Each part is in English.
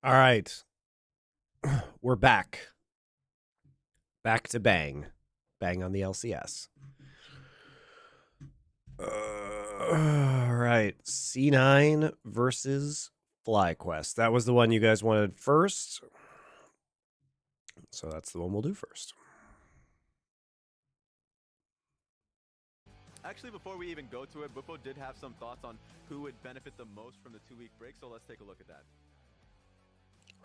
All right. We're back. Back to Bang. Bang on the LCS. All right. C9 versus FlyQuest. That was the one you guys wanted first. So that's the one we'll do first. Actually, before we even go to it, Buppo did have some thoughts on who would benefit the most from the 2-week break, so let's take a look at that.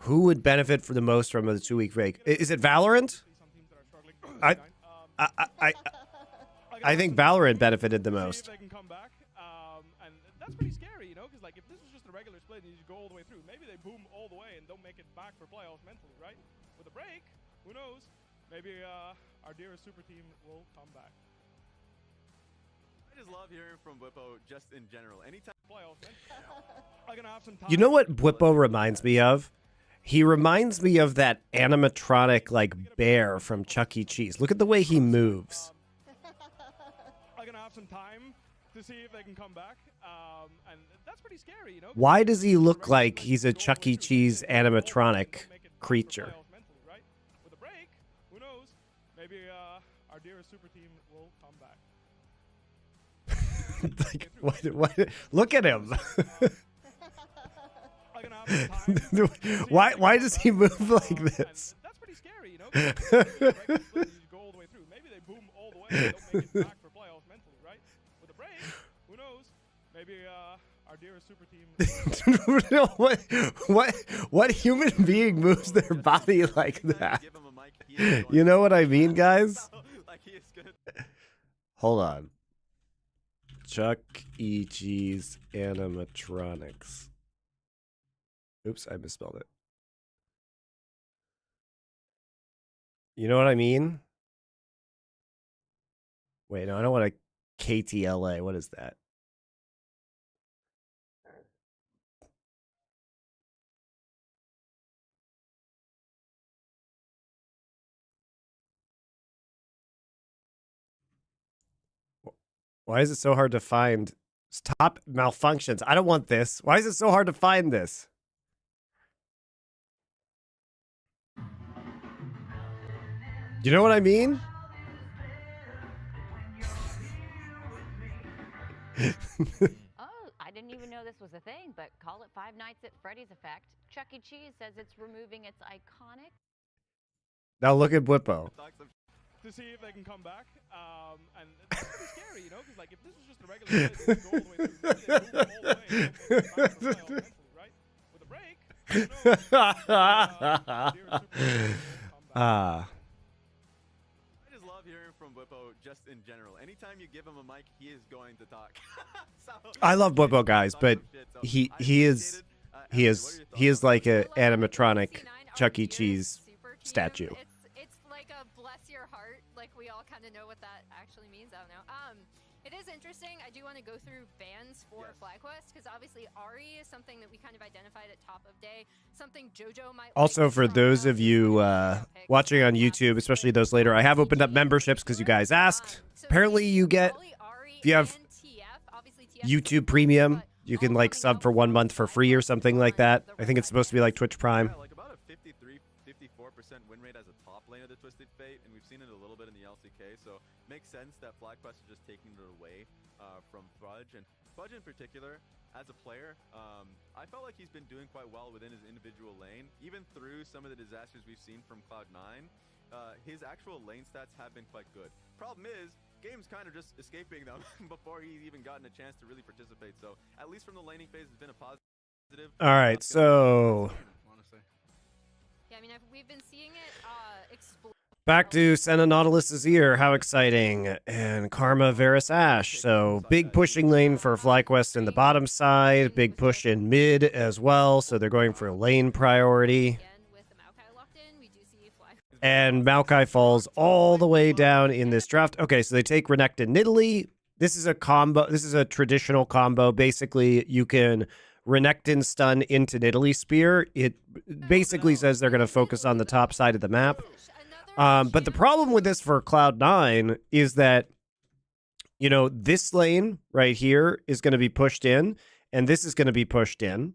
Who would benefit for the most from the 2-week break? Is it Valorant? I think Valorant benefited the most. And that's pretty scary, you know, because like if this was just a regular split and you just go all the way through, maybe they boom all the way and don't make it back for playoffs mentally, right? With a break, who knows? Maybe our dearest super team will come back. I just love hearing from Buppo just in general. Anytime Playoffs, I'm gonna have some time. You know what Bwippo reminds me of? He reminds me of that animatronic like bear from Chuck E. Cheese. Look at the way he moves. I'm gonna have some time to see if they can come back, and that's pretty scary, you know. Why does he look like he's a Chuck E. Cheese animatronic creature? Right? With a break, who knows? Maybe our dearest super team will come back. Like, what? Look at him. Why does he move like this? That's pretty scary, you know. Go all the way through. Maybe they boom all the way and don't make it back for playoffs mentally, right? With a break, who knows? Maybe our dearest super team. What human being moves their body like that? You know what I mean, guys? Hold on. Chuck E. Cheese animatronics. Oops, I misspelled it. You know what I mean? Wait, no, I don't want a KTLA. What is that? Why is it so hard to find? Stop malfunctions. I don't want this. Why is it so hard to find this? You know what I mean? Oh, I didn't even know this was a thing, but call it Five Nights at Freddy's effect. Chuck E. Cheese says it's removing its iconic. Now look at Bwippo. To see if they can come back, and that's pretty scary, you know, because like if this was just a regular split, go all the way through, maybe they boom all the way and don't make it back for playoffs mentally, right? With a break, who knows? I just love hearing from Buppo just in general. Anytime you give him a mic, he is going to talk. I love Bwippo, guys, but he is like a animatronic Chuck E. Cheese statue. It's like a bless your heart. Like we all kind of know what that actually means. I don't know. It is interesting. I do want to go through bans for FlyQuest because obviously Ari is something that we kind of identified at top of day. Something JoJo might. Also, for those of you watching on YouTube, especially those later, I have opened up memberships because you guys asked. Apparently, you get, if you have YouTube Premium, you can like sub for 1 month for free or something like that. I think it's supposed to be like Twitch Prime. Like about a 53-54% win rate as a top lane of the Twisted Fate, and we've seen it a little bit in the LCK, so makes sense that FlyQuest is just taking it away from Fudge. And Fudge in particular, as a player, I felt like he's been doing quite well within his individual lane. Even through some of the disasters we've seen from Cloud9, his actual lane stats have been quite good. Problem is, game's kind of just escaping them before he's even gotten a chance to really participate. So at least from the laning phase, it's been a positive. All right, so Yeah, I mean, we've been seeing it explode. back to Senna Nautilus's ear. How exciting. And Karma Varus Ash. So big pushing lane for FlyQuest in the bottom side. Big push in mid as well. So they're going for lane priority. And Maokai falls all the way down in this draft. Okay, so they take Renekton Nidalee. This is a combo. This is a traditional combo. Basically, you can Renekton stun into Nidalee Spear. It basically says they're going to focus on the top side of the map. But the problem with this for Cloud9 is that, you know, this lane right here is going to be pushed in, and this is going to be pushed in,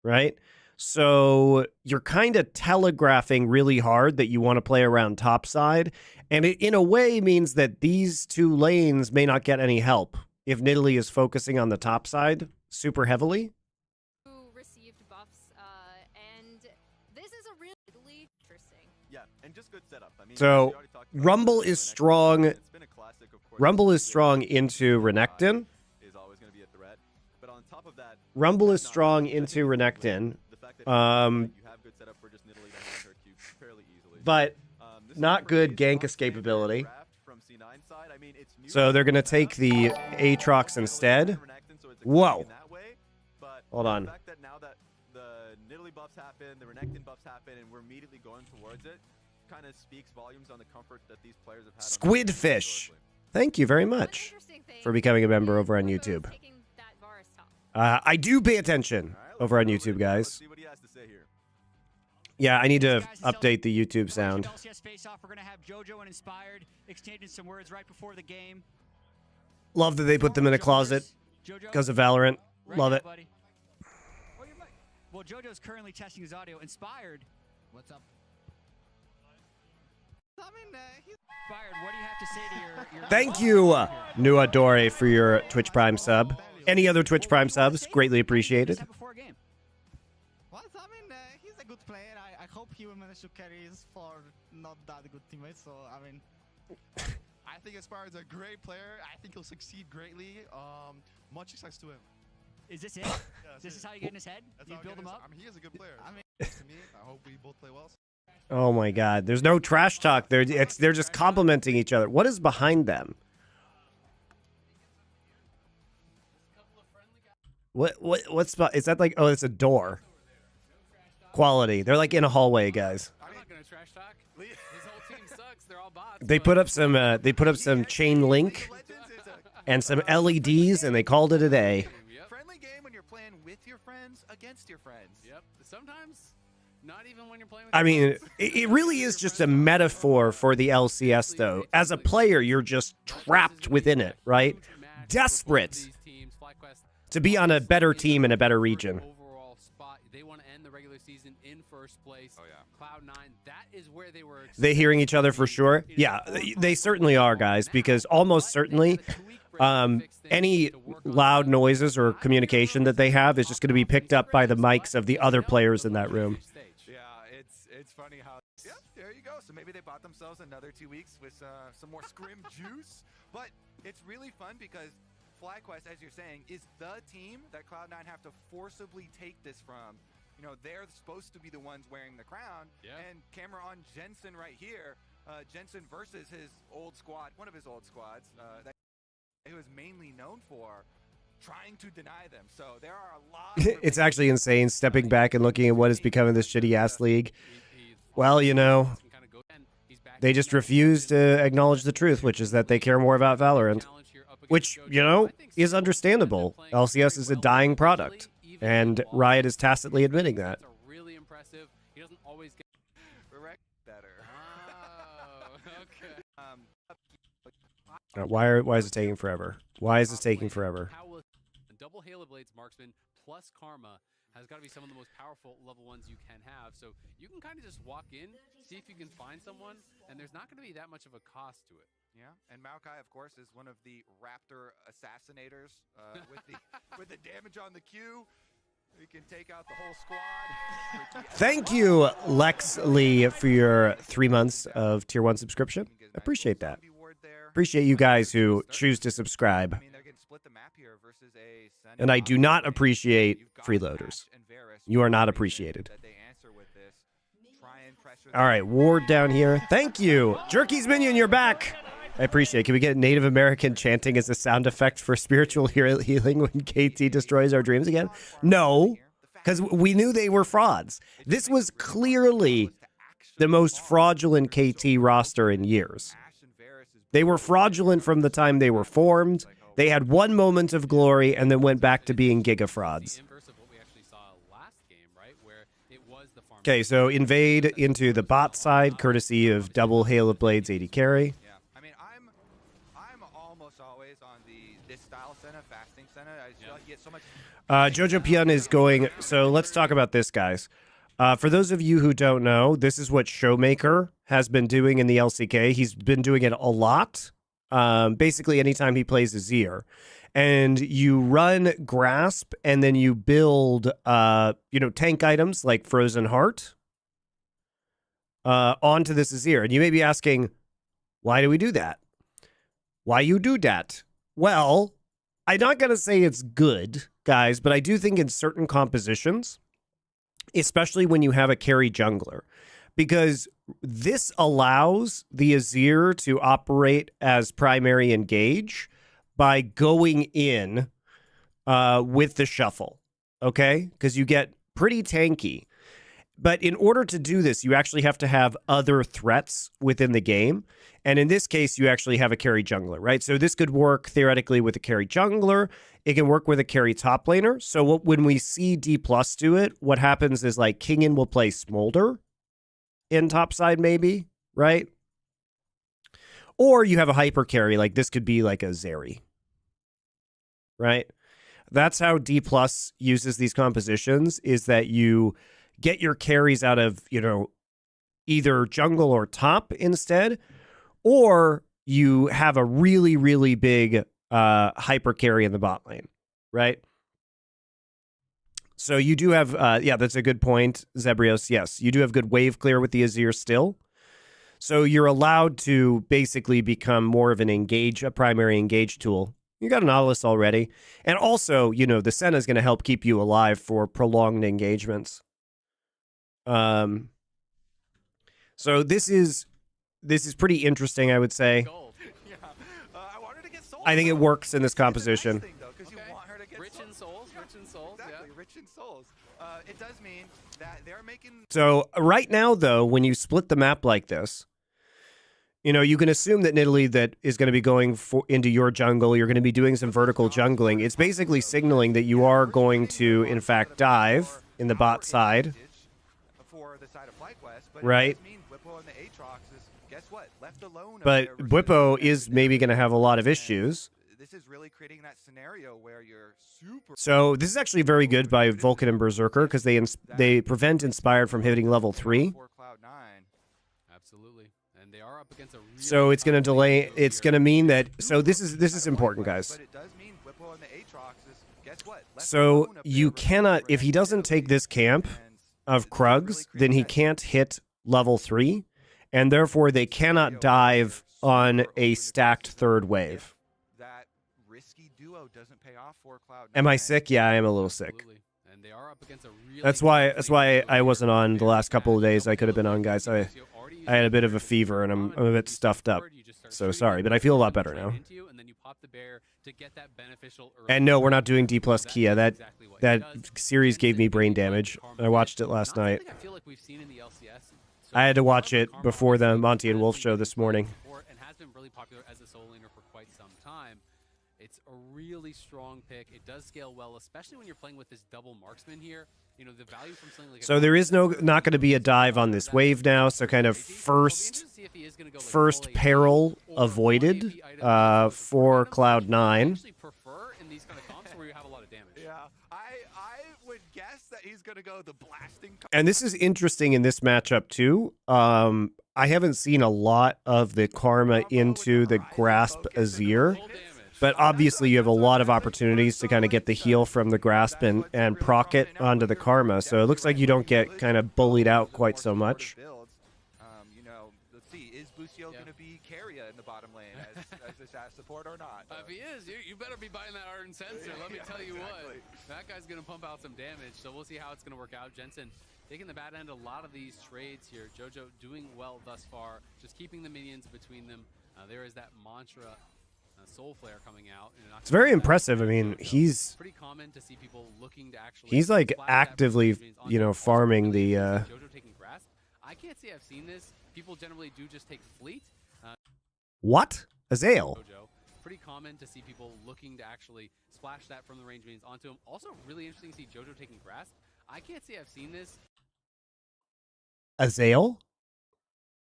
right? So you're kind of telegraphing really hard that you want to play around top side. And it, in a way, means that these two lanes may not get any help if Nidalee is focusing on the top side super heavily. Who received buffs, and this is a really interesting. Yeah, and just good setup. I mean, So, we already talked about Rumble the is Renekton. strong. It's been a classic, of course. Rumble is strong into Renekton. Is always going to be a threat. But on top of that, Rumble is not- strong I think into it's Renekton. the fact that you have good setup for just Nidalee to hand her Q fairly easily. But This not is good pretty gank strong escapability. draft from C9 side. I mean, it's new So they're going to setup, take the Aatrox instead. Renekton, so it's Whoa. exciting that way, but Hold on. The fact that now that the Nidalee buffs happen, the Renekton buffs happen, and we're immediately going towards it, kind of speaks volumes on the comfort that these players have had. Squidfish. historically. Thank you very One much interesting thing for becoming a member is over on Robo YouTube. taking that Varus top. I do pay attention All right, over on let's go YouTube, Let's guys. see what he has to say here. Yeah, I need to update the YouTube sound. LCS face-off. We're gonna have JoJo and Inspired exchanging some words right before the game. Love that they put them in a closet JoJo, because of Valorant. right Love now, it. buddy. Oh, you're right. Well, JoJo's currently testing his audio. Inspired. What's up? Inspired, what do you have to say to your Thank you, Nuadore, for your Twitch Prime sub. Any other Twitch Prime subs, greatly appreciated. Before a game. Well, I mean, he's a good player. I hope he will manage to carry his for not that good teammates. So, I mean, I think Aspire's a great player. I think he'll succeed greatly. Much success to him. Is this it? Yeah, This is how you get in his head? That's You how build him up? I mean, he is a good player. I mean, To me, I hope we both play well. Oh my God, there's no trash talk. They're just complimenting each other. What is behind them? What's is that like? Oh, it's a door. Quality. They're like in a hallway, guys. I'm not gonna trash talk. His whole team sucks. They're all bots. They put up some chain link and some LEDs, and they called it a day. Yep. Friendly game when you're playing with your friends against your friends. Yep. Sometimes, not even when you're playing with I your mean, friends. it really is just a metaphor for the LCS, though. As a player, you're just trapped within it, right? Desperate to be on a better team in a better region. Overall spot. They want to end the regular season in first place. Oh, yeah. Cloud9. That is where they were. They hearing each other for sure? Yeah, they certainly are, guys, because almost certainly any loud noises or communication that they have is just going to be picked up by the mics of the other players in that room. Yeah, it's funny how. Yeah, there you go. So maybe they bought themselves another 2 weeks with some more scrim juice. But it's really fun because FlyQuest, as you're saying, is the team that Cloud9 have to forcibly take this from. You know, they're supposed to be the ones wearing the crown. Yeah. And camera on Jensen right here. Jensen versus his old squad, one of his old squads that he was mainly known for, trying to deny them. So there are a lot. It's actually insane stepping back and looking at what has become of this shitty-ass league. Well, you know, they just refuse to acknowledge the truth, which is that they care more about Valorant. Which, you know, is understandable. LCS is a dying product, and Riot is tacitly admitting that. Really impressive. He doesn't always get better. okay. Why is it taking forever? Why is this taking forever? Double Halo Blades Marksman plus Karma has got to be some of the most powerful level ones you can have. So you can kind of just walk in, see if you can find someone, and there's not going to be that much of a cost to it. Yeah, and Maokai, of course, is one of the Raptor assassinators with the damage on the Q. We can take out the whole squad. Thank you, Lex Lee, for your 3 months of Tier 1 subscription. I appreciate that. Appreciate you guys who choose to subscribe. I mean, they're getting split the map here versus a And I do not appreciate freeloaders. You are not appreciated. All right, Ward down here. Thank you. Jerky's Minion, you're back. I appreciate it. Can we get Native American chanting as a sound effect for spiritual healing when KT destroys our dreams again? No, because we knew they were frauds. This was clearly the most fraudulent KT roster in years. They were fraudulent from the time they were formed. They had one moment of glory and then went back to being giga frauds. Okay, so invade into the bot side, courtesy of double Hail of Blades 80 carry. Yeah, I mean, I'm almost always on this style setup fasting Senna. I feel like he gets so much. Jojo Pion is going. So let's talk about this, guys. For those of you who don't know, this is what Showmaker has been doing in the LCK. He's been doing it a lot. Basically, anytime he plays Azir. And you run Grasp, and then you build, tank items like Frozen Heart onto this Azir. And you may be asking, why do we do that? Why you do that? Well, I'm not going to say it's good, guys, but I do think in certain compositions, especially when you have a carry jungler, because this allows the Azir to operate as primary engage by going in with the shuffle, okay? Because you get pretty tanky. But in order to do this, you actually have to have other threats within the game. And in this case, you actually have a carry jungler, right? So this could work theoretically with a carry jungler. It can work with a carry top laner. So when we see D+ do it, what happens is like Kingin will play Smolder in topside maybe, right? Or you have a hyper carry, like this could be like a Zeri, right? That's how D+ uses these compositions, is that you get your carries out of, either jungle or top instead, or you have a really, really big hyper carry in the bot lane, right? So you do have, that's a good point, Zebrios. Yes, you do have good wave clear with the Azir still. So you're allowed to basically become more of a primary engage tool. You got an Nautilus already. And also, the Senna is going to help keep you alive for prolonged engagements. So this is pretty interesting, I would say. I think it works in this composition. Rich in souls, Exactly, rich in souls. It does mean that they're making. So right now, though, when you split the map like this, you can assume that Nidalee that is going to be going into your jungle. You're going to be doing some vertical jungling. It's basically signaling that you are going to, in fact, dive in the bot side. Right. But Bwipo is maybe going to have a lot of issues. This is really creating that scenario where you're super. So this is actually very good by Vulcan and Berserker, because they prevent Inspired from hitting level 3. Absolutely. And they are up against a really so it's going to delay. It's going to mean that. So this is important, guys. So you cannot, if he doesn't take this camp of Krugs, then he can't hit level 3, and therefore they cannot dive on a stacked third wave. That risky duo doesn't pay off for Cloud9. Am I sick? Yeah, I am a little sick. Absolutely. And they are up against a really That's why I wasn't on the last couple of days. I could have been on, guys. I had a bit of a fever and I'm a bit stuffed up. So sorry, but I feel a lot better now. And no, we're not doing D+ Kia. That series gave me brain damage. I watched it last night. I had to watch it before the Monty and Wolf show this morning. And has been really popular as a solo laner for quite some time. It's a really strong pick. It does scale well, especially when you're playing with this double marksman here. The value from something like so there is not going to be a dive on this wave now. So kind of first peril avoided for Cloud9. Yeah, I would guess that he's going to go the blasting. And this is interesting in this matchup too. I haven't seen a lot of the Karma into the Grasp Azir. But obviously, you have a lot of opportunities to kind of get the heal from the Grasp and proc it onto the Karma. So it looks like you don't get kind of bullied out quite so much. Let's see, is Busio going to be Carrier in the bottom lane as this support or not? If he is, you better be buying that Ardent Sensor. Let me tell you what. That guy's going to pump out some damage. So we'll see how it's going to work out. Jensen taking the bad end a lot of these trades here. Jojo doing well thus far. Just keeping the minions between them. There is that mantra. Soul Flare coming out. It's very impressive. I mean, he's pretty common to see people looking to actually. He's like actively, farming the. Jojo taking Grasp. I can't say I've seen this. People generally do just take Fleet. What? Azael. Jojo. Pretty common to see people looking to actually splash that from the range minions onto him. Also, really interesting to see Jojo taking Grasp. I can't say I've seen this. Azael,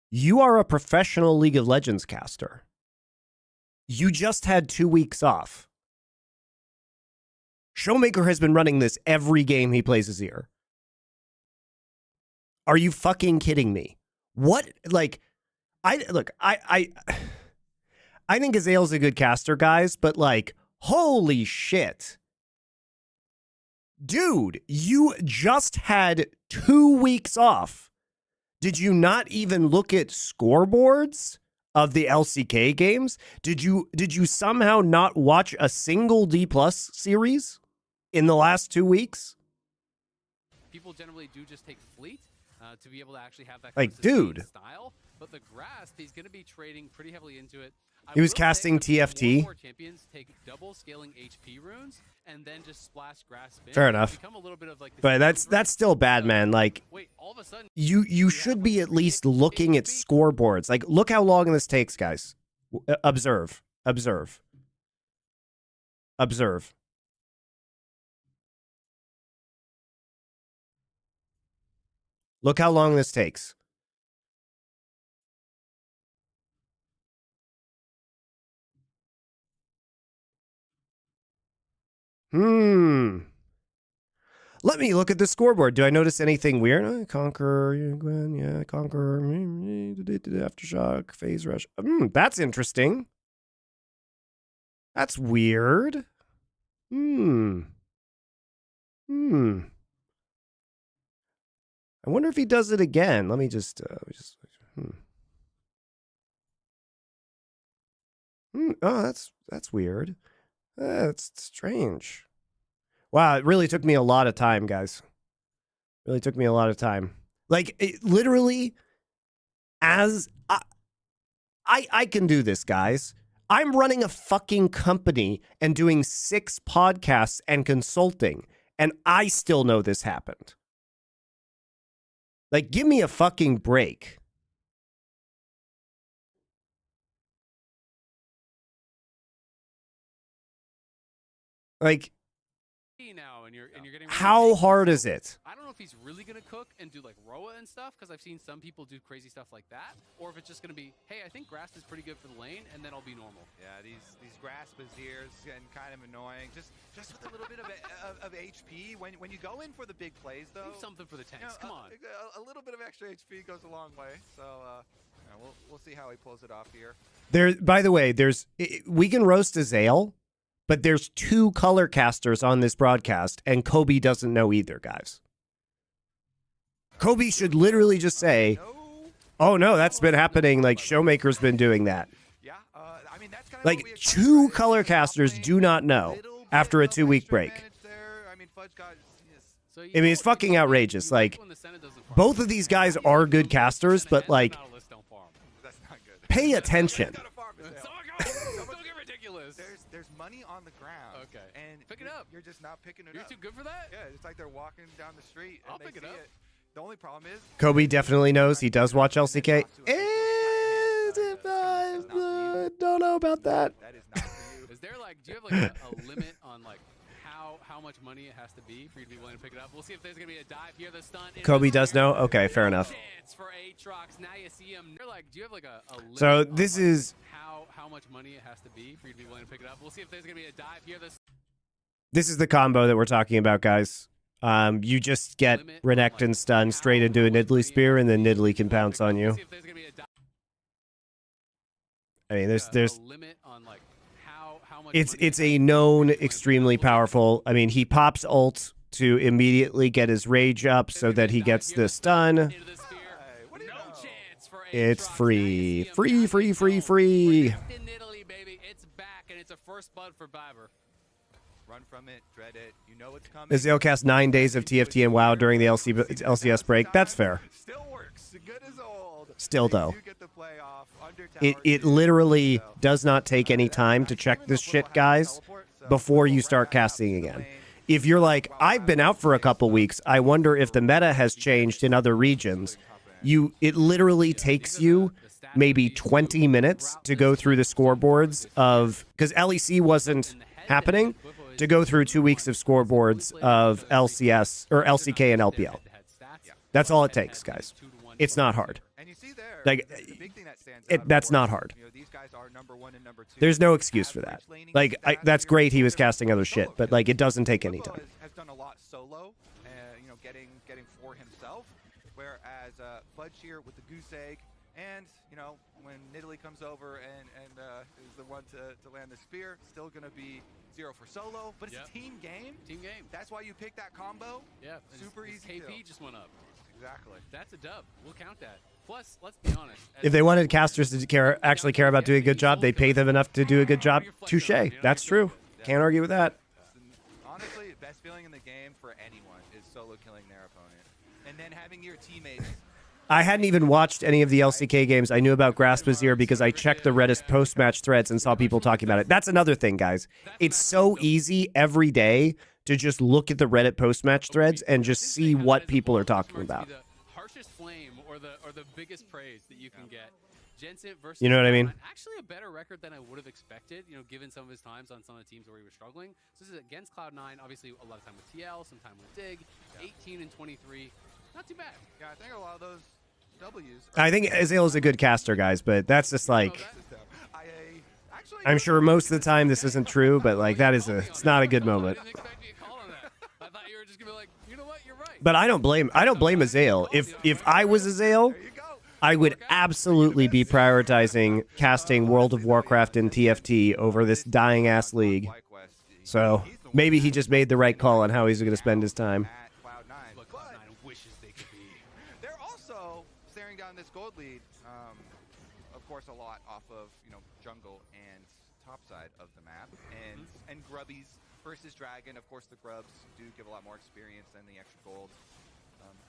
you are a professional League of Legends caster. You just had 2 weeks off. Showmaker has been running this every game he plays as here. Are you fucking kidding me? What? Like, I think Azael's a good caster, guys, but like, holy shit. Dude, you just had 2 weeks off. Did you not even look at scoreboards of the LCK games? Did you somehow not watch a single D+ series in the last 2 weeks? People generally do just take fleet to be able to actually have that like, kind of dude. style. But the grass, he's going to be trading pretty heavily into it. He was casting TFT. More champions take double scaling HP runes and then just splash grass spin. Fair enough. Become a little bit of like but that's still bad, man. Like, wait, all of a sudden you should be at least looking at scoreboards. Like, look how long this takes, guys. Observe. Look how long this takes. Let me look at the scoreboard. Do I notice anything weird? Conquer, yeah, Conquer, Aftershock, Phase Rush. That's interesting. That's weird. I wonder if he does it again. Let me just Oh, that's weird. That's strange. Wow, it really took me a lot of time, guys. Really took me a lot of time. Like, it, literally, as I can do this, guys. I'm running a fucking company and doing 6 podcasts and consulting, and I still know this happened. Like, give me a fucking break. Like, now and you're getting how hard is it? I don't know if he's really gonna cook and do like Roa and stuff, because I've seen some people do crazy stuff like that, or if it's just gonna be, hey, I think grass is pretty good for the lane, and then I'll be normal. Yeah, these grass baziers getting kind of annoying. Just with a little bit of HP. When you go in for the big plays, though, Do something for the tanks. Come on. A little bit of extra HP goes a long way. So we'll see how he pulls it off here. There, by the way, we can roast Azael, but there's 2 color casters on this broadcast, and Kobe doesn't know either, guys. Kobe should literally just say, "Oh no, that's been happening. Like, Showmaker's been doing that." Yeah, I mean that's kind of like 2 color casters do not know after a 2-week break. I mean, it's fucking outrageous. Like, both of these guys are good casters, but like, pay attention. There's money on the ground. Okay. And pick it up. You're just not picking it up. You're too good for that? Yeah, it's like they're walking down the street and I'll they pick it see up. it. The only problem is Kobe definitely knows. He does watch LCK. Don't know about that. that is not for you. Is there like, do you have like a limit on like how much money it has to be for you to be willing to pick it up? We'll see if there's gonna be a dive here. The stun. Kobe does know. Okay, fair enough. Chance for Aatrox. Now you see him. They're like, do you have like a limit So on, this like, is how much money it has to be for you to be willing to pick it up? We'll see if there's gonna be a dive here. this is the combo that we're talking about, guys. You just get Renekton and stun straight into a Nidalee spear, and then Nidalee can pounce on you. I mean, there's limit on like how much it's a known extremely powerful. I mean, he pops ult to immediately get his rage up so that he gets the stun. It's free. Free. It's back, and it's a first blood for Biber. Run from it, dread it. You know it's coming. Azael cast 9 days of TFT and WoW during the LCS break. That's fair. Still works. Good as old. Still, though. You get the play off. Under It literally does not take any time to check this shit, guys, before you start casting again. If you're like, I've been out for a couple weeks, I wonder if the meta has changed in other regions. It literally takes you maybe 20 minutes to go through the scoreboards of, because LEC wasn't happening, to go through 2 weeks of scoreboards of LCS or LCK and LPL. That's all it takes, guys. It's not hard. And you see there, Like, the big thing that stands out, of that's not course, hard. You know, these guys are number 1 and number 2. There's no excuse for that. Like, that's great he was casting other shit, but like, it doesn't take any Whippo time. has done a lot solo, you know, getting for himself, whereas Fudge here with the goose egg, and you know, when Nidalee comes over and is the one to land the spear, still gonna be 0 for solo, but it's a team game. Team game. That's why you pick that combo. Yeah. Super his easy KP kill. just went up. Exactly. That's a dub. We'll count that. Plus, let's be honest. If they wanted casters to actually care about doing a good job, they pay them enough to do a good job. Touche. That's true. Can't argue with that. Honestly, the best feeling in the game for anyone is solo killing their opponent, and then having your teammates. I hadn't even watched any of the LCK games. I knew about Grasp Azir because I checked the Reddit post-match threads and saw people talking about it. That's another thing, guys. It's so easy every day to just look at the Reddit post-match threads and just see what people are talking about. The harshest flame or the biggest praise that you can get. Jensen versus You know what I mean? Cloud9, actually a better record than I would have expected, you know, given some of his times on some of the teams where he was struggling. So this is against Cloud9, obviously a lot of time with TL, some time with Dig, 18 and 23. Not too bad. Yeah, I think a lot of those W's. I think Azale is a good caster, guys, but that's just like... Actually, I'm sure most of the time this isn't true, but like it's not a good moment. I didn't expect you to call on that. I thought you were just gonna be like, you know what, you're right. But I don't blame Azale. If I was Azale, I would absolutely be prioritizing casting World of Warcraft and TFT over this dying ass league. So maybe he just made the right call on how he's going to spend his time. at Cloud9, But Cloud9 wishes they could be. they're also staring down this gold lead. Of course, a lot off of jungle and top side of the map, and Grubbies versus Dragon. Of course, the Grubs do give a lot more experience than the extra gold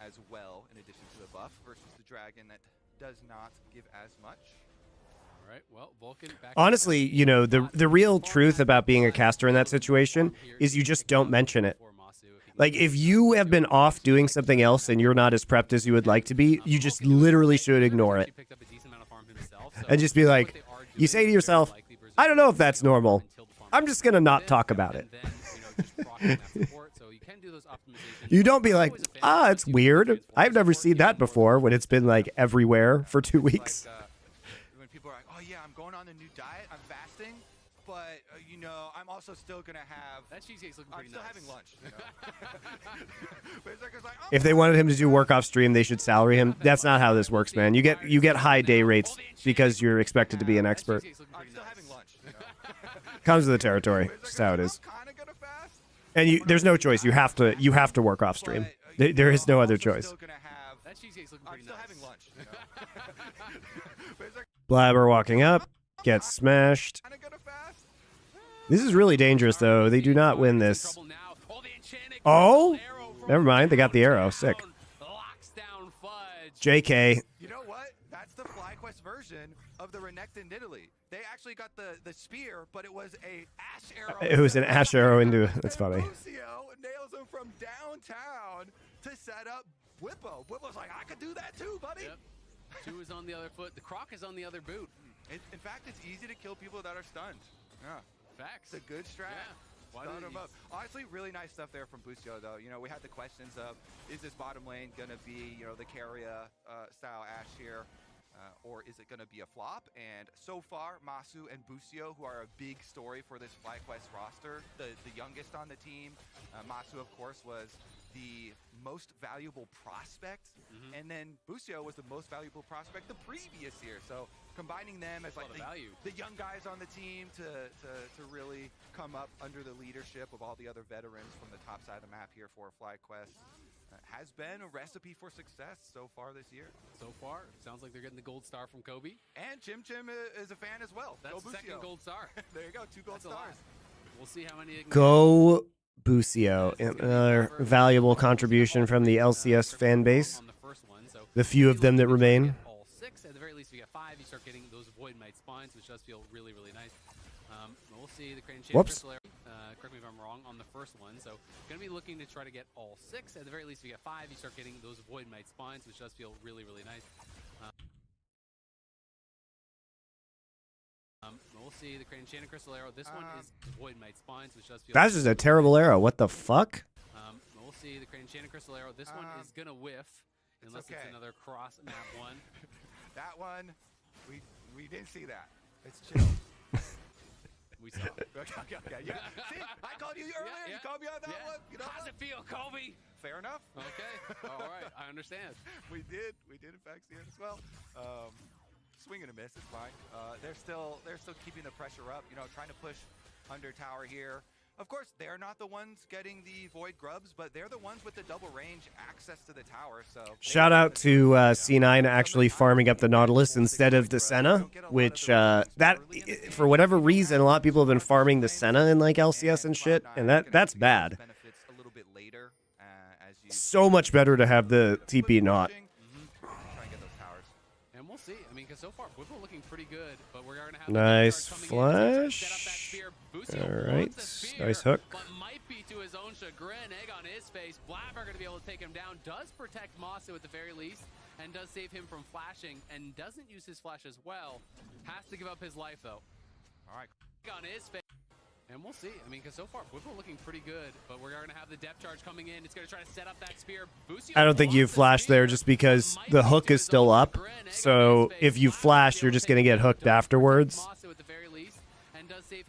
as well, in addition to the buff versus the Dragon that does not give as much. All right, well, Vulcan back. Honestly, the real truth about being a caster in that situation is you just don't mention it. Like, if you have been off doing something else and you're not as prepped as you would like to be, you just literally should ignore it. And just be like, you say to yourself, I don't know if that's normal. I'm just going to not talk about it. You don't be like, it's weird. I've never seen that before when it's been like everywhere for 2 weeks. When people are like, oh yeah, I'm going on a new diet, I'm fasting, but I'm also still gonna have that cheesecake's looking I'm pretty still nice. having lunch. But it's like, oh, If they wanted him to do work off stream, they should salary him. That's not how this works, man. You get high day rates because you're expected to be an expert. I'm still having lunch. Comes with the territory. That's how it is. I'm kinda gonna fast, And there's no choice. You have to work off stream. There is no other choice. still gonna have That cheesecake's looking I'm pretty still nice. having lunch. But it's like, Blabber walking up, gets smashed. kinda gonna fast. This is really dangerous, though. They do not win this. Trouble now. Oh, the enchanted Oh, arrow from never mind. They got the arrow. Sick. locks down Fudge. JK. You know what? That's the FlyQuest version of the Renekton Nidalee. They actually got the spear, but it was a ash arrow. It was an ash arrow into. That's And funny. Lucio nails him from downtown to set up Whippo. Whippo's like, I could do that too, buddy. Yep. Two is on the other foot. The Croc is on the other boot. In fact, it's easy to kill people that are stunned. Yeah, Facts. it's a good strat. Yeah. Why Stun did him he- up. Honestly, really nice stuff there from Busio, though. We had the questions of, is this bottom lane going to be, the Carrier style Ashe here, or is it going to be a flop? And so far, Masu and Busio, who are a big story for this FlyQuest roster, the youngest on the team. Masu, of course, was the most valuable prospect, and then Busio was the most valuable prospect the previous year. So combining them as like lot of value. the young guys on the team to really come up under the leadership of all the other veterans from the top side of the map here for FlyQuest has been a recipe for success so far this year. So far, sounds like they're getting the gold star from Kobe. And Chim Chim is a fan as well. That's Go the second Busio. gold star. There you go, 2 gold That's a lot. stars. We'll see how many. They can Go Busio. Another valuable contribution from the LCS fan base. on the first one. So The few of them that remain. all 6. At the very least, we get 5. You start getting those Void Might spines, which does feel really, really nice. We'll see the Crane Chain Whoops. Crystal Arrow. Correct me if I'm wrong on the first one. So going to be looking to try to get all 6. At the very least, we get 5. You start getting those Void Might spines, which does feel really, really nice. We'll see the Crane Chain Crystal Arrow. This one is Void Might spines, which does feel. That's just a terrible arrow. What the fuck? We'll see the Crane Chain Crystal Arrow. This one is gonna whiff, unless it's okay. another cross map one. That one, we didn't see that. It's chill. We saw it. Okay. Yeah. See, I called you earlier. You called me on that one. You know How's it feel, Kobe? Fair enough. Okay. All right. I understand. We did in fact see it as well. Swing and a miss is fine. They're still keeping the pressure up. You know, trying to push under tower here. Of course, they're not the ones getting the void grubs, but they're the ones with the double range access to the tower. So Shout out to C9 actually farming up the Nautilus instead of the Senna, which that for whatever reason a lot of people have been farming the Senna in like LCS and shit, and that's bad. So much better to have the TP not. And we'll see. I mean, because so far, Whipple looking pretty good, but we're going to have Nice flash. All right, nice hook. But might be to his own chagrin. Egg on his face. Blabber going to be able to take him down. Does protect Masa at the very least, and does save him from flashing, and doesn't use his flash as well. Has to give up his life though. All right, egg on his face. And we'll see. I mean, because so far, Whipple looking pretty good, but we're going to have the depth charge coming in. It's going to try to set up that spear. I don't think you flashed there just because the hook is still up. So if you flash, you're just going to get hooked afterwards.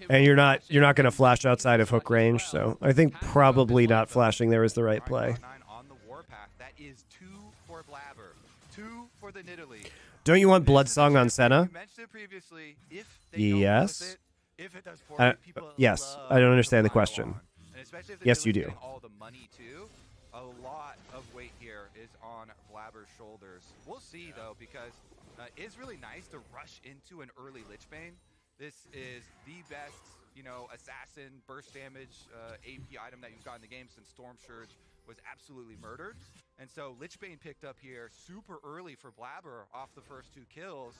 And you're not going to flash outside of hook range. So I think probably not flashing there is the right play. On the warpath, that is 2 for Blabber, 2 for the Nidalee. Don't you want Bloodsong on Senna? You mentioned it previously. If Yes. If it does poorly, yes, I don't understand the question. Yes, you do. All the money too. A lot of weight here is on Blabber's shoulders. We'll see though, because it's really nice to rush into an early Lich Bane. This is the best, you know, assassin burst damage AP item that you've got in the game since Storm Surge was absolutely murdered. And so Lich Bane picked up here super early for Blabber off the first 2 kills.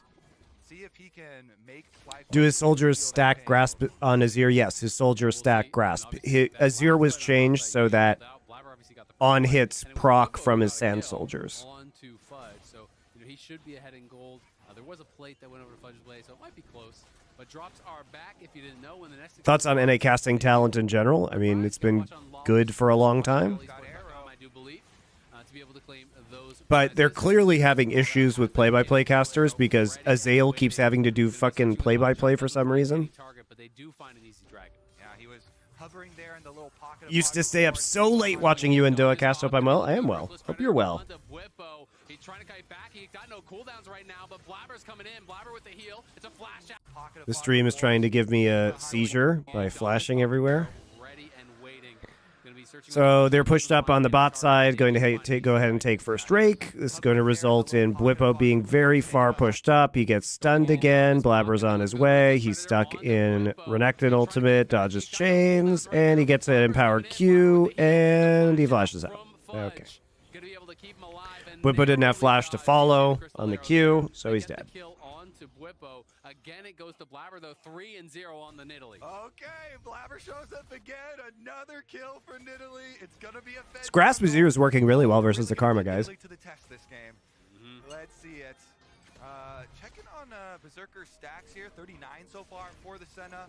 See if he can make Do his soldiers stack grasp on Azir? Yes, his soldiers stack grasp. Azir was changed so that on hits proc from his sand soldiers. On to Fudge, so you know he should be ahead in gold. There was a plate that went over to Fudge's blade, so it might be close. But drops are back. If you didn't know, when the next thoughts on NA casting talent in general? I mean, it's been good for a long time. But they're clearly having issues with play-by-play casters because Azael keeps having to do fucking play-by-play for some reason. Used to stay up so late watching you and Doa cast. Hope I'm well. I am well. Hope you're well. He's trying to kite back. He got no cooldowns right now, but Blabber's coming in. Blabber with the heal. It's a flash out. The stream is trying to give me a seizure by flashing everywhere. So they're pushed up on the bot side, going to go ahead and take first rake. This is going to result in Blippo being very far pushed up. He gets stunned again. Blabber's on his way. He's stuck in Renekton ultimate, dodges chains, and he gets an empowered Q, and he flashes out. Okay. Blippo didn't have flash to follow on the Q, so he's dead. Again, it goes to Blabber, though. 3-0 on the Nidalee. Okay, Blabber shows up again. Another kill for Nidalee. It's going to be a This Grasp Azir is working really well versus the Karma, guys. To the test this game. Let's see it. Checking on Berserker stacks here. 39 so far for the Senna.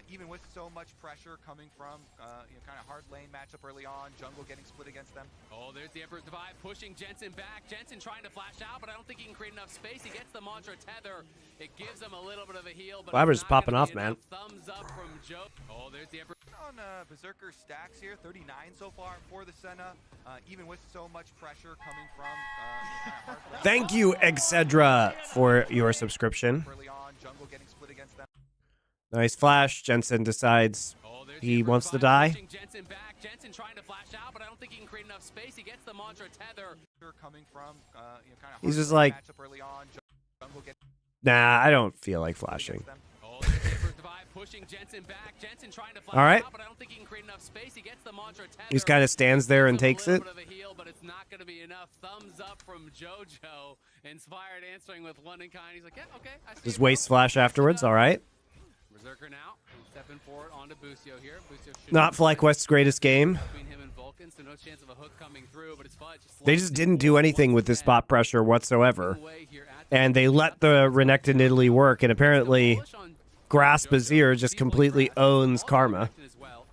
Even with so much pressure coming from kind of hard lane matchup early on. Jungle getting split against them. Oh, there's the Emperor's Divide pushing Jensen back. Jensen trying to flash out, but I don't think he can create enough space. He gets the Mantra Tether. It gives him a little bit of a heal. But Blabber's popping off, man. Thumbs up from Joe. Oh, there's the Emperor. On Berserker stacks here. 39 so far for the Senna. Even with so much pressure coming from hard lane. Thank you, Excedra, for your subscription. Early on, Jungle getting split against them. Nice flash. Jensen decides he wants to die. Jensen back. Jensen trying to flash out, but I don't think he can create enough space. He gets the Mantra Tether. Coming from kind of he's just like, early on, Jungle nah, I don't feel like flashing. Oh, there's the Emperor's Divide pushing Jensen back. Jensen trying to flash all right. out, but I don't think he can create enough space. He gets the Mantra Tether. He just kind of stands there and takes it. Bit of a heal, but it's not going to be enough. Thumbs up from JoJo. Inspired answering with London Kind. He's like, yeah, okay. Just waste flash afterwards. All right. Berserker now. Stepping forward onto Bustio here. Bustio not FlyQuest's greatest game. Between him and Vulcan, so no chance of a hook coming through, but it's Fudge. They just didn't do anything with the spot pressure whatsoever. And they let the Renekton Nidalee work, and apparently Grasp Azir just completely owns Karma.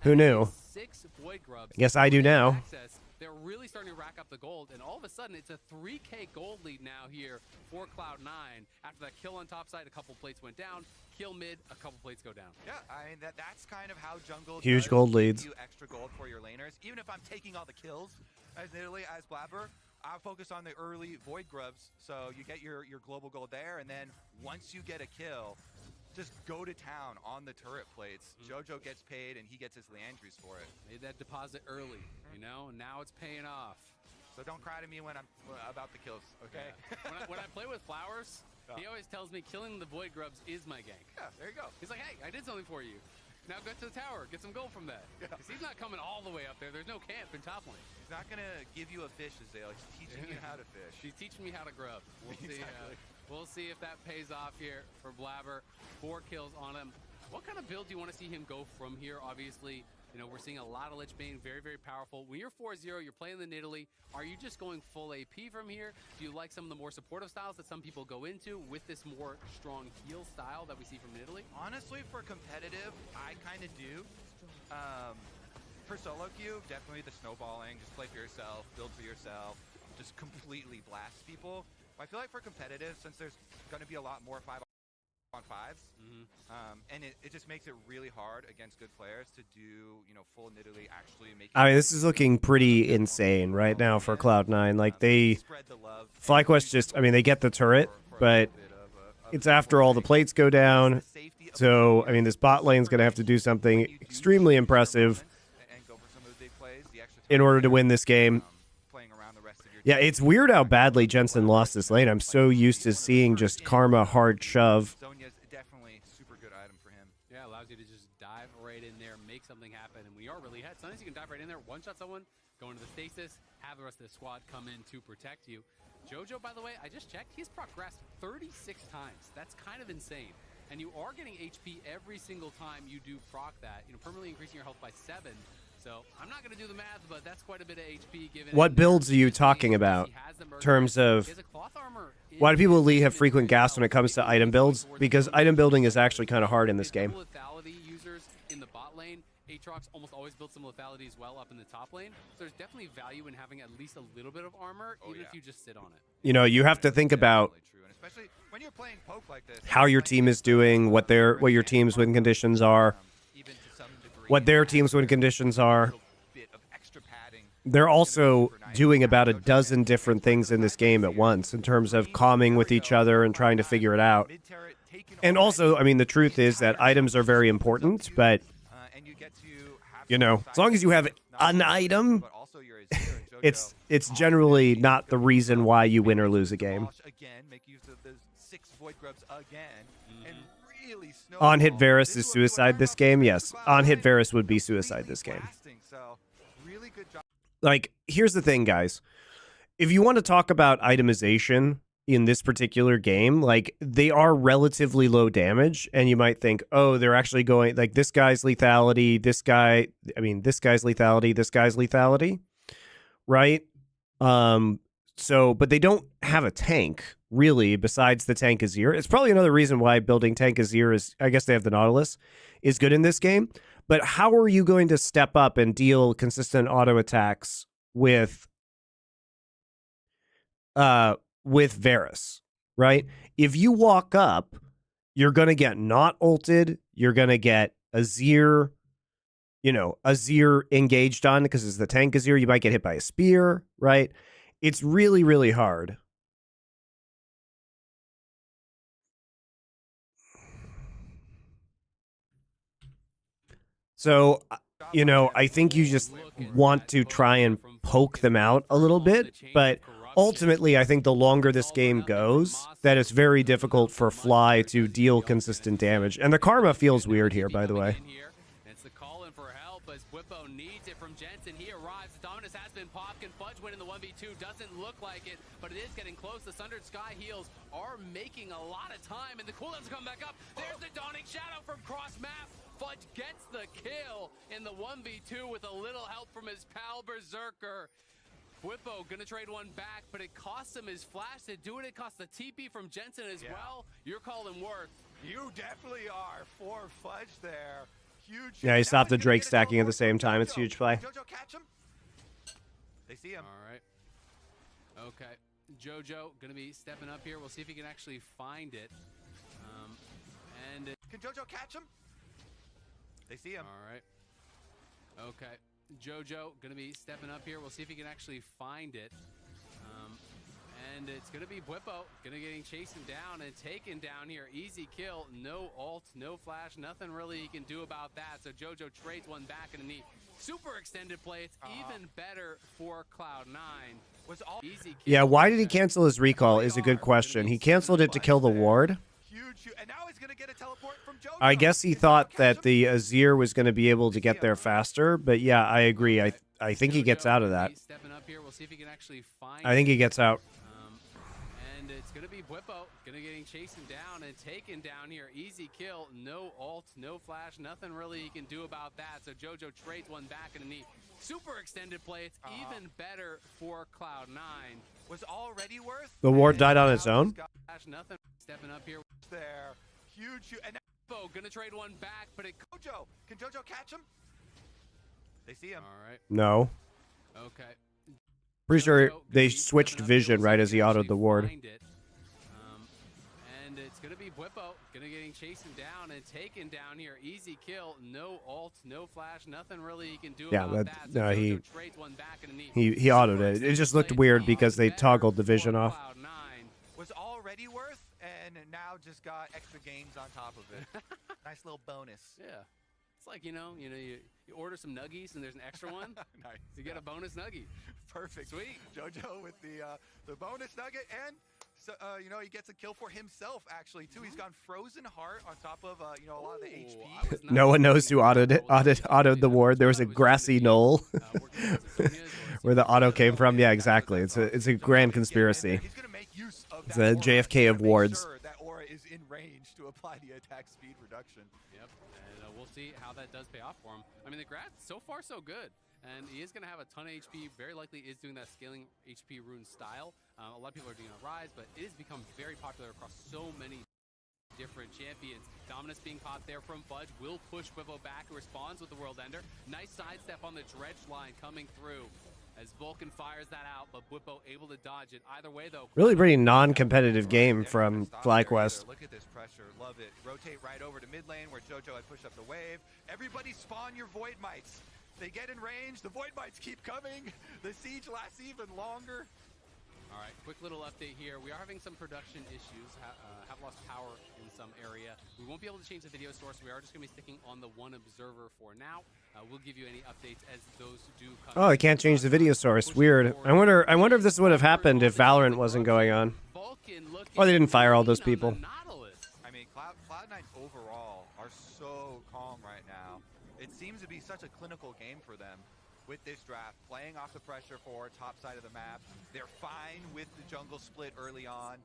Who knew? Yes, I do now. they're really starting to rack up the gold, and all of a sudden it's a 3K gold lead now here for Cloud9. After that kill on top side, a couple plates went down. Kill mid, a couple plates go down. Yeah, I mean, that's kind of how jungle Huge does gold give leads. you extra gold for your laners. Even if I'm taking all the kills, as Italy, as Blabber, I'll focus on the early Void Grubs, so you get your global gold there, and then once you get a kill, just go to town on the turret plates. Jojo gets paid, and he gets his Leandries for it. Made that deposit early, you know, and now it's paying off. So don't cry to me when I'm about the kills, okay? Yeah. when I play with Flowers, he always tells me killing the Void Grubs is my gank. Yeah, there you go. He's like, hey, I did something for you. Now go to the tower, get some gold from that. Because he's not coming all the way up there. There's no camp in top lane. He's not going to give you a fish, Azale. He's teaching you how to fish. He's teaching me how to grub. We'll see. Exactly. We'll see if that pays off here for Blabber. 4 kills on him. What kind of build do you want to see him go from here? Obviously, you know, we're seeing a lot of Lich Bane, very, very powerful. When you're 4-0, you're playing the Nidalee. Are you just going full AP from here? Do you like some of the more supportive styles that some people go into with this more strong heal style that we see from Nidalee? Honestly, for competitive, I kind of do. For solo queue, definitely the snowballing. Just play for yourself, build for yourself, just completely blast people. I feel like for competitive, since there's going to be a lot more 5-on-5s, and it just makes it really hard against good players to do, you know, full Nidalee actually make. I mean, this is looking pretty insane right now for Cloud9. Like, FlyQuest just, I mean, they get the turret, but it's after all the plates go down. So, I mean, this bot lane's going to have to do something extremely impressive in order to win this game. Yeah, it's weird how badly Jensen lost this lane. I'm so used to seeing just Karma hard shove. Sonya's definitely super good item for him. Yeah, allows you to just dive right in there, make something happen, and we are really ahead. Sometimes you can dive right in there, one-shot someone, go into the stasis, have the rest of the squad come in to protect you. Jojo, by the way, I just checked, he's progressed 36 times. That's kind of insane. And you are getting HP every single time you do proc that, you know, permanently increasing your health by 7. So I'm not going to do the math, but that's quite a bit of HP given. What builds are you talking about in terms of why do people have frequent gas when it comes to item builds? Because item building is actually kind of hard in this game. Lethality users in the bot lane, Aatrox almost always build some lethality as well up in the top lane. So there's definitely value in having at least a little bit of armor, even if you just sit on it. You know, you have to think about Especially when you're playing poke like this, how your team is doing, what your team's win conditions are. What their team's win conditions are. They're also doing about a dozen different things in this game at once in terms of calming with each other and trying to figure it out. And also, I mean, the truth is that items are very important, but, you know, as long as you have an item, it's generally not the reason why you win or lose a game. On hit Varus is suicide this game? Yes. On hit Varus would be suicide this game. Like, here's the thing, guys. If you want to talk about itemization in this particular game, like, they are relatively low damage, and you might think, oh, they're actually going, like, this guy's lethality, this guy's lethality, this guy's lethality, right? So, but they don't have a tank, really, besides the tank Azir. It's probably another reason why building tank Azir is, I guess they have the Nautilus, is good in this game. But how are you going to step up and deal consistent auto attacks with Varus, right? If you walk up, you're going to get not ulted, you're going to get Azir, you know, Azir engaged on because it's the tank Azir. You might get hit by a spear, right? It's really, really hard. So, you know, I think you just want to try and poke them out a little bit, but ultimately, I think the longer this game goes, that it's very difficult for Fly to deal consistent damage. And the Karma feels weird here, by the way. It's the call in for help as Whippo needs it from Jensen. He arrives. The Dominus has been popped. Can Fudge win in the 1v2? Doesn't look like it, but it is getting close. The Sundered Sky heals are making a lot of time, and the cooldowns come back up. There's the Dawning Shadow from cross map. Fudge gets the kill in the 1v2 with a little help from his pal Berserker. Whippo gonna trade one back, but it costs him his flash to do it. It costs the TP from Jensen as well. You're calling worth. You definitely are. For Fudge there. Huge. Yeah, he stopped the Drake stacking at the same time. It's huge play. Jojo catch him. They see him. All right. Okay. Jojo going to be stepping up here. We'll see if he can actually find it. Can Jojo catch him? They see him. All right. Okay. Jojo going to be stepping up here. We'll see if he can actually find it. And it's going to be Bwipo going to getting chasing down and taken down here. Easy kill. No ult, no flash. Nothing really he can do about that. So Jojo trades one back in a neat super extended play. It's even better for Cloud9. Was all easy kill. Yeah, why did he cancel his recall is a good question. He canceled it to kill the ward. huge, and now he's going to get a teleport from Jojo. I guess he thought that the Azir was going to be able to get there faster, but yeah, I agree. I think he gets out of that. Stepping up here, we'll see if he can actually find I think he gets out. And it's going to be Bwipo, going to getting chasing down and taken down here. Easy kill, no ult, no flash, nothing really he can do about that. So Jojo trades one back in a neat super extended play. It's even better for Cloud9. Was already worth. The ward died on its own. Nothing. Stepping up here. There, huge, and Bwipo going to trade one back, but it. Jojo, can Jojo catch him? They see him. All right. No. Okay. Pretty sure they switched vision right as he autoed the ward. And it's going to be Bwipo, going to getting chasing down and taken down here. Easy kill, no ult, no flash, nothing really he can do about that. No, So he Jojo trades one back in a neat he autoed it. It just looked weird because they toggled the vision off. Cloud9. Was already worth, and now just got extra games on top of it. Nice little bonus. Yeah. It's like, you order some nuggies and there's an extra one. Nice. You get a bonus nuggie. Perfect. Sweet. Jojo with the bonus nugget, and so, he gets a kill for himself actually too. He's gone Frozen Heart on top of a lot of the HP. No one knows who autoed the ward. There was a grassy knoll where the auto came from. Yeah, exactly. It's a grand conspiracy. He's gonna make use of It's that a JFK of to make wards. sure that aura is in range to apply the attack speed reduction. Yep, and we'll see how that does pay off for him. I mean, the Grat, so far so good. And he is going to have a ton of HP, very likely is doing that scaling HP rune style. A lot of people are doing a Rise, but it has become very popular across so many different champions. Dominus being caught there from Fudge will push Bwipo back, who responds with the World Ender. Nice sidestep on the Dredge line coming through as Vulcan fires that out, but Bwipo able to dodge it. Either way, though. Really pretty non-competitive game from FlyQuest. Look at this pressure. Love it. Rotate right over to mid lane where Jojo had pushed up the wave. Everybody spawn your Void Mites. They get in range. The Void Mites keep coming. The siege lasts even longer. All right, quick little update here. We are having some production issues, have lost power in some area. We won't be able to change the video source. We are just going to be sticking on the one observer for now. We'll give you any updates as those do come. Oh, I can't change the video source. Weird. I wonder if this would have happened if Valorant wasn't going on. Oh, they didn't fire all those people. I mean, Cloud9 overall are so calm right now. It seems to be such a clinical game for them with this draft, playing off the pressure for top side of the map. They're fine with the jungle split early on.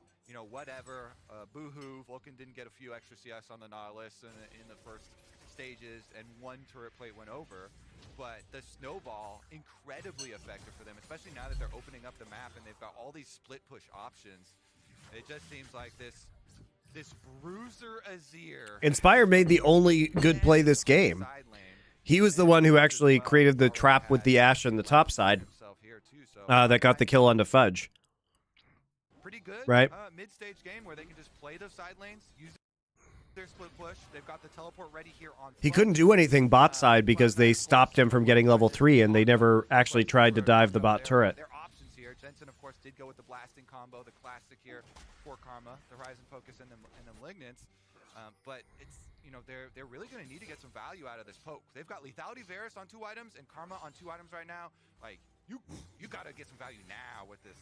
Whatever. Boohoo. Vulcan didn't get a few extra CS on the Nautilus in the first stages, and one turret plate went over. But the Snowball, incredibly effective for them, especially now that they're opening up the map and they've got all these split push options. It just seems like this bruiser Azir. Inspire made the only good play this game. He was the one who actually created the trap with the Ashe on the top side that got the kill onto Fudge. Pretty good, right? Mid-stage game where they can just play those side lanes, use their split push. They've got the teleport ready here on. He couldn't do anything bot side because they stopped him from getting level 3, and they never actually tried to dive the bot turret. There are options here. Jensen, of course, did go with the blasting combo, the classic here for Karma, the Horizon Focus, and the Malignance. But it's they're really going to need to get some value out of this poke. They've got Lethality Varus on 2 items and Karma on 2 items right now. Like you got to get some value now with this.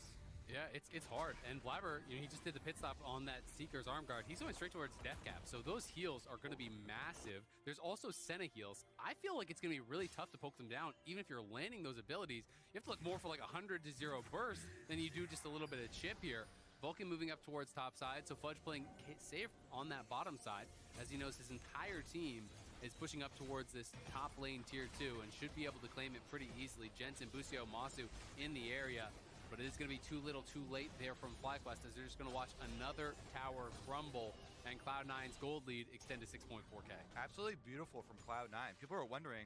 Yeah, it's hard. And Blabber, he just did the pit stop on that Seeker's arm guard. He's going straight towards Death Cap. So those heals are going to be massive. There's also Senna heals. I feel like it's going to be really tough to poke them down. Even if you're landing those abilities, you have to look more for like 100 to 0 burst than you do just a little bit of chip here. Vulcan moving up towards top side, so Fudge playing safe on that bottom side, as he knows his entire team is pushing up towards this top lane tier 2 and should be able to claim it pretty easily. Jensen, Busio, Masu in the area, but it is going to be too little too late there from FlyQuest, as they're just going to watch another tower crumble and Cloud9's gold lead extend to 6.4K. Absolutely beautiful from Cloud9. People are wondering,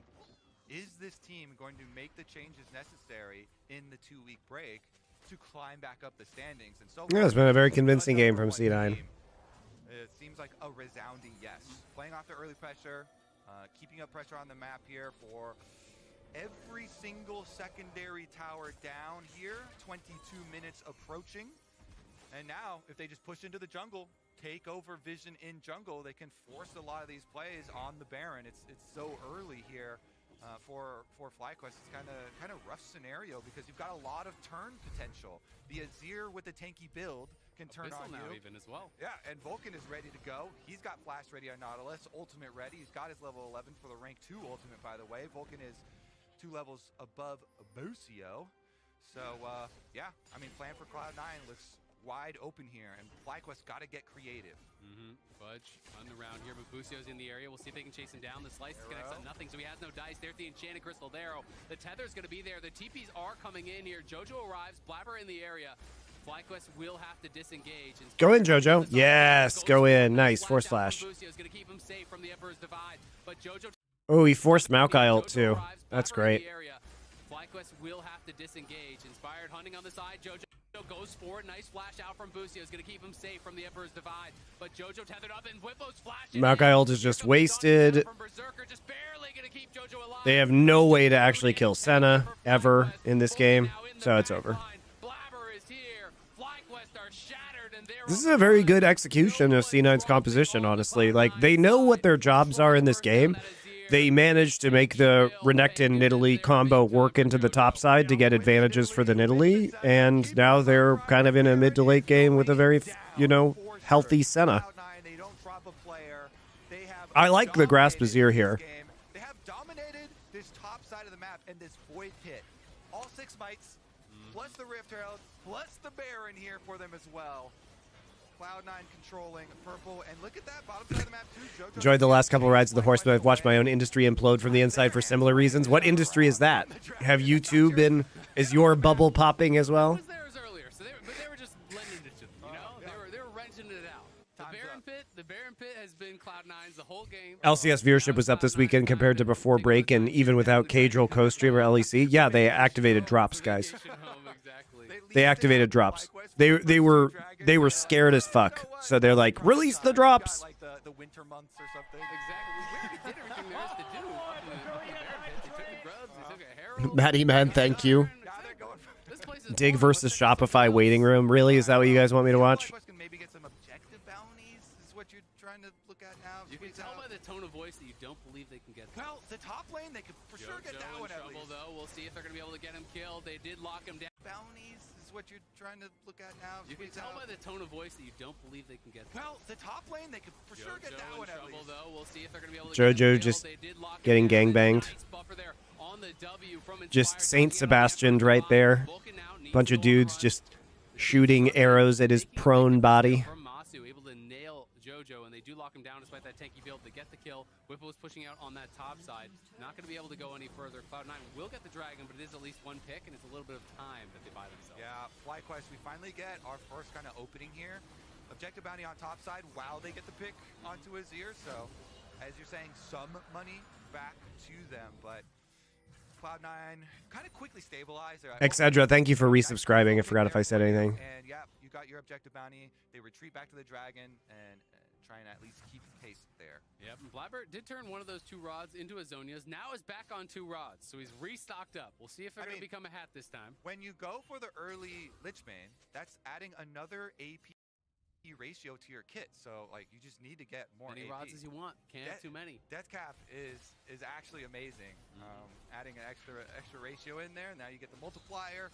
is this team going to make the changes necessary in the 2-week break to climb back up the standings? And so Yeah, it's been a very the convincing game from #1 C9. team, it seems like a resounding yes. Playing off the early pressure, keeping up pressure on the map here for every single secondary tower down here. 22 minutes approaching. And now, if they just push into the jungle, take over vision in jungle, they can force a lot of these plays on the Baron. It's so early here for FlyQuest. It's kind of rough scenario because you've got a lot of turn potential. The Azir with the tanky build can turn on now you. even as well. Yeah, and Vulcan is ready to go. He's got flash ready on Nautilus, ultimate ready. He's got his level 11 for the rank 2 ultimate, by the way. Vulcan is 2 levels above Busio. So, yeah, I mean, plan for Cloud9 looks wide open here, and FlyQuest got to get creative. Fudge on the round here, but Busio's in the area. We'll see if they can chase him down. The slice connects on nothing, so he has no dice. There's the enchanted crystal there. The tether's going to be there. The TPs are coming in here. Jojo arrives, Blabber in the area. FlyQuest will have to disengage. Go in, Jojo. Yes, go in. Nice, force flash. Busio's going to keep him safe from the Emperor's Divide, but Jojo... Oh, he forced Maokai ult too. That's great. FlyQuest will have to disengage. Inspired hunting on the side. Jojo goes for it. Nice flash out from Busio. Is going to keep him safe from the Emperor's Divide. But Jojo tethered up and Whippos flash. Maokai ult is just wasted. They have no way to actually kill Senna ever in this game, so it's over. This is a very good execution of C9's composition, honestly. Like, they know what their jobs are in this game. They managed to make the Renekton Nidalee combo work into the top side to get advantages for the Nidalee, and now they're kind of in a mid to late game with a very, healthy Senna. I like the Grasp Azir here. They have dominated this top side of the map and this Void Pit. All 6 mites, plus the Rift Herald, plus the Baron here for them as well. Cloud9 controlling purple, and look at that bottom side of the map too. Jojo Enjoyed the last couple of rides of the Horseman. I've watched my own industry implode from the inside for similar reasons. What industry is that? Have you two been? Is your bubble popping as well? Was theirs earlier, so they were just lending it to them. They were wrenching it out. The Baron Pit has been Cloud9's the whole game. LCS viewership was up this weekend compared to before break, and even without Cadril co-streamer LEC. Yeah, they activated drops, guys. They activated drops. They were scared as fuck. So they're like, release the drops. like the winter months or something. Exactly. They did everything there is to do. They took the grubs. They took a Herald. Matty Man, thank you. Dig versus Shopify waiting room. Really? Is that what you guys want me to watch? Can maybe get some objective bounties. Is what you're trying to look at now. You can tell by the tone of voice that you don't believe they can get that. Well, the top lane they could for sure get that one at least. Though. We'll see if they're going to be able to get him killed. They did lock him down. Bounties is what you're trying to look at now. You can tell by the tone of voice that you don't believe they can get that. Well, the top lane they could for sure get that one at least. Though. We'll see if they're going to be able to Jojo just getting gangbanged. Just Saint Sebastian right there. Bunch of dudes just shooting arrows at his prone body. Able to nail Jojo, and they do lock him down despite that tanky build. They get the kill. Whippo was pushing out on that top side. Not going to be able to go any further. Cloud9 will get the dragon, but it is at least one pick, and it's a little bit of time that they buy themselves. Yeah, FlyQuest, we finally get our first kind of opening here. Objective bounty on top side while they get the pick onto Azir. So, as you're saying, some money back to them, but Cloud9 kind of quickly stabilized. Excedra, thank you for resubscribing. I forgot if I said anything. And yeah, you got your objective bounty. They retreat back to the dragon and try and at least keep pace there. Yep, and Blabber did turn one of those 2 rods into a Zonia's. Now is back on 2 rods, so he's restocked up. We'll see if they're going to become a hat this time. When you go for the early Lich Bane, that's adding another AP ratio to your kit. So like you just need to get more many rods as you want. Can't have too many. Death Cap is actually amazing. Adding an extra ratio in there. Now you get the multiplier.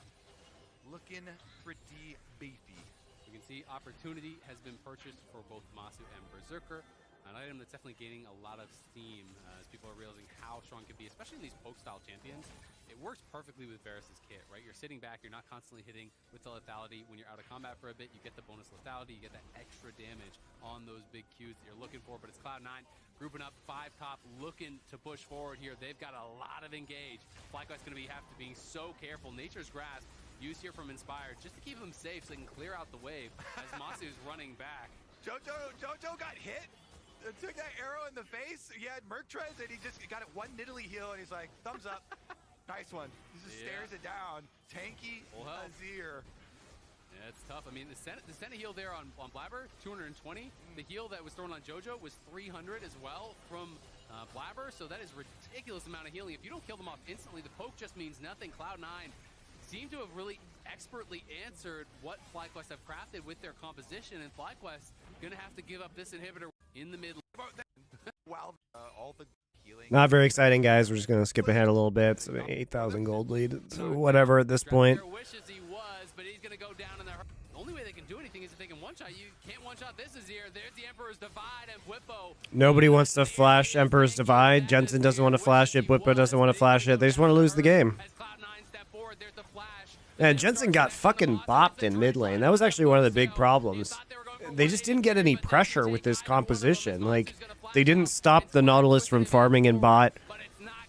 Looking pretty beefy. You can see opportunity has been purchased for both Masu and Berserker. An item that's definitely gaining a lot of steam as people are realizing how strong it can be, especially in these poke-style champions. It works perfectly with Varus's kit, right? You're sitting back, you're not constantly hitting with the lethality. When you're out of combat for a bit, you get the bonus lethality, you get that extra damage on those big Qs that you're looking for. But it's Cloud9 grouping up 5 top, looking to push forward here. They've got a lot of engage. FlyQuest's going to have to be so careful. Nature's Grasp used here from Inspired just to keep them safe so they can clear out the wave as Masu's running back. Jojo got hit. took that arrow in the face. He had Merctrez, and he just got it one Nidalee heal, and he's like, thumbs up. Nice one. He just stares it down. Tanky Azir. Yeah, it's tough. I mean, the Senna heal there on Blabber, 220. The heal that was thrown on JoJo was 300 as well from Blabber, so that is a ridiculous amount of healing. If you don't kill them off instantly, the poke just means nothing. Cloud9 seem to have really expertly answered what FlyQuest have crafted with their composition, and FlyQuest gonna have to give up this inhibitor in the mid. Wow, all the healing. Not very exciting, guys. We're just going to skip ahead a little bit. So 8,000 gold lead. So whatever at this point. Wishes he was, but he's gonna go down in the only way they can do anything is if they can one-shot. You can't one-shot this Azir. There's the Emperor's Divide and Whippo. Nobody wants to flash Emperor's Divide. Jensen doesn't want to flash it. Whippo doesn't want to flash it. They just want to lose the game. And Jensen got fucking bopped in mid lane. That was actually one of the big problems. They just didn't get any pressure with this composition. Like, they didn't stop the Nautilus from farming in bot.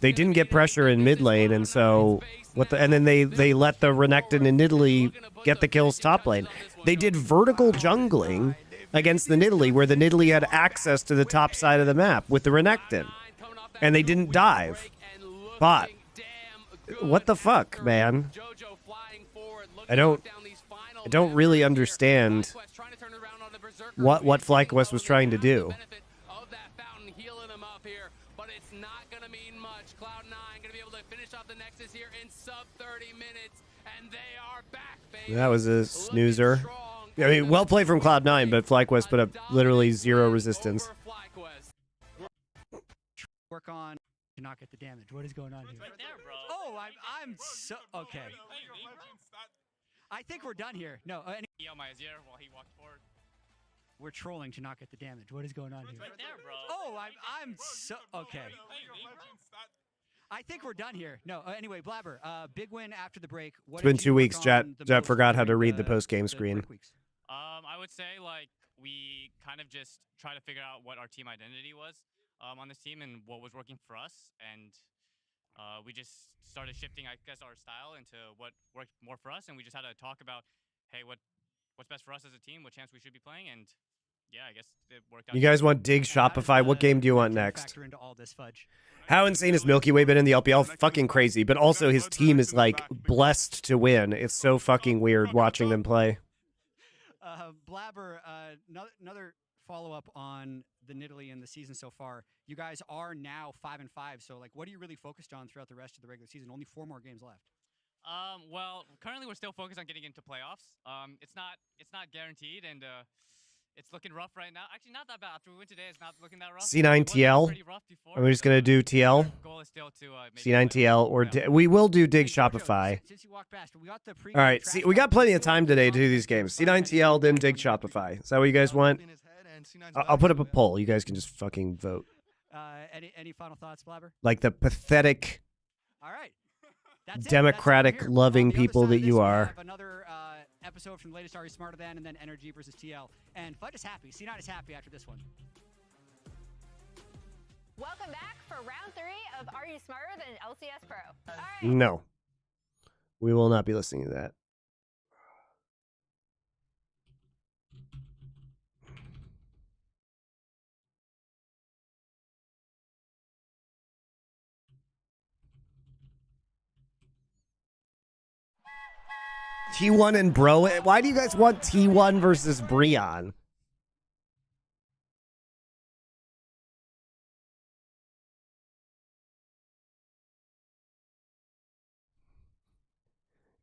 They didn't get pressure in mid lane, and so and then they let the Renekton and Nidalee get the kills top lane. They did vertical jungling against the Nidalee, where the Nidalee had access to the top side of the map with the Renekton, and they didn't dive. Bot. What the fuck, man? I don't really understand what FlyQuest was trying to do. That was a snoozer. I mean, well played from Cloud9, but FlyQuest put up literally zero resistance. Work on to not get the damage. What is going on here? Right there, bro. Oh, I'm so okay. I think we're done here. No, On my Azir while he walked forward. we're trolling to not get the damage. What is going on here? Right there, bro. Oh, I'm so okay. I think we're done here. No, anyway, Blabber, big win after the break. It's been 2 weeks, Jet. Jet forgot how to read the post-game screen. I would say, like, we kind of just try to figure out what our team identity was on this team and what was working for us. And we just started shifting, I guess, our style into what worked more for us. And we just had to talk about, hey, what's best for us as a team, what chance we should be playing. And yeah, I guess it worked out. You guys want Dig Shopify? What game do you want next? Factor into all this fudge. How insane has Milky Way been in the LPL? Fucking crazy. But also his team is like blessed to win. It's so fucking weird watching them play. Blabber, another follow-up on the Nidalee in the season so far. You guys are now 5-5. So like, what are you really focused on throughout the rest of the regular season? Only 4 more games left. Well, currently we're still focused on getting into playoffs. It's not guaranteed, and it's looking rough right now. Actually, not that bad. After we win today, it's not looking that rough. C9 TL. Are we just gonna do TL? Goal is still to C9 TL or we will do Dig Shopify. Since you walked past, we got the All right. See, we got plenty of time today to do these games. C9 TL, then Dig Shopify. Is that what you guys want? I'll put up a poll. You guys can just fucking vote. Any final thoughts, Blabber? Like the pathetic, All right. That's democratic, it. loving On the other people side that of this, you we are. have another episode from the latest Are You Smarter Than, and then Energy versus TL. And Fudge is happy. C9 is happy after this one. Welcome back for round 3 of Are You Smarter Than LCS Pro? All right. No. We will not be listening to that. T1 and Bro. Why do you guys want T1 versus Breon?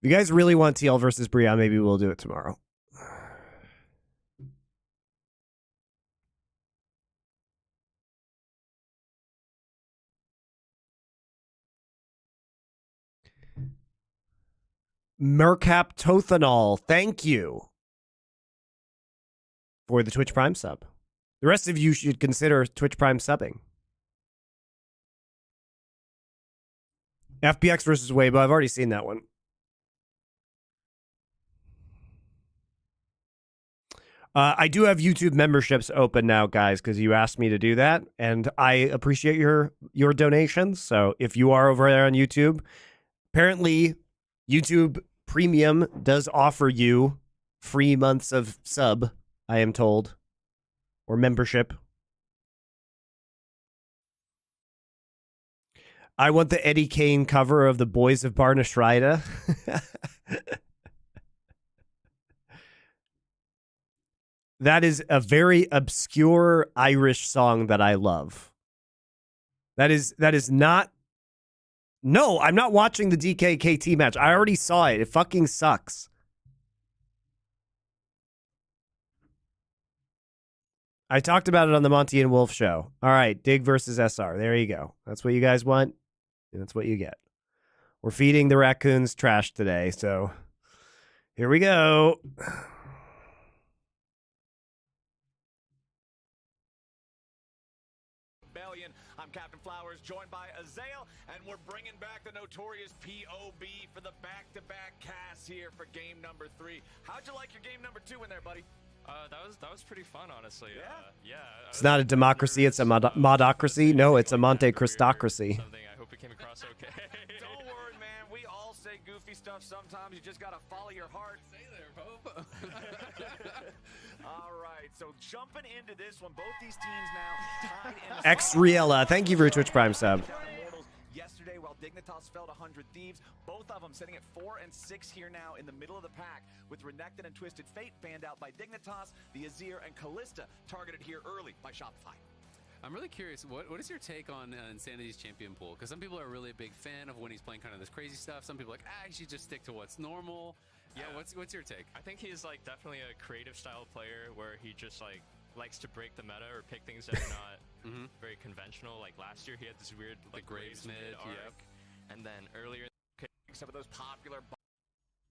If you guys really want TL versus Breon, maybe we'll do it tomorrow. Mercaptothanol, thank you for the Twitch Prime sub. The rest of you should consider Twitch Prime subbing. FPX versus Weibo, I've already seen that one. I do have YouTube memberships open now, guys, because you asked me to do that, and I appreciate your donations. So if you are over there on YouTube, apparently YouTube Premium does offer you free months of sub, I am told, or membership. I want the Eddie Kane cover of the Boys of Barnashrida. That is a very obscure Irish song that I love. That is not. No, I'm not watching the DKKT match. I already saw it. It fucking sucks. I talked about it on the Monty and Wolf show. All right, Dig versus SR. There you go. That's what you guys want, and that's what you get. We're feeding the raccoons trash today, so here we go. I'm Captain Flowers, joined by Azael, and we're bringing back the notorious POB for the back-to-back cast here for game number 3. How'd you like your game number 2 in there, buddy? That was pretty fun, honestly. Yeah. It's not a democracy, it's a modocracy. No, it's a MonteCristocracy. Something I hope it came across okay. Don't worry, man. We all say goofy stuff sometimes. You just gotta follow your heart. Say there, Pope. All right, so jumping into this one, both these teams now tied in Xriela, thank you for your Twitch Prime sub. Yesterday, while Dignitas fell to 100 Thieves, both of them sitting at 4 and 6 here now in the middle of the pack, with Renekton and Twisted Fate banned out by Dignitas, the Azir and Callista targeted here early by Shopify. I'm really curious, what is your take on Insanity's champion pool? Because some people are really a big fan of when he's playing kind of this crazy stuff. Some people are like, you should just stick to what's normal. Yeah, what's your take? I think he's like definitely a creative style player where he just like likes to break the meta or pick things that are not very conventional. Like last year, he had this weird like Graves mid arc, and then earlier some of those popular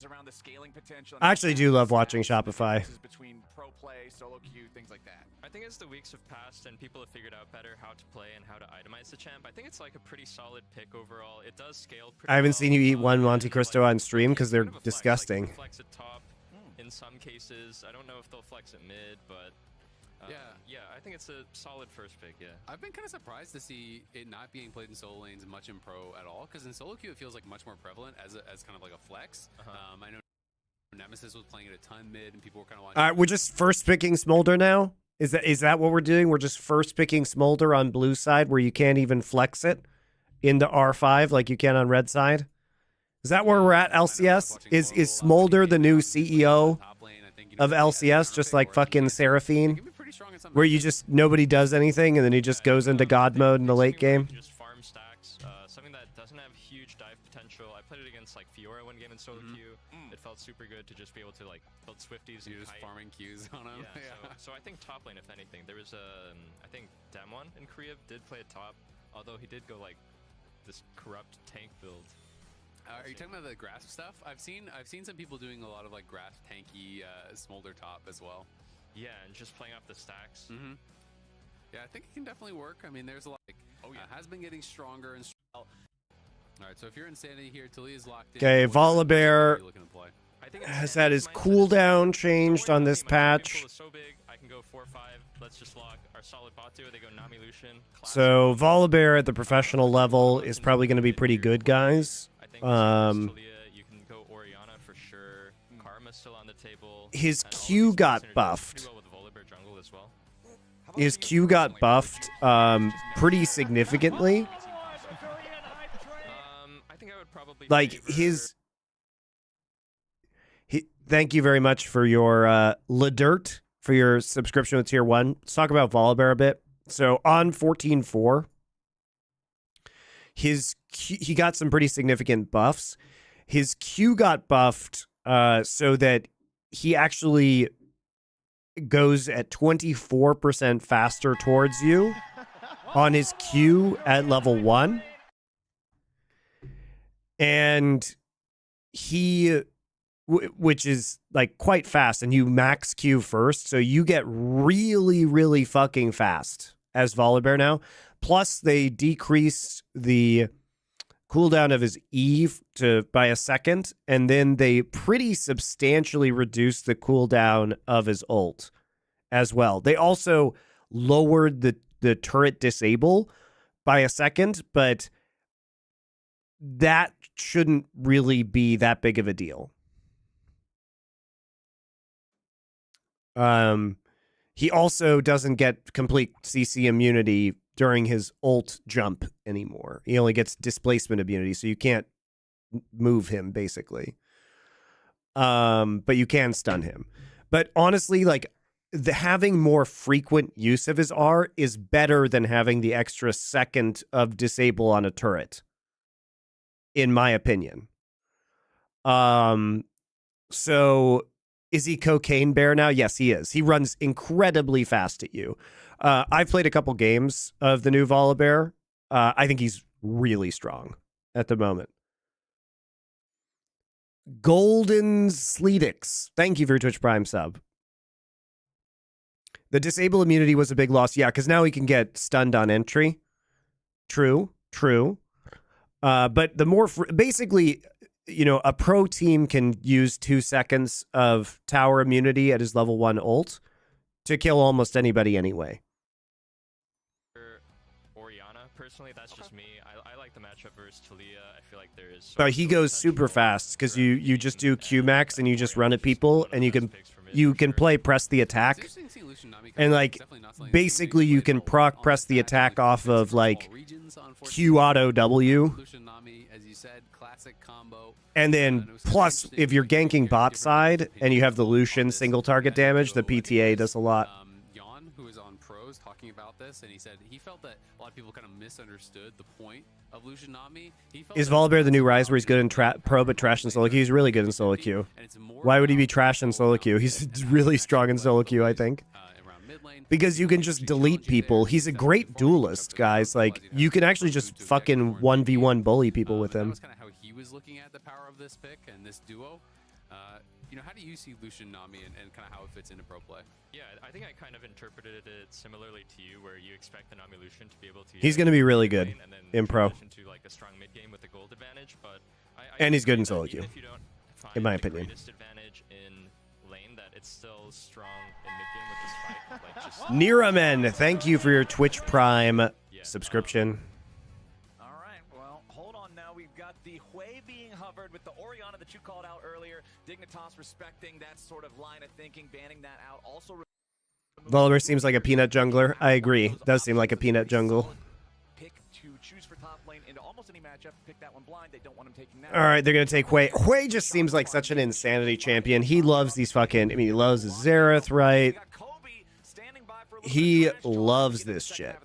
around the scaling potential. I actually do love watching Shopify. Between pro play, solo queue, things like that. I think as the weeks have passed and people have figured out better how to play and how to itemize the champ, I think it's like a pretty solid pick overall. It does scale pretty I haven't well. seen you eat one MonteCristo on stream because they're Kind of a flex. disgusting. Like, flex at top in some cases. I don't know if they'll flex at mid, but yeah, I think it's a solid first pick. Yeah, I've been kind of surprised to see it not being played in solo lanes much in pro at all, because in solo queue it feels like much more prevalent as kind of like a flex. I know Nemesis was playing it a ton mid, and people were kind of watching. All right, we're just first picking Smolder now. Is that what we're doing? We're just first picking Smolder on blue side, where you can't even flex it into R5 like you can on red side. Is that where we're at? LCS is Smolder the new CEO of LCS, just like fucking Seraphine, where you just nobody does anything and then he just goes into God mode in the late game. Just farm stacks. Something that doesn't have huge dive potential. I played it against like Fiora one game in solo queue. It felt super good to just be able to like build Swifties. You're and just kite. farming Qs on them. Yeah. So I think top lane, if anything, there was I think Damwon in Korea did play at top, although he did go like this corrupt tank build. Are you talking about the grasp stuff? I've seen some people doing a lot of like grasp tanky smolder top as well. Yeah, and just playing off the stacks. Yeah, I think it can definitely work. I mean, there's a lot. Has been getting stronger and stronger. All right, so if you're Insanity here, Talia's locked in. Okay, Volibear Looking to play. has had his cooldown changed on this patch. So big, I can go 4-5. Let's just lock our solid bot duo. They go Nami Lucian. So Volibear at the professional level is probably going to be pretty good, guys. You can go Orianna for sure. Karma's still on the table. His Q got buffed. His Q got buffed pretty significantly. I think I would probably like thank you very much for your Ledert for your subscription with tier 1. Let's talk about Volibear a bit. So on 14.4, he got some pretty significant buffs. His Q got buffed so that he actually goes at 24% faster towards you on his Q at level 1. And he, which is like quite fast, and you max Q first, so you get really, really fucking fast as Volibear now. Plus, they decreased the cooldown of his E by a second, and then they pretty substantially reduced the cooldown of his ult as well. They also lowered the turret disable by a second, but that shouldn't really be that big of a deal. He also doesn't get complete CC immunity during his ult jump anymore. He only gets displacement immunity, so you can't move him basically. But you can stun him. But honestly, like having more frequent use of his R is better than having the extra second of disable on a turret, in my opinion. So is he Cocaine Bear now? Yes, he is. He runs incredibly fast at you. I've played a couple games of the new Volibear. I think he's really strong at the moment. Golden Sleetix, thank you for your Twitch Prime sub. The disable immunity was a big loss. Yeah, because now he can get stunned on entry. True. But the more, basically, you know, a pro team can use 2 seconds of tower immunity at his level 1 ult to kill almost anybody anyway. Oriana, personally, that's just me. I like the matchup versus Talia. I feel like there is. But he goes super fast because you just do Q max and you just run at people and you can play press the attack, and like basically you can proc press the attack off of like Q auto W, and then plus if you're ganking bot side and you have the Lucian single target damage, the PTA does a lot. Who was on pros talking about this, and he said he felt that a lot of people kind of misunderstood the point of Lucian Nami. Is Volibear the new Rise where he's good in pro but trash in solo queue? He's really good in solo queue. Why would he be trash in solo queue? He's really strong in solo queue, I think. Because you can just delete people. He's a great duelist, guys. Like, you can actually just fucking 1v1 bully people with him. That's kind of how he was looking at the power of this pick and this duo. You know, how do you see Lucian Nami and kind of how it fits into pro play? Yeah, I think I kind of interpreted it similarly to you, where you expect the Nami Lucian to be able to. He's going to be really good in pro. To like a strong mid game with the gold advantage, but and he's good in solo queue, in my opinion. Advantage in lane, that it's still strong in mid game with this fight. Like just Niramen, thank you for your Twitch Prime subscription. All right, well, hold on now. We've got the Hui being hovered with the Oriana that you called out earlier. Dignitas respecting that sort of line of thinking, banning that out. Also, Volibear seems like a peanut jungler. I agree. Does seem like a peanut jungle. Pick to choose for top lane into almost any matchup. Pick that one blind. They don't want him taking that. All right, they're going to take Hui. Hui just seems like such an insanity champion. He loves these fucking, I mean, he loves Xerath, right? He loves this shit.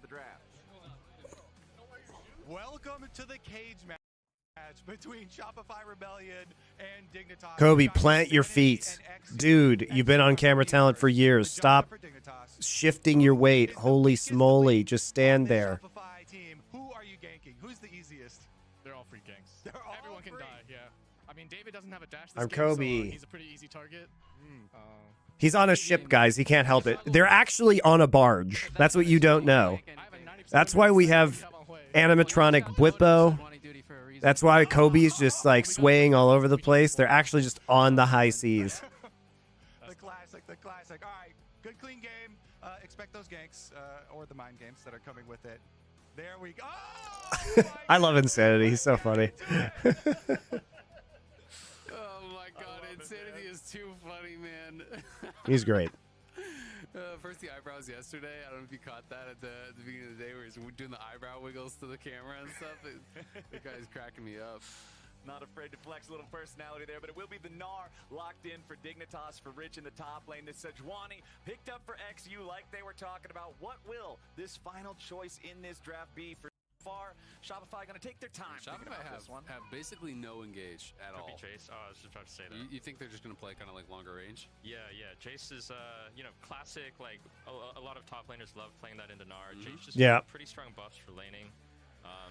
Welcome to the cage match between Shopify Rebellion and Dignitas. Kobe, plant your feet. Dude, you've been on camera talent for years. Stop shifting your weight. Holy smoly, just stand there. Shopify team, who are you ganking? Who's the easiest? They're all free ganks. Everyone can die, yeah. I mean, David doesn't have a dash this I'm game, Kobe. so he's a pretty easy target. He's on a ship, guys. He can't help it. They're actually on a barge. That's what you don't know. That's why we have animatronic Bwippo. That's why Kobe's just like swaying all over the place. They're actually just on the high seas. The classic. All right, good clean game. Expect those ganks or the mind games that are coming with it. There we go. Oh, I love Insanity. He's so funny. Oh my god, Insanity is too funny, man. He's great. First the eyebrows yesterday. I don't know if you caught that at the beginning of the day where he's doing the eyebrow wiggles to the camera and stuff. The guy's cracking me up. Not afraid to flex a little personality there, but it will be the Gnar locked in for Dignitas, for Rich in the top lane. This Sejuani picked up for XU like they were talking about. What will this final choice in this draft be for far? Shopify going to take their time. Shopify have basically no engage at all. Could be Chase. Oh, I was just about to say that. You think they're just going to play kind of like longer range? Yeah. Chase is, you know, classic. Like a lot of top laners love playing that into Gnar. Chase just pretty strong buffs for laning.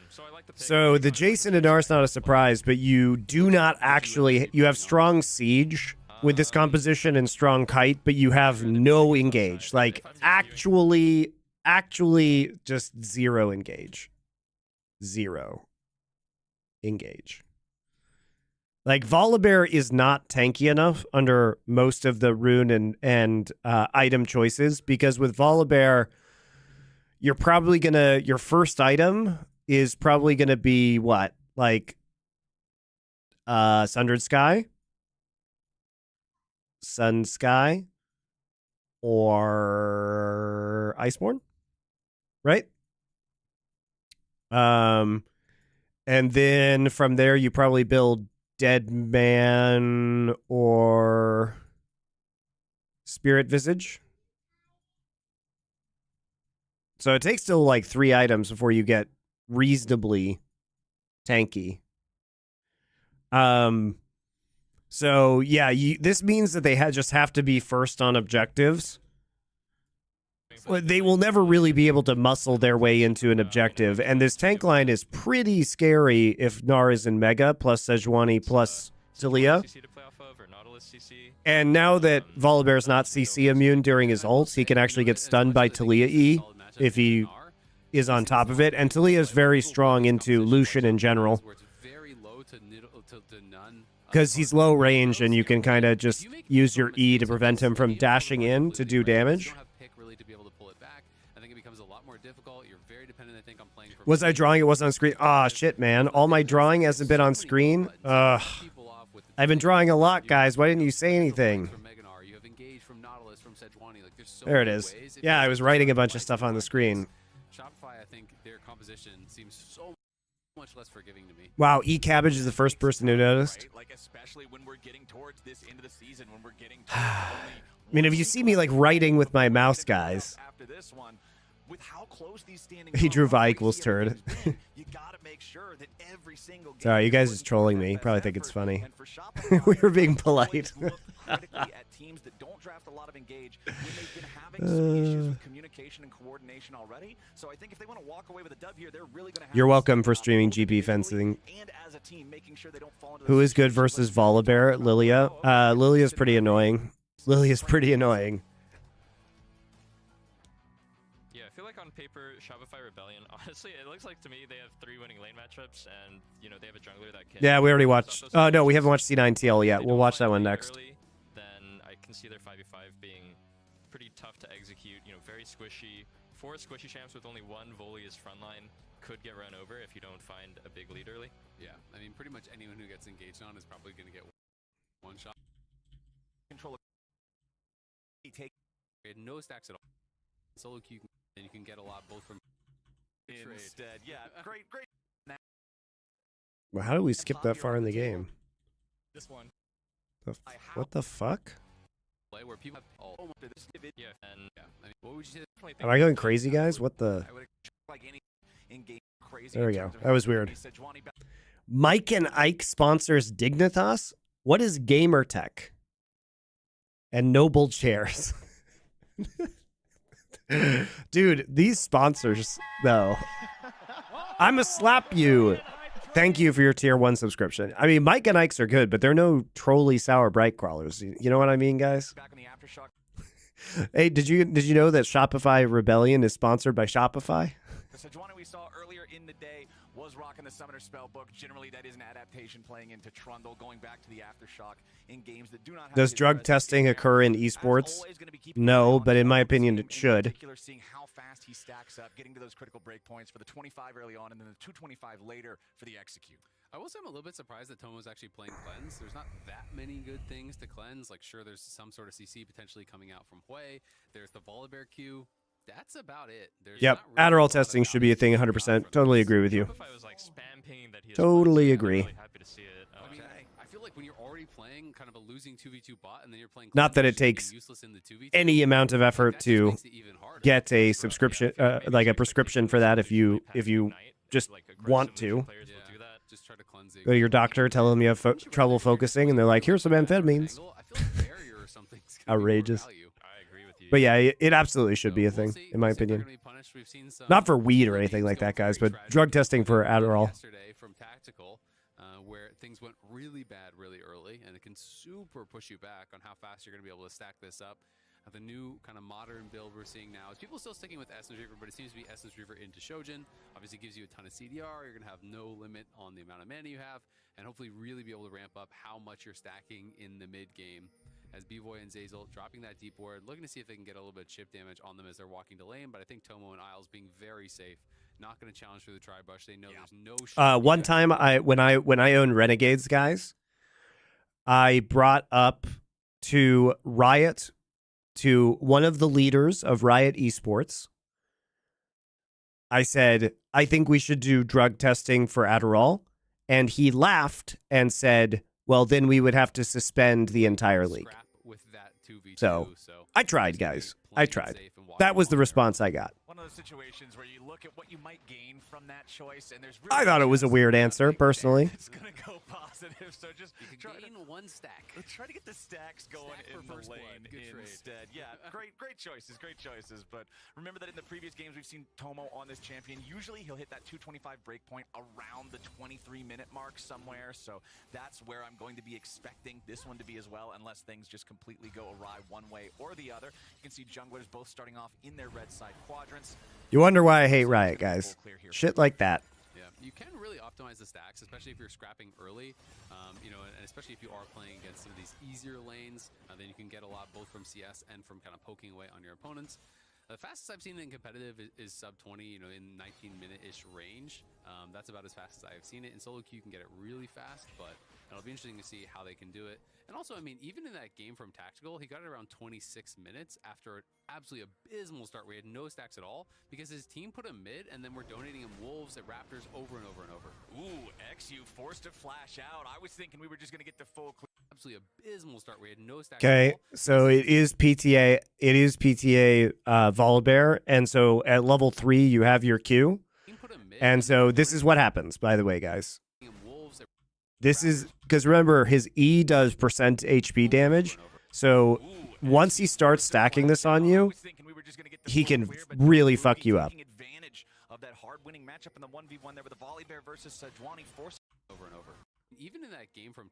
So I like the pick. So the Jason and Nar's not a surprise, but you do not actually. You have strong siege with this composition and strong kite, but you have no engage. Like actually, just zero engage. Zero engage. Like Volibear is not tanky enough under most of the rune and item choices, because with Volibear, you're probably gonna, your first item is probably gonna be what, like Sundered Sky, Sun Sky, or Iceborne, right? And then from there, you probably build Dead Man or Spirit Visage. So it takes still like 3 items before you get reasonably tanky. So yeah, this means that they just have to be first on objectives. They will never really be able to muscle their way into an objective, and this tank line is pretty scary if Gnar is in Mega, plus Sejuani, plus Talia. And now that Volibear's not CC immune during his ults, he can actually get stunned by Talia E if he is on top of it, and Talia is very strong into Lucian in general. Because he's low range, and you can kind of just use your E to prevent him from dashing in to do damage. Was I drawing? It wasn't on screen. Ah, shit, man. All my drawing hasn't been on screen. Ugh. I've been drawing a lot, guys. Why didn't you say anything? There it is. Yeah, I was writing a bunch of stuff on the screen. Shopify, I think their composition seems so much less forgiving to me. Wow, E-Cabbage is the first person who noticed. Like, especially when we're getting towards this end of the season, when we're getting I mean, if you see me like writing with my mouse, guys. After this one, with how close these standings He drew Vi equals turd. you gotta make sure that every single Sorry, you guys are just trolling me. Probably think it's funny. We were being polite. at teams that don't draft a lot of engage when they've been having some issues with communication and coordination already. So I think if they want to walk away with a dub here, they're really going to have. You're welcome for streaming GP fencing. And as a team, making sure they don't fall into Who is good versus Volibear? Lilia. Lilia's pretty annoying. Lilia's pretty annoying. Yeah, I feel like on paper, Shopify Rebellion, honestly, it looks like to me they have 3 winning lane matchups, and, you know, they have a jungler that can... Yeah, we already watched... Oh, no, we haven't watched C9 TL yet. We'll watch that one next. Then I can see their 5v5 being pretty tough to execute, you know, very squishy. 4 squishy champs with only 1 volley as frontline could get run over if you don't find a big lead early. Yeah, I mean, pretty much anyone who gets engaged on is probably going to get one shot. Control. Take no stacks at all. Solo queue, and you can get a lot both from instead. Yeah, great. Well, how did we skip that far in the game? This one. What the fuck? Play where people have all yeah, and yeah. I mean, what would you say? Am I going crazy, guys? What the? There we go. That was weird. Mike and Ike sponsors Dignitas. What is Gamertech? And Noble Chairs. Dude, these sponsors, though. I'ma slap you. Thank you for your tier 1 subscription. I mean, Mike and Ike's are good, but they're no trolly sour bright crawlers. You know what I mean, guys? Hey, did you know that Shopify Rebellion is sponsored by Shopify? The Sejuani we saw earlier in the day was rocking the Summoner Spellbook. Generally, that is an adaptation playing into Trundle, going back to the Aftershock in games that do not have. Does drug testing occur in esports? No, but in my opinion, it should. Seeing how fast he stacks up, getting to those critical breakpoints for the 25 early on, and then the 225 later for the execute. I will say I'm a little bit surprised that Tomo's actually playing cleanse. There's not that many good things to cleanse. Like, sure, there's some sort of CC potentially coming out from Hui. There's the Volibear Q. That's about it. There's yep, really Adderall testing should be a thing 100%. Totally agree with you. Was like spam pinging that he totally agree. Really happy to see it. I mean, I feel like when you're already playing kind of a losing 2v2 bot and then you're playing not that it takes any amount of effort to get a subscription, like a prescription for that if you just want to. Just try to cleanse it. Go to your doctor, tell them you have trouble focusing, and they're like, here's some amphetamines. Outrageous. But yeah, it absolutely should be a thing, in my opinion. Not for weed or anything like that, guys, but drug testing for Adderall. Yesterday from Tactical, where things went really bad really early, and it can super push you back on how fast you're going to be able to stack this up. The new kind of modern build we're seeing now is people still sticking with Essence Reaver, but it seems to be Essence Reaver into Shojin. Obviously, gives you a ton of CDR. You're going to have no limit on the amount of mana you have, and hopefully really be able to ramp up how much you're stacking in the mid game. As B-Boy and Zazel dropping that deep ward, looking to see if they can get a little bit of chip damage on them as they're walking to lane, but I think Tomo and Isles being very safe, not going to challenge through the tri-bush. They know there's no shot. One time, when I owned Renegades, guys, I brought up to Riot, to one of the leaders of Riot Esports. I said, I think we should do drug testing for Adderall. And he laughed and said, well, then we would have to suspend the entire league. So I tried, guys. I tried. That was the response I got. One of those situations where you look at what you might gain from that choice, and there's I thought it was a weird answer, personally. It's gonna go positive, so just try to gain one stack. Let's try to get the stacks going in the lane instead. Yeah, great choices. But remember that in the previous games we've seen Tomo on this champion. Usually he'll hit that 225 breakpoint around the 23-minute mark somewhere. So that's where I'm going to be expecting this one to be as well, unless things just completely go awry one way or the other. You can see junglers both starting off in their red side quadrants. You wonder why I hate Riot, guys. Shit like that. Yeah, you can really optimize the stacks, especially if you're scrapping early. You know, and especially if you are playing against some of these easier lanes, then you can get a lot both from CS and from kind of poking away on your opponents. The fastest I've seen in competitive is sub 20, you know, in 19-minute-ish range. That's about as fast as I've seen it. In solo queue, you can get it really fast, but it'll be interesting to see how they can do it. And also, I mean, even in that game from Tactical, he got it around 26 minutes after an absolutely abysmal start where he had no stacks at all because his team put him mid and then we're donating him wolves at Raptors over and over and over. Ooh, XU forced to flash out. I was thinking we were just going to get the full clear. Absolutely abysmal start where he had no stacks Okay, at all. so it is PTA. It is PTA Volibear, and so at level 3 you have your Q, and so this is what happens. By the way, guys, this is because remember his E does percent HP damage. So once he starts stacking this on you, he can really fuck you up. Of that hard-winning matchup in the 1v1 there with the Volibear versus Sejuani forcing over and over. Even in that game from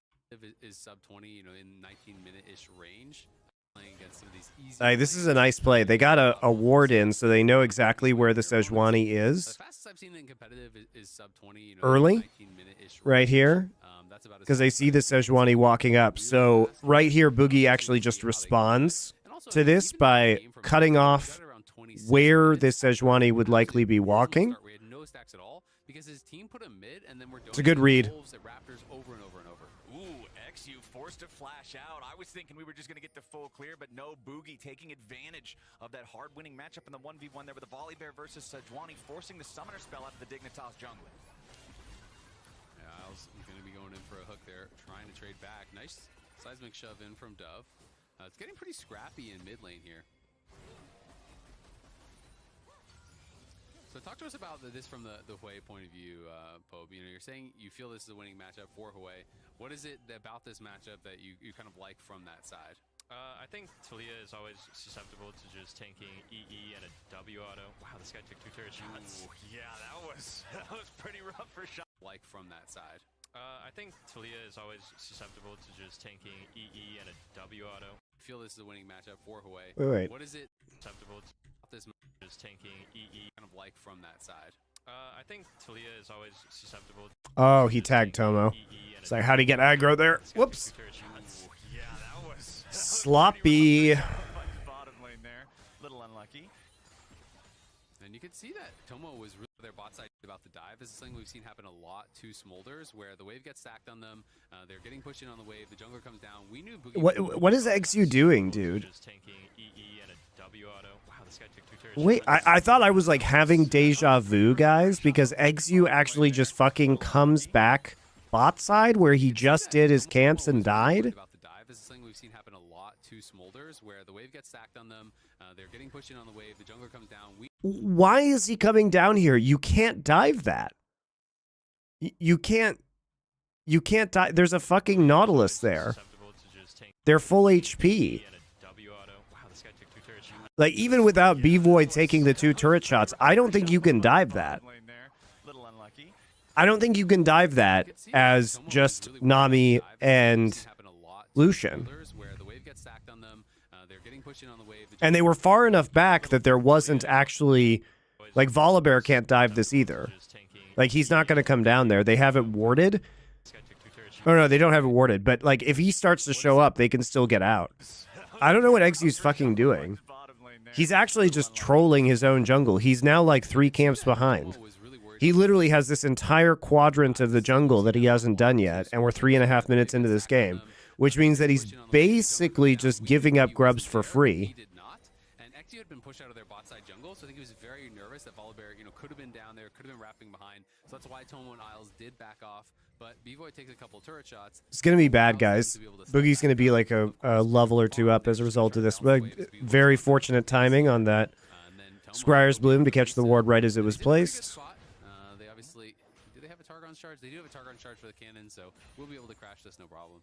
is sub 20, you know, in 19-minute-ish range. Playing against some of these easy This is a nice play. They got a ward in, so they know exactly where the Sejuani is. The fastest I've seen in competitive is sub 20, you know, Early, right here, because they see the Sejuani walking up. So right here, Boogie actually just responds to this by cutting off where this Sejuani would likely be walking. Because his team put him mid and then we're It's a good read. Raptors over and over and over. Ooh, XU forced to flash out. I was thinking we were just going to get the full clear, but no, Boogie taking advantage of that hard-winning matchup in the 1v1 there with the Volibear versus Sejuani, forcing the summoner spell out of the Dignitas jungler. Yeah, I was going to be going in for a hook there, trying to trade back. Nice seismic shove in from Dove. It's getting pretty scrappy in mid lane here. So talk to us about this from the Hwei point of view, Pope. You know, you're saying you feel this is a winning matchup for Hwei. What is it about this matchup that you kind of like from that side? I think Talia is always susceptible to just tanking EE and a W auto. Wow, this guy took 2 turret shots. Ooh, yeah, that was pretty rough for shot. Like from that side? I think Talia is always susceptible to just tanking EE and a W auto. Feel this is a winning matchup for Hwei. Wait. What is it susceptible to this just tanking EE kind of like from that side? I think Talia is always susceptible. Oh, he tagged Tomo. It's like, how'd he get aggro there? Whoops. Yeah, that was Sloppy. bottom lane there. Little unlucky. And you could see that Tomo was really their bot side about the dive. This is something we've seen happen a lot to Smolders, where the wave gets stacked on them. They're getting pushed in on the wave. The jungler comes down. We knew Boogie. What is XU doing, dude? Just tanking EE and a W auto. Wow, this guy took 2 turret Wait, shots. I thought I was like having deja vu, guys, because XU actually just fucking comes back bot side where he just did his camps and died. About the dive. This is something we've seen happen a lot to Smolders, where the wave gets stacked on them. They're getting pushed in on the wave. The jungler comes down. Why is he coming down here? You can't dive that. You can't dive. There's a fucking Nautilus there. They're full HP. Like, even without B-Void taking the 2 turret shots, I don't think you can dive that. I don't think you can dive that as just Nami and Lucian. And they were far enough back that there wasn't actually... Like, Volibear can't dive this either. Like, he's not going to come down there. They have it warded. Oh, no, they don't have it warded. But, like, if he starts to show up, they can still get out. I don't know what XU's fucking doing. He's actually just trolling his own jungle. He's now, like, 3 camps behind. He literally has this entire quadrant of the jungle that he hasn't done yet, and we're 3.5 minutes into this game, which means that he's basically just giving up grubs for free. XU had been pushed out of their bot side jungle, so I think he was very nervous that Volibear, could have been down there, could have been wrapping behind. So that's why Tomo and Isles did back off. But B-Void takes a couple turret shots. It's going to be bad, guys. Boogie's going to be like a level or two up as a result of this. But very fortunate timing on that Scryer's Bloom to catch the ward right as it was placed. They obviously... Do they have a Targon charge? They do have a Targon charge for the cannon, so we'll be able to crash this no problem.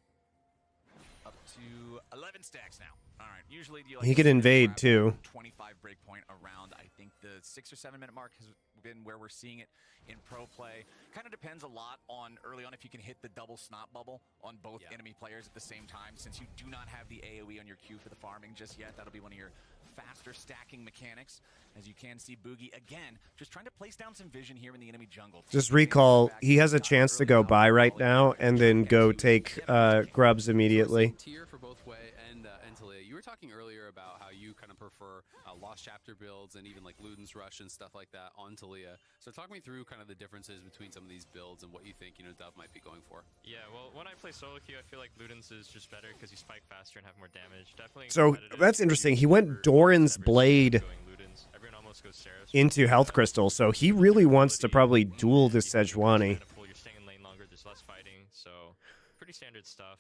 Up to 11 stacks now. All right. Usually you He could invade too. 25 breakpoint around. I think the 6 or 7 minute mark has been where we're seeing it in pro play. Kind of depends a lot on early on if you can hit the double snot bubble on both enemy players at the same time. Since you do not have the AoE on your Q for the farming just yet, that'll be one of your faster stacking mechanics. As you can see, Boogie again just trying to place down some vision here in the enemy jungle. Just recall, he has a chance to go buy right now and then go take grubs immediately. Tier for both Way and Talia. You were talking earlier about how you kind of prefer Lost Chapter builds and even like Luden's Rush and stuff like that on Talia. So talk me through kind of the differences between some of these builds and what you think Dove might be going for. Yeah, well, when I play solo queue, I feel like Luden's is just better because you spike faster and have more damage. Definitely. So that's interesting. He went Doran's Blade into Health Crystal, so he really wants to probably duel this Sejuani.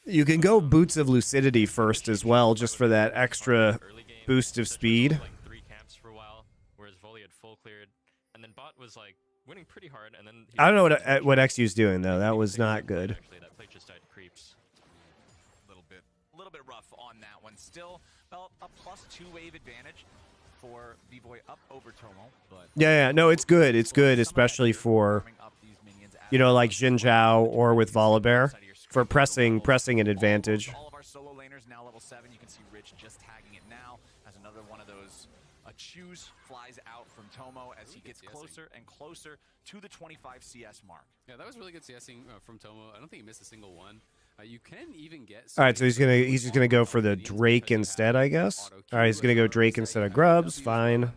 You can go Boots of Lucidity first as well, just for that extra boost of speed. Like 3 camps for a while, whereas Volley had full cleared, and then bot was like winning pretty hard, and then I don't know what XU's doing though. That was not good. Actually, that play just died creeps. A little bit rough on that one. Still, well, a +2 wave advantage for B-Boy up over Tomo, but Yeah, no, it's good. It's good, especially for like Xin Zhao or with Volibear for pressing an advantage. All of our solo laners now level 7. You can see Rich just tagging it now as another one of those choose flies out from Tomo as he gets closer and closer to the 25 CS mark. Yeah, that was really good CSing from Tomo. I don't think he missed a single one. You can even get... All right, so he's just gonna go for the Drake instead, I guess. All right, he's gonna go Drake instead of Grubs. Fine.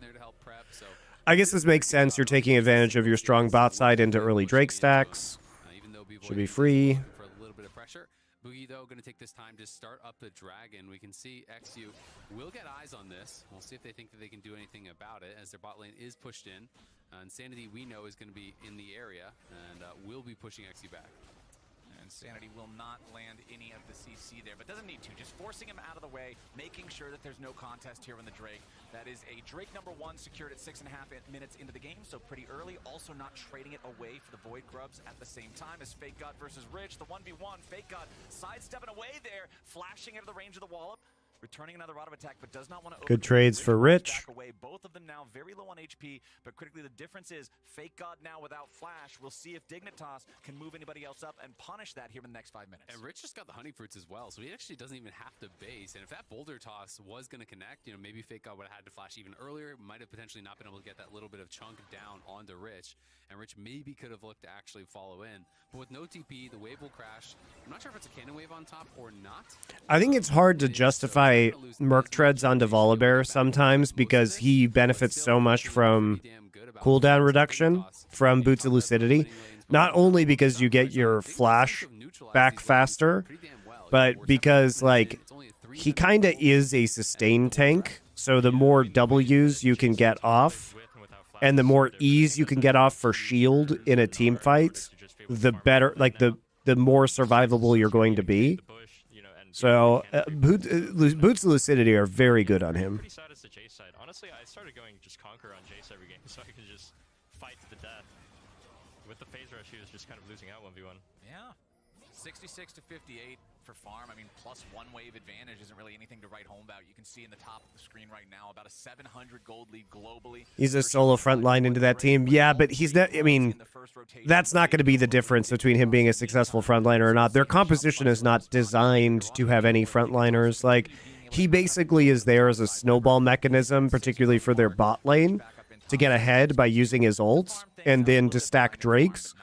I guess this makes sense. You're taking advantage of your strong bot side into early Drake stacks. Should be free. For a little bit of pressure. Boogie, though, going to take this time to start up the dragon. We can see XU will get eyes on this. We'll see if they think that they can do anything about it as their bot lane is pushed in. Insanity, we know, is going to be in the area and will be pushing XU back. Insanity will not land any of the CC there, but doesn't need to. Just forcing him out of the way, making sure that there's no contest here on the Drake. That is a Drake #1 secured at 6.5 minutes into the game, so pretty early. Also not trading it away for the Void Grubs at the same time as Fake God versus Rich. The 1v1, Fake God sidestepping away there, flashing out of the range of the wallop. Returning another auto attack, but does not want to. Good trades for Rich. Away. Both of them now very low on HP, but critically the difference is Fake God now without flash. We'll see if Dignitas can move anybody else up and punish that here in the next 5 minutes. And Rich just got the honey fruits as well, so he actually doesn't even have to base. And if that boulder toss was going to connect, maybe Fake God would have had to flash even earlier. Might have potentially not been able to get that little bit of chunk down onto Rich. And Rich maybe could have looked to actually follow in. But with no TP, the wave will crash. I'm not sure if it's a cannon wave on top or not. I think it's hard to justify Merc Treads onto Volibear sometimes because he benefits so much from cooldown reduction from Boots of Lucidity. Not only because you get your flash back faster, but because, he kind of is a sustain tank. So the more Ws you can get off, and the more ease you can get off for shield in a team fight, the better, the more survivable you're going to be. So Boots of Lucidity are very good on him. Pretty sad is the Jace side. Honestly, I started going just Conquer on Jace every game so I can just fight to the death. With the phase rush, he was just kind of losing out 1v1. Yeah. 66 to 58 for farm. I mean, +1 wave advantage isn't really anything to write home about. You can see in the top of the screen right now about a 700 gold lead globally. He's a solo front line into that team. Yeah, but he's not, that's not going to be the difference between him being a successful frontliner or not. Their composition is not designed to have any frontliners. He basically is there as a snowball mechanism, particularly for their bot lane, to get ahead by using his ults and then to stack Drakes.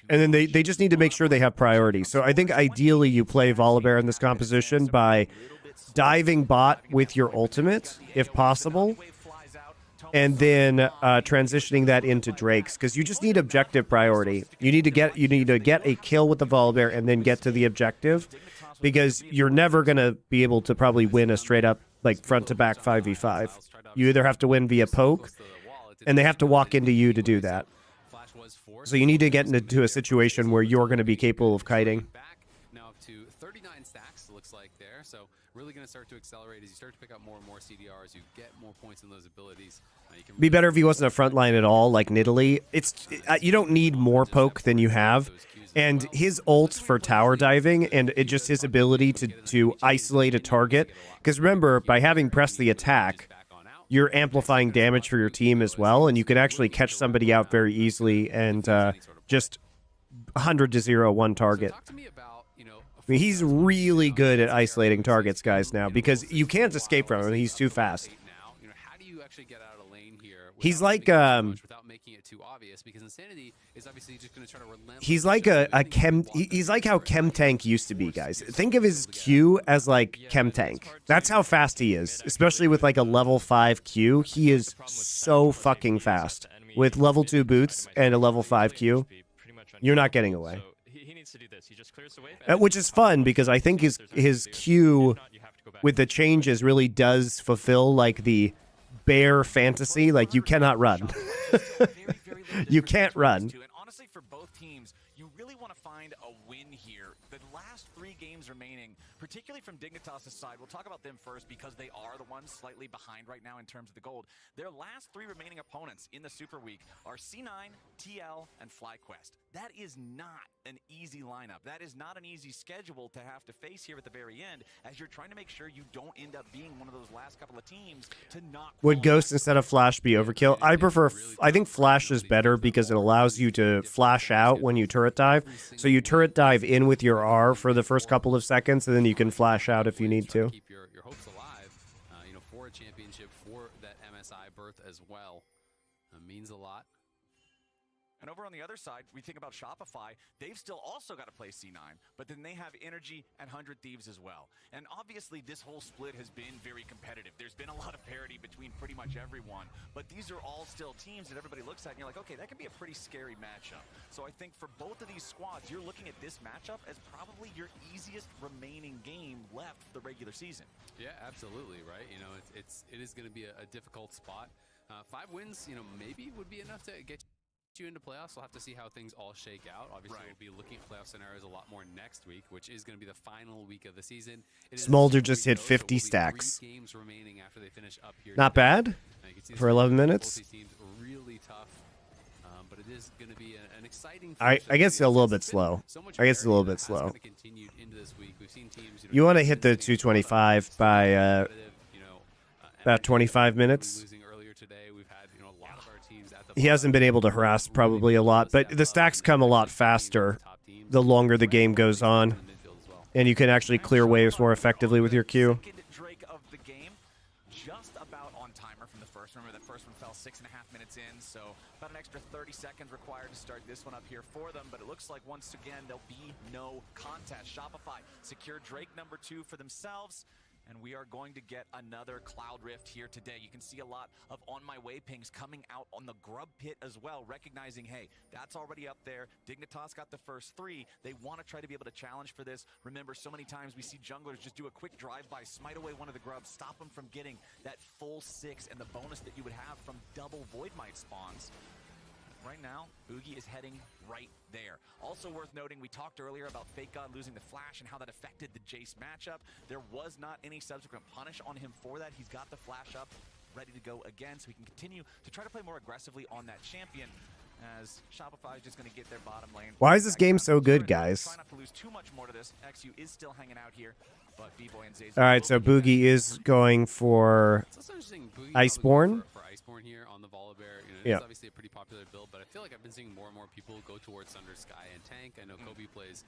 And then they just need to make sure they have priority. So I think ideally you play Volibear in this composition by diving bot with your ultimate, if possible, and then transitioning that into Drakes, because you just need objective priority. You need to get a kill with the Volibear and then get to the objective, because you're never going to be able to probably win a straight up front to back 5v5. You either have to win via poke, and they have to walk into you to do that. So you need to get into a situation where you're going to be capable of kiting. Now up to 39 stacks, looks like there. So really going to start to accelerate as you start to pick up more and more CDRs. You get more points in those abilities. You can Be better if he wasn't a front line at all, like Nidalee. You don't need more poke than you have. And his ult for tower diving and just his ability to isolate a target. Because remember, by having pressed the attack, you're amplifying damage for your team as well, and you can actually catch somebody out very easily and just 100-0 one target. I mean, he's really good at isolating targets, guys, now, because you can't escape from him. He's too fast. How do you actually get out of lane here? He's like Without making it too obvious, because Insanity is obviously just going to try to relentlessly. he's like he's like how Chem Tank used to be, guys. Think of his Q as like Chem Tank. That's how fast he is, especially with like a level 5 Q. He is so fucking fast with level 2 boots and a level 5 Q. You're not getting away. Which is fun because I think his Q with the changes really does fulfill like the bear fantasy. Like you cannot run. You can't run. And honestly, for both teams, you really want to find a win here. The last 3 games remaining, particularly from Dignitas' side, we'll talk about them first because they are the ones slightly behind right now in terms of the gold. Their last 3 remaining opponents in the Super Week are C9, TL, and FlyQuest. That is not an easy lineup. That is not an easy schedule to have to face here at the very end as you're trying to make sure you don't end up being one of those last couple of teams to knock. Would Ghost instead of Flash be overkill? I think Flash is better because it allows you to flash out when you turret dive. So you turret dive in with your R for the first couple of seconds, and then you can flash out if you need to. Keep your hopes alive, for a championship, for that MSI berth as well. Means a lot. And over on the other side, we think about Shopify. They've still also got to play C9, but then they have Energy and 100 Thieves as well. And obviously, this whole split has been very competitive. There's been a lot of parity between pretty much everyone, but these are all still teams that everybody looks at and you're like, okay, that could be a pretty scary matchup. So I think for both of these squads, you're looking at this matchup as probably your easiest remaining game left for the regular season. Yeah, absolutely, right? It is going to be a difficult spot. 5 wins, maybe would be enough to get you into playoffs. We'll have to see how things all shake out. Obviously, we'll be looking at playoff scenarios a lot more next week, which is going to be the final week of the season. Smolder just hit 50 stacks. 3 games remaining after they finish up here. Not bad for 11 minutes. Really tough, but it is going to be an exciting. I guess a little bit slow. I guess it's a little bit slow. You want to hit the 225 by about 25 minutes. He hasn't been able to harass probably a lot, but the stacks come a lot faster the longer the game goes on, and you can actually clear waves more effectively with your Q. Drake of the game, just about on timer from the first. Remember, that first one fell 6.5 minutes in, so about an extra 30 seconds required to start this one up here for them. But it looks like once again there'll be no contest. Shopify secure Drake number 2 for themselves. And we are going to get another Cloud Rift here today. You can see a lot of On My Way pings coming out on the Grub Pit as well, recognizing, hey, that's already up there. Dignitas got the first 3. They want to try to be able to challenge for this. Remember, so many times we see junglers just do a quick drive-by, smite away one of the grubs, stop them from getting that full 6 and the bonus that you would have from double Void Might spawns. Right now, Boogie is heading right there. Also worth noting, we talked earlier about Fake God losing the Flash and how that affected the Jace matchup. There was not any subsequent punish on him for that. He's got the Flash up, ready to go again, so he can continue to try to play more aggressively on that champion, as Shopify is just going to get their bottom lane. Why is this game so good, guys? Try not to lose too much more to this. XU is still hanging out here, but B-Boy and Zaza. All right, so Boogie is going for Iceborne. For Iceborne here on the Volibear. Yeah. It's obviously a pretty popular build, but I feel like I've been seeing more and more people go towards Thunder Sky and Tank. I know Kobe plays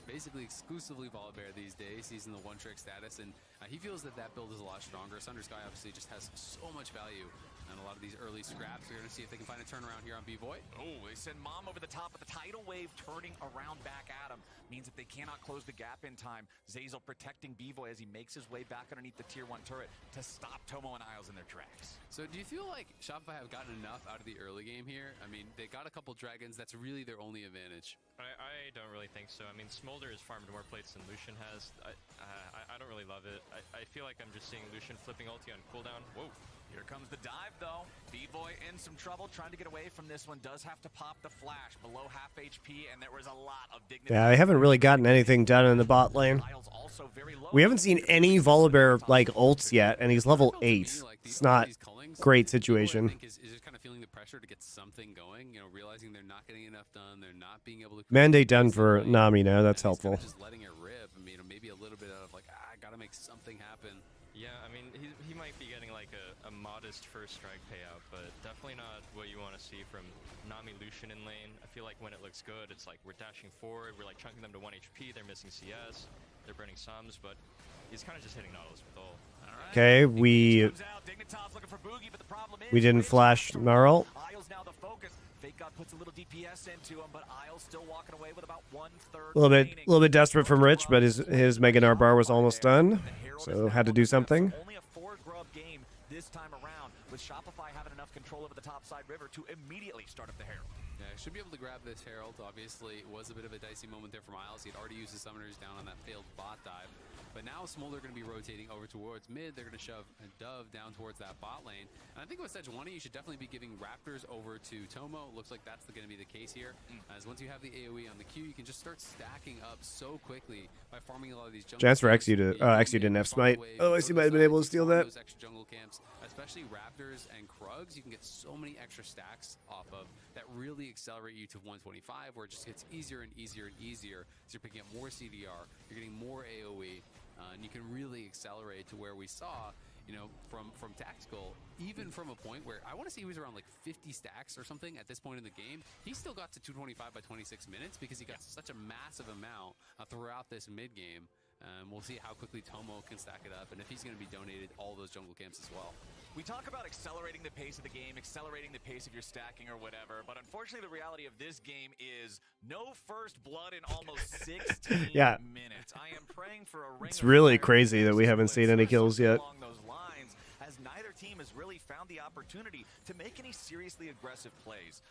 basically exclusively Volibear these days. He's in the one-trick status, and he feels that build is a lot stronger. Thunder Sky obviously just has so much value and a lot of these early scraps. We're going to see if they can find a turnaround here on B-Void. Oh, they send Mom over the top of the tidal wave, turning around back at him. Means that they cannot close the gap in time. Zazel protecting B-Voy as he makes his way back underneath the tier 1 turret to stop Tomo and Isles in their tracks. So do you feel like like Shopify have gotten enough out of the early game here. I mean, they got a couple dragons. That's really their only advantage. I don't really think so. I mean, Smolder has farmed more plates than Lucian has. I don't really love it. I feel like I'm just seeing Lucian flipping ulti on cooldown. Whoa. Here comes the dive, though. B-Boy in some trouble, trying to get away from this one. Does have to pop the flash below half HP, and there was a lot of Dignitas. Yeah, they haven't really gotten anything done in the bot lane. We haven't seen any Volibear like ults yet, and he's level 8. It's not great situation. Is just kind of feeling the pressure to get something going, you know, realizing they're not getting enough done, they're not being able to Mandate done for Nami now. That's helpful. Just letting it rip. I mean, maybe a little bit of like, I gotta make something happen. Yeah, I mean, he might be getting like a modest first strike payout, but definitely not what you want to see from Nami Lucian in lane. I feel like when it looks good, it's like we're dashing forward, we're like chunking them to 1 HP, they're missing CS, they're burning sums, but he's kind of just hitting Nautilus with ult. Okay, we didn't flash Marl. Puts a little DPS into him, but Isles still walking away with about 1/3. A little bit desperate from Rich, but his Mega Gnar bar was almost done, so had to do something. Only a 4-grub game this time around, with Shopify having enough control over the topside river to immediately start up the Herald. Yeah, should be able to grab this Herald. Obviously, it was a bit of a dicey moment there for Miles. He'd already used his summoners down on that failed bot dive. But now Smolder are going to be rotating over towards mid. They're going to shove a Dove down towards that bot lane. And I think with Sejuani, you should definitely be giving Raptors over to Tomo. Looks like that's going to be the case here. As once you have the AoE on the Q, you can just start stacking up so quickly by farming a lot of these jungle Chance for camps. XU to XU didn't have smite. Otherwise he might have been able to steal that. Those extra jungle camps, especially Raptors and Krugs, you can get so many extra stacks off of that really accelerate you to 125, where it just gets easier and easier and easier. So you're picking up more CDR, you're getting more AoE. And you can really accelerate to where we saw, you know, from Tactical, even from a point where I want to say he was around like 50 stacks or something at this point in the game. He still got to 225 by 26 minutes because he got such a massive amount throughout this mid game. We'll see how quickly Tomo can stack it up and if he's going to be donated all those jungle camps as well. We talk about accelerating the pace of the game, accelerating the pace of your stacking or whatever, but unfortunately the reality of this game is no first blood in almost 16 Yeah. minutes. I am praying for a ring. It's really crazy that we haven't seen any kills yet. Along those lines, as neither team has really found the opportunity to make any seriously aggressive plays.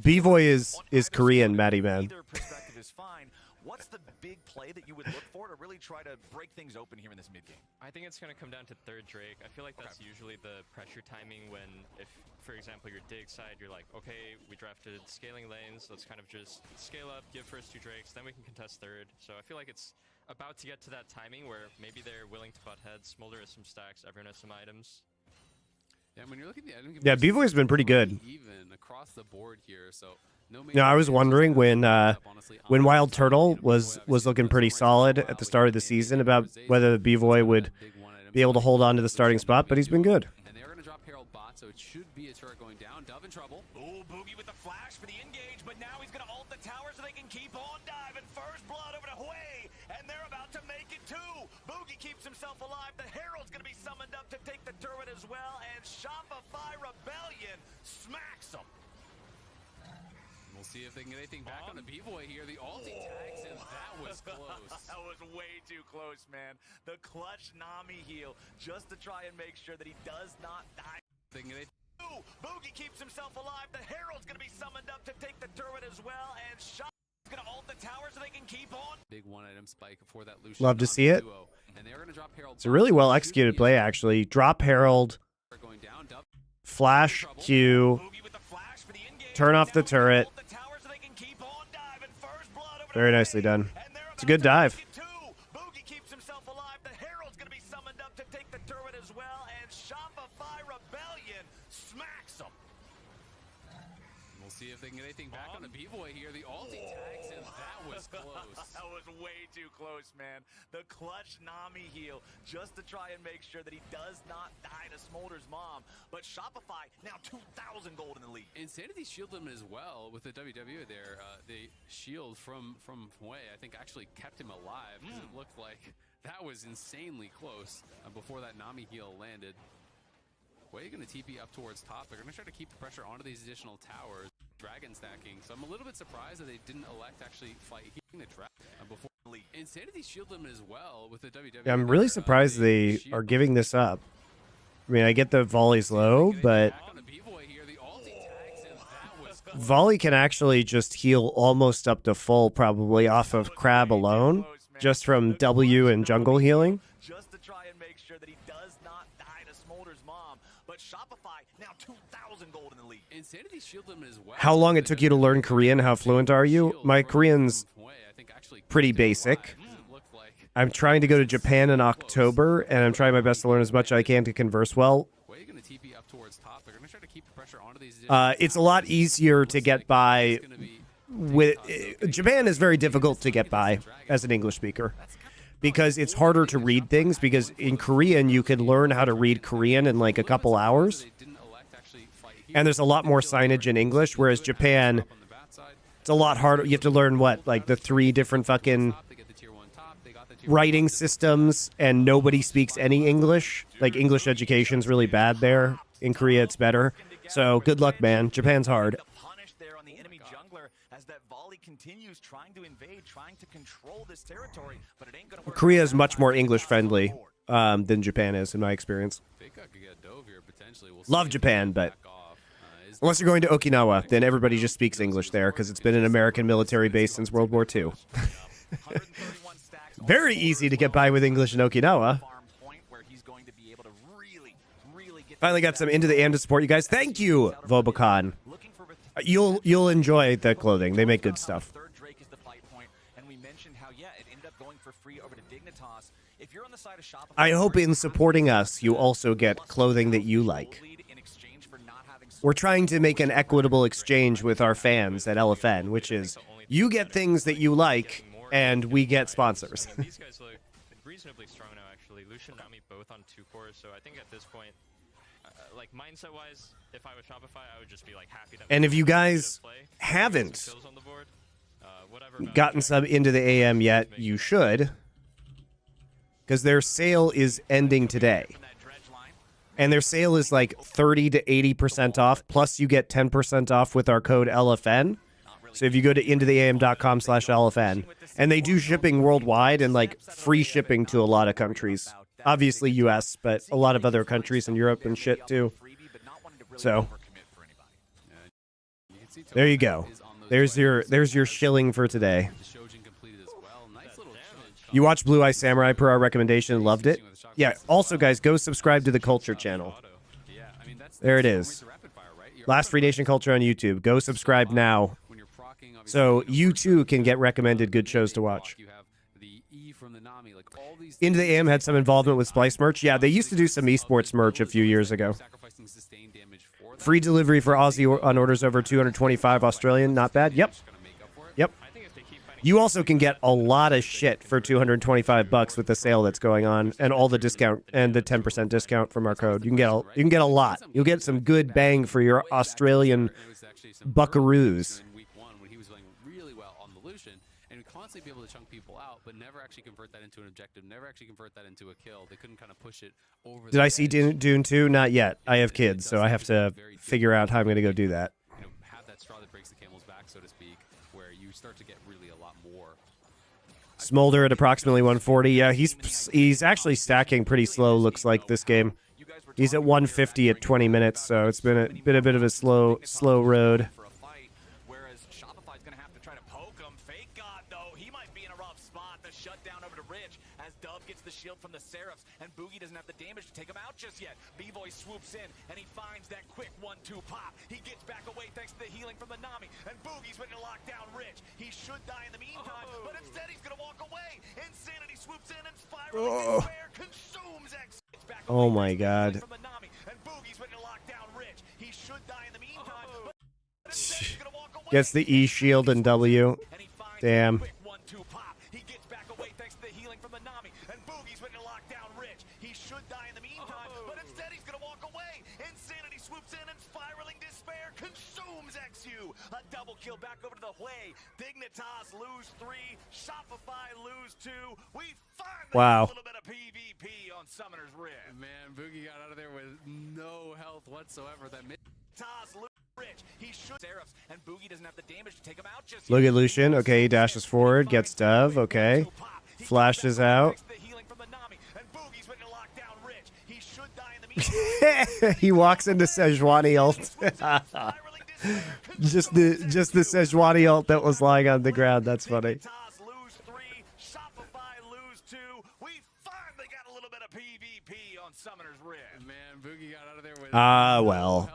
B-Voy is Korean, Matty Man. Either perspective is fine. What's the big play that you would look for to really try to break things open here in this mid-game? I think it's going to come down to third Drake. I feel like that's usually the pressure timing when, if, for example, your dig side, you're like, okay, we drafted scaling lanes, let's kind of just scale up, give first 2 Drakes, then we can contest third. So I feel like it's about to get to that timing where maybe they're willing to butt heads. Smolder has some stacks, everyone has some items. Yeah, when you're looking at the Yeah, B-Voy's been pretty good. Even across the board here, so no, I was wondering when Wild Turtle was looking pretty solid at the start of the season about whether the B-Voy would be able to hold on to the starting spot, but he's been good. And they're going to drop Herald bot, so it should be a turret going down. Dove in trouble. Oh, Boogie with the flash for the engage, but now he's going to ult the tower so they can keep on diving. First blood over to Hue, and they're about to make it too. Boogie keeps himself alive. The Herald's going to be summoned up to take the turret as well, and Shopify Rebellion smacks him. We'll see if they can get anything back on the B-Boy here. The ulti tags him. That was close. That was way too close, man. The clutch Nami heal just to try and make sure that he does not die. Boogie keeps himself alive. The Herald's going to be summoned up to take the turret as well, and Shopify's going to ult the tower so they can keep on. Big one-item spike for that Lucian. Love to see it. Duo. And they're going to drop Herald. It's a really well executed play, actually. Drop Herald, flash Q, turn off the turret. Very nicely done. It's a good dive. Boogie keeps himself alive. The Herald's going to be summoned up to take the turret as well, and Shopify Rebellion smacks him. We'll see if they can get anything back on the B-Boy here. The ulti tags him. That was close. That was way too close, man. The clutch Nami heal just to try and make sure that he does not die to Smolder's mom. But Shopify now 2,000 gold in the lead. Insanity shielded him as well with the WWE there. The shield from Hue, I think, actually kept him alive because it looked like that was insanely close before that Nami heal landed. Hue going to TP up towards top. They're going to try to keep the pressure onto these additional towers. Dragon stacking. So I'm a little bit surprised that they didn't elect to actually fight the dragon before. Insanity shielded him as well with the WWE. Yeah, I'm really surprised they are giving this up. I mean, I get the volley's low, but volley can actually just heal almost up to full probably off of Crab alone, just from W and jungle healing. Just to try and make sure that he does not die to Smolder's mom. But Shopify, now 2,000 gold in the league. Insanity shielded him as well. How long it took you to learn Korean? How fluent are you? My Korean's pretty basic. I'm trying to go to Japan in October, and I'm trying my best to learn as much as I can to converse well. It's a lot easier to get by with Japan is very difficult to get by as an English speaker because it's harder to read things, because in Korean you can learn how to read Korean in like a couple hours, and there's a lot more signage in English, whereas Japan, it's a lot harder. You have to learn like the 3 different fucking writing systems, and nobody speaks any English. Like, English education's really bad there. In Korea it's better. So good luck, man. Japan's hard. There on the enemy jungler as that volley continues trying to invade, trying to control this territory, but it ain't gonna work. Korea is much more English friendly than Japan is, in my experience. Love Japan, but unless you're going to Okinawa, then everybody just speaks English there because it's been an American military base since World War II. Very easy to get by with English in Okinawa. Finally got some Into the AM to support you guys. Thank you, Vobacon. You'll enjoy the clothing. They make good stuff. I hope in supporting us, you also get clothing that you like. We're trying to make an equitable exchange with our fans at LFN, which is you get things that you like, and we get sponsors. These guys look reasonably strong now, actually. Lucian and Nami both on 2 cores, so I think at this point, like mindset-wise, if I was Shopify, I would just be like happy that. And if you guys haven't gotten some Into the AM yet, you should, because their sale is ending today. And their sale is like 30 to 80% off, plus you get 10% off with our code LFN. So if you go to intotheam.com/LFN, and they do shipping worldwide and like free shipping to a lot of countries. Obviously US, but a lot of other countries in Europe and shit too. So there you go. There's your shilling for today. You watched Blue Eye Samurai per our recommendation and loved it? Yeah, also guys, go subscribe to the Culture channel. There it is. Last Free Nation Culture on YouTube. Go subscribe now, so you too can get recommended good shows to watch. Into the AM had some involvement with Splice merch. Yeah, they used to do some esports merch a few years ago. Free delivery for Aussie on orders over 225 Australian. Not bad. Yep. Yep. You also can get a lot of shit for $225 with the sale that's going on, and all the discount and the 10% discount from our code. You can get a lot. You'll get some good bang for your Australian buckaroos. Be able to chunk people out, but never actually convert that into an objective, never actually convert that into a kill. They couldn't kind of push it over. Did I see Dune 2? Not yet. I have kids, so I have to figure out how I'm going to go do that. You know, have that straw that breaks the camel's back, so to speak, where you start to get really a lot more. Smolder at approximately 140. Yeah, he's actually stacking pretty slow, looks like, this game. He's at 150 at 20 minutes, so it's been a bit of a slow road. The shield from the Seraphs, and Boogie doesn't have the damage to take him out just yet. B-Boy swoops in, and he finds that quick 1-2 pop. He gets back away thanks to the healing from the Nami, and Boogie's ready to lock down Rich. He should die in the meantime, but instead he's gonna walk away. Insanity swoops in and spiraling despair consumes X. Oh my god. From the Nami, and Boogie's ready to lock down Rich. He should die in the meantime, but instead he's gonna walk away. Gets the E shield and W. Damn. A double kill back over to the Hui. Dignitas lose 3. Shopify lose 2. We finally wow. a little bit of PvP on Summoner's Rift. Man, Boogie got out of there with no health whatsoever. That Taz lose Rich. He should Seraphs, and Boogie doesn't have the damage to take him out just yet. Look at Lucian. Okay, he dashes forward, gets Dove. Okay. Flashes out. He walks into Sejuani ult. just the Sejuani ult that was lying on the ground. That's funny. Well,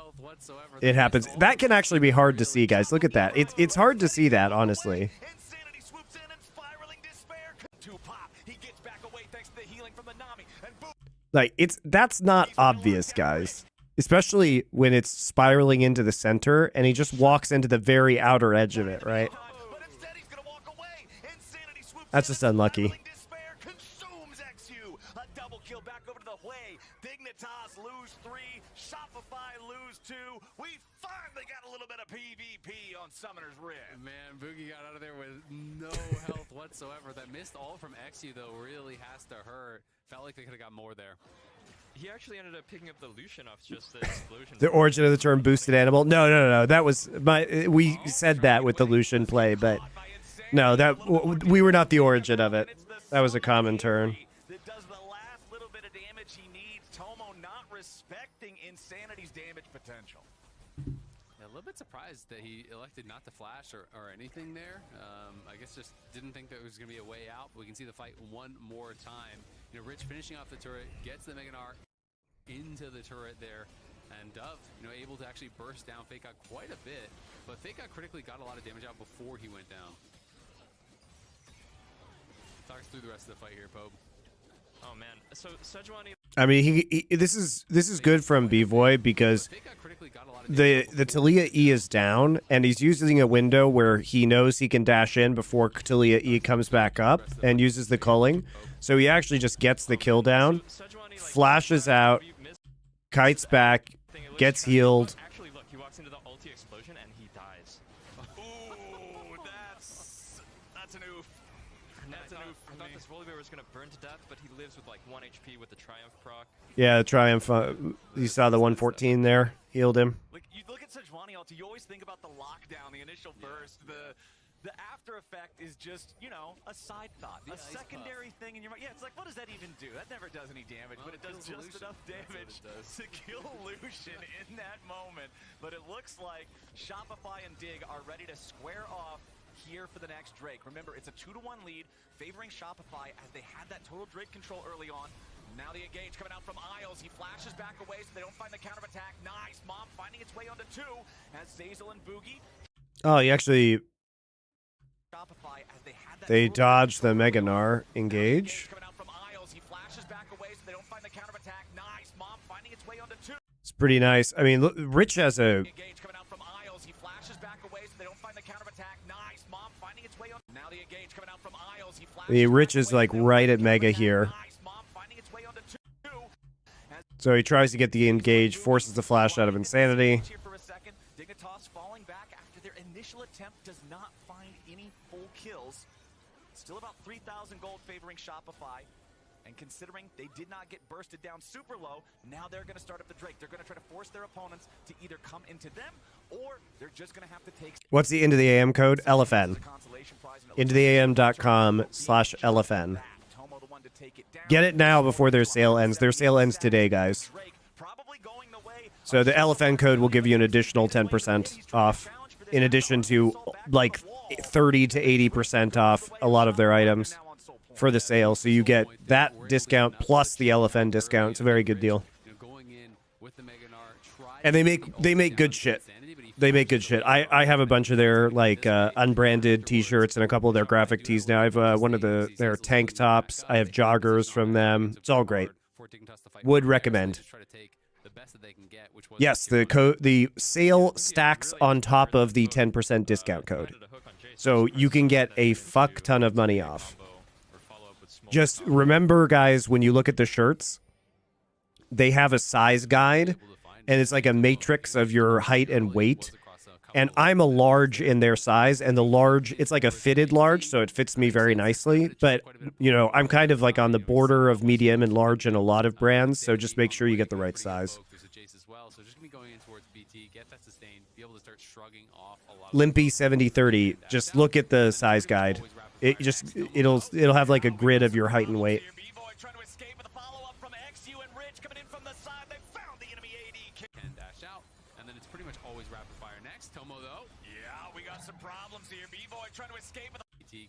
it happens. That can actually be hard to see, guys. Look at that. It's hard to see that, honestly. Like, that's not obvious, guys. Especially when it's spiraling into the center and he just walks into the very outer edge of it, right? That's just unlucky. Dignitas lose 3, Shopify lose 2. We finally got a little bit of PvP on Summoner's Rift. Man, Boogie got out of there with no health whatsoever. That missed all from XU, though, really has to hurt. Felt like they could have got more there. He actually ended up picking up the Lucian off just the explosion. The origin of the term boosted animal. No. That was we said that with the Lucian play, but no, we were not the origin of it. That was a common term. That does the last little bit of damage he needs. Tomo not respecting Insanity's damage potential. Yeah, a little bit surprised that he elected not to flash or anything there. I guess just didn't think there was going to be a way out. But we can see the fight one more time. You know, Rich finishing off the turret, gets the Mega Gnar into the turret there. And Dove, able to actually burst down Fake Out quite a bit. But Fake Out critically got a lot of damage out before he went down. Talk us through the rest of the fight here, Pope. Oh man, so Sejuani. I mean, this is good from B-Voy because the Talia E is down and he's using a window where he knows he can dash in before Talia E comes back up and uses the culling. So he actually just gets the kill down, flashes out, kites back, gets healed. Actually, look, he walks into the ulti explosion and he dies. Ooh, that's an oof. That's an oof. I thought this Volibear was going to burn to death, but he lives with like 1 HP with the Triumph proc. Yeah, the Triumph. You saw the 114 there. Healed him. Like, you look at Sejuani ulti, you always think about the lockdown, the initial burst, the after effect is just, a side thought, a secondary thing in your mind. Yeah, it's like, what does that even do? That never does any damage, but it does just enough damage to kill Lucian in that moment. But it looks like Shopify and Dig are ready to square off here for the next Drake. Remember, it's a 2-to-1 lead favoring Shopify as they had that total Drake control early on. Now the engage coming out from Isles. He flashes back away so they don't find the counter attack. Nice. Mom finding its way onto 2 as Zazel and Boogie. Oh, he actually... They dodged the Mega Gnar engage. It's pretty nice. I mean, look, Rich has a... I mean, Rich is like right at Mega here. So he tries to get the engage, forces the flash out of Insanity. Dignitas falling back after their initial attempt does not find any full kills. Still about 3,000 gold favoring Shopify. And considering they did not get bursted down super low, now they're going to start up the Drake. They're going to try to force their opponents to either come into them, or they're just going to have to take... What's the Into the AM code? LFN. IntoTheAM.com/LFN. Get it now before their sale ends. Their sale ends today, guys. So the LFN code will give you an additional 10% off, in addition to like 30 to 80% off a lot of their items for the sale. So you get that discount plus the LFN discount. It's a very good deal. And they make good shit. They make good shit. I have a bunch of their like unbranded T-shirts and a couple of their graphic tees now. I have one of their tank tops. I have joggers from them. It's all great. Would recommend. Yes, the sale stacks on top of the 10% discount code. So you can get a fuck ton of money off. Just remember, guys, when you look at the shirts, they have a size guide, and it's like a matrix of your height and weight. And I'm a large in their size, and the large, it's like a fitted large, so it fits me very nicely. But, I'm kind of like on the border of medium and large in a lot of brands, so just make sure you get the right size. Limpy 7030, just look at the size guide. It'll have like a grid of your height and weight. XU and Rich coming in from the side. They found the enemy AD. Can dash out, and then it's pretty much always rapid fire next. Tomo though. Yeah, we got some problems here. B-Boy trying to escape with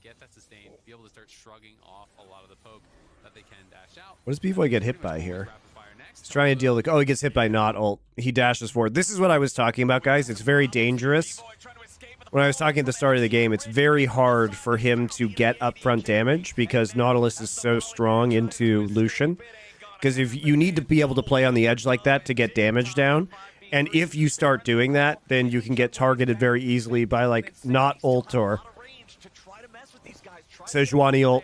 Get that sustain, be able to start shrugging off a lot of the poke that they can dash out. What does B-Boy get hit by here? He's trying to deal with... Oh, he gets hit by not ult. He dashes forward. This is what I was talking about, guys. It's very dangerous. When I was talking at the start of the game, it's very hard for him to get upfront damage because Nautilus is so strong into Lucian. Because if you need to be able to play on the edge like that to get damage down, and if you start doing that, then you can get targeted very easily by, like, not ult or Sejuani ult.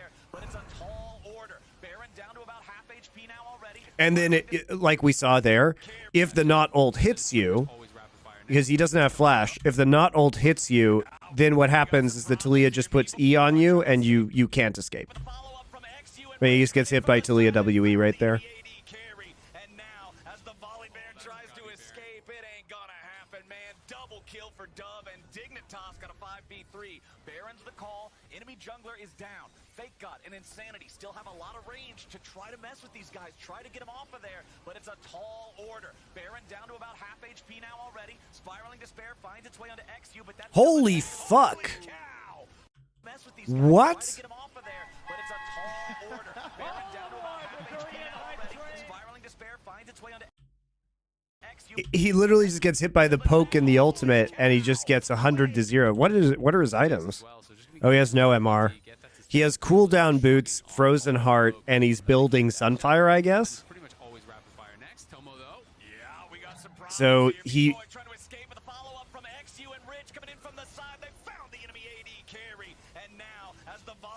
And then, like we saw there, if the not ult hits you, because he doesn't have flash, if the not ult hits you, then what happens is the Taliyah just puts E on you, and you can't escape. I mean, he just gets hit by Taliyah WE right there. Kill for Dove, and Dignitas got a 5v3. Baron's the call. Enemy jungler is down. Fake God and Insanity still have a lot of range to try to mess with these guys, try to get them off of there, but it's a tall order. Baron down to about half HP now already. Spiraling Despair finds its way onto XU, but that's... Holy fuck! What? He literally just gets hit by the poke and the ultimate, and he just gets 100 to 0. What are his items? Oh, he has no MR. He has cooldown boots, frozen heart, and he's building Sunfire, I guess. So he...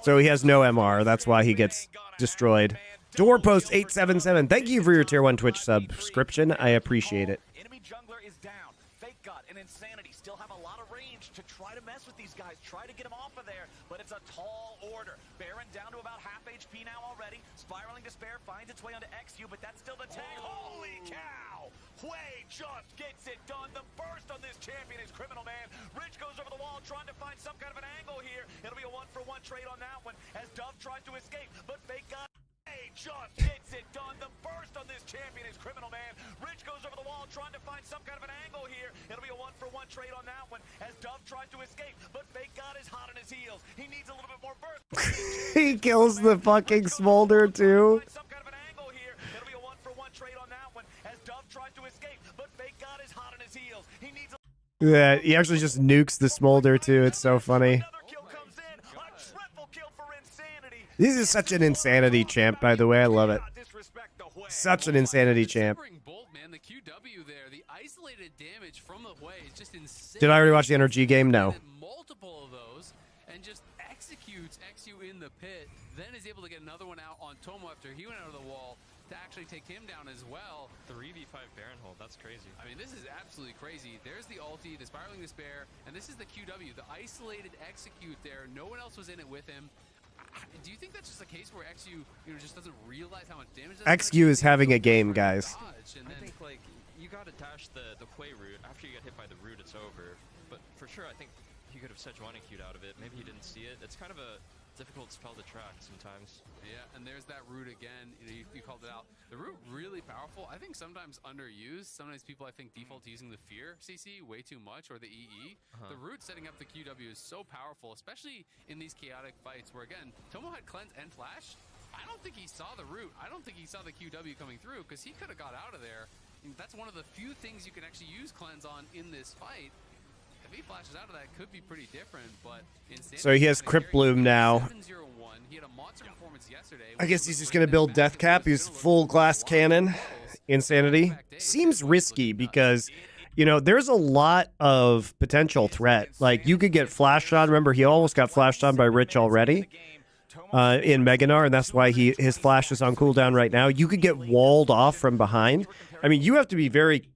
So he has no MR. That's why he gets destroyed. Doorpost 877. Thank you for your tier 1 Twitch subscription. I appreciate it. Enemy jungler is down. Fake God and Insanity still have a lot of range to try to mess with these guys, try to get them off of there, but it's a tall order. Baron down to about half HP now already. Spiraling Despair finds its way onto XU, but that's still the tag. Holy cow! Huey just gets it done. The first on this champion is Criminal Man. Rich goes over the wall trying to find some kind of an angle here. It'll be a 1-for-1 trade on that one as Dove tries to escape, but Fake God just gets it done. The first on this champion is Criminal Man. Rich goes over the wall trying to find some kind of an angle here. It'll be a 1-for-1 trade on that one as Dove tries to escape, but Fake God is hot on his heels. He needs a little bit more burst. He kills the fucking Smolder too. Some kind of an angle here. It'll be a 1-for-1 trade on that one as Dove tries to escape, but Fake God is hot on his heels. He needs Yeah, he actually just nukes the Smolder too. It's so funny. This is such an insanity champ, by the way. I love it. Such an insanity champ. Did I already watch the NRG game? No. Multiple of those and just executes XU in the pit, then is able to get another one out on Tomo after he went out of the wall to actually take him down as well. 3v5 Baron hold, that's crazy. I mean, this is absolutely crazy. There's the ulti, the Spiraling Despair, and this is the QW, the isolated execute there. No one else was in it with him. Do you think that's just a case where XU, just doesn't realize how much damage XU is having a game, guys. I think, like, you gotta dash the Quay route. After you get hit by the root, it's over. But for sure, I think he could have Sejuani queued out of it. Maybe he didn't see it. It's kind of a difficult spell to track sometimes. Yeah, and there's that root again. You called it out. The root really powerful. I think sometimes underused. Sometimes people, I think, default to using the Fear CC way too much, or the EE. The root setting up the QW is so powerful, especially in these chaotic fights where, again, Tomo had cleanse and flash. I don't think he saw the root. I don't think he saw the QW coming through because he could have got out of there. And that's one of the few things you can actually use cleanse on in this fight. If he flashes out of that, it could be pretty different, but so he has Crypt Bloom now. I guess he's just going to build Death Cap. He's full glass cannon. Insanity. Seems risky because, there's a lot of potential threat. Like, you could get flashed on. Remember, he almost got flashed on by Rich already in Meganar, and that's why his flash is on cooldown right now. You could get walled off from behind. I mean, you have to be very,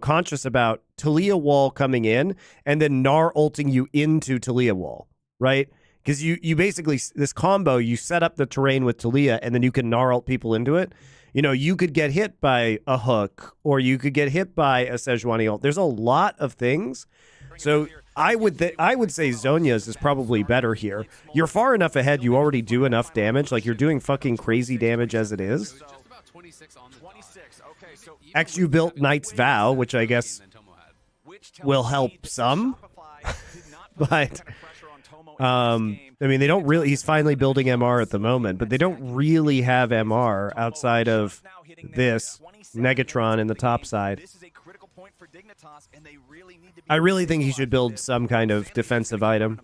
conscious about Taliyah wall coming in and then Gnar ulting you into Taliyah wall, right? Because you basically, this combo, you set up the terrain with Taliyah and then you can Gnar ult people into it. You could get hit by a hook or you could get hit by a Sejuani ult. There's a lot of things. So I would say Zhonya's is probably better here. You're far enough ahead. You already do enough damage. Like, you're doing fucking crazy damage as it is. 26 on the 26. Okay, so X, you built Knight's Vow, which I guess will help some. But I mean, they don't really. He's finally building MR at the moment, but they don't really have MR outside of this Negatron in the top side. I really think he should build some kind of defensive item.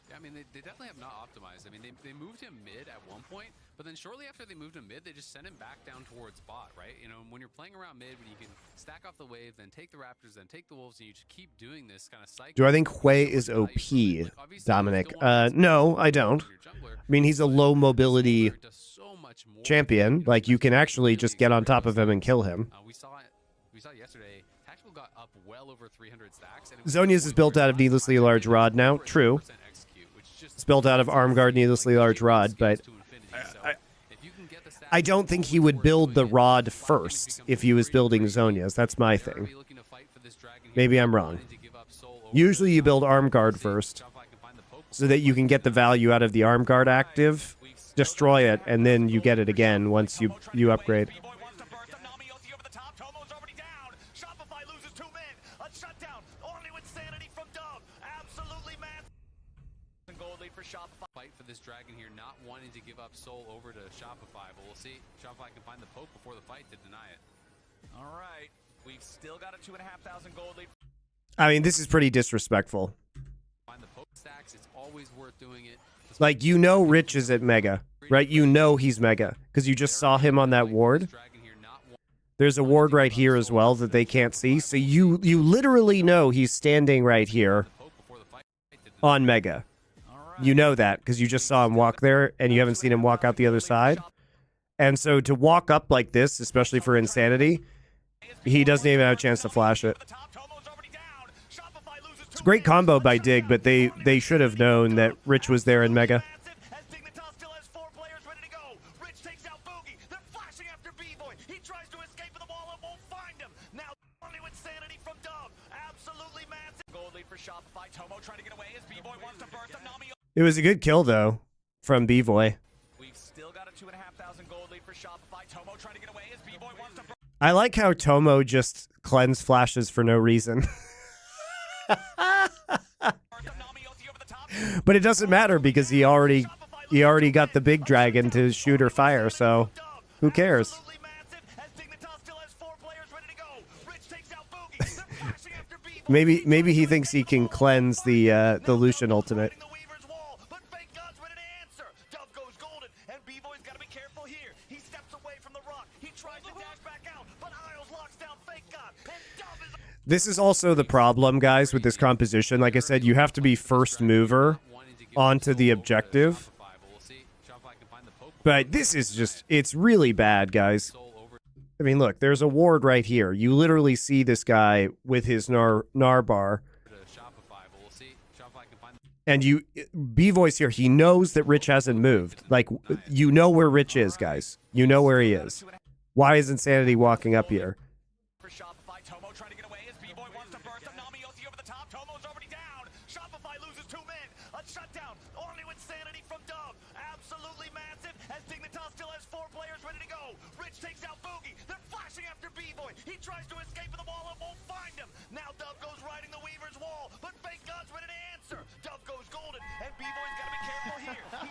Yeah, I mean, they definitely have not optimized. I mean, they moved him mid at one point, but then shortly after they moved him mid, they just sent him back down towards bot, right? You know, when you're playing around mid, when you can stack off the wave, then take the Raptors, then take the Wolves, and you just keep doing this kind of cycle. Do I think Hui is OP, Dominic? No, I don't. I mean, he's a low mobility champion. Like, you can actually just get on top of him and kill him. We saw yesterday, Tactical got up well over 300 stacks. Zonia's is built out of needlessly large rod now. True. It's built out of arm guard, needlessly large rod, but I don't think he would build the rod first if he was building Zonia's. That's my thing. Maybe I'm wrong. Usually you build arm guard first so that you can get the value out of the arm guard active, destroy it, and then you get it again once you upgrade. Fight for this dragon here, not wanting to give up soul over to Shopify, but we'll see. Shopify can find the poke before the fight to deny it. All right, we've still got a 2,500 gold lead. I mean, this is pretty disrespectful. Find the poke stacks, it's always worth doing it. Like, you know Rich is at Mega, right? You know he's Mega because you just saw him on that ward. There's a ward right here as well that they can't see. So you literally know he's standing right here on Mega. You know that because you just saw him walk there and you haven't seen him walk out the other side. And so to walk up like this, especially for Insanity, he doesn't even have a chance to flash it. It's a great combo by Dig, but they should have known that Rich was there in Mega. It was a good kill, though, from B-Boy. I like how Tomo just cleanse flashes for no reason. But it doesn't matter because he already got the big dragon to shoot or fire, so who cares? Maybe he thinks he can cleanse the Lucian ultimate. This is also the problem, guys, with this composition. Like I said, you have to be first mover onto the objective. But this is just, it's really bad, guys. I mean, look, there's a ward right here. You literally see this guy with his Nar bar. And B-Voice here, he knows that Rich hasn't moved. Like, you know where Rich is, guys. You know where he is. Why is Insanity walking up here?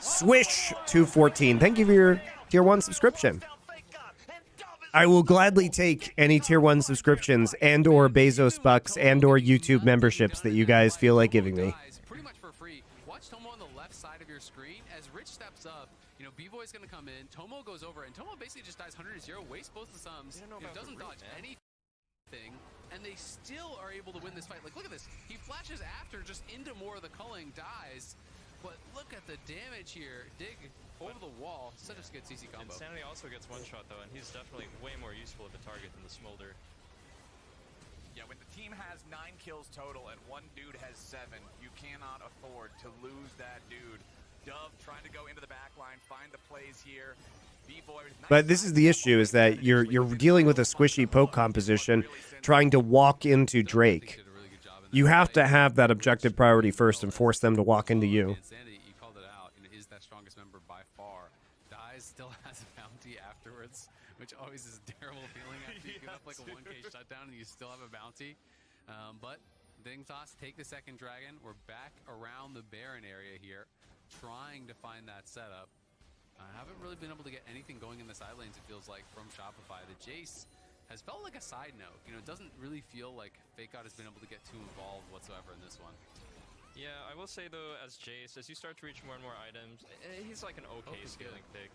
Swish 214. Thank you for your tier 1 subscription. I will gladly take any tier 1 subscriptions and or Bezos bucks and or YouTube memberships that you guys feel like giving me. Pretty much for free. Watch Tomo on the left side of your screen as Rich steps up. You know, B-Boy's gonna come in. Tomo goes over, and Tomo basically just dies 100-0, wastes both the sums. It doesn't dodge anything, and they still are able to win this fight. Like, look at this. He flashes after, just into more of the culling, dies. But look at the damage here. Dig over the wall. Such a good CC combo. Insanity also gets one shot though, and he's definitely way more useful of a target than the Smolder. Yeah, when the team has 9 kills total and one dude has 7, you cannot afford to lose that dude. Dove trying to go into the back line, find the plays here. But this is the issue, is that you're dealing with a squishy poke composition, trying to walk into Drake. You have to have that objective priority first and force them to walk into you. Insanity, you called it out. You know, is that strongest member by far. Dies, still has a bounty afterwards, which always is terrible feeling after you give up like a 1K shutdown and you still have a bounty. But Dignitas take the second dragon. We're back around the Baron area here, trying to find that setup. I haven't really been able to get anything going in the side lanes, it feels like, from Shopify. The Jace has felt like a side note. You know, it doesn't really feel like FakeOut has been able to get too involved whatsoever in this one. Yeah, I will say though, as Jace, as you start to reach more and more items, he's like an okay scaling pick.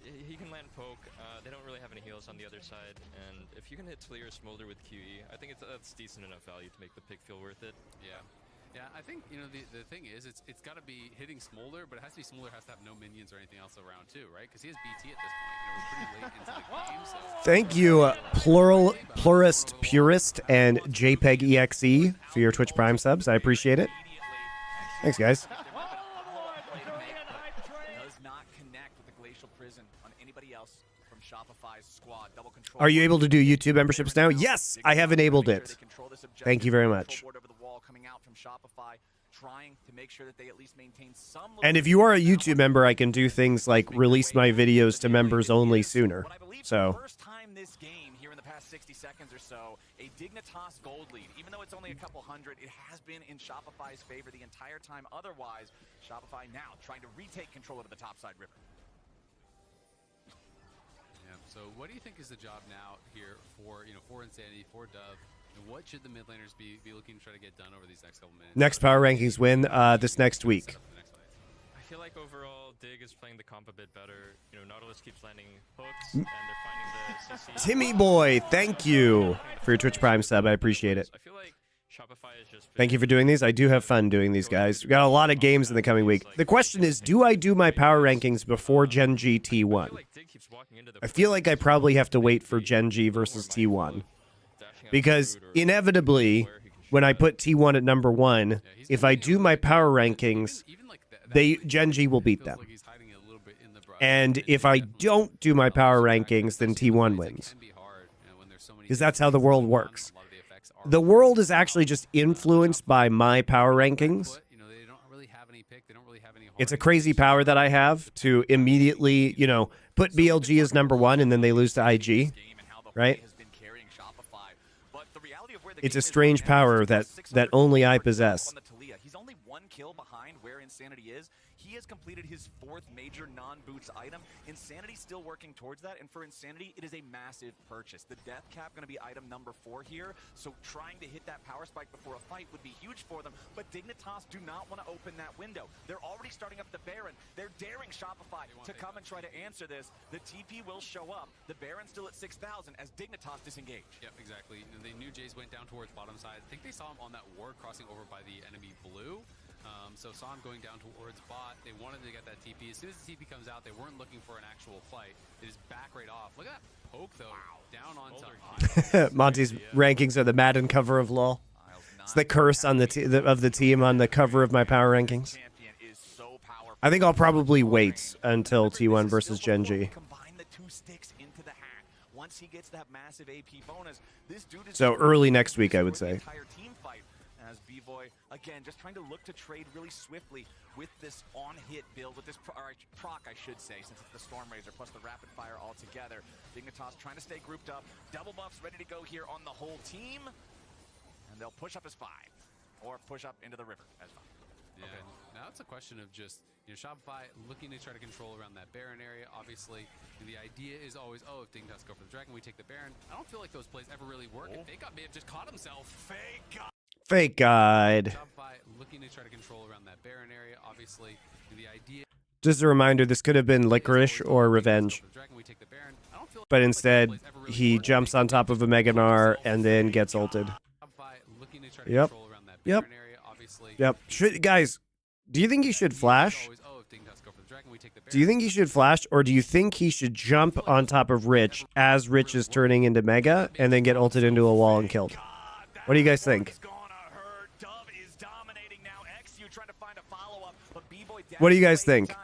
He can land poke. They don't really have any heals on the other side, and if you can hit Fleer or Smolder with QE, I think that's decent enough value to make the pick feel worth it. Yeah. Yeah, I think, you know, the thing is, it's got to be hitting Smolder, but it has to be Smolder has to have no minions or anything else around too, right? Because he has BT at this point. You know, we're pretty late into the game, so... Thank you, Plurist Purist and JPEG EXE for your Twitch Prime subs. I appreciate it. Thanks, guys. Does not connect with the Glacial Prison on anybody else from Shopify's squad. Double control. Are you able to do YouTube memberships now? Yes, I have enabled it. Thank you very much. And if you are a YouTube member, I can do things like release my videos to members only sooner. So First time this game here in the past 60 seconds or so, a Dignitas gold lead. Even though it's only a couple hundred, it has been in Shopify's favor the entire time. Otherwise, Shopify now trying to retake control of the topside river. Yeah, so what do you think is the job now here for, you know, for Insanity, for Dove? And what should the mid laners be looking to try to get done over these next couple minutes? next power rankings win this next week. I feel like overall, Dig is playing the comp a bit better. You know, Nautilus keeps landing hooks, and they're finding the CC. Timmy boy, thank you for your Twitch Prime sub. I appreciate it. I feel like Shopify is just... Thank you for doing these. I do have fun doing these, guys. We got a lot of games in the coming week. The question is, do I do my power rankings before Gen G T1? I feel like I probably have to wait for Gen G versus T1. Because inevitably, when I put T1 at number 1, if I do my power rankings, Gen G will beat them. And if I don't do my power rankings, then T1 wins. Because that's how the world works. The world is actually just influenced by my power rankings. It's a crazy power that I have to immediately, you know, put BLG as number 1 and then they lose to IG, right? It's a strange power that only I possess. He's only 1 kill behind where Insanity is. He has completed his 4th major non-boots item. Insanity's still working towards that, and for Insanity, it is a massive purchase. The death cap going to be item number 4 here, so trying to hit that power spike before a fight would be huge for them, but Dignitas do not want to open that window. They're already starting up the Baron. They're daring Shopify to come and try to answer this. The TP will show up. The Baron's still at 6,000 as Dignitas disengage. Yep, exactly. They knew Jace went down towards bottom side. I think they saw him on that ward crossing over by the enemy blue. So saw him going down towards bot. They wanted to get that TP. As soon as the TP comes out, they weren't looking for an actual fight. They just back right off. Look at that poke, though. Down on top. Monty's rankings are the Madden cover of LoL. It's the curse on of the team on the cover of my power rankings. I think I'll probably wait until T1 versus Gen G. So early next week, I would say. As B-Boy, again, just trying to look to trade really swiftly with this on-hit build, with this proc, I should say, since it's the Storm Razor plus the Rapid Fire all together. Dignitas trying to stay grouped up. Double buffs ready to go here on the whole team. And they'll push up as 5, or push up into the river as 5. Yeah, okay. Now it's a question of just, you know, Shopify looking to try to control around that Baron area. Obviously, the idea is always, oh, if Dignitas go for the Dragon, we take the Baron. I don't feel like those plays ever really work. And FakeOut may have just caught himself. Fake guide. Looking to try to control around that Baron area. Obviously, the idea. Just a reminder, this could have been Licorice or Revenge. But instead, he jumps on top of a Mega Gnar and then gets ulted. Yep. Yep. Yep. Guys, do you think he should flash? Do you think he should flash, or do you think he should jump on top of Rich as Rich is turning into Mega and then get ulted into a wall and killed? What do you guys think? What do you guys think?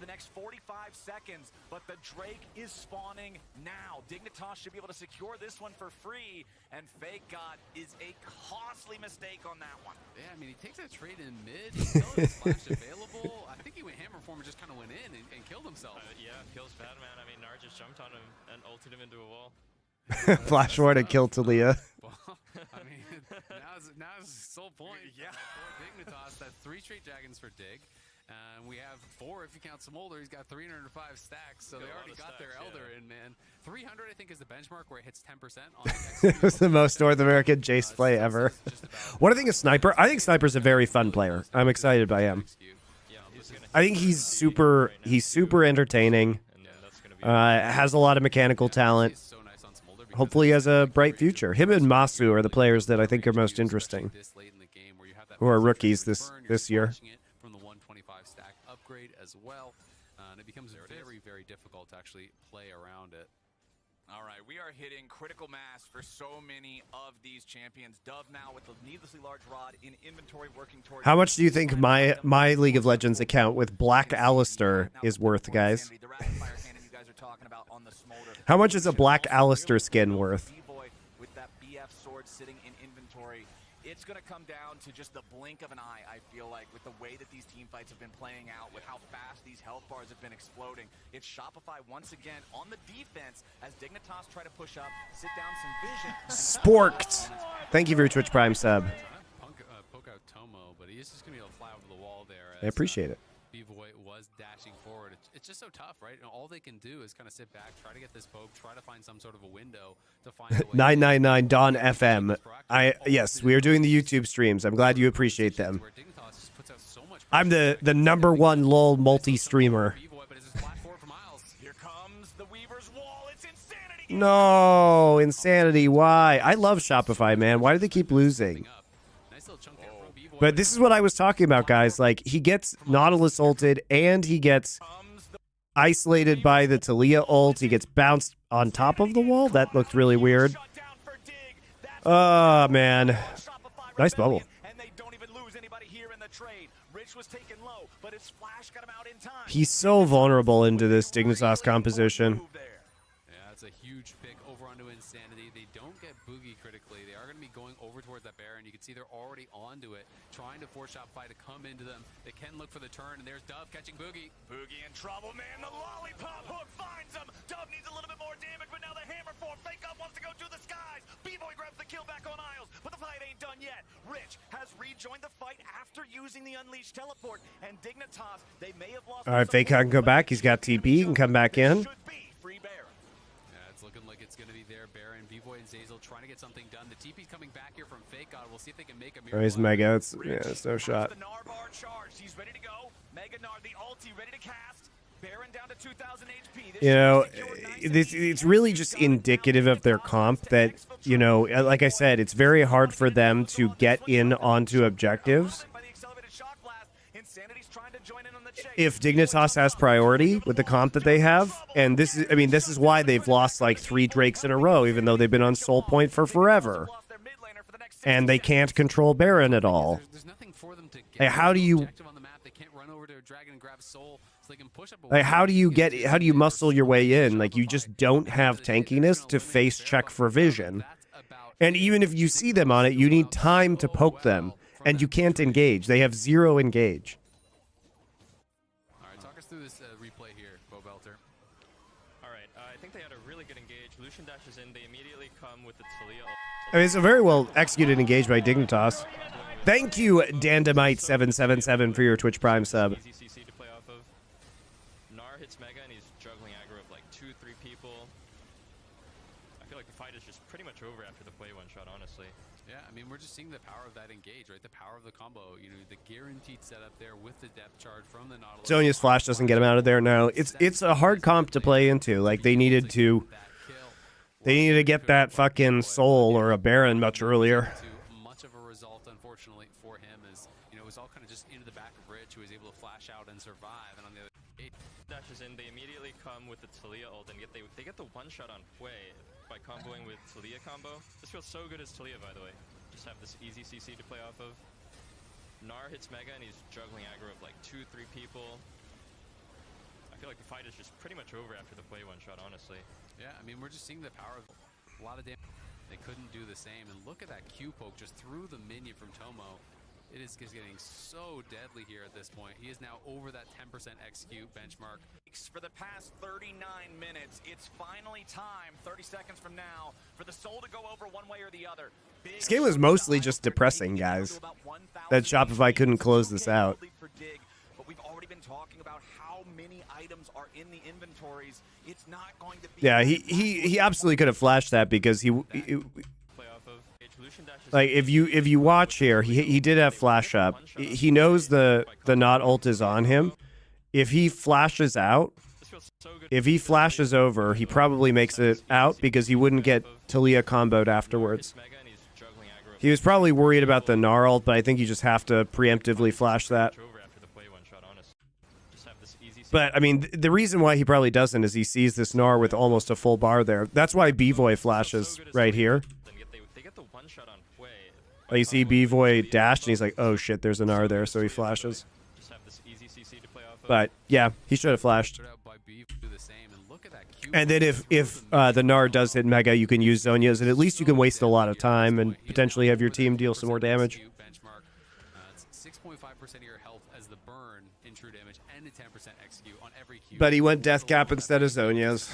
for the next 45 seconds, but the Drake is spawning now. Dignitas should be able to secure this one for free, and Fake God is a costly mistake on that one. Yeah, I mean, he takes that trade in mid. He still has flash available. I think he went hammer form and just kind of went in and killed himself. Yeah, kills bad, man. I mean, Nar just jumped on him and ulted him into a wall. Flash ward and kill Talia. Well, I mean, now is the sole point. Yeah. For Dignitas, that's 3 straight dragons for Dig. We have 4 if you count Smolder. He's got 305 stacks, so they already got their Elder in, man. 300, I think, is the benchmark where it hits 10% on It was the most North American Jace play ever. What do you think of Sniper? I think Sniper's a very fun player. I'm excited by him. I think he's super entertaining. Has a lot of mechanical talent. Hopefully he has a bright future. Him and Masu are the players that I think are most interesting, who are rookies this year. From the 125 stack upgrade as well, and it becomes very, very difficult to actually play around it. All right, we are hitting critical mass for so many of these champions. Dove now with the needlessly large rod in inventory working towards... How much do you think my League of Legends account with Black Alistair is worth, guys? How much is a Black Alistair skin worth? With that BF sword sitting in inventory, it's going to come down to just the blink of an eye, I feel like, with the way that these team fights have been playing out, with how fast these health bars have been exploding. It's Shopify once again on the defense as Dignitas try to push up, sit down some vision. Sporked. Thank you for your Twitch Prime sub. Poke out Tomo, but he's just going to be able to fly over the wall there. I appreciate it. B-Boy was dashing forward. It's just so tough, right? And all they can do is kind of sit back, try to get this poke, try to find some sort of a window to find a way. 999 Don FM. Yes, we are doing the YouTube streams. I'm glad you appreciate them. I'm the #1 LOL multi-streamer. Here comes the Weaver's wall. It's insanity. No, insanity. Why? I love Shopify, man. Why do they keep losing? But this is what I was talking about, guys. Like, he gets Nautilus ulted, and he gets isolated by the Talia ult. He gets bounced on top of the wall. That looked really weird. Oh, man. Nice bubble. He's so vulnerable into this Dignitas composition. Yeah, it's a huge pick over onto Insanity. They don't get Boogie critically. They are going to be going over towards that Baron. You can see they're already onto it, trying to force Shopify to come into them. They can look for the turn, and there's Dove catching Boogie. Boogie in trouble, man. The lollipop hook finds him. Dove needs a little bit more damage, but now the hammer form. Fake Up wants to go to the skies. B-Boy grabs the kill back on Isles, but the fight ain't done yet. Rich has rejoined the fight after using the Unleashed teleport, and Dignitas, they may have lost... All right, Fake can go back. He's got TP. He can come back in. It's looking like it's going to be there. Baron, B-Boy, and Zazel trying to get something done. The TP's coming back here from Fake God. We'll see if they can make a miracle. Oh, he's Mega. It's no shot. The Gnar bar charged. He's ready to go. Mega Gnar, the ulti, ready to cast. Baron down to 2,000 HP. You know, it's really just indicative of their comp that, you know, like I said, it's very hard for them to get in onto objectives. If Dignitas has priority with the comp that they have, and this is why they've lost like 3 Drakes in a row, even though they've been on Soul Point for forever, and they can't control Baron at all. Like, how do you muscle your way in? Like, you just don't have tankiness to face check for vision, and even if you see them on it, you need time to poke them, and you can't engage. They have 0 engage. Through this replay here, Bo Belter. All right, I think they had a really good engage. Lucian dashes in. They immediately come with the Talia. I mean, it's a very well executed engage by Dignitas. Thank you, Dandamite777, for your Twitch Prime sub. Easy CC to play off of. Gnar hits Mega, and he's juggling aggro of like 2-3 people. I feel like the fight is just pretty much over after the play one shot, honestly. Yeah, I mean, we're just seeing the power of that engage, right? The power of the combo, you know, the guaranteed setup there with the depth charge from the Nautilus. Sonya's flash doesn't get him out of there now. It's a hard comp to play into. Like, they needed to get that fucking Soul or a Baron much earlier. Much of a result, unfortunately, for him is, you know, it was all kind of just into the back of Rich, who was able to flash out and survive. And on the other dashes in, they immediately come with the Talia ult, and they get the one-shot on Hwei by comboing with Talia combo. This feels so good as Talia, by the way. Just have this easy CC to play off of. Gnar hits Mega, and he's juggling aggro of like 2-3 people. feel like the fight is just pretty much over after the play one shot, honestly. Yeah, I mean, we're just seeing the power of a lot of damage. They couldn't do the same. And look at that Q poke just through the minion from Tomo. It is just getting so deadly here at this point. He is now over that 10% XQ benchmark. For the past 39 minutes, it's finally time, 30 seconds from now, for the soul to go over one way or the other. This game was mostly just depressing, guys. That Shopify couldn't close this out. But we've already been talking about how many items are in the inventories. It's not going to be... Yeah, he absolutely could have flashed that because he like if you watch here, he did have flash up. He knows the not ult is on him. If he flashes out, if he flashes over, he probably makes it out because he wouldn't get Talia comboed afterwards. He was probably worried about the Gnar ult, but I think you just have to preemptively flash that. But, I mean, the reason why he probably doesn't is he sees this Gnar with almost a full bar there. That's why B-Voy flashes right here. Like you see B-Voy dashed, and he's like, oh shit, there's a Gnar there, so he flashes. But, yeah, he should have flashed. And then if the Gnar does hit Mega, you can use Zhonya's, and at least you can waste a lot of time and potentially have your team deal some more damage. 6.5% of your health as the burn in true damage and a 10% XQ on every Q. But he went Death Cap instead of Zhonya's.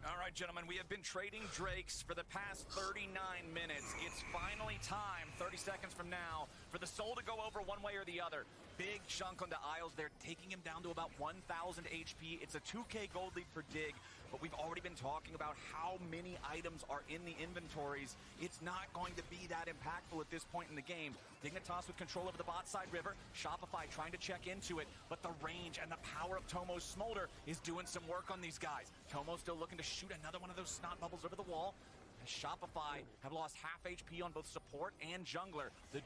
All right, gentlemen, we have been trading Drakes for the past 39 minutes. It's finally time, 30 seconds from now, for the soul to go over one way or the other. Big chunk onto Isles there, taking him down to about 1,000 HP. It's a 2k gold lead per dig, but we've already been talking about how many items are in the inventories. It's not going to be that impactful at this point in the game. Dignitas with control over the bot side river. Shopify trying to check into it, but the range and the power of Tomo's Smolder is doing some work on these guys. Tomo still looking to shoot another one of those snot bubbles over the wall. As Shopify have lost half HP on both support and jungler. The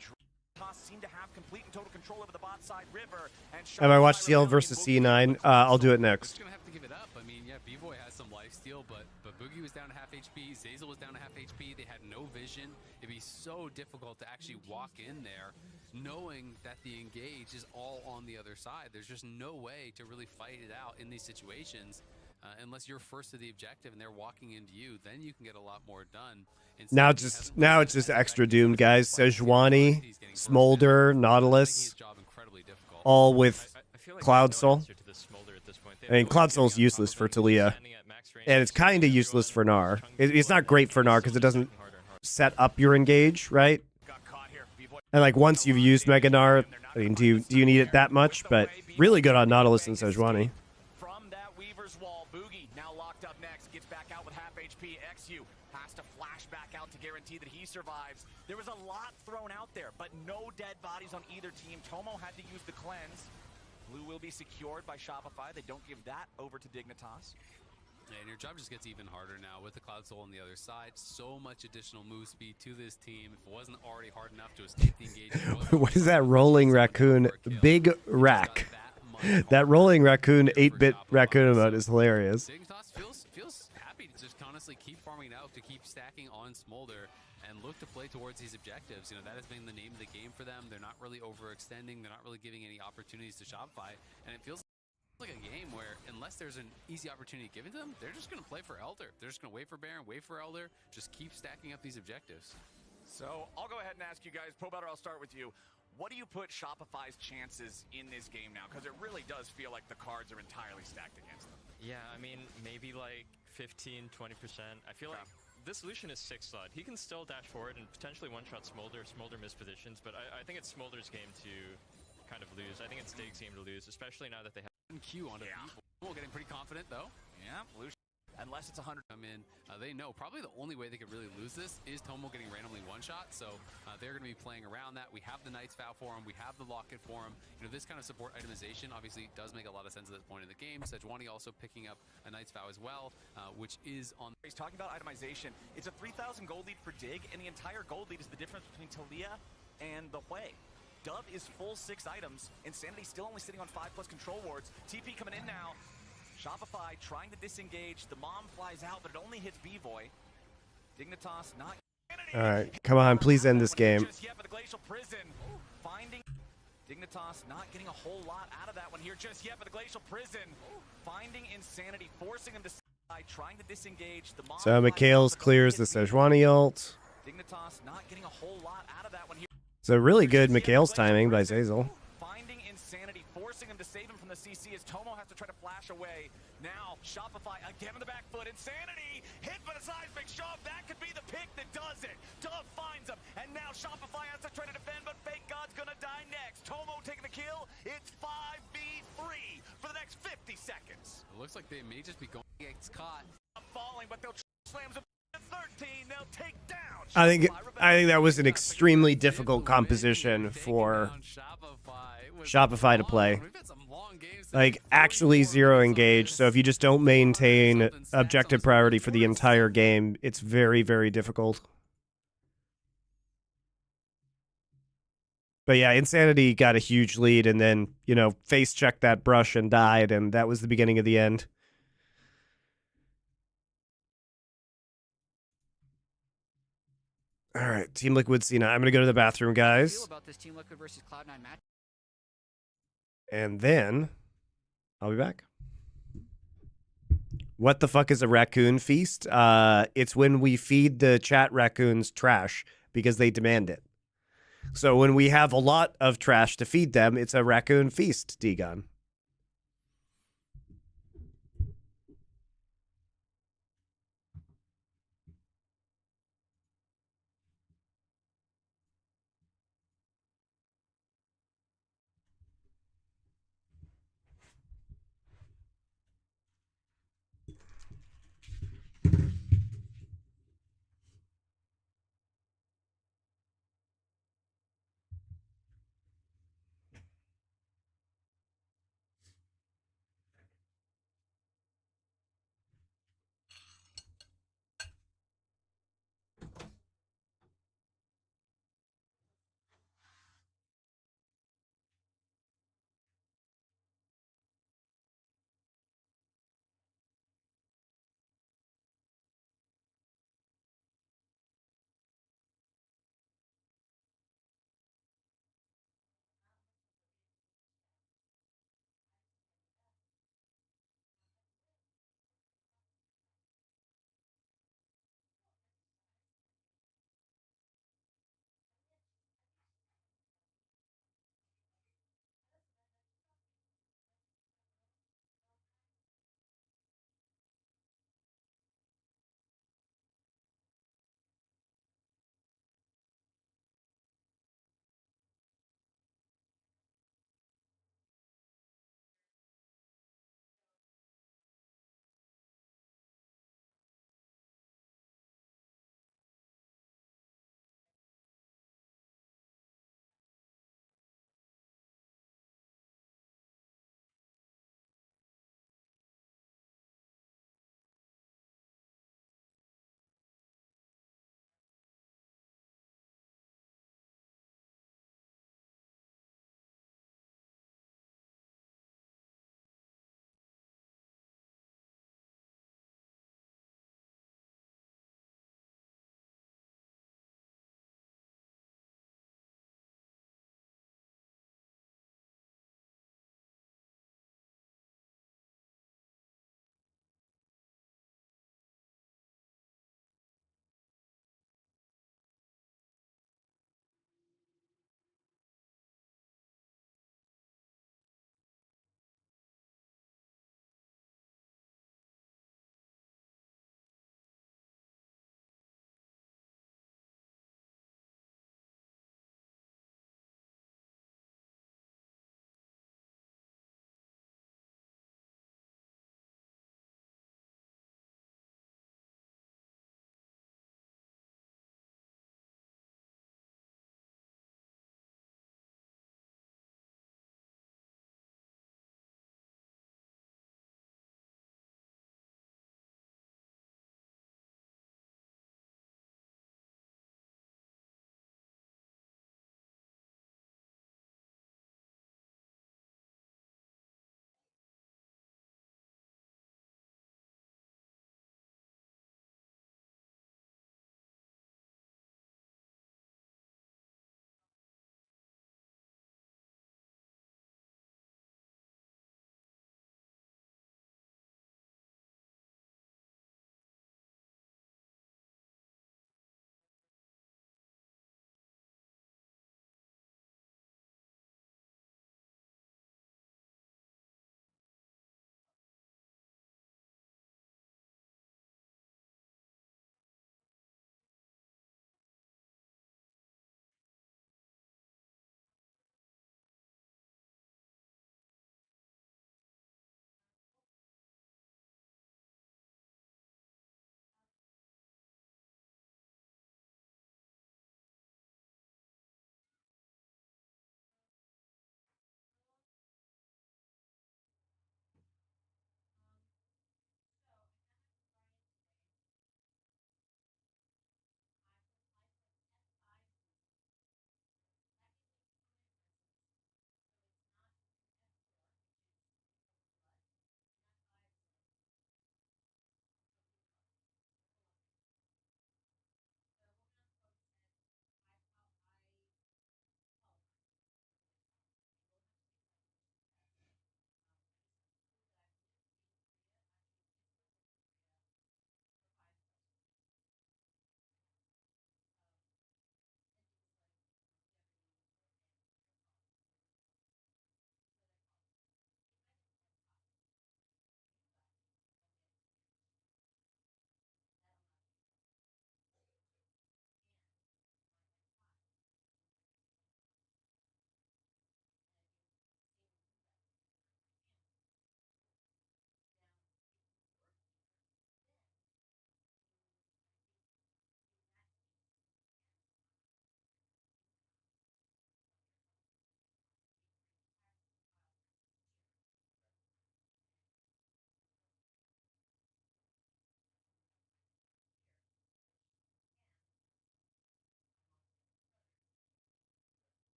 seem to have complete and total control over the bot side river. And have I watched CL versus C9? I'll do it next. Just gonna have to give it up. I mean, yeah, B-Boy has some lifesteal, but Boogie was down to half HP, Zazel was down to half HP. They had no vision. It'd be so difficult to actually walk in there knowing that the engage is all on the other side. There's just no way to really fight it out in these situations. Unless you're first to the objective and they're walking into you, then you can get a lot more done. Now it's just extra doomed, guys. Sejuani, Smolder, Nautilus, all with Cloud Soul. I mean, Cloud Soul's useless for Talia, and it's kind of useless for Gnar. It's not great for Gnar because it doesn't set up your engage, right? And like once you've used Mega Gnar, I mean, do you need it that much? But really good on Nautilus and Sejuani. That he survives. There was a lot thrown out there, but no dead bodies on either team. Tomo had to use the cleanse. Blue will be secured by Shopify. They don't give that over to Dignitas. And your job just gets even harder now with the Cloud Soul on the other side. So much additional move speed to this team. If it wasn't already hard enough to escape the engagement. What is that rolling raccoon? Big rack. That rolling raccoon 8-bit raccoon emote is hilarious. Dignitas feels happy to just honestly keep farming out, to keep stacking on Smolder and look to play towards these objectives. You know, that has been the name of the game for them. They're not really overextending. They're not really giving any opportunities to Shopify. And it feels like a game where unless there's an easy opportunity given to them, they're just going to play for Elder. They're just going to wait for Baron, wait for Elder, just keep stacking up these objectives. So I'll go ahead and ask you guys, Probetter, I'll start with you. What do you put Shopify's chances in this game now? Because it really does feel like the cards are entirely stacked against them. Yeah, I mean, maybe like 15, 20%. I feel like this Lucian is 6-slot. He can still dash forward and potentially one-shot Smolder. Smolder mispositions, but I think it's Smolder's game to kind of lose. I think it's Dig's game to lose, especially now that they have Q on it. We're getting pretty confident though. Yeah, Lucian. Unless it's 100 come in, they know probably the only way they could really lose this is Tomo getting randomly one-shot. So they're going to be playing around that. We have the Knight's Vow for him. We have the Locket for him. You know, this kind of support itemization obviously does make a lot of sense at this point in the game. Sejuani also picking up a Knight's Vow as well, which is on. He's talking about itemization. It's a 3,000 gold lead for Dig, and the entire gold lead is the difference between Talia and the Hui. Dove is full 6 items. Insanity still only sitting on 5+ control wards. TP coming in now. Shopify trying to disengage. The mom flies out, but it only hits B-Voy. Dignitas not. All right, come on, please end this game. Dignitas not getting a whole lot out of that one here just yet, but the Glacial Prison finding Insanity, forcing him to trying to disengage. The So Mikhails clears the Sejuani ult. Dignitas not getting a whole lot out of that one here. So really good Mikhails timing by Zeyzal. Finding Insanity, forcing him to save him from the CC as Tomo has to try to flash away. Now Shopify again on the back foot. Insanity hit by the seismic shove. That could be the pick that does it. Dove finds him, and now Shopify has to try to defend, but Fake God's gonna die next. Tomo taking the kill. It's 5v3 for the next 50 seconds. It looks like they may just be going. It's caught. Falling, but they'll slam him. 13, they'll take down. I think that was an extremely difficult composition for Shopify to play. Like, actually zero engage, so if you just don't maintain objective priority for the entire game, it's very, very difficult. But yeah, Insanity got a huge lead and then, you know, face checked that brush and died, and that was the beginning of the end. All right, Team Liquid C9. I'm going to go to the bathroom, guys. About this Team Liquid versus Cloud9 match. And then I'll be back. What the fuck is a raccoon feast? It's when we feed the chat raccoons trash because they demand it. So when we have a lot of trash to feed them, it's a raccoon feast, Degon.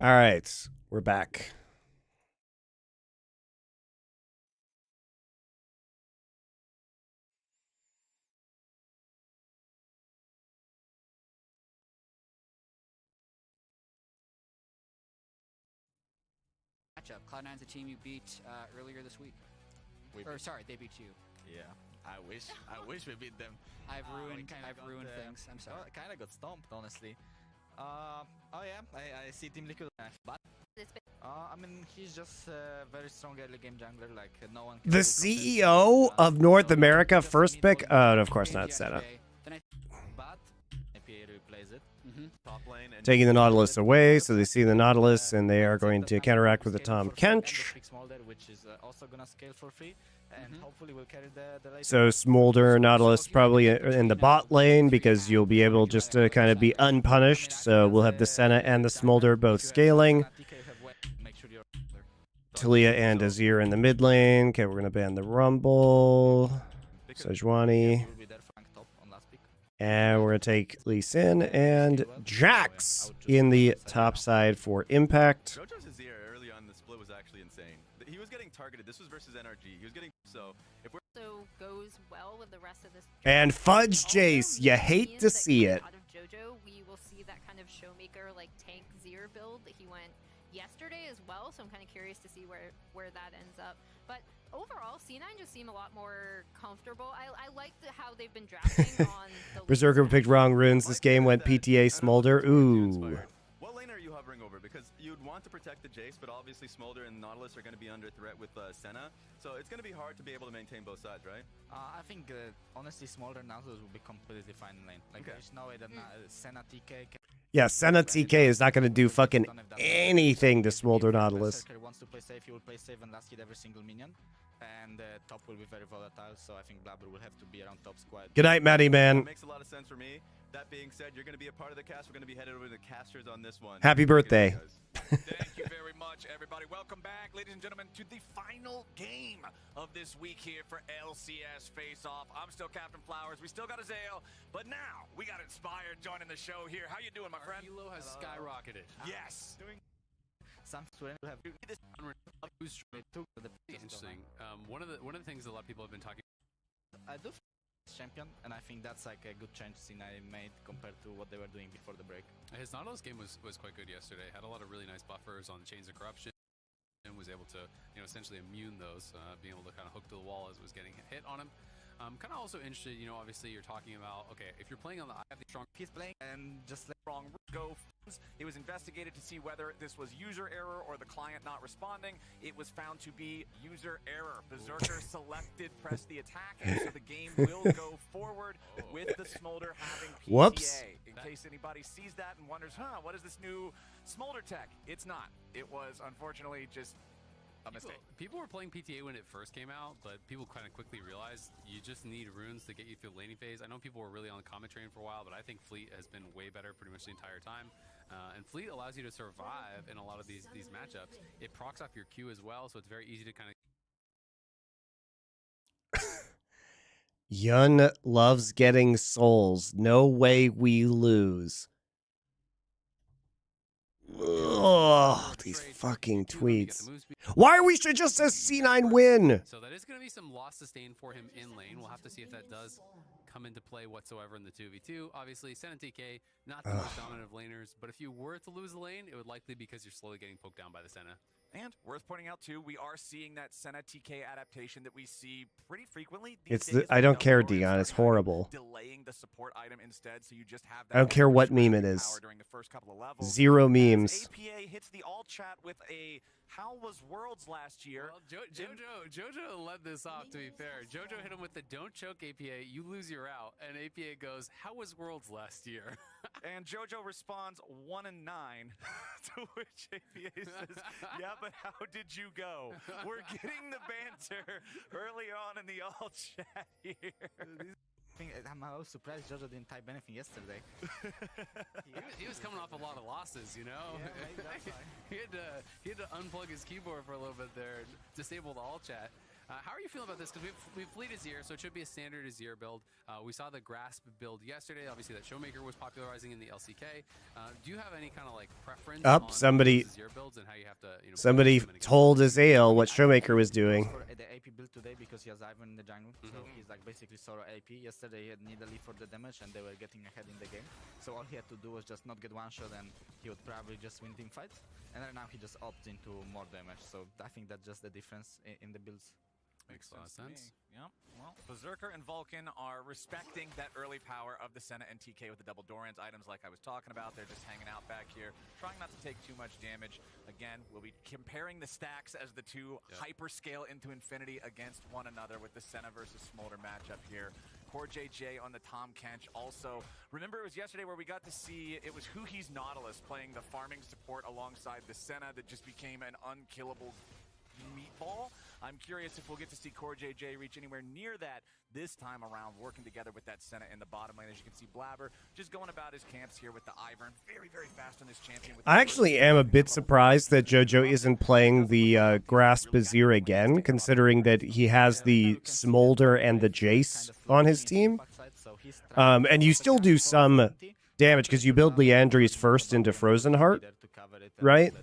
All right, we're back. Matchup. Cloud9's a team you beat earlier this week. Sorry, they beat you. Yeah, I wish we beat them. I've ruined things. I'm sorry. Kind of got stomped, honestly. Oh yeah, I see Team Liquid, but I mean, he's just a very strong early game jungler. Like no one. Can The CEO of North America, first pick. Of course not, Senna. But APA replays it. Top lane and Taking the Nautilus away, so they see the Nautilus, and they are going to counteract with the Tom Kench. Which is also gonna scale for free, and hopefully will carry the late. So Smolder, Nautilus probably in the bot lane because you'll be able just to kind of be unpunished. So we'll have the Senna and the Smolder both scaling. Talia and Azir in the mid lane. Okay, we're going to ban the Rumble. Sejuani. And we're going to take Lee Sin and Jax in the top side for Impact. JoJo's Azir early on in the split was actually insane. He was getting targeted. This was versus NRG. He was getting if we're goes well with the rest of this. And Fudge Jace, you hate to see it. Out of JoJo, we will see that kind of showmaker like tank Zir build that he went yesterday as well. So I'm kind of curious to see where that ends up. But overall, C9 just seem a lot more comfortable. I like how they've been drafting on the Berserker picked wrong runes. This game went PTA Smolder. Ooh. What lane are you hovering over? Because you'd want to protect the Jace, but obviously Smolder and Nautilus are going to be under threat with Senna. So it's going to be hard to be able to maintain both sides, right? I think honestly, Smolder and Nautilus will be completely fine in lane. Like there's no way that Senna TK. Yeah, Senna TK is not going to do fucking anything to Smolder Nautilus. Berserker wants to play safe. He will play safe and last hit every single minion. And top will be very volatile, so I think Blabber will have to be around top squad. Good night, Matty, man. Makes a lot of sense for me. That being said, you're going to be a part of the cast. We're going to be headed over to the casters on this one. Happy birthday. Thank you very much, everybody. Welcome back, ladies and gentlemen, to the final game of this week here for LCS Face-Off. I'm still Captain Flowers. We still got Azale, but now we got Inspired joining the show here. How you doing, my friend? Elo has skyrocketed. Yes. Some students have this Interesting. One of the things a lot of people have been talking. I do champion, and I think that's like a good change C9 made compared to what they were doing before the break. His Nautilus game was quite good yesterday. Had a lot of really nice buffers on Chains of Corruption, and was able to essentially immune those, being able to kind of hook to the wall as it was getting hit on him. Kind of also interested, obviously you're talking about, okay, if you're playing on the strong, he's playing and just let wrong go. It was investigated to see whether this was user error or the client not responding. It was found to be user error. Berserker selected press the attack, and so the game will go forward with the Smolder having PTA. Whoops. In case anybody sees that and wonders, what is this new Smolder tech? It's not. It was unfortunately just a mistake. People were playing PTA when it first came out, but people kind of quickly realized you just need runes to get you through the laning phase. I know people were really on the Comet train for a while, but I think Fleet has been way better pretty much the entire time. And Fleet allows you to survive in a lot of these matchups. It procs off your Q as well, so it's very easy to kind of... Yun loves getting souls. No way we lose. Ugh, these fucking tweets. Why are we should just a C9 win? So that is going to be some loss sustained for him in lane. We'll have to see if that does come into play whatsoever in the 2v2. Obviously, Senna TK, not the most dominant of laners, but if you were to lose the lane, it would likely be because you're slowly getting poked down by the Senna. And worth pointing out too, we are seeing that Senna TK adaptation that we see pretty frequently. It's I don't care, Dion. It's horrible. Delaying the support item instead, so you just have I don't care what meme it is. during the first couple of levels. Zero memes. APA hits the alt chat with a "How was Worlds last year?" Well, JoJo led this off, to be fair. JoJo hit him with the "Don't choke APA, you lose your out," and APA goes, "How was Worlds last year?" And JoJo responds 1 and 9, to which APA says, "Yeah, but how did you go?" We're getting the banter early on in the alt chat here. I'm also surprised JoJo didn't type anything yesterday. he was coming off a lot of losses, Yeah, he had to unplug his keyboard for a little bit there, and disable the all chat. How are you feeling about this? Because we've Fleet Azir, so it should be a standard Azir build. We saw the Grasp build yesterday. Obviously, that Showmaker was popularizing in the LCK. Do you have any kind of like preference on Somebody those Azir builds and how you have to, you know, somebody play them told Azale what Showmaker was doing. For the AP build today because he has Ivan in the jungle, so he's like basically solo AP. Yesterday he had Nidalee for the damage and they were getting ahead in the game. So all he had to do was just not get one shot and he would probably just win team fights. And right now he just opts into more damage. So I think that's just the difference in the builds. Makes a lot of sense. Yep. Well, Berserker and Vulcan are respecting that early power of the Senna and TK with the double Doran's items like I was talking about. They're just hanging out back here, trying not to take too much damage. Again, we'll be comparing the stacks as the two hyperscale into infinity against one another with the Senna versus Smolder matchup here. Core JJ on the Tom Kench also. Remember, it was yesterday where we got to see, it was Huhi's Nautilus playing the farming support alongside the Senna that just became an unkillable meatball. I'm curious if we'll get to see Core JJ reach anywhere near that this time around, working together with that Senna in the bottom lane. As you can see, Blabber just going about his camps here with the Ivern. Very, very fast on this champion. I actually am a bit surprised that JoJo isn't playing the Grasp Azir again, considering that he has the Smolder and the Jace on his team. And you still do some damage because you build Leandri's first into Frozen Heart, right?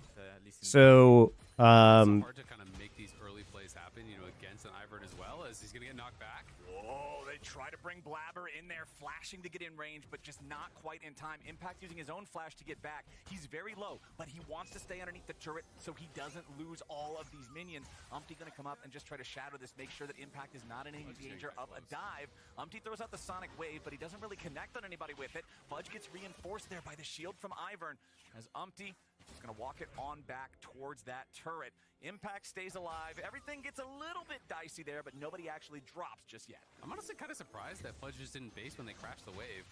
So, hard to kind of make these early plays happen, you know, against an Ivern as well, as he's going to get knocked back. Whoa, they try to bring Blabber in there, flashing to get in range, but just not quite in time. Impact using his own flash to get back. He's very low, but he wants to stay underneath the turret so he doesn't lose all of these minions. Umpty going to come up and just try to shadow this, make sure that Impact is not in any danger of a dive. Umpty throws out the Sonic Wave, but he doesn't really connect on anybody with it. Fudge gets reinforced there by the shield from Ivern, as Umpty is going to walk it on back towards that turret. Impact stays alive. Everything gets a little bit dicey there, but nobody actually drops just yet. I'm honestly kind of surprised that Fudge just didn't base when they crashed the wave,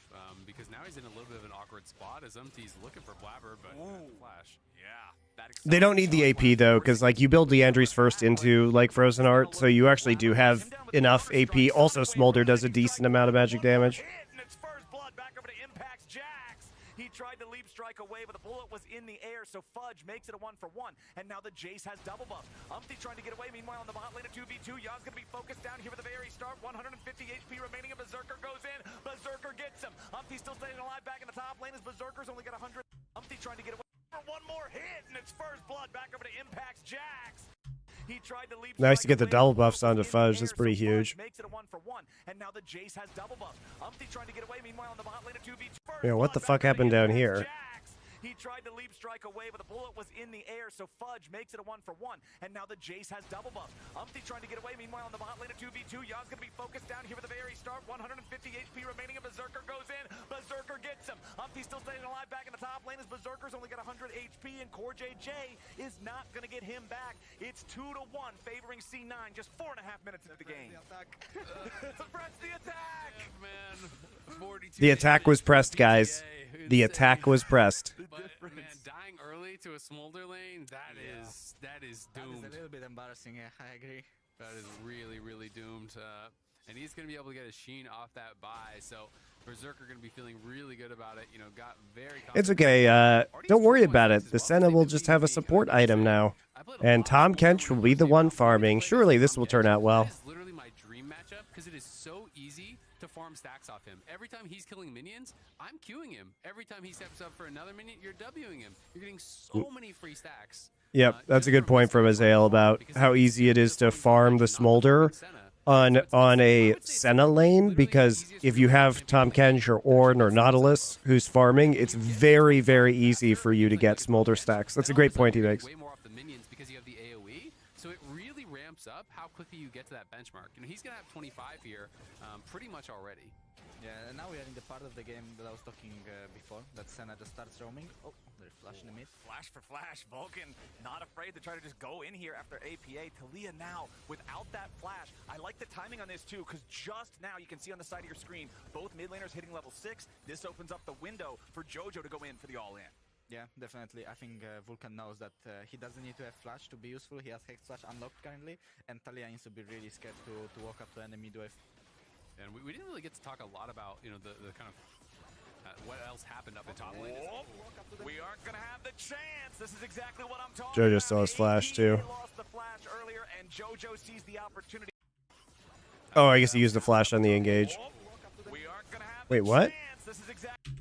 because now he's in a little bit of an awkward spot as Umpty's looking for Blabber, but flash. Yeah. they don't need the AP though, because like you build Leandri's first into like Frozen Heart, so you actually do have enough AP. Also, Smolder does a decent amount of magic damage. He tried to leap strike away, but the bullet was in the air, so Fudge makes it a 1-for-1, and now the Jace has double buff. Umpty trying to get away, meanwhile on the bot lane a 2v2, Yaz gonna be focused down here with the very start, 150 HP remaining, and Berserker goes in, Berserker gets him. Umpty still staying alive back in the top lane as Berserker's only got 100. Umpty trying to get away for one more hit, and it's first blood back over to Impact's Jax. He tried to leap Nice to get the double buffs onto Fudge. That's pretty huge. Makes it a 1-for-1, and now the Jace has double buff. Umpty trying to get away, meanwhile on the bot lane a 2v2. Yeah, what the fuck happened down here? He tried to leap strike away, but the bullet was in the air, so Fudge makes it a 1-for-1, and now the Jace has double buff. Umpty trying to get away, meanwhile on the bot lane a 2v2, Yaz gonna be focused down here with the very start, 150 HP remaining, and Berserker goes in, Berserker gets him. Umpty still staying alive back in the top lane as Berserker's only got 100 HP, and Core JJ is not gonna get him back. It's 2-1 favoring C9, just 4.5 minutes into the game. Press the attack! Yeah, man. 42 The attack was pressed, guys. The attack was pressed. But man, dying early to a Smolder lane, that is doomed. That is a little bit embarrassing, yeah, I agree. That is really, really doomed. And he's going to be able to get a Sheen off that buy, so Berserker going to be feeling really good about it. You know, got very It's okay. Don't worry about it. The Senna will just have a support item now. And Tom Kench will be the one farming. Surely this will turn out well. That is literally my dream matchup because it is so easy to farm stacks off him. Every time he's killing minions, I'm queuing him. Every time he steps up for another minion, you're Wing him. You're getting so many free stacks. Yep, that's a good point from Azale about how easy it is to farm the Smolder on a Senna lane, because if you have Tom Kench or Ornn or Nautilus who's farming, it's very, very easy for you to get Smolder stacks. That's a great point he makes. Way more off the minions because you have the AoE, so it really ramps up how quickly you get to that benchmark. You know, he's gonna have 25 here, pretty much already. Yeah, and now we are in the part of the game that I was talking before, that Senna just starts roaming. Oh, there's flash in the mid. Flash for flash. Vulcan not afraid to try to just go in here after APA. Talia now without that flash. I like the timing on this too, because just now you can see on the side of your screen, both mid laners hitting level 6. This opens up the window for JoJo to go in for the all-in. Yeah, definitely. I think Vulcan knows that he doesn't need to have flash to be useful. He has Hex Flash unlocked currently, and Talia needs to be really scared to walk up to enemy mid wave. And we didn't really get to talk a lot about, you know, the kind of What else happened up in top lane? We aren't going to have the chance. This is exactly what I'm talking Jojo about. still has flash too. Lost the flash earlier, and Jojo sees the opportunity. Oh, I guess he used the flash on the engage. We aren't going to have Wait, the what? chance. This is exactly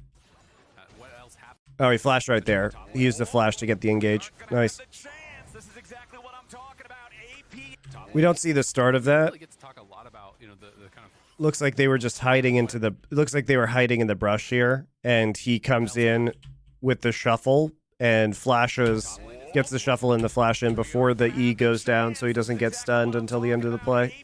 What else happened? Oh, he flashed right there. He used the flash to get the engage. Nice. the chance. This is exactly what I'm talking about. AP. We don't see the start of that. Really get to talk a lot about, you know, the kind of Looks like they were just hiding into the. Looks like they were hiding in the brush here, and he comes in with the shuffle and flashes, gets the shuffle and the flash in before the E goes down, so he doesn't get stunned until the end of the play.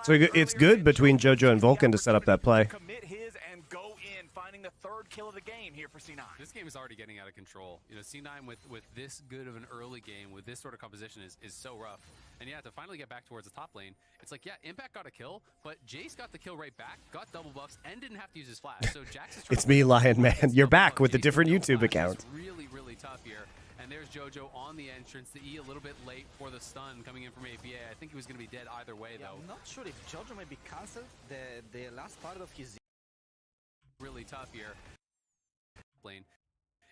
So it's good between Jojo and Vulcan to set up that play. Commit his and go in, finding the third kill of the game here for C9. this game is already getting out of control. You know, C9 with this good of an early game, with this sort of composition is so rough. And yeah, to finally get back towards the top lane, it's like, yeah, Impact got a kill, but Jace got the kill right back, got double buffs, and didn't have to use his flash. So Jax is trying It's me, Lion Man. You're back with a different YouTube account. It's really, really tough here. And there's Jojo on the entrance. The E a little bit late for the stun coming in from APA. I think he was going to be dead either way, though. I'm not sure if Jojo maybe cancelled the last part of his... Really tough here. Lane.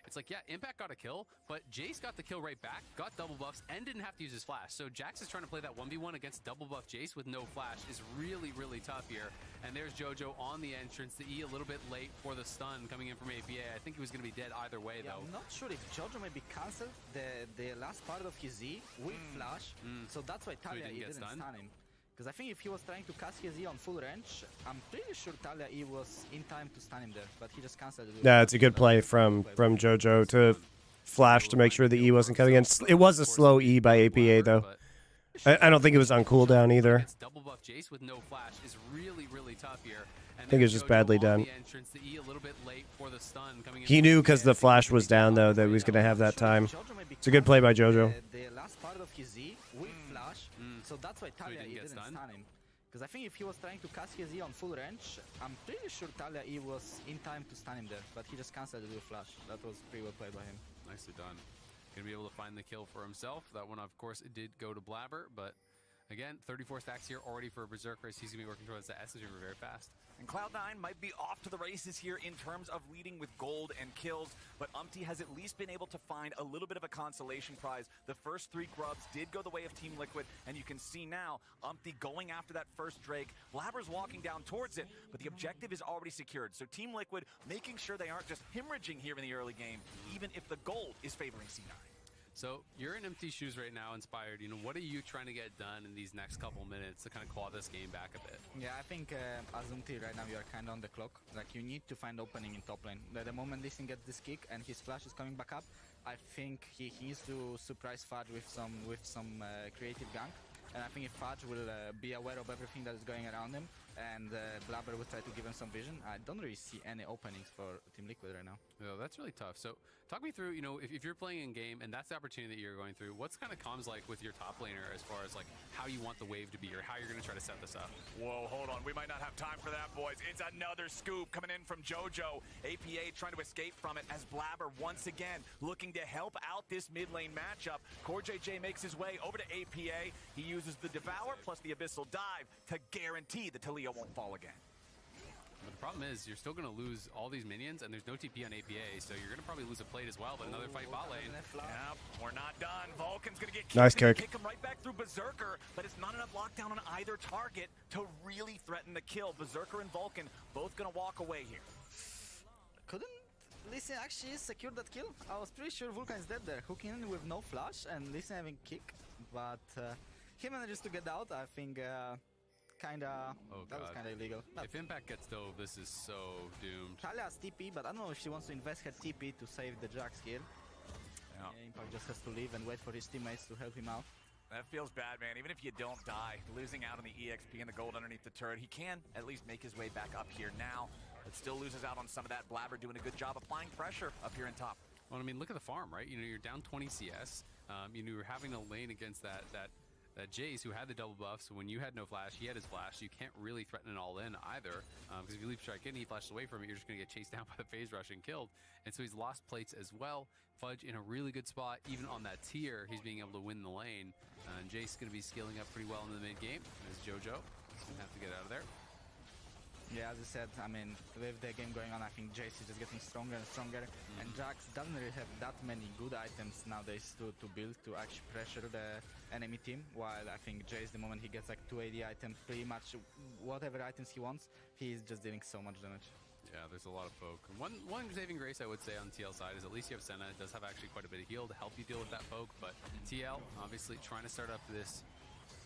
It's like, yeah, Impact got a kill, but Jace got the kill right back, got double buffs, and didn't have to use his flash. So Jax is trying to play that 1v1 against double buff Jace with no flash is really, really tough here. And there's Jojo on the entrance. The E a little bit late for the stun coming in from APA. I think he was going to be dead either way, though. I'm not sure if Jojo maybe cancelled the last part of his E with flash. So that's why Talia didn't E get didn't stunned? stun him. Because I think if he was trying to cast his E on full range, I'm pretty sure Talia E was in time to stun him there, but he just cancelled it. Yeah, it's a good play from Jojo to flash to make sure the E wasn't coming in. It was a slow E by APA, though. I don't think it was on cooldown either. Double buff Jace with no flash is really, really tough here. I think it was just badly done. The E a little bit late for the stun coming in He knew because the flash was down, though, that he was going to have that time. It's a good play by Jojo. The last part of his E with flash, so that's why Talia E didn't stun him. Because I think if he was trying to cast his E on full range, I'm pretty sure Talia E was in time to stun him there, but he just cancelled it with flash. That was pretty well played by him. Nicely done. Gonna be able to find the kill for himself. That one, of course, it did go to Blabber, but again, 34 stacks here already for a Berserker. He's gonna be working towards the S river very fast. And Cloud9 might be off to the races here in terms of leading with gold and kills, but Umpty has at least been able to find a little bit of a consolation prize. The first 3 grubs did go the way of Team Liquid, and you can see now Umpty going after that first Drake. Blabber's walking down towards it, but the objective is already secured. So Team Liquid making sure they aren't just hemorrhaging here in the early game, even if the gold is favoring C9. So you're in empty shoes right now, Inspired. You know, what are you trying to get done in these next couple minutes to kind of claw this game back a bit? Yeah, I think as Umti right now you are kind of on the clock. Like you need to find opening in top lane. The moment this thing gets this kick and his flash is coming back up, I think he needs to surprise Fudge with some creative gank. And I think if Fudge will be aware of everything that is going around him, and Blabber will try to give him some vision, I don't really see any openings for Team Liquid right now. Yeah, that's really tough. So talk me through, you know, if you're playing in game and that's the opportunity that you're going through, what's kind of comms like with your top laner as far as like how you want the wave to be or how you're going to try to set this up? Whoa, hold on. We might not have time for that, boys. It's another scoop coming in from Jojo. APA trying to escape from it as Blabber once again looking to help out this mid lane matchup. Core JJ makes his way over to APA. He uses the Devour plus the Abyssal Dive to guarantee that Talia won't fall again. But the problem is you're still going to lose all these minions and there's no TP on APA, so you're going to probably lose a plate as well, but another fight bot lane. Yep, we're not done. Vulcan's going to get Nice kick. Kick him right back through Berserker, but it's not enough lockdown on either target to really threaten the kill. Berserker and Vulcan both going to walk away here. Couldn't Listen actually secure that kill? I was pretty sure Vulcan is dead there, hooking in with no flash and Listen having kick, but he manages to get out. I think that was kinda illegal. But if Impact gets dove, this is so doomed. Talia has TP, but I don't know if she wants to invest her TP to save the Jax here. Yeah. Impact just has to leave and wait for his teammates to help him out. That feels bad, man. Even if you don't die, losing out on the EXP and the gold underneath the turret, he can at least make his way back up here now, but still loses out on some of that. Blabber doing a good job applying pressure up here in top. Well, I mean, look at the farm, right? You know, you're down 20 CS. You know, you're having a lane against that Jace who had the double buff, so when you had no flash, he had his flash. You can't really threaten it all in either, because if you leap strike in, he flashes away from it, you're just going to get chased down by the phase rush and killed. And so he's lost plates as well. Fudge in a really good spot, even on that tier, he's being able to win the lane. And Jace going to be scaling up pretty well in the mid game as Jojo. He's going to have to get out of there. Yeah, as you said, I mean, with the game going on, I think Jace is just getting stronger and stronger, and Jax doesn't really have that many good items nowadays to build to actually pressure the enemy team, while I think Jace, the moment he gets like 2 AD items, pretty much whatever items he wants, he's just dealing so much damage. Yeah, there's a lot of poke. One saving grace I would say on TL side is at least you have Senna. It does have actually quite a bit of heal to help you deal with that poke, but TL obviously trying to start up this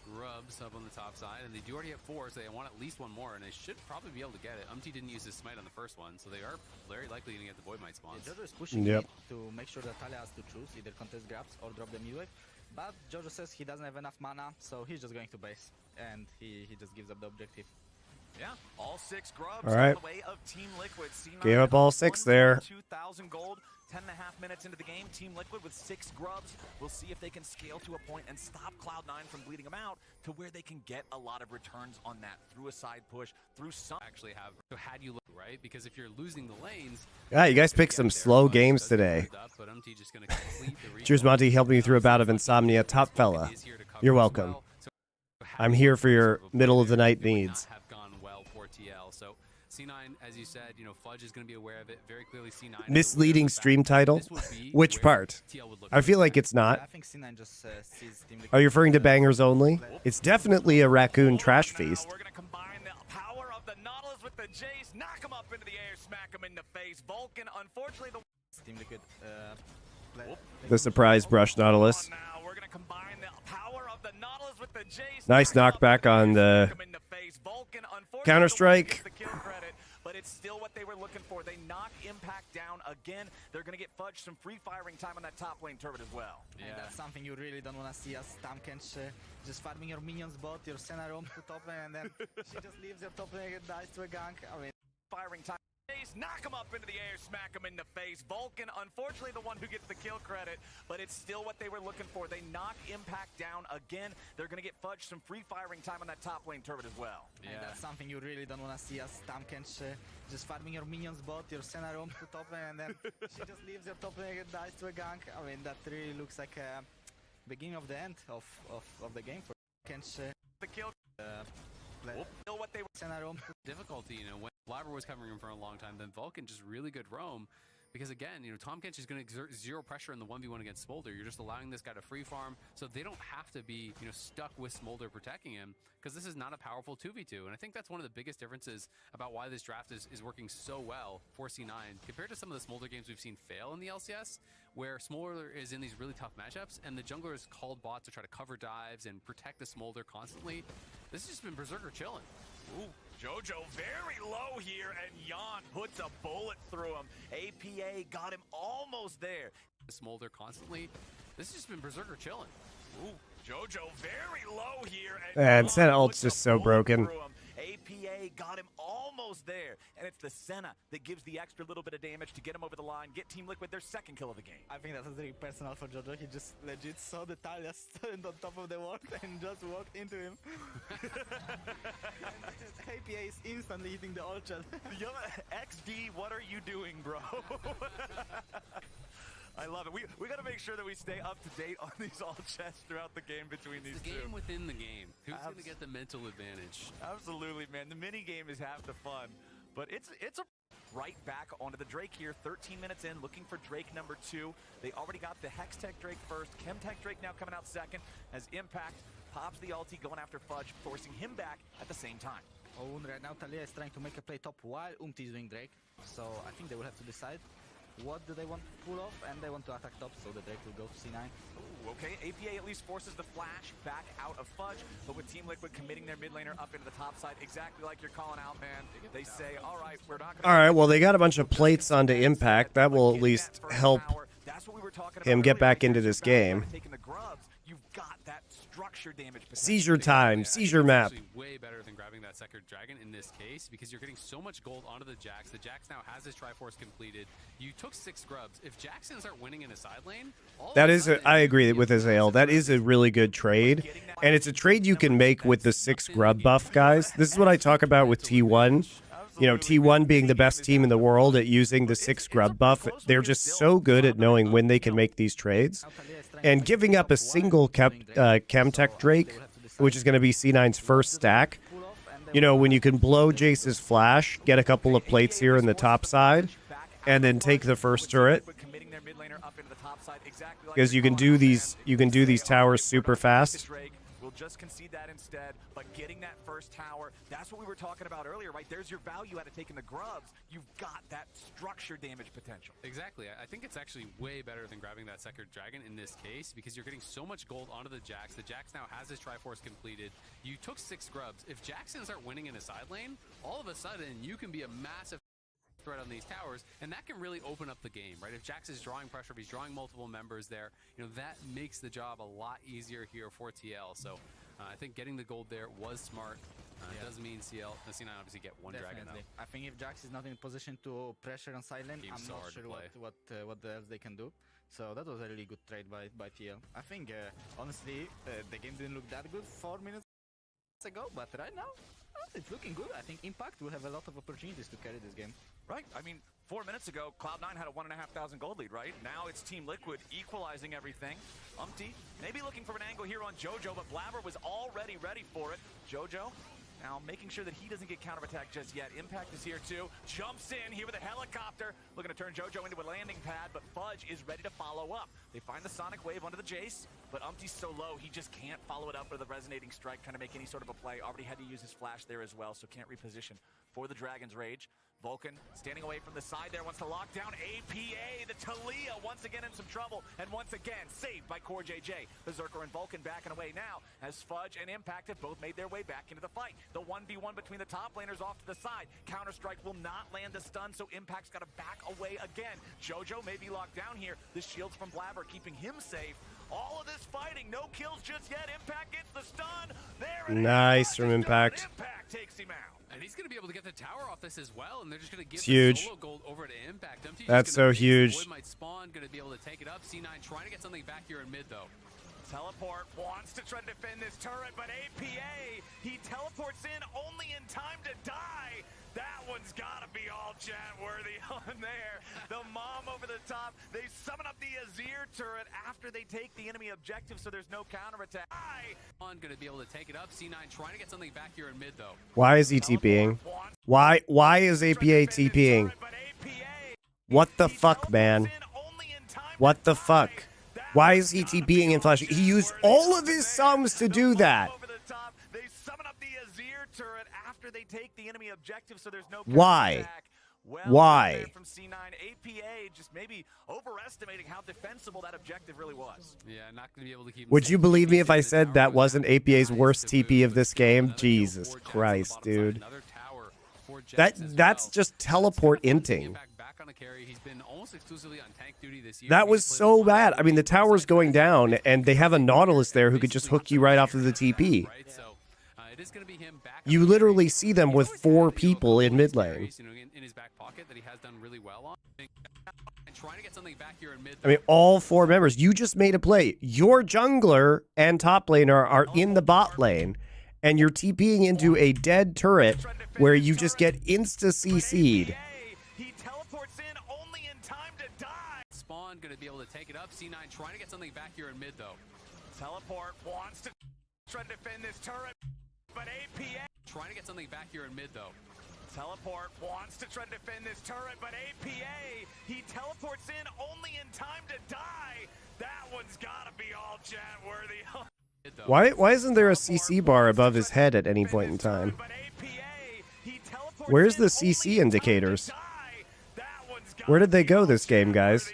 grubs up on the top side, and they do already have 4, so they want at least 1 more, and they should probably be able to get it. Didn't use his smite on the first one, so they are very likely going to get the Void Might spawns. Yeah, Jojo is pushing mid to make sure that Talia has to choose, either contest grabs or drop the mid wave, but Jojo says he doesn't have enough mana, so he's just going to base, and he just gives up the objective. Yeah, all 6 grubs all right. on the way of Team Liquid. C9 Gave up all 6 there. 2,000 gold, 10.5 minutes into the game. Team Liquid with 6 grubs. We'll see if they can scale to a point and stop Cloud9 from bleeding them out to where they can get a lot of returns on that through a side push, through some. Actually have, so had you look, right? Because if you're losing the lanes. Yeah, you guys picked some slow games today. Just gonna complete the Cheers, Monty, helping me through a bout of insomnia. Top fella. You're welcome. I'm here for your middle of the night needs. So C9, as you said, Fudge is going to be aware of it very clearly. C9 Misleading stream title? Which part? I feel like it's not. I think C9 just sees Team Liquid. Are you referring to bangers only? It's definitely a raccoon trash feast. We're going to combine the power of the Nautilus with the Jace, knock him up into the air, smack him in the face. Vulcan, unfortunately, the Team Liquid. The surprise brush Nautilus. Now we're going to combine the power of the Nautilus with the Jace. Nice knockback on the Counter-Strike. But it's still what they were looking for. They knock Impact down again. They're going to get Fudge some free firing time on that top lane turret as well. Yeah, and that's something you really don't want to see as Tamkench just farming your minions bot, your Senna roam to top lane, and then she just leaves your top lane and dies to a gank. I mean, firing time. Knock him up into the air, smack him in the face. Vulcan, unfortunately, the one who gets the kill credit, but it's still what they were looking for. They knock Impact down again. They're going to get Fudge some free firing time on that top lane turret as well. And that's something you really don't want to see as Tamkench just farming your minions bot, your Senna roam to top lane, and then she just leaves your top lane and dies to a gank. I mean, that really looks like a beginning of the end of the game for Tamkench. The kill. Still what they were. Senna roam. Difficulty, when Blabber was covering him for a long time, then Vulcan just really good roam. Because again, Tahm Kench is going to exert 0 pressure in the 1v1 against Smolder. You're just allowing this guy to free farm, so they don't have to be, stuck with Smolder protecting him, because this is not a powerful 2v2. And I think that's one of the biggest differences about why this draft is working so well for C9 compared to some of the Smolder games we've seen fail in the LCS, where Smolder is in these really tough matchups, and the jungler is called bot to try to cover dives and protect the Smolder constantly. This has just been Berserker chilling. Ooh, Jojo very low here, and Jan puts a bullet through him. APA got him almost there. Smolder constantly. This has just been Berserker chilling. Ooh, Jojo very low here, and Senna ult's just so broken. APA got him almost there, and it's the Senna that gives the extra little bit of damage to get him over the line, get Team Liquid their 2nd kill of the game. I think that was really personal for Jojo. He just legit saw the Talia stand on top of the wall and just walked into him. APA is instantly hitting the ult chat. XD, what are you doing, bro? I love it. We got to make sure that we stay up to date on these all chests throughout the game between these two. The game within the game. Who's going to get the mental advantage? Absolutely, man. The mini game is half the fun, but it's a right back onto the Drake here. 13 minutes in, looking for Drake number 2. They already got the Hextech Drake first. Chemtech Drake now coming out second as Impact pops the ulti, going after Fudge, forcing him back at the same time. Oh, right now Talia is trying to make a play top while is doing Drake, so I think they will have to decide what do they want to pull off, and they want to attack top, so the Drake will go to C9. Ooh, okay, APA at least forces the flash back out of Fudge, but with Team Liquid committing their mid laner up into the top side, exactly like you're calling out, man. They say, all right, we're not going to... All right, well, they got a bunch of plates onto Impact. That will at least help him get back into this game. Seizure time, seizure map. Way better than grabbing that second dragon in this case, because you're getting so much gold onto the Jax. The Jax now has his Triforce completed. You took 6 grubs. If Jax doesn't start winning in a side lane, That is, I agree with Azael. That is a really good trade, and it's a trade you can make with the 6 grub buff, guys. This is what I talk about with T1. T1 being the best team in the world at using the 6 grub buff. They're just so good at knowing when they can make these trades. And giving up a single Chemtech Drake, which is going to be C9's first stack, you know, when you can blow Jace's flash, get a couple of plates here in the top side, and then take the first turret. Because you can do these towers super fast. We'll just concede that instead, but getting that first tower, that's what we were talking about earlier, right? There's your value out of taking the grubs. You've got that structure damage potential. Exactly. I think it's actually way better than grabbing that second dragon in this case, because you're getting so much gold onto the Jax. The Jax now has his Triforce completed. You took 6 grubs. If Jax can start winning in a side lane, all of a sudden you can be a massive threat on these towers, and that can really open up the game, right? If Jax is drawing pressure, if he's drawing multiple members there, you know, that makes the job a lot easier here for TL. So I think getting the gold there was smart. It doesn't mean C9 obviously get one dragon though. I think if Jax is not in position to pressure on side lane, I'm not sure what else they can do. So that was a really good trade by TL. I think honestly the game didn't look that good 4 minutes ago, but right now it's looking good. I think Impact will have a lot of opportunities to carry this game. Right. I mean, 4 minutes ago, Cloud9 had a 1,500 gold lead, right? Now it's Team Liquid equalizing everything. Umpty maybe looking for an angle here on JoJo, but Blabber was already ready for it. JoJo now making sure that he doesn't get counterattacked just yet. Impact is here too. Jumps in here with a helicopter. Looking to turn JoJo into a landing pad, but Fudge is ready to follow up. They find the Sonic Wave under the Jace, but Umpty's so low, he just can't follow it up with a resonating strike, kind of make any sort of a play. Already had to use his flash there as well, so can't reposition for the Dragon's Rage. Vulcan standing away from the side there, wants to lock down APA. The Talia once again in some trouble, and once again saved by Core JJ. Berserker and Vulcan backing away now as Fudge and Impact have both made their way back into the fight. The 1v1 between the top laners off to the side. Counter-Strike will not land the stun, so Impact's got to back away again. JoJo may be locked down here. The shields from Blabber keeping him safe. All of this fighting, no kills just yet. Impact gets the stun. There it Nice is. from Impact. Impact takes him out. And he's going to be able to get the tower off this as well, and they're just going to give huge. the solo gold over to Impact. That's so huge. Void might spawn, going to be able to take it up. C9 trying to get something back here in mid, though. Teleport wants to try to defend this turret, but APA, he teleports in only in time to die. That one's got to be all chat worthy on there. The mom over the top. They summon up the Azir turret after they take the enemy objective, so there's no counterattack. Going to be able to take it up. C9 trying to get something back here in mid, though. Why is he TPing? Why is APA TPing? What the fuck, man? What the fuck? Why is he TPing and flashing? He used all of his sums to do that. They summon up the Azir turret after they take the enemy objective, so there's no Why? well, Why? From C9, APA just maybe overestimating how defensible that objective really was. Yeah, not going to be able to keep. Would you believe me if I said that wasn't APA's worst TP of this game? Jesus Christ, dude. That's just teleport inting. That was so bad. I mean, the tower's going down, and they have a Nautilus there who could just hook you right off of the TP. You literally see them with 4 people in mid lane. I mean, all 4 members. You just made a play. Your jungler and top laner are in the bot lane, and you're TPing into a dead turret where you just get insta-CC'd. He teleports in only in time to die. Spawn going to be able to take it up. C9 trying to get something back here in mid, though. Teleport wants to try to defend this turret, but APA trying to get something back here in mid, though. Teleport wants to try to defend this turret, but APA, he teleports in only in time to die. That one's got to be all chat worthy. Why isn't there a CC bar above his head at any point in time? Where's the CC indicators? Where did they go this game, guys?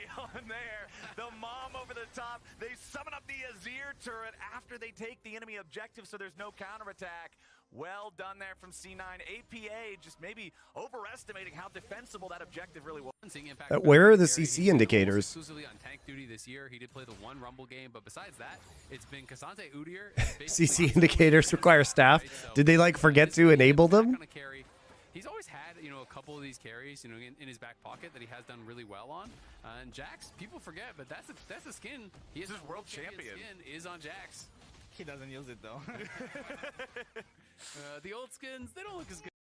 The mom over the top. They summon up the Azir turret after they take the enemy objective, so there's no counterattack. Well done there from C9. APA just maybe overestimating how defensible that objective really was. Where are the CC indicators? Exclusively on tank duty this year. He did play the 1 Rumble game, but besides that, it's been Cassante Udyr. CC indicators require staff. Did they like forget to enable them? He's always had, you know, a couple of these carries, you know, in his back pocket that he has done really well on. And Jax, people forget, but that's a skin. He is world champion. Skin is on Jax. He doesn't use it though. The old skins, they don't look as good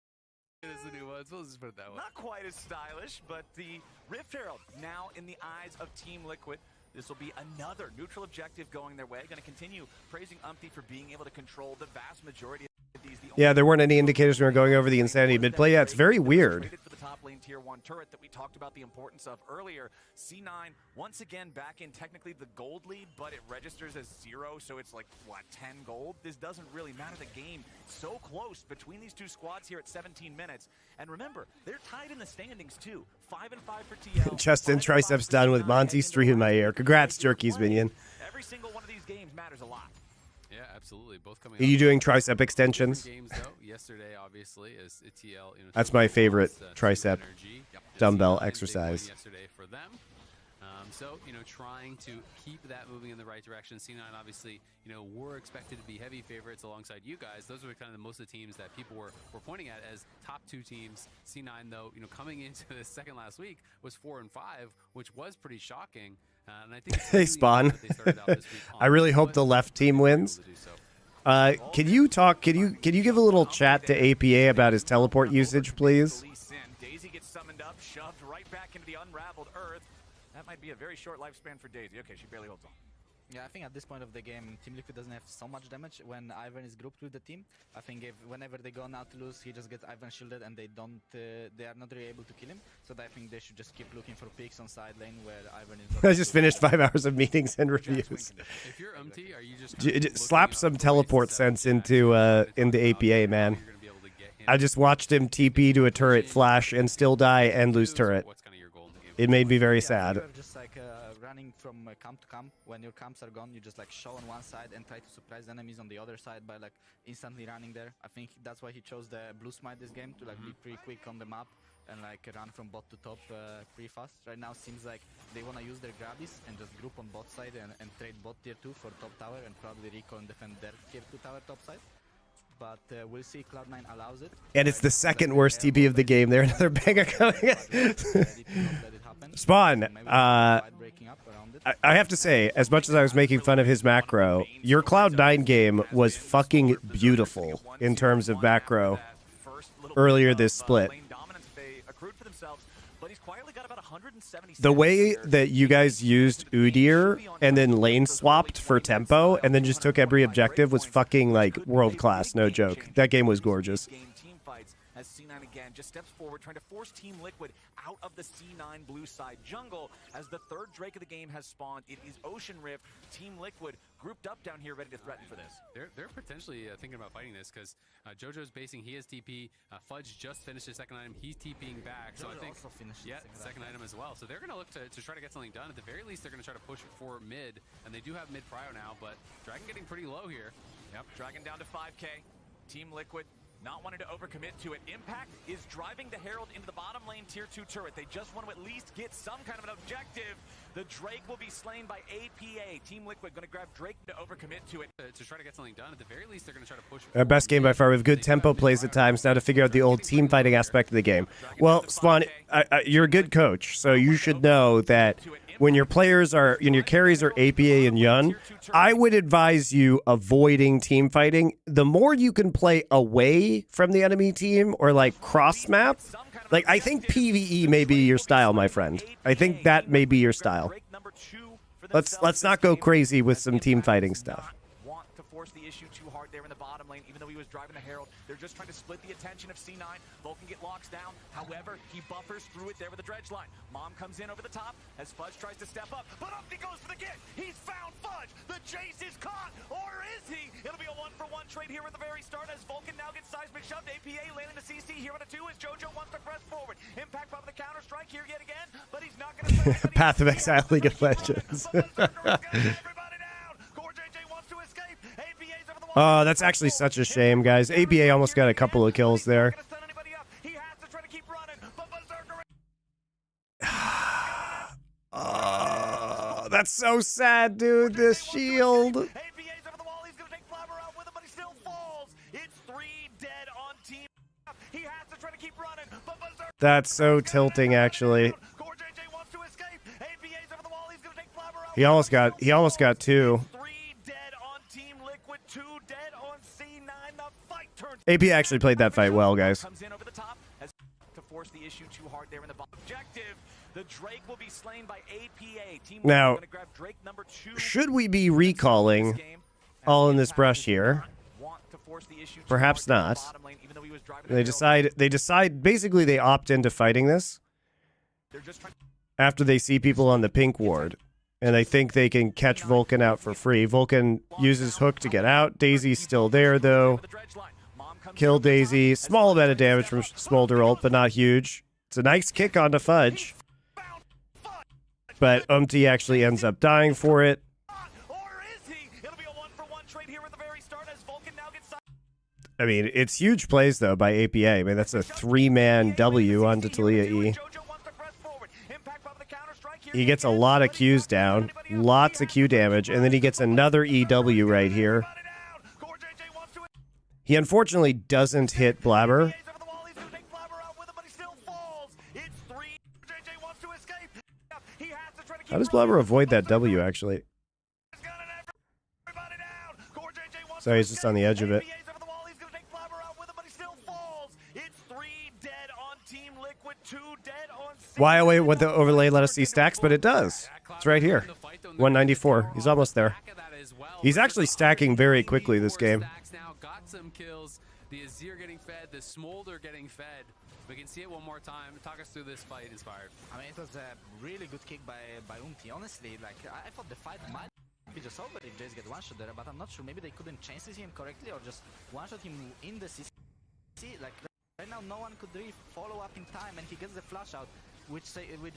as the new ones. We'll just put it that way. Not quite as stylish, but the Rift Herald now in the eyes of Team Liquid. This will be another neutral objective going their way. Going to continue praising Umpty for being able to control the vast majority of these. The Yeah, there weren't any indicators we were going over the insanity mid-play. Yeah, it's very weird. For the top lane tier 1 turret that we talked about the importance of earlier. C9 once again back in technically the gold lead, but it registers as 0, so it's like, what, 10 gold? This doesn't really matter. The game so close between these two squads here at 17 minutes. And remember, they're tied in the standings too. 5 and 5 for TL. Justin Triceps done with Monty stream in my ear. Congrats, Jerky's minion. Every single one of these games matters a lot. Yeah, absolutely. Both coming. Are you doing tricep extensions? Games though. Yesterday, obviously, is TL. That's my favorite tricep Yep. dumbbell C9, exercise. big win yesterday for them. So, trying to keep that moving in the right direction. C9, obviously, were expected to be heavy favorites alongside you guys. Those were kind of most of the teams that people were pointing at as top 2 teams. C9, though, coming into the second last week was 4 and 5, which was pretty shocking. And I think Hey, Spawn. I really hope the left team wins. Can you give a little chat to APA about his teleport usage, please? Daisy gets summoned up, shoved right back into the unraveled earth. That might be a very short lifespan for Daisy. Okay, she barely holds on. Yeah, I think at this point of the game, Team Liquid doesn't have so much damage when Ivan is grouped with the team. I think whenever they go now to lose, he just gets Ivan shielded and they are not really able to kill him. So I think they should just keep looking for picks on side lane where Ivan is. I just finished 5 hours of meetings and reviews. If you're MT, are you just Slap some teleport sense into APA, man. I just watched him TP to a turret, flash, and still die and lose turret. It made me very sad. Just like running from camp to camp. When your camps are gone, you just like show on one side and try to surprise enemies on the other side by like instantly running there. I think that's why he chose the blue smite this game to like be pretty quick on the map and like run from bot to top pretty fast. Right now seems like they want to use their grabbies and just group on bot side and trade bot tier 2 for top tower and probably recall and defend their tier 2 tower top side. But we'll see. Cloud9 allows it. And it's the second worst TP of the game. There, another banger coming. Spawn, I have to say, as much as I was making fun of his macro, your Cloud9 game was fucking beautiful in terms of macro earlier this split. The way that you guys used Udyr and then lane swapped for tempo and then just took every objective was fucking like world class, no joke. That game was gorgeous. As C9 again just steps forward, trying to force Team Liquid out of the C9 blue side jungle. As the third Drake of the game has spawned, it is Ocean Rift. Team Liquid grouped up down here, ready to threaten for this. They're potentially thinking about fighting this because JoJo's basing, he has TP. Fudge just finished his second item. He's TPing back, so I think second item as well. So they're going to look to try to get something done. At the very least, they're going to try to push for mid, and they do have mid prio now. But Dragon getting pretty low here. Yep, Dragon down to 5K. Team Liquid not wanting to overcommit to it. Impact is driving the Herald into the bottom lane tier 2 turret. They just want to at least get some kind of an objective. The Drake will be slain by APA. Team Liquid going to grab Drake to overcommit to it. To try to get something done. At the very least, they're going to try to push. Our best game by far. We have good tempo plays at times now to figure out the old team fighting aspect of the game. Well, Spawn, you're a good coach, so you should know that when your players are, your carries are APA and Yun, I would advise you avoiding team fighting. The more you can play away from the enemy team or like cross map, like I think PvE may be your style, my friend. I think that may be your style. Let's not go crazy with some team fighting stuff. Want to force the issue too hard there in the bottom lane, even though he was driving the Herald. They're just trying to split the attention of C9. Vulcan get locks down. However, he buffers through it there with the dredge line. Mom comes in over the top as Fudge tries to step up, but up he goes for the get. He's found Fudge. The chase is caught, or is he? It'll be a 1-for-1 trade here at the very start as Vulcan now gets seismic shoved. APA landing the CC here on a 2 as JoJo wants to press forward. Impact by the counter strike here yet again, but he's not going to. Path of Exile League of Legends. Oh, that's actually such a shame, guys. APA almost got a couple of kills there. Oh, that's so sad, dude. This shield. That's so tilting, actually. He almost got 2. AP actually played that fight well, guys. Now, should we be recalling all in this brush here? want to force the issue. Perhaps not. They decide basically they opt into fighting this after they see people on the pink ward. And they think they can catch Vulcan out for free. Vulcan uses Hook to get out. Daisy's still there, though. Kill Daisy. Small amount of damage from Smolder ult, but not huge. It's a nice kick onto Fudge. But actually ends up dying for it. I mean, it's huge plays, though, by APA. I mean, that's a 3-man W onto Talia E. He gets a lot of Qs down, lots of Q damage, and then he gets another EW right here. He unfortunately doesn't hit Blabber. How does Blabber avoid that W, actually? So he's just on the edge of it. Why away with the overlay let us see stacks, but it does. It's right here. 194. He's almost there. He's actually stacking very quickly this game. Got some kills. The Azir getting fed, the Smolder getting fed. We can see it one more time. Talk us through this fight, Inspired. I mean, it was a really good kick by Honestly, like, I thought the fight might be just over if Jace get one-shot there, but I'm not sure. Maybe they couldn't chase him correctly or just one-shot him in the CC. Like, right now, no one could really follow up in time, and he gets the flash out, which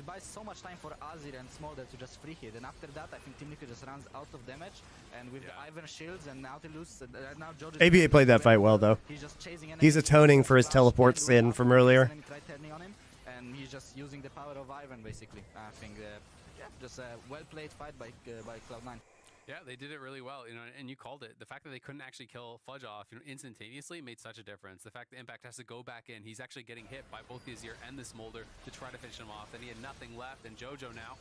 buys so much time for Azir and Smolder to just free hit. And after that, I think Team Liquid just runs out of damage, and with the Ivern shields and Nautilus, now Jojo... ABA played that fight well, though. He's atoning for his teleport sin from earlier. And he's just using the power of Ivern, basically. I think, just a well-played fight by Cloud9. Yeah, they did it really well, and you called it. The fact that they couldn't actually kill Fudge off, instantaneously made such a difference. The fact that Impact has to go back in, he's actually getting hit by both the Azir and the Smolder to try to finish him off. Then he had nothing left, and Jojo now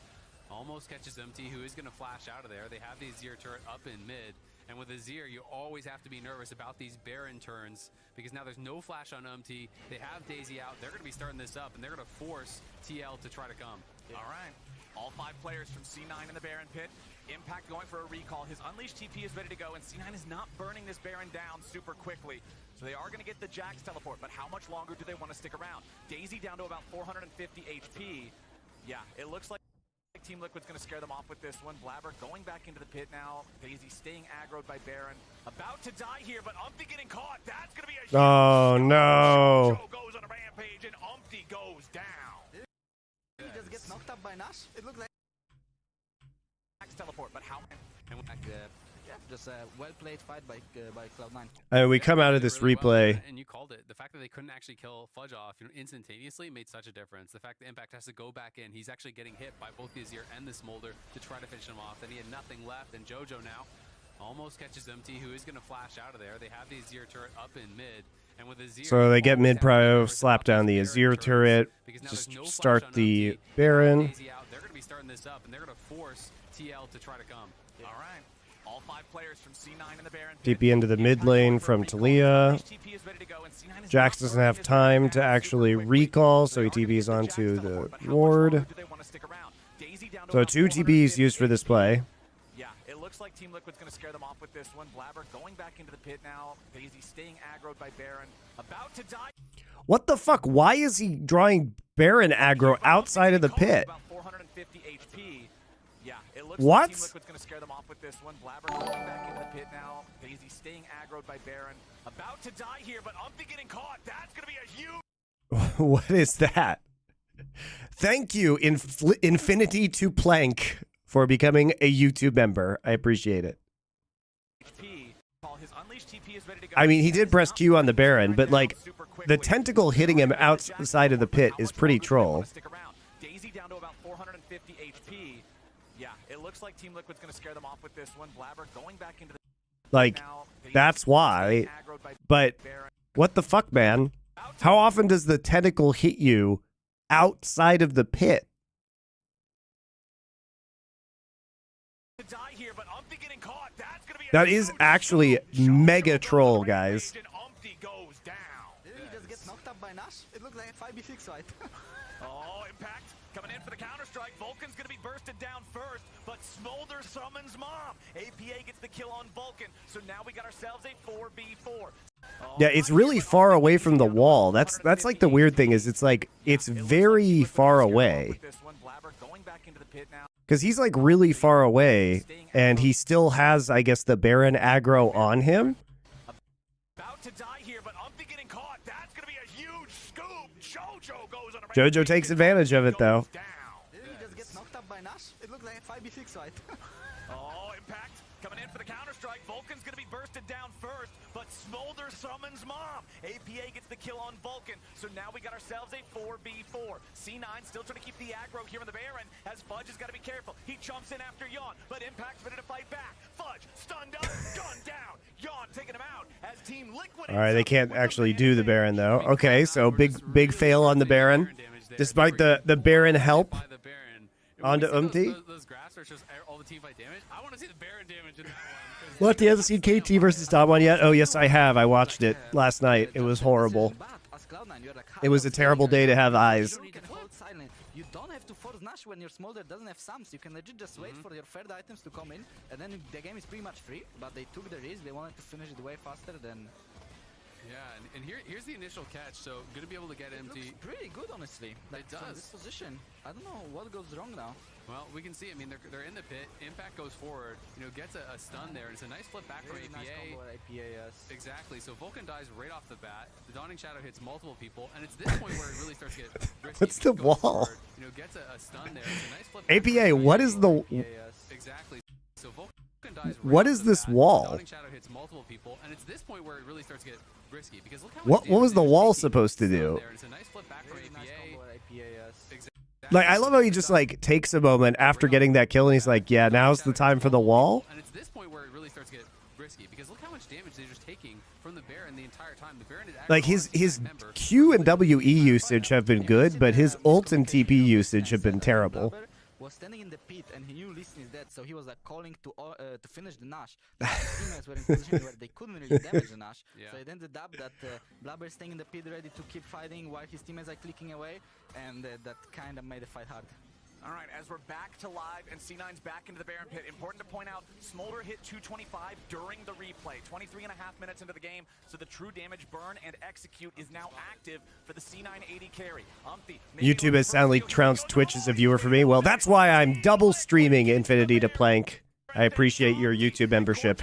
almost catches MT, who is going to flash out of there. They have the Azir turret up in mid, and with Azir, you always have to be nervous about these Baron turns, because now there's no flash on MT. They have Daisy out. They're going to be starting this up, and they're going to force TL to try to come. All right. All 5 players from C9 in the Baron pit. Impact going for a recall. His Unleashed TP is ready to go, and C9 is not burning this Baron down super quickly. So they are going to get the Jax teleport, but how much longer do they want to stick around? Daisy down to about 450 HP. Yeah, it looks like Team Liquid's going to scare them off with this one. Blabber going back into the pit now. Daisy staying aggroed by Baron. About to die here, but Umpty getting caught. That's going to be a huge... Oh, no. Jojo goes on a rampage, and Umpty goes down. He just gets knocked up by Nash. It looked like teleport, but how? And just a well-played fight by Cloud9. And we come out of this replay. And you called it. The fact that they couldn't actually kill Fudge off, instantaneously made such a difference. The fact that Impact has to go back in, he's actually getting hit by both the Azir and the Smolder to try to finish him off. Then he had nothing left, and Jojo now almost catches MT, who is going to flash out of there. They have the Azir turret up in mid. And with Azir, So they get mid prio, slap down the Azir turret, just start the Baron. They're going to be starting this up, and they're going to force TL to try to come. All right. All 5 players from C9 in the Baron. TP into the mid lane from Talia. Jax doesn't have time to actually recall, so he TPs onto the ward. So 2 TPs used for this play. Yeah, it looks like Team Liquid's going to scare them off with this one. Blabber going back into the pit now. Daisy staying aggroed by Baron. About to die. What the fuck? Why is he drawing Baron aggro outside of the pit? About 450 HP. Yeah, it looks What? like Team Liquid's going to scare them off with this one. Blabber going back into the pit now. Daisy staying aggroed by Baron. About to die here, but Umpty getting caught. That's going to be a huge... What is that? Thank you, Infinity to Plank, for becoming a YouTube member. I appreciate it. I mean, he did press Q on the Baron, but like the tentacle hitting him outside of the pit is pretty troll. Daisy down to about 450 HP. Yeah, it looks like Team Liquid's going to scare them off with this one. Blabber going back into the... Like, that's why. But what the fuck, man? How often does the tentacle hit you outside of the pit? That is actually mega troll, guys. Did he just get knocked up by Nash? It looked like a 5v6 fight. Oh, Impact coming in for the the counter-strike. Vulcan's going to be bursted down first, but Smolder summons Mom. APA gets the kill on Vulcan, so now we got ourselves a 4v4. Yeah, it's really far away from the wall. That's like the weird thing is it's like it's very far away. Because he's like really far away, and he still has, I guess, the Baron aggro on him. About to die here, but Umpty getting caught. That's going to be a huge scoop. Jojo goes on a Jojo takes advantage of it, though. Did he just get knocked up by Nash? It looked like a 5v6 fight. Oh, Impact coming in for the counter-strike. Vulcan's going to be bursted down first, but Smolder summons Mom. APA gets the kill on Vulcan, so now we got ourselves a 4v4. C9 still trying to keep the aggro here in the Baron, as Fudge has got to be careful. He jumps in after Yawn, but Impact's ready to fight back. Fudge stunned up, gunned down. Yawn taking him out as Team Liquid. All right, they can't actually do the Baron, though. Okay, so big fail on the Baron. Despite the Baron help onto Umpty. Those graphs are just all the team fight damage. I want to see the Baron damage in that one. What, you haven't seen KT versus Damwon yet? Oh, yes, I have. I watched it last night. It was horrible. It was a terrible day to have eyes. You don't have to force Nash when your Smolder doesn't have sums. You can legit just wait for your third items to come in, and then the game is pretty much free. But they took the risk. They wanted to finish it way faster than... Yeah, and here's the initial catch. So good to be able to get empty. Pretty good, honestly. Like, it does. From this position, I don't know what goes wrong now. Well, we can see. I mean, they're in the pit. Impact goes forward. You know, gets a stun there. And it's a nice flip back for APA. Nice combo at APA, yes. Exactly. So Vulcan dies right off the bat. The Dawning Shadow hits multiple people, and it's this point where it really starts to get risky. What's the wall? Forward, you know, gets a stun there. It's a nice flip back APA, what is the... Exactly. So Vulcan dies right What off is the this bat. wall? The Dawning Shadow hits multiple people, and it's this point where it really starts to get risky because look how What was the wall supposed to do? It's a nice flip back for APA. Nice combo at APA, yes. Exactly. Like, I love how he just, like, takes a moment after getting that kill, and he's like, yeah, now's the time for the wall. And it's this point where it really starts to get risky because look how much damage they're just taking from the Baron the entire time. The Baron is Like, his Q and WE usage have been good, but his ult and TP usage have been terrible. Was standing in the pit and he knew Lee Sin is dead, so he was like calling to finish the Nash. His teammates were in position where they couldn't really damage the Nash, so it ended up that Blabber staying in the pit ready to keep fighting while his teammates are clicking away, and that kind of made the fight hard. All right, as we're back to live and C9's back into the Baron pit, important to point out, Smolder hit 225 during the replay, 23.5 minutes into the game, so the true damage burn and execute is now active for the C980 carry. YouTube has soundly trounced Twitch as a viewer for me. Well, that's why I'm double streaming Infinity to Plank. I appreciate your YouTube membership.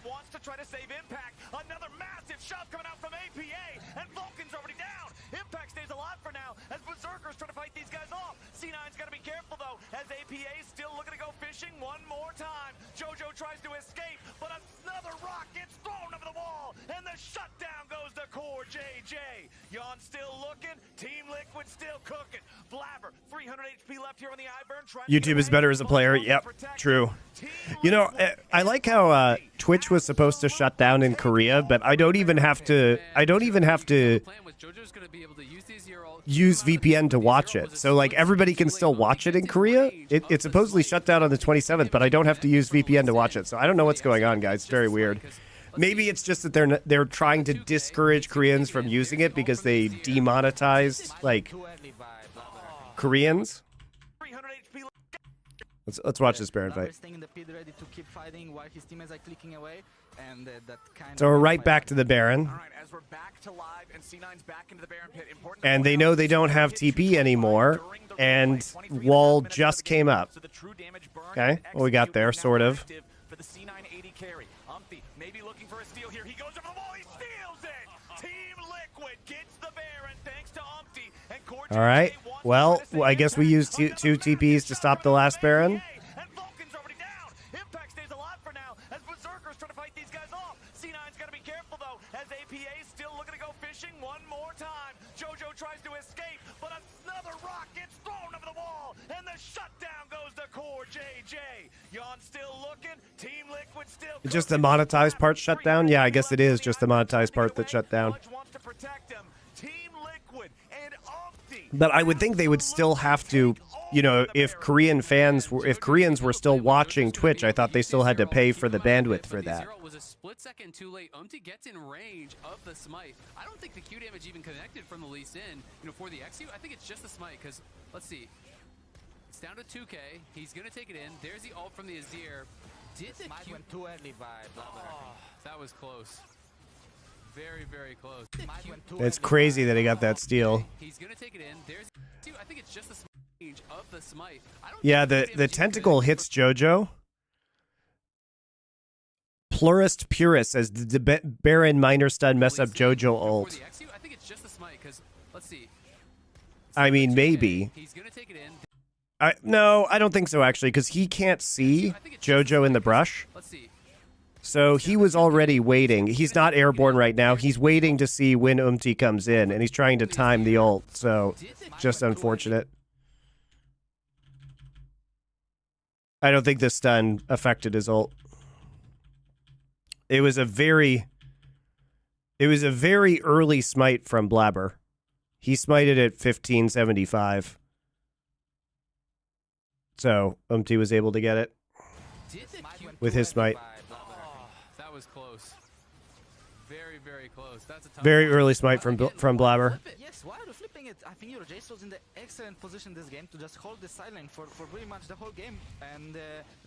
Wants to try to save Impact. Another massive shove coming out from APA, and Vulcan's already down. Impact stays alive for now as Berserker's trying to fight these guys off. C9's got to be careful, though, as APA's still looking to go fishing one more time. Jojo tries to escape, but another rock gets thrown over the wall, and the shutdown goes to Core JJ. Yawn still looking, Team Liquid still cooking. Blabber, 300 HP left here on the Ivern. YouTube is better as a player. Yep, true. You know, I like how Twitch was supposed to shut down in Korea, but I don't even have to use VPN to watch it. So, like, everybody can still watch it in Korea. It's supposedly shut down on the 27th, but I don't have to use VPN to watch it. So I don't know what's going on, guys. It's very weird. Maybe it's just that they're trying to discourage Koreans from using it because they demonetized, like, Koreans. Let's watch this Baron fight. So we're right back to the Baron. And they know they don't have TP anymore. And wall just came up. Okay, well, we got there, sort of. For the C980 carry. Umpty maybe looking for a steal here. He goes over the wall. He steals it. Team Liquid gets the Baron thanks to Umpty. And All right. Well, I guess we used two TPs to stop the last Baron. And Vulcan's already down. Impact stays alive for now as Berserker's trying to fight these guys off. C9's got to be careful, though, as APA's still looking to go fishing one more time. Jojo tries to escape, but another rock gets thrown over the wall, and the shutdown goes to Core JJ. Yawn still looking, Team Liquid still cooking. Just the monetized part shut down? Yeah, I guess it is just the monetized part that shut down. But I would think they would still have to, you know, if Koreans were still watching Twitch, I thought they still had to pay for the bandwidth for that. Was a split second too late. Umpty gets in range of the smite. I don't think the Q damage even connected from the Lee Sin, you know, for the XU. I think it's just the smite because let's see. down to 2K. He's going to take it in. There's the ult from the Azir. Did the Smite went too early by Blabber. Oh, that was close. Very, very close. It's crazy that he got that steal. He's going to take it in. There's I think it's just the range of the smite. Yeah, the tentacle hits JoJo. Plurist Purist says, did the Baron minor stun mess up JoJo ult? I think it's just the smite because let's see. I mean, maybe. He's going to take it in. No, I don't think so, actually, because he can't see JoJo in the brush. Let's see. So he was already waiting. He's not airborne right now. He's waiting to see when Umti comes in, and he's trying to time the ult. So just unfortunate. I don't think the stun affected his ult. It was a very early smite from Blabber. He smited at 1575. So Umti was able to get it with his smite. That was close. Very, very close. That's a tough Very one. early smite from Blabber. Yes, why are you flipping it? I think your Jace was in the excellent position this game to just hold the silent for pretty much the whole game. And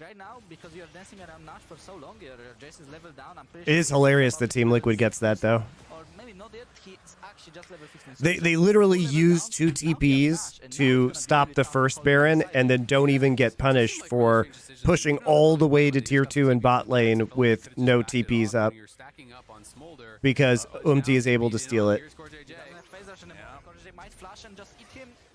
right now, because you're dancing around Nash for so long, your Jace is leveled down. I'm pretty It is hilarious that Team Liquid gets that, though. Or maybe not yet, he's actually just level 15. They literally use 2 TPs to stop the first Baron and then don't even get punished for pushing all the way to tier 2 in bot lane with no TPs up because Umti is able to steal it.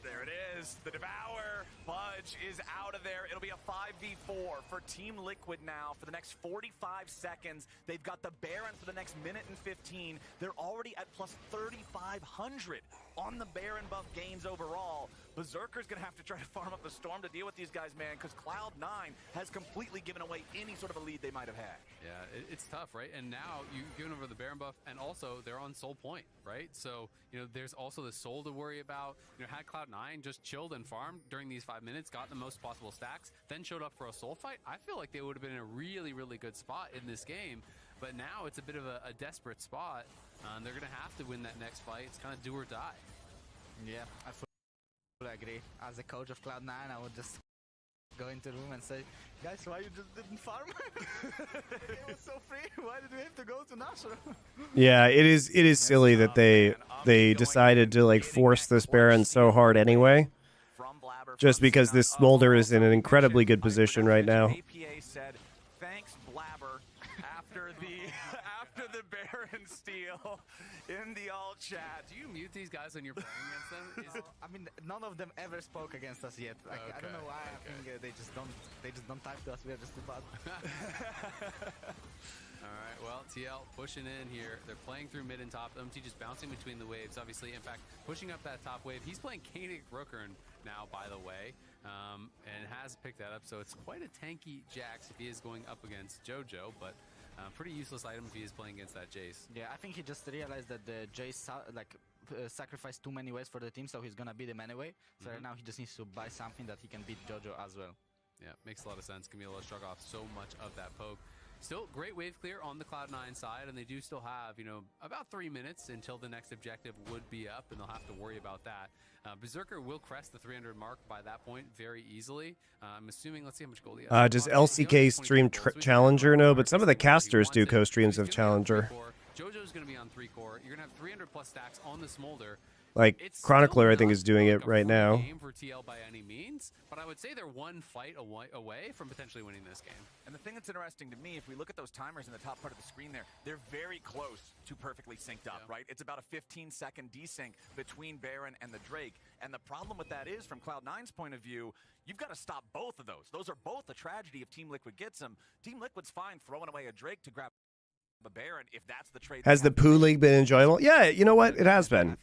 There it is. The Devour. Fudge is out of there. It'll be a 5v4 for Team Liquid now for the next 45 seconds. They've got the Baron for the next minute and 15. They're already at plus 3,500 on the Baron buff gains overall. Berserker's going to have to try to farm up the Storm to deal with these guys, man, because Cloud9 has completely given away any sort of a lead they might have had. Yeah, it's tough, right? And now you've given over the Baron buff, and also they're on Soul Point, right? So, there's also the Soul to worry about. Had Cloud9 just chilled and farmed during these 5 minutes, got the most possible stacks, then showed up for a Soul fight, I feel like they would have been in a really, really good spot in this game. But now it's a bit of a desperate spot. They're going to have to win that next fight. It's kind of do or die. Yeah, I fully agree. As a coach of Cloud9, I would just go into the room and say, guys, why you just didn't farm? It was so free. Why did we have to go to Nashor? Yeah, it is silly that they decided to like force this Baron so hard anyway. Just because this Smolder is in an incredibly good position right now. APA said, thanks, Blabber, after the Baron steal in the all chat. Do you mute these guys when you're playing against them? I mean, none of them ever spoke against us yet. Like, I don't know why. I think they just don't type to us. We're just too bad. All right, well, TL pushing in here. They're playing through mid and top. MT just bouncing between the waves, obviously. In fact, pushing up that top wave. He's playing Koenig Rookern now, by the way, and has picked that up. So it's quite a tanky Jax if he is going up against JoJo, but pretty useless item if he is playing against that Jace. Yeah, I think he just realized that the Jace sacrificed too many ways for the team, so he's gonna beat him anyway. So right now he just needs to buy something that he can beat JoJo as well. Yeah, makes a lot of sense. Camilo struck off so much of that poke. Still great wave clear on the Cloud9 side, and they do still have, about 3 minutes until the next objective would be up, and they'll have to worry about that. Berserker will crest the 300 mark by that point very easily. I'm assuming, let's see how much gold he has. Does LCK stream Challenger? No, but some of the casters do co-streams of Challenger. JoJo's going to be on 3 core. You're going to have 300 plus stacks on the Smolder. Like, Chronicler, I think, is doing it right now. Game for TL by any means, but I would say they're one fight away from potentially winning this game. And the thing that's interesting to me, if we look at those timers in the top part of the screen there, they're very close to perfectly synced up, right? It's about a 15-second desync between Baron and the Drake. And the problem with that is, from Cloud9's point of view, you've got to stop both of those. Those are both a tragedy if Team Liquid gets them. Team Liquid's fine throwing away a Drake to grab a Baron if that's the trade. Has the Poo League been enjoyable? Yeah, you know what? It has been.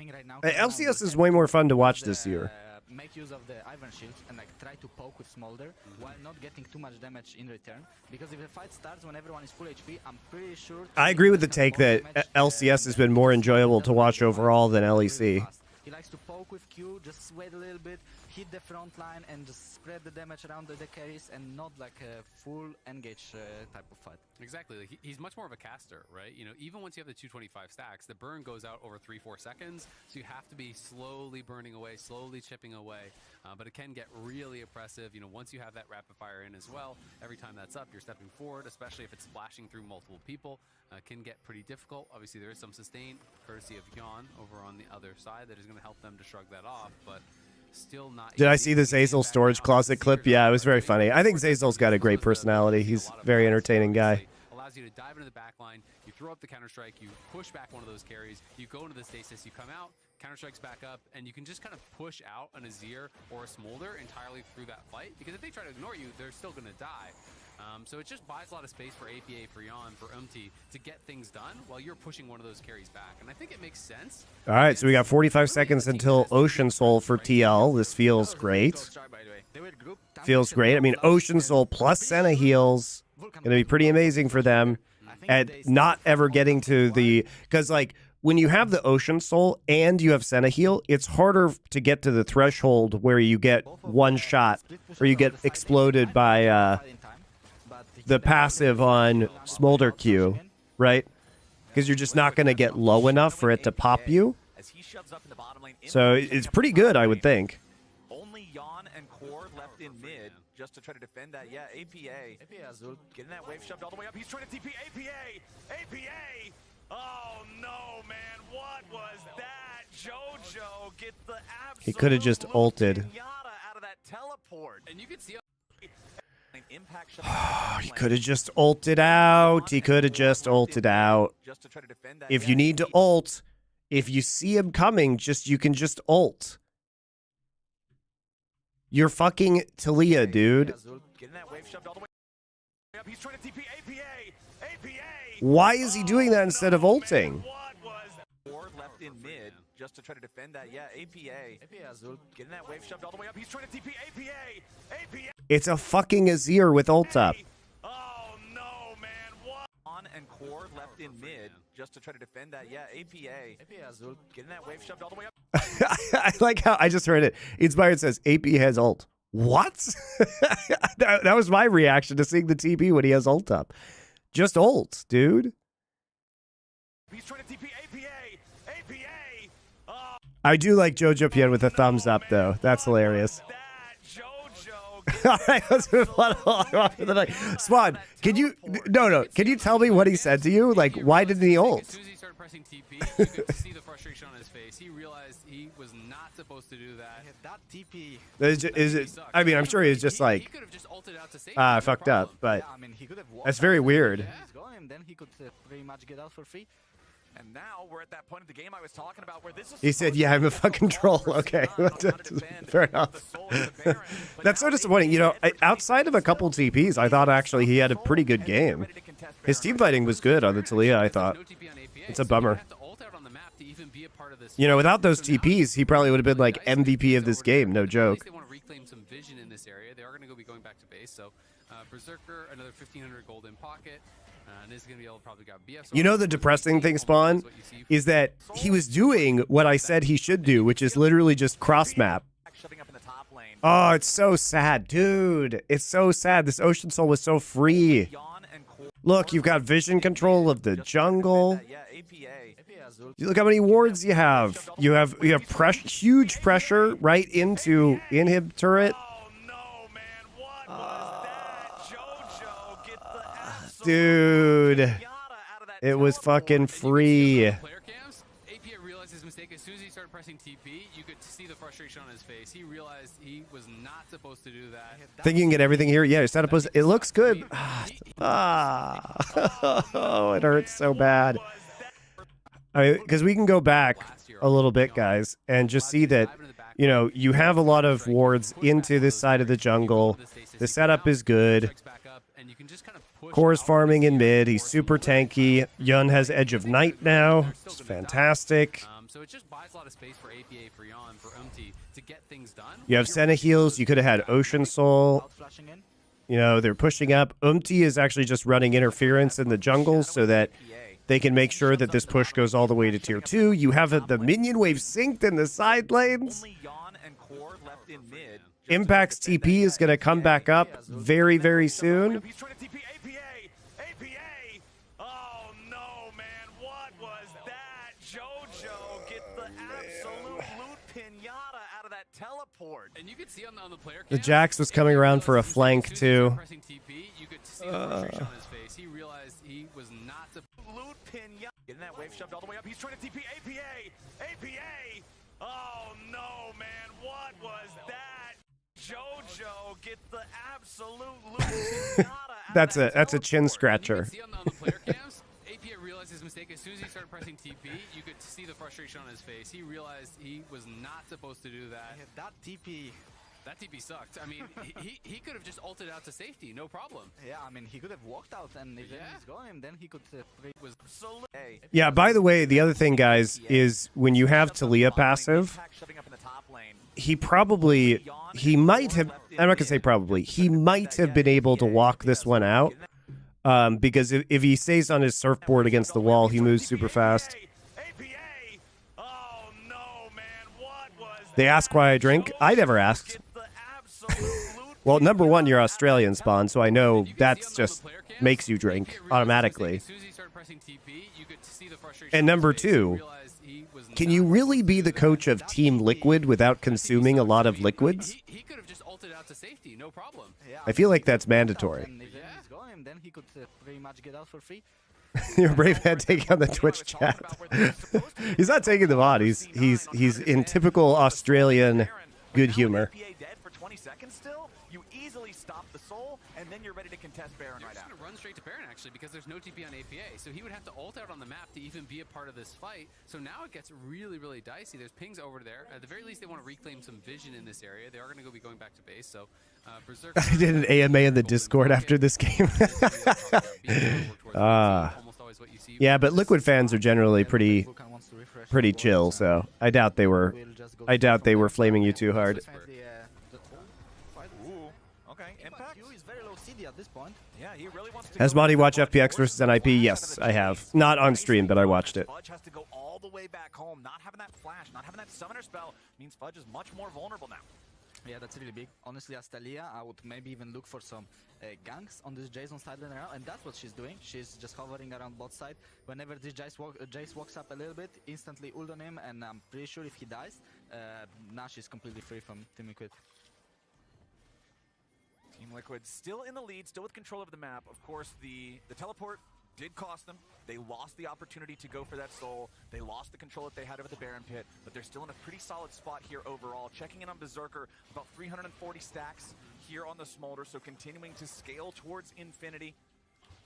LCS is way more fun to watch this year. Make use of the Iron Shields and try to poke with Smolder while not getting too much damage in return. Because if the fight starts when everyone is full HP, I'm pretty sure... I agree with the take that LCS has been more enjoyable to watch overall than LEC. He likes to poke with Q, just wait a little bit, hit the front line, and just spread the damage around the carries, and not like a full engage type of fight. Exactly. Like he's much more of a caster, right? You know, even once you have the 225 stacks, the burn goes out over 3-4 seconds, so you have to be slowly burning away, slowly chipping away. But it can get really oppressive. You know, once you have that rapid fire in as well, every time that's up, you're stepping forward, especially if it's splashing through multiple people. Can get pretty difficult. Obviously, there is some sustain, courtesy of Yon over on the other side, that is going to help them to shrug that off, but still not. Did I see the Zazel storage closet clip? Yeah, it was very funny. I think Zazel's got a great personality. He's a very entertaining guy. Allows you to dive into the back line, you throw up the counter-strike, you push back one of those carries, you go into the stasis, you come out, counter-strikes back up, and you can just kind of push out an Azir or a Smolder entirely through that fight, because if they try to ignore you, they're still going to die. So it just buys a lot of space for APA, for Yon, for Umti to get things done while you're pushing one of those carries back. And I think it makes sense. All right, so we got 45 seconds until Ocean Soul for TL. This feels great. Feels great. I mean, Ocean Soul plus Senna heals. Going to be pretty amazing for them. And not ever getting to the... Because, like, when you have the Ocean Soul and you have Senna heal, it's harder to get to the threshold where you get one shot or you get exploded by... the passive on Smolder Q, right? Because you're just not going to get low enough for it to pop you. So it's pretty good, I would think. Only Yon and Core left in mid just to try to defend that. Yeah, APA getting that wave shoved all the way up. He's trying to TP APA. Oh no, man! What was that? JoJo gets the absolute. He could have just ulted. Out of that teleport, and you can see. He could have just ulted out. He could have just ulted out. If you need to ult, if you see him coming, you can just ult. You're fucking Talia, dude. Why is he doing that instead of ulting? Left in mid just to try to defend that. Yeah, APA getting that wave shoved all the way up. He's trying to TP APA. It's a fucking Azir with ult up. Oh no, man! What? On and Core left in mid just to try to defend that. Yeah, APA getting that wave shoved all the way up. I like how I just heard it. Inspired says AP has ult. What? that was my reaction to seeing the TP when he has ult up. Just ult, dude. He's trying to TP APA. I do like JoJo Pien with a thumbs up, though. That's hilarious. All right, let's move on for the night. Spawn, can you... No. Can you tell me what he said to you? Like, why didn't he ult? As soon as he started pressing TP, you could see the frustration on his face. He realized he was not supposed to do that. That TP... Is it? I mean, I'm sure he was just like... I fucked up, but... That's very weird. Then he could pretty much get out for free. And now we're at that point of the game I was talking about where this is. He said, yeah, I'm a fucking troll. Okay. Fair enough. That's so disappointing. You know, outside of a couple TPs, I thought actually he had a pretty good game. His team fighting was good on the Talia, I thought. It's a bummer. You know, without those TPs, he probably would have been like MVP of this game. No joke. They want to reclaim some vision in this area. They are going to be going back to base. So Berserker, another 1,500 gold in pocket. And this is going to be able to probably got BF. You know the depressing thing, Spawn, is that he was doing what I said he should do, which is literally just cross map. Oh, it's so sad, dude. It's so sad. This Ocean Soul was so free. Look, you've got vision control of the jungle. Look how many wards you have. You have huge pressure right into inhib turret. Dude, it was fucking free. AP realized his mistake as soon as he started pressing TP. You could see the frustration on his face. He realized he was not supposed to do that. Think you can get everything here? Yeah, your setup was. It looks good. Oh, it hurts so bad. Because we can go back a little bit, guys, and just see that, you know, you have a lot of wards into this side of the jungle. The setup is good. Core's farming in mid. He's super tanky. Yun has Edge of Night now. It's fantastic. So it just buys a lot of space for APA, for Yon, for Umti to get things done. You have Senna heals. You could have had Ocean Soul. You know, they're pushing up. Umti is actually just running interference in the jungle so that They can make sure that this push goes all the way to tier 2. You have the minion wave synced in the side lanes. Only Yon and Core left in mid. Impact's TP is going to come back up very, very soon. He's trying to TP APA. APA. Oh no, man. What was that? JoJo get the absolute loot pinata out of that teleport. And you could see on the player The cam, Jax was coming around for a flank, as soon as he started too. pressing TP, you could see the frustration on his face. He realized he was not to Loot pinata. Getting that wave shoved all the way up. He's trying to TP APA. APA. Oh no, man. What was that? JoJo get the absolute loot pinata out That's of that a chin teleport. scratcher. see on the player cams. APA realized his mistake. As soon as he started pressing TP, you could see the frustration on his face. He realized he was not supposed to do that. That TP. That TP sucked. I mean, he could have just ulted out to safety, no problem. Yeah, I mean, he could have walked out, and if Yeah. he's going, then he could Was Absolute. Hey, Yeah, by the way, the other thing, guys, is when you have Talia passive, Impact shoving up in the top lane. he might have, I'm not going to say probably, he might have been able to walk this one out. Because if he stays on his surfboard against the wall, he moves super fast. Oh no, man. What was They ask why I drink. I never asked. the absolute loot Well, number one, you're Australian, Spawn, so I know that's just makes you drink APA realized his automatically. mistake. As soon as he started pressing TP, you could see the frustration And on his number face. He two, realized he was can not you really supposed to be do the that. coach of Team Liquid without consuming a lot of liquids? He could have just ulted out to safety, no problem. I feel like that's mandatory. And if he's going, then he could pretty much get out for free. Your brave head taking on the Twitch chat. He's not taking them on. He's in typical Australian good humor. APA dead for 20 seconds still. You easily stop the soul, and then you're ready to contest Baron You're right just after. going to run straight to Baron, actually, because there's no TP on APA. So he would have to ult out on the map to even be a part of this fight. So now it gets really, really dicey. There's pings over there. At the very least, they want to reclaim some vision in this area. They are going to be going back to base. So Berserk... I did an AMA in the Discord after this game. Yeah, but Liquid fans are generally pretty chill, so I doubt they were flaming you too hard. Ooh, okay. Impact. Q is very low CD at this point. Yeah, he really wants to Has go Monty for watched the FPX versus NIP? Yes, I have. Not on stream, but I watched it. Fudge has to go all the way back home. Not having that flash, not having that summoner spell means Fudge is much more vulnerable now. Yeah, that's really big. Honestly, as Talia, I would maybe even look for some ganks on this Jace on side lane around, and that's what she's doing. She's just hovering around bot side. Whenever this Jace walks up a little bit, instantly ult on him, and I'm pretty sure if he dies, now she's completely free from Team Liquid. Team Liquid still in the lead, still with control of the map. Of course, the teleport did cost them. They lost the opportunity to go for that soul. They lost the control that they had over the Baron pit, but they're still in a pretty solid spot here overall. Checking in on Berserker, about 340 stacks here on the Smolder, so continuing to scale towards infinity.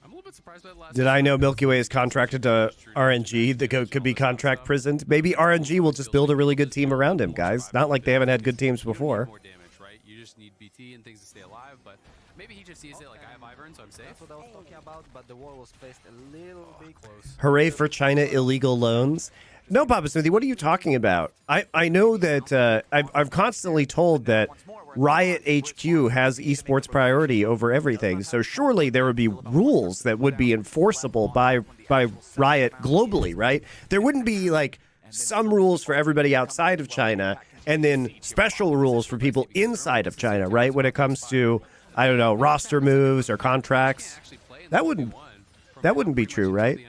I'm a little bit surprised by the last... Did I know Milky Way is contracted to RNG? The GOAT could be contract prisoned. Maybe RNG will just build a really good team around him, guys. Not like they haven't had good teams before. More damage, right? You just need BT and things to stay alive, but maybe he just sees it like I have Ivern, so I'm safe. That's what I was talking about, but the wall was placed a little bit close. Hooray for China illegal loans. No, Papa Smithy, what are you talking about? I know that I'm constantly told that Riot HQ has esports priority over everything. So surely there would be rules that would be enforceable by Riot globally, right? There wouldn't be like some rules for everybody outside of China and then special rules for people inside of China, right? When it comes to, I don't know, roster moves or contracts. That wouldn't be true, right?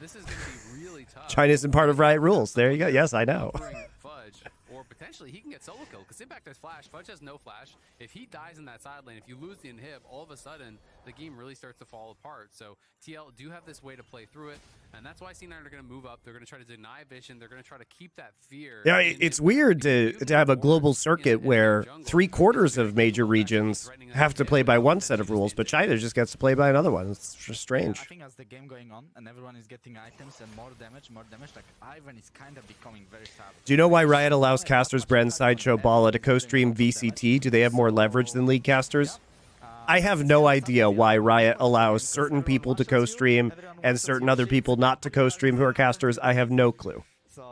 This is going to be really tough. China isn't part of Riot rules. There you go. Yes, I know. Fudge, or potentially he can get solo kill because Impact has flash. Fudge has no flash. If he dies in that side lane, if you lose the inhib, all of a sudden the game really starts to fall apart. So TL do have this way to play through it, and that's why C9 are going to move up. They're going to try to deny vision. They're going to try to keep that fear. Yeah, it's weird to have a global circuit where 3/4 of major regions have to play by one set of rules, but China just gets to play by another one. It's just strange. I think as the game going on and everyone is getting items and more damage, like Ivern is kind of becoming very savage. Do you know why Riot allows casters Bren, Sideshow, Bala to co-stream VCT? Do they have more leverage than league casters? I have no idea why Riot allows certain people to co-stream and certain other people not to co-stream who are casters. I have no clue. So,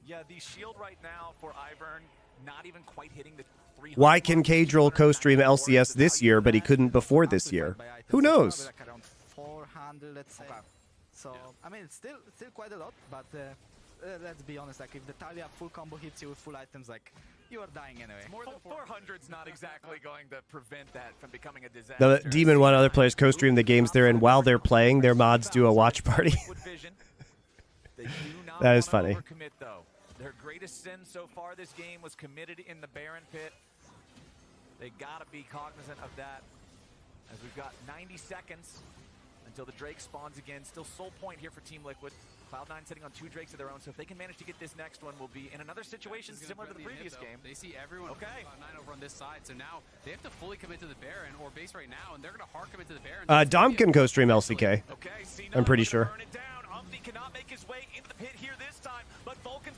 yeah, the shield right now for Ivern, not even quite hitting the 300. Why can Cadril co-stream LCS this year, but he couldn't before this year? Who knows? So I mean, it's still quite a lot, but let's be honest. Like if the Talia full combo hits you with full items, like you are dying anyway. More than 400's not exactly going to prevent that from becoming a disaster. The Demon One other players co-stream the games they're in while they're playing. Their mods do a watch party. That is funny. Overcommit, though. Their greatest sin so far this game was committed in the Baron pit. They gotta be cognizant of that, as we've got 90 seconds until the Drake spawns again. Still soul point here for Team Liquid. Cloud9 sitting on 2 Drakes of their own, so if they can manage to get this next one, we'll be in another situation similar to the previous game. They see everyone okay. Cloud9 over on this side, so now they have to fully commit to the Baron or base right now, and they're going to hard commit to the Baron. Dom can co-stream LCK. Okay, C9 I'm pretty sure. Burn it down. Cannot make his way into the pit here this time, but Vulcan.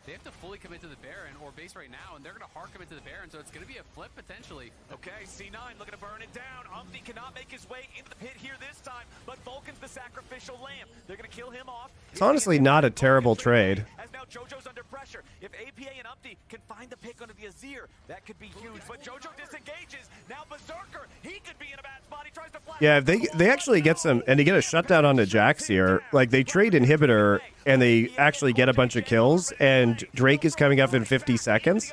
They have to fully commit to the Baron or base right now, and they're going to hard commit to the Baron, so it's going to be a flip potentially. Okay, C9 looking to burn it down. Cannot make his way into the pit here this time, but Vulcan's the sacrificial lamb. They're going to kill him off. It's honestly not a terrible trade. As now JoJo's under pressure. If APA and Umpty can find the pick onto the Azir, that could be huge. But JoJo disengages. Now Berserker, he could be in a bad spot. He tries to flash. Yeah, if they actually get some, and they get a shutdown onto Jax here. Like they trade inhibitor, and they actually get a bunch of kills, and Drake is coming up in 50 seconds.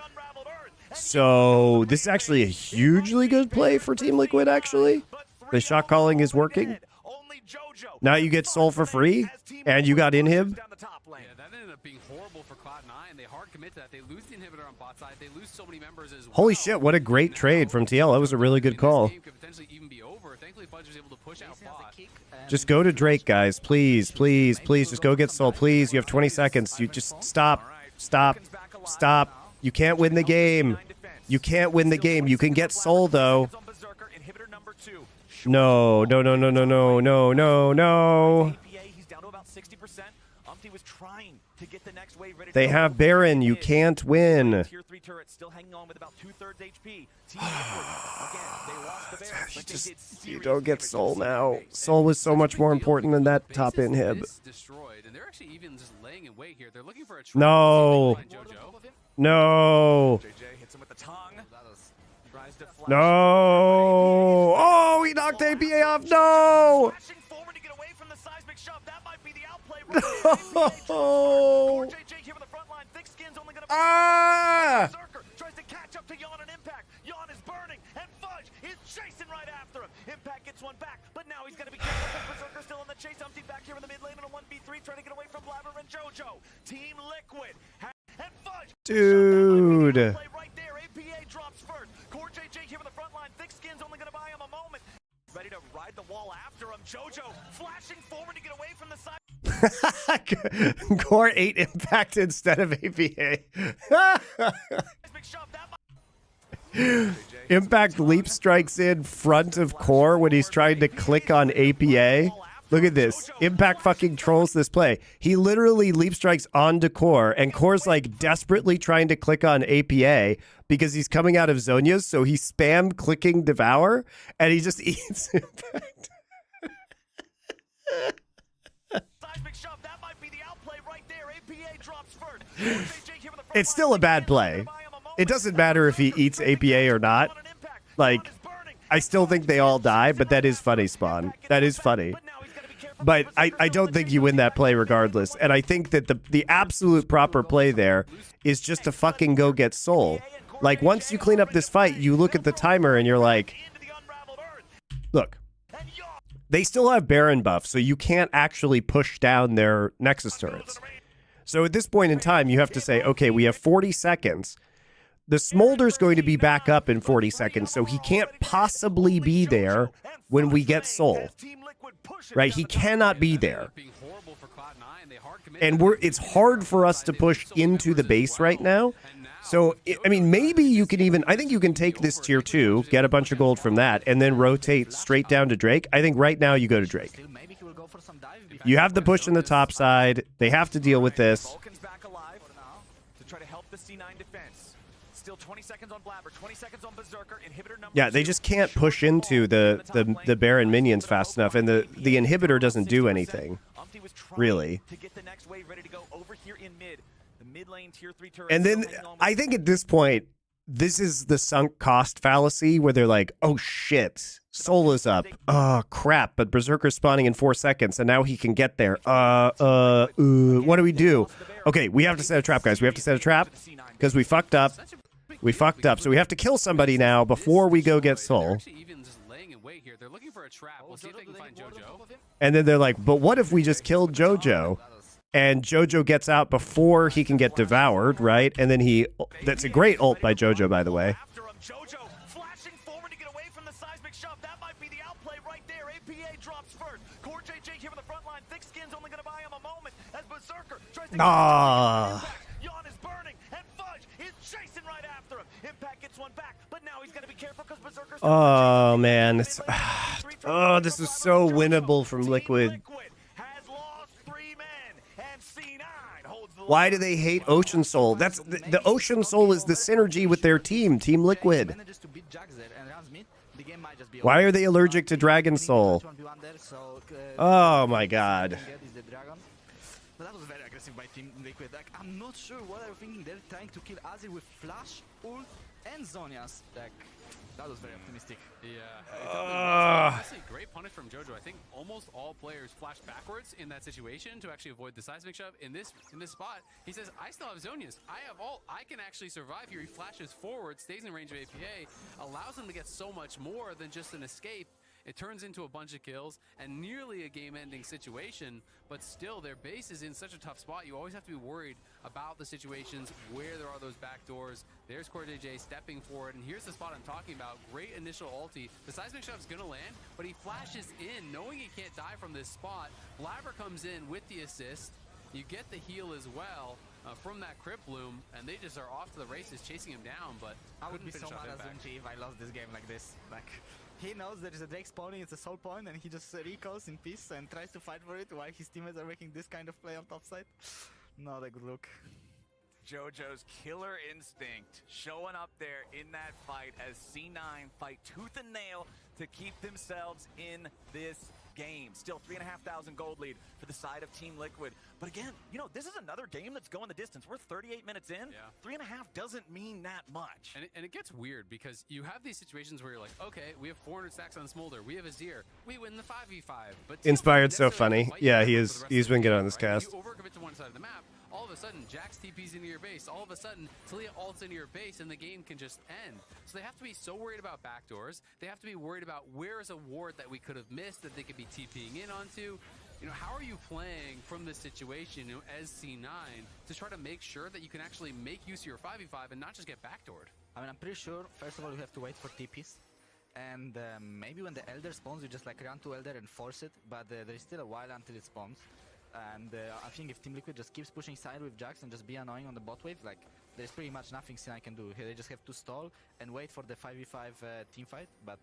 So this is actually a hugely good play for Team Liquid, actually. The shot calling is working. Now you get Soul for free, and you got Inhib. Yeah, that ended up being horrible for Cloud9. They hard commit to that. They lose the inhibitor on bot side. They lose so many members as well. Holy shit, what a great trade from TL. That was a really good call. This game could potentially even be over. Thankfully, Fudge was able to push out bot. Just go to Drake, guys. Please, please, please. Just go get Soul. Please, you have 20 seconds. You just stop. Stop. Stop. You can't win the game. You can't win the game. You can get Soul, though. No, no, no, no, no, no, no, no, no. They have Baron. You can't win. You don't get Soul now. Soul was so much more important than that top inhib. No. No. No. Oh, he knocked APA off. No. No. Ah. Tries to catch up to Yon and Impact. Yon is burning, and Fudge is chasing right after him. Impact gets one back, but now he's going to be careful because Berserker still in the chase. Umpty back here in the mid lane in a 1v3, trying to get away from Blabber and JoJo. Team Liquid and Fudge. Dude. Right there. APA drops first. Core JJ here in the front line. Thick Skin's only going to buy him a moment. Ready to ride the wall after him. JoJo flashing forward to get away from the side. Core 8 Impact instead of APA. Impact leap strikes in front of Core when he's trying to click on APA. Look at this. Impact fucking trolls this play. He literally leap strikes onto Core, and Core's like desperately trying to click on APA because he's coming out of Zonia's, so he spammed clicking Devour, and he just eats Impact. It's still a bad play. It doesn't matter if he eats APA or not. Like, I still think they all die, but that is funny, Spawn. That is funny. But I don't think you win that play regardless. And I think that the absolute proper play there is just to fucking go get Soul. Like, once you clean up this fight, you look at the timer and you're like, look, they still have Baron buff, so you can't actually push down their Nexus turrets. So at this point in time, you have to say, okay, we have 40 seconds. The Smolder's going to be back up in 40 seconds, so he can't possibly be there when we get Soul. Right? He cannot be there. And it's hard for us to push into the base right now. So, I mean, maybe you can even... I think you can take this tier 2, get a bunch of gold from that, and then rotate straight down to Drake. I think right now you go to Drake. You have the push in the top side. They have to deal with this. Vulcan's back alive to try to help the C9 defense. Still 20 seconds on Blabber, 20 seconds on Berserker. Inhibitor number yeah, they just can't push into the Baron minions fast enough, and the inhibitor doesn't do anything, really. To get the next wave ready to go over here in mid. The mid lane tier 3 turret. And then I think at this point, this is the sunk cost fallacy where they're like, oh shit, Soul is up. Oh, crap. But Berserker's spawning in 4 seconds, and now he can get there. What do we do? Okay, we have to set a trap, guys. We have to set a trap because we fucked up. We fucked up, so we have to kill somebody now before we go get Soul. They're looking for a trap. We'll see if they can find JoJo. And then they're like, but what if we just killed JoJo? And JoJo gets out before he can get devoured, right? And then that's a great ult by JoJo, by the way. JoJo flashing forward to get away from the seismic shove. That might be the outplay right there. APA drops first. Core JJ here in the front line. Thick Skin's only going to buy him a moment as Berserker tries to Yawn is burning, and Fudge is chasing right after him. Impact gets one back, but now he's going to be careful because Berserker's... Oh, man. It's, this is so winnable from Liquid. Why do they hate Ocean Soul? That's the Ocean Soul is the synergy with their team, Team Liquid. Why are they allergic to Dragon Soul? Oh my god. That was very aggressive by Team Liquid. Like, I'm not sure what they're thinking. They're trying to kill Azir with Flash, Ult, and Zhonya's. Like, that was very optimistic. Yeah. Honestly, great punish from JoJo. I think almost all players flash backwards in that situation to actually avoid the seismic shove. In this spot, he says, I still have Zhonya's. I have all. I can actually survive here. He flashes forward, stays in range of APA, allows him to get so much more than just an escape. It turns into a bunch of kills and nearly a game-ending situation, but still their base is in such a tough spot. You always have to be worried about the situations where there are those back doors. There's Core JJ stepping forward, and here's the spot I'm talking about. Great initial ulti. The seismic shove's gonna land, but he flashes in, knowing he can't die from this spot. Blabber comes in with the assist. You get the heal as well from that Crypt Bloom, and they just are off to the races chasing him down, but I would be so mad at Zunchi if I lost this game like this. Like, he knows there is a Drake spawning, it's a soul point, and he just recalls in peace and tries to fight for it while his teammates are making this kind of play on top side. Not a good look. JoJo's killer instinct showing up there in that fight as C9 fight tooth and nail to keep themselves in this game. Still 3,500 gold lead for the side of Team Liquid. But again, you know, this is another game that's going the distance. We're 38 minutes in. Yeah. 3.5 doesn't mean that much. And it gets weird because you have these situations where you're like, okay, we have 400 stacks on Smolder. We have Azir. We win the 5v5. But Inspired so funny. Yeah, he's been good on this cast. You overcommit to one side of the map. All of a sudden, Jax TP's into your base. All of a sudden, Talia ults into your base, and the game can just end. So they have to be so worried about backdoors. They have to be worried about where is a ward that we could have missed that they could be TPing in onto. You know, how are you playing from this situation, you know, as C9 to try to make sure that you can actually make use of your 5v5 and not just get backdoored? I mean, I'm pretty sure, first of all, you have to wait for TPs. And maybe when the Elder spawns, you just like run to Elder and force it. But there is still a while until it spawns. And I think if Team Liquid just keeps pushing side with Jax and just be annoying on the bot wave, like, there's pretty much nothing C9 can do. Here they just have to stall and wait for the 5v5 team fight. But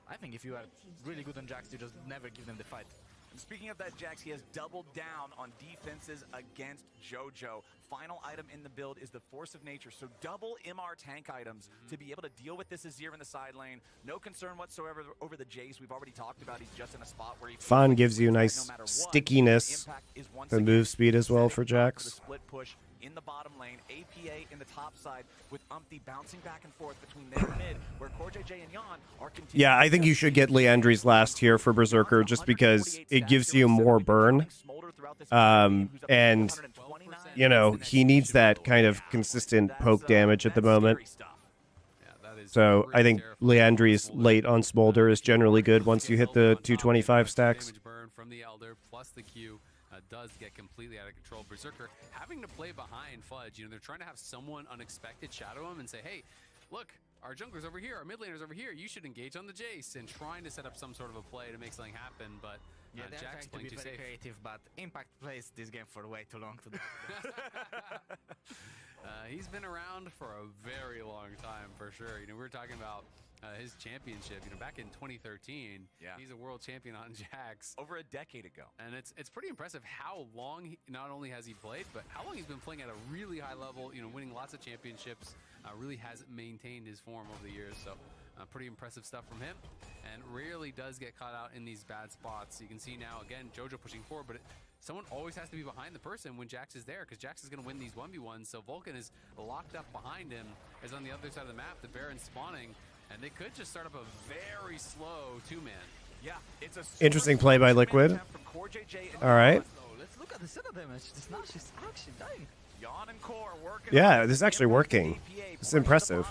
I think if you are really good on Jax, you just never give them the fight. Speaking of that, Jax, he has doubled down on defenses against JoJo. Final item in the build is the Force of Nature, so double MR tank items to be able to deal with this Azir in the side lane. No concern whatsoever over the Jace. We've already talked about he's just in a spot where he... Fawn gives you nice stickiness and move speed as well for Jax. Split push in the bottom lane, APA in the top side, with Umpty bouncing back and forth between them and mid, where Core JJ and Yon are continuing. Yeah, I think you should get Leandri's last here for Berserker just because it gives you more burn. And, you know, he needs that kind of consistent poke damage at the moment. So I think Leandri's late on Smolder is generally good once you hit the 225 stacks. Burn from the Elder plus the Q does get completely out of control. Berserker having to play behind Fudge. You know, they're trying to have someone unexpected shadow him and say, hey, look, our jungler's over here, our mid laner's over here, you should engage on the Jace, and trying to set up some sort of a play to make something happen, but yeah, they're Jax trying to be very creative, but Impact plays this game for way too long to do. He's been around for a very long time, for sure. You know, we were talking about his championship, you know, back in 2013. Yeah. He's a world champion on Jax. Over a decade ago. And it's pretty impressive how long, not only has he played, but how long he's been playing at a really high level, you know, winning lots of championships, really has maintained his form over the years. So pretty impressive stuff from him, and rarely does get caught out in these bad spots. You can see now, again, JoJo pushing forward, but someone always has to be behind the person when Jax is there, because Jax is going to win these 1v1s. So Vulcan is locked up behind him, is on the other side of the map. The Baron's spawning. and they could just start up a very slow two-man. Yeah, it's a Interesting play by Liquid. All right. Let's look at the center damage. This Nash is actually dying. Jan and Core working Yeah, on this is actually working. This is impressive.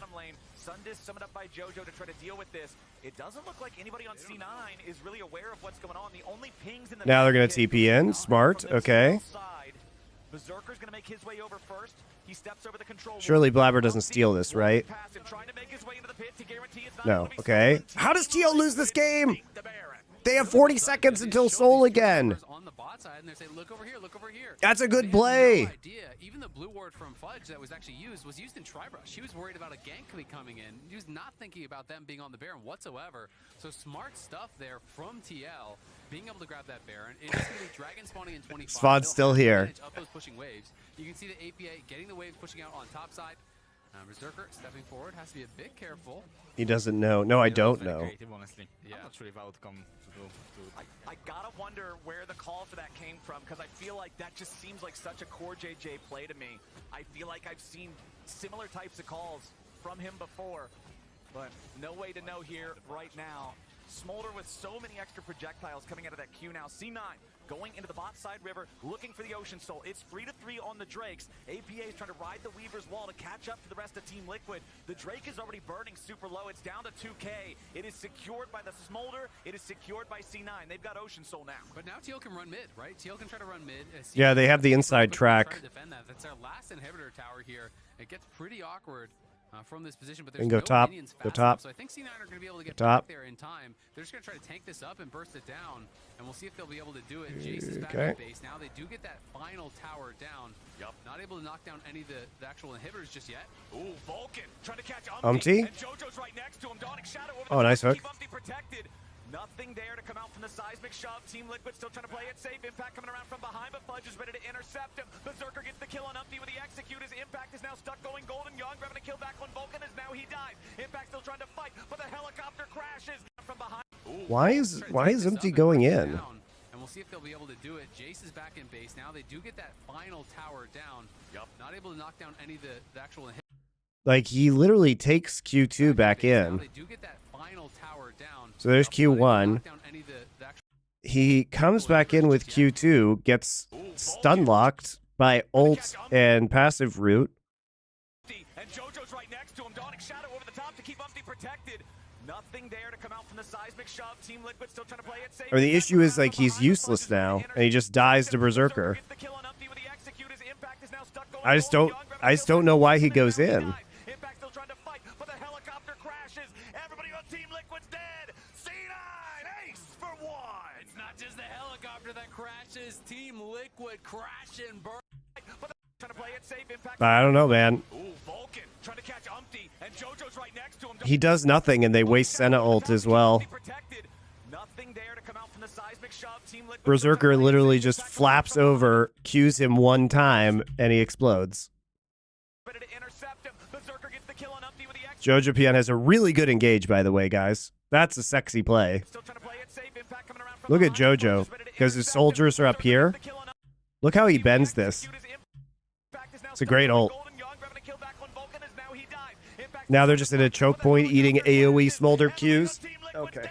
Sundis summoned up by JoJo to try to deal with this. It doesn't look like anybody on C9 is really aware of what's going on. The only pings in the Now they're going to TP in. Smart. Okay. Berserker's going to make his way over first. He steps over the control. Surely Blabber doesn't steal this, right? No. Okay. How does TL lose this game? They have 40 seconds until Soul again. On the bot side, and they say, look over here, look over here. That's a good They had play. no idea. Even the blue ward from Fudge that was actually used was used in Tribrush. She was worried about a gank coming in. He was not thinking about them being on the Baron whatsoever. So smart stuff there from TL, being able to grab that Baron. It's going to be Dragon spawning in 25. Svod's still here. Up those pushing waves. You can see the APA getting the waves pushing out on top side. Berserker stepping forward, has to be a bit careful. He doesn't know. No, I don't know. Creative, honestly. Yeah. I'm not sure if I would come to I gotta wonder where the call for that came from, because I feel like that just seems like such a core JJ play to me. I feel like I've seen similar types of calls from him before, but no way to know here right now. Smolder with so many extra projectiles coming out of that Q now. C9 going into the bot side river, looking for the Ocean Soul. It's 3-3 on the Drakes. APA is trying to ride the Weaver's wall to catch up to the rest of Team Liquid. The Drake is already burning super low. It's down to 2K. It is secured by the Smolder. It is secured by C9. They've got Ocean Soul now. But now TL can run mid, right? TL can try to run mid. Yeah, they have the inside track. Try to defend that. That's their last inhibitor tower here. It gets pretty awkward from this position, but And there's go no top. minions Go fast top. enough. So I think C9 are going to be able to get Top. back there in time. They're just going to try to tank this up and burst it down, and we'll see if they'll be able to do it. Jace is back Okay. at base now. They do get that final tower down. Yep. Not able to knock down any of the actual inhibitors just yet. Ooh, Vulcan trying to catch Umpty? And JoJo's right next to him. Dawning Shadow over Oh, the nice top to hook. keep Umpty protected. Nothing there to come out from the seismic shove. Team Liquid still trying to play it safe. Impact coming around from behind, but Fudge is ready to intercept him. Berserker gets the kill on Umpty with the execute. His Impact is now stuck going golden. Young grabbing a kill back on Vulcan as now he dies. Impact still trying to fight, but the helicopter crashes from behind. Ooh, Why is Empty going in? And we'll see if they'll be able to do it. Jace is back in base now. They do get that final tower down. Yep. Not able to knock down any of the actual inhibitors. Like, he literally takes Q2 back in. They do get that final tower down. So there's Q1. Knock down any of the actual He comes back in with Q2, gets stun locked by ult and passive root. And JoJo's right next to him. Dawning Shadow over the top to keep Umpty protected. Nothing there to come out from the seismic shove. Team Liquid still trying to play it safe. Or the issue is, like, he's useless now, and he just dies to Berserker. I just don't know why he goes in. Impact still trying to fight, but the helicopter crashes. Everybody on Team Liquid's dead. C9 ace for one. It's not just the helicopter that crashes. Team Liquid crash and burn. Trying to play it safe. Impact. I don't know, man. Ooh, Vulcan trying to catch Umpty, and JoJo's right next to him. He does nothing, and they waste Senna ult as well. Nothing there to come out from the seismic shove. Team Liquid Berserker literally just flaps over, cues him one time, and he explodes. ready to intercept him. Berserker gets the kill on Umpty with the X. Jojo Pian has a really good engage, by the way, guys. That's a sexy play. Still trying to play it safe. Impact coming around from Look at behind. Jojo, Fudge is ready to because his intercept him. soldiers are up Berserker here. gets the kill on Umpty. Look how he The bends this. execute is Impact is now It's a great stuck on ult. Golden Young, grabbing a kill back on Vulcan as now he dies. Impact Now they're just in a choke point eating AoE smolder Qs. Okay.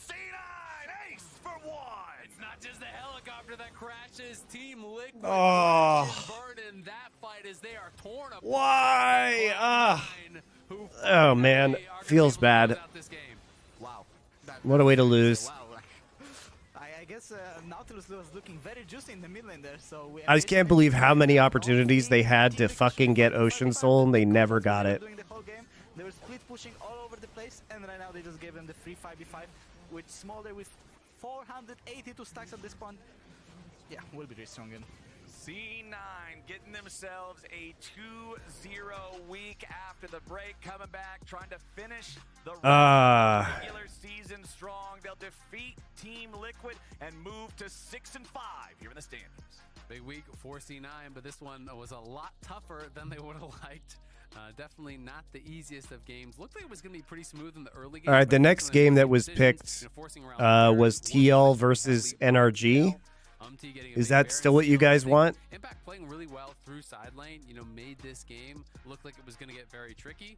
C9 ace for one. It's not just the helicopter that crashes. Team Liquid Oh. crash and burn in that fight as they are torn apart. Why? Who Oh, man. finally are gonna Feels be able to bad. close out this game. Wow. What a way to lose. Wow. I guess Nautilus was looking very juicy in the mid lane there, so we I just can't believe how many opportunities they had to fucking get Ocean Soul, and they never got it. During the whole game, they were split pushing all over the place, and right now they just gave them the free 5v5 with Smolder with 482 stacks at this point. Yeah, we'll be really strong in. C9 getting themselves a 2-0 week after the break, coming back, trying to finish the regular season strong. They'll defeat Team Liquid and move to 6-5 here in the standings. Big week for C9, but this one was a lot tougher than they would have liked. Definitely not the easiest of games. Looked like it was going to be pretty smooth in the early game. All right, the next game that was picked was TL versus NRG. Getting a Is big that Baron still what you steal. I guys think want? Impact playing really well through side lane, made this game look like it was going to get very tricky.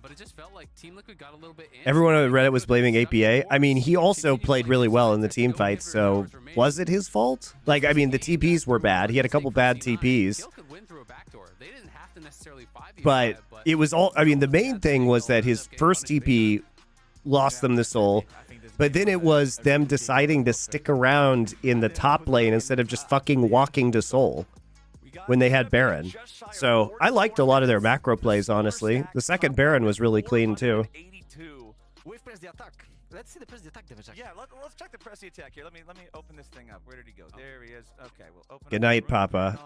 But it just felt like Team Liquid got a little bit antsy. Everyone on They Reddit could was have blaming stuck to APA. I mean, course, he also continued to played play really these well sides in the at team no fights, inhibitor so towers remaining. was it his fault? Like, I mean, the TPs were bad. He had a couple bad TPs. Kill could win through a backdoor. They didn't have to necessarily 5v5, But it was all, I mean, the main thing was that his first TP lost them the soul. But then it was them deciding to stick around in the top lane instead of just fucking walking to soul when they had Baron. So I liked a lot of their macro plays, honestly. The second Baron was really clean, too. We've pressed the attack. Let's see the press the attack, Devachak. Yeah, let's check the press the attack here. Let me open this thing up. Where did he go? There he is. Okay, we'll open. Good night, Papa.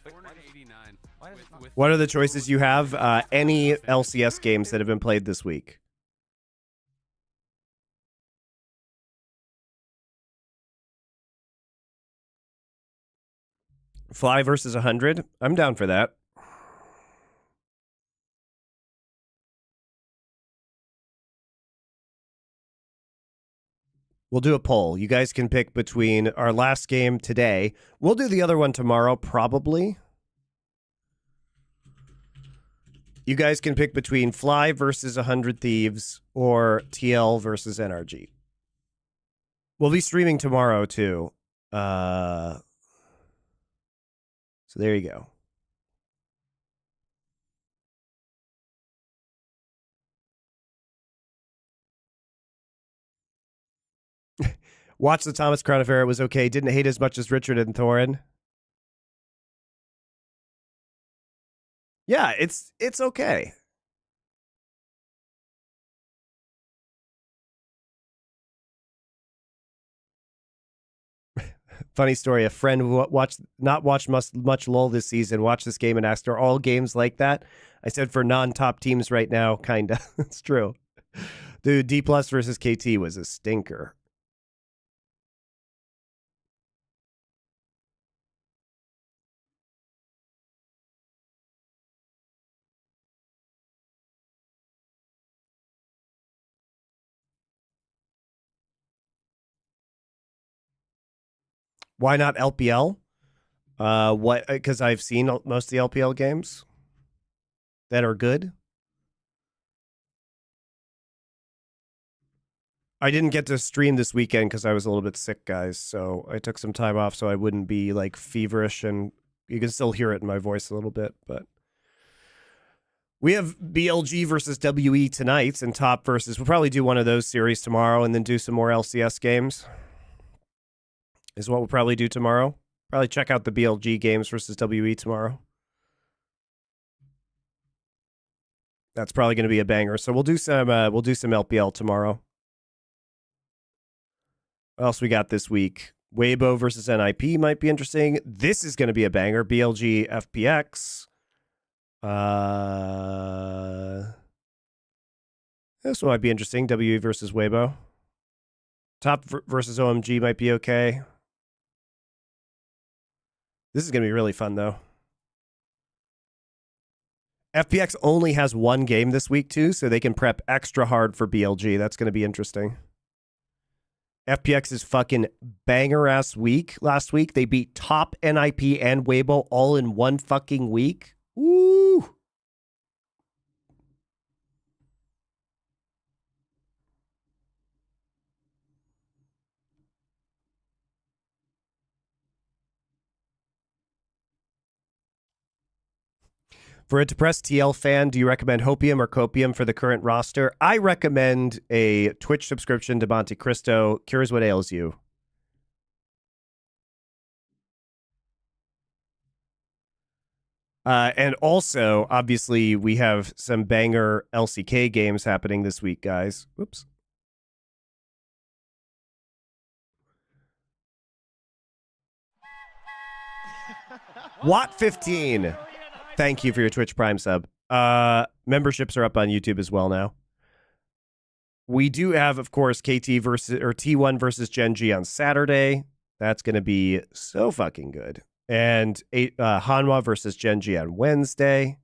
489. What are the choices you have? Any LCS games that have been played this week? Fly versus 100? I'm down for that. We'll do a poll. You guys can pick between our last game today. We'll do the other one tomorrow, probably. You guys can pick between Fly versus 100 Thieves or TL versus NRG. We'll be streaming tomorrow, too. So there you go. Watch the Thomas Crown affair. It was okay. Didn't hate as much as Richard and Thorin. Yeah, it's okay. Funny story. A friend who not watched much LoL this season watched this game and asked, "Are all games like that?" I said, "For non-top teams right now, kinda." It's true. Dude, D plus versus KT was a stinker. Why not LPL? What? Because I've seen most of the LPL games that are good. I didn't get to stream this weekend because I was a little bit sick, guys. So I took some time off so I wouldn't be like feverish, and you can still hear it in my voice a little bit. But we have BLG versus WE tonight, and top versus. We'll probably do one of those series tomorrow, and then do some more LCS games. Is what we'll probably do tomorrow. Probably check out the BLG games versus WE tomorrow. That's probably going to be a banger. So we'll do some LPL tomorrow. What else we got this week? Weibo versus NIP might be interesting. This is going to be a banger. BLG FPX. This one might be interesting. WE versus Weibo. Top versus OMG might be okay. This is going to be really fun, though. FPX only has one game this week, too, so they can prep extra hard for BLG. That's going to be interesting. FPX's fucking banger-ass week last week. They beat top NIP and Weibo all in one fucking week. Woo! For a depressed TL fan, do you recommend Hopium or Copium for the current roster? I recommend a Twitch subscription to MonteCristo. Cures what ails you. And also, obviously, we have some banger LCK games happening this week, guys. Whoops. Watt15. Thank you for your Twitch Prime sub. Memberships are up on YouTube as well now. We do have, of course, KT versus or T1 versus Gen G on Saturday. That's going to be so fucking good. And Hanwha versus Gen G on Wednesday.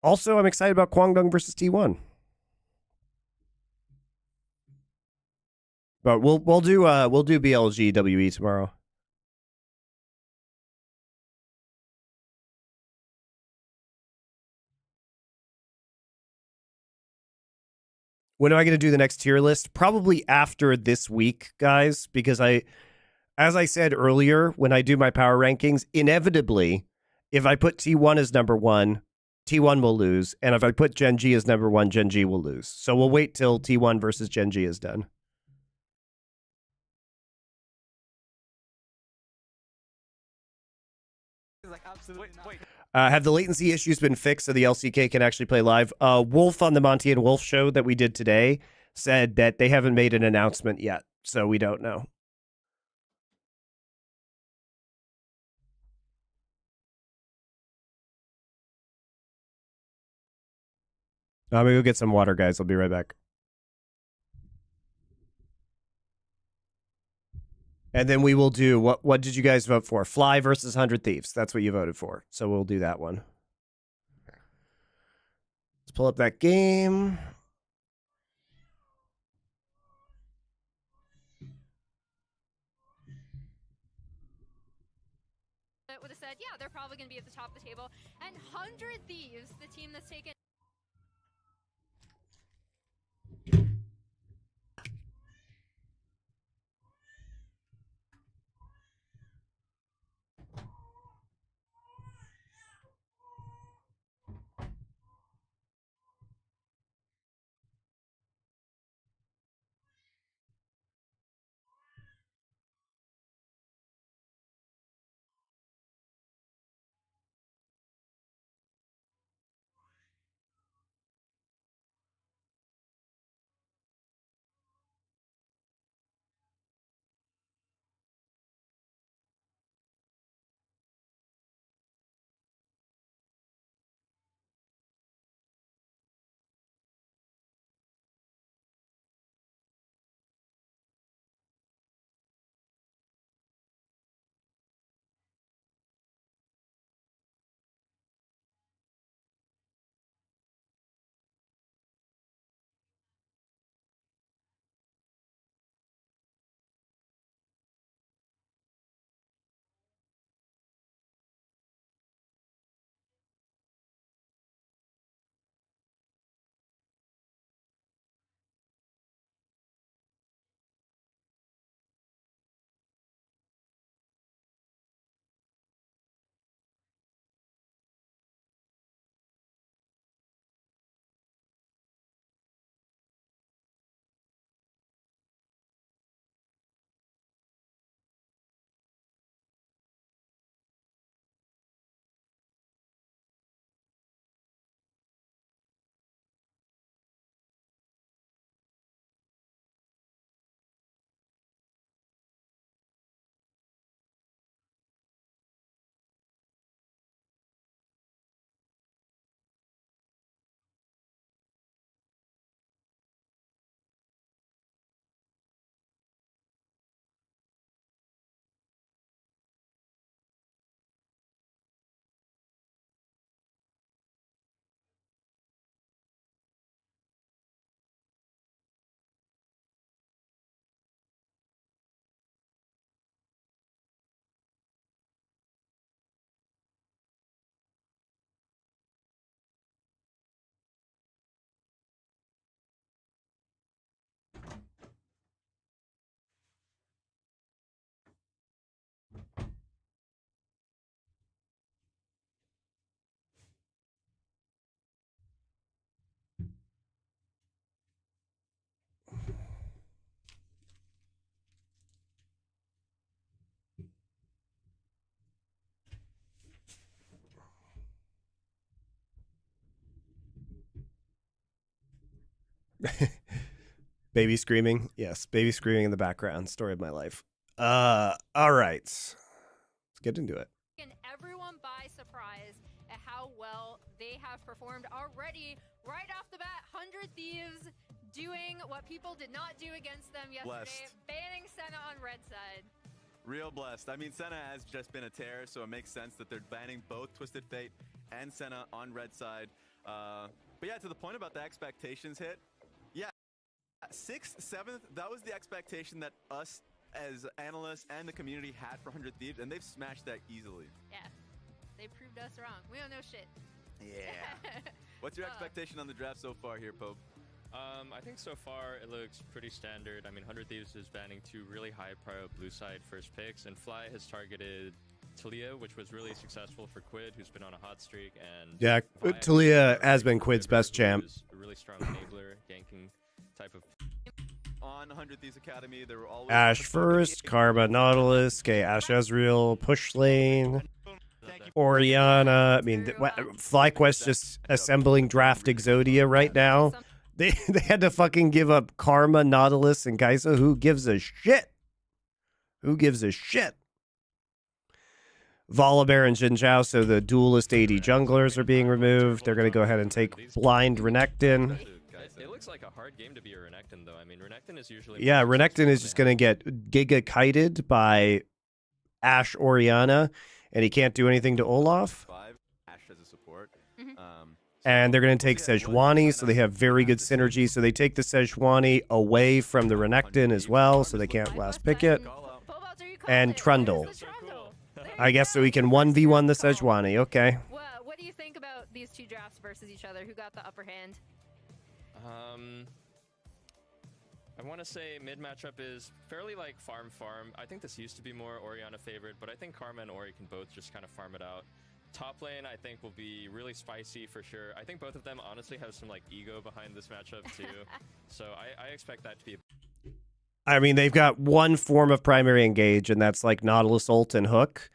Also, I'm excited about Kwangdong versus T1. But we'll do BLG WE tomorrow. When am I going to do the next tier list? Probably after this week, guys, because as I said earlier, when I do my power rankings, inevitably, if I put T1 as number 1, T1 will lose. And if I put Gen G as number 1, Gen G will lose. So we'll wait till T1 versus Gen G is done. Like, absolutely Wait. Have the latency issues been fixed so the LCK can actually play live? Wolf on the Monty and Wolf show that we did today said that they haven't made an announcement yet, so we don't know. I'm going to go get some water, guys. I'll be right back. And then we will do, what did you guys vote for? Fly versus 100 Thieves. That's what you voted for. So we'll do that one. Let's pull up that game. That would have said, yeah, they're probably going to be at the top of the table. And 100 Thieves, the team that's taken. Baby screaming. Yes, baby screaming in the background. Story of my life. All right. Let's get into it. And everyone by surprise at how well they have performed already. Right off the bat, 100 Thieves doing what people did not do against them yesterday, banning Senna on red side. Real blessed. I mean, Senna has just been a tear, so it makes sense that they're banning both Twisted Fate and Senna on red side. But yeah, to the point about the expectations hit, yeah, 6th, 7th, that was the expectation that us as analysts and the community had for 100 Thieves, and they've smashed that easily. Yeah, they proved us wrong. We don't know shit. Yeah. What's your expectation on the draft so far here, Pope? I think so far it looks pretty standard. I mean, 100 Thieves is banning 2 really high prio blue side first picks, and Fly has targeted Talia, which was really successful for Quid, who's been on a hot streak, and Yeah, Vi Talia has been Quid's best champ. who's a really strong enabler, ganking type of. On 100 Thieves Academy, there were always Ash first, Karma Nautilus, okay, Ash Ezreal, push lane, Oriana. I mean, FlyQuest just assembling draft Exodia right now. They had to fucking give up Karma, Nautilus, and Geisa. Who gives a shit? Who gives a shit? Volibear and Jin Zhao, so the duelist AD junglers are being removed. They're going to go ahead and take blind Renekton. It looks like a hard game to be a Renekton, though. I mean, Renekton is usually... Yeah, Renekton is just going to get Giga kited by Ash Oriana, and he can't do anything to Olaf. Ash as a support. And they're going to take Sejuani, so they have very good synergy. So they take the Sejuani away from the Renekton as well, so they can't last pick it. And Trundle. I guess so he can 1v1 the Sejuani. Okay. What do you think about these two drafts versus each other? Who got the upper hand? I want to say mid matchup is fairly like farm. I think this used to be more Oriana favored, but I think Karma and Ori can both just kind of farm it out. Top lane, I think, will be really spicy for sure. I think both of them honestly have some like ego behind this matchup too. So I expect that to be I mean, they've got one form of primary engage, and that's like Nautilus ult and hook.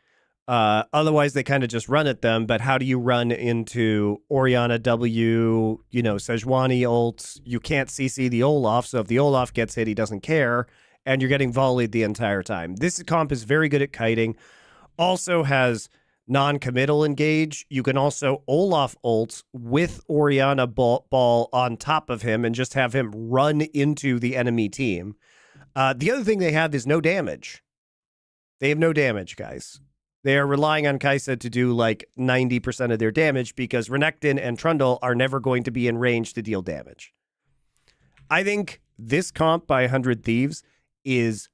Otherwise, they kind of just run at them. But how do you run into Oriana W, Sejuani ult? You can't CC the Olaf, so if the Olaf gets hit, he doesn't care, and you're getting volleyed the entire time. This comp is very good at kiting. Also has non-committal engage. You can also Olaf ult with Oriana ball on top of him and just have him run into the enemy team. The other thing they have is no damage. They have no damage, guys. They are relying on Kaisa to do like 90% of their damage because Renekton and Trundle are never going to be in range to deal damage. I think this comp by 100 Thieves is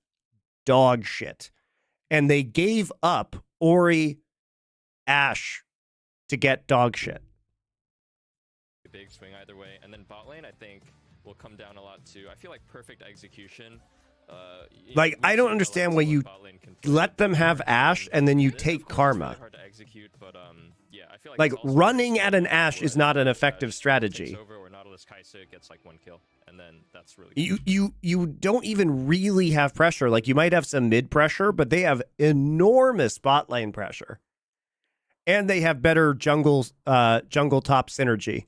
dog shit. And they gave up Ori Ash to get dog shit. a big swing either way. And then bot lane, I think, will come down a lot too. I feel like perfect execution. Like, I don't understand why you let them have Ash and then you take Karma. Hard to execute, but yeah, I feel like running at an Ash is not an effective strategy. Or Nautilus Kaisa gets like 1 kill, and then that's really you don't even really have pressure. Like, you might have some mid pressure, but they have enormous bot lane pressure, and they have better jungle top synergy.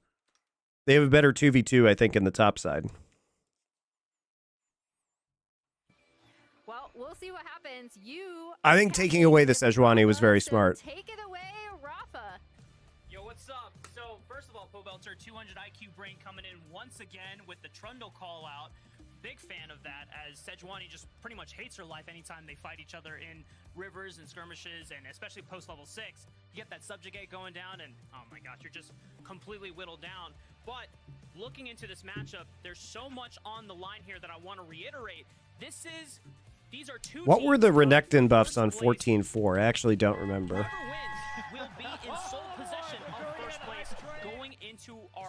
They have a better 2v2, I think, in the top side. Well, we'll see what happens. I think taking away the Sejuani was very smart. Take it away, Rafa. Yo, what's up? So, first of all, Pobelter, 200 IQ brain coming in once again with the Trundle call out. Big fan of that, as Sejuani just pretty much hates her life anytime they fight each other in rivers and skirmishes, and especially post level 6. You get that subjugate going down, and oh my gosh, you're just completely whittled down. But looking into this matchup, there's so much on the line here that I want to reiterate. These are two. What were the Renekton buffs on 14-4? I actually don't remember.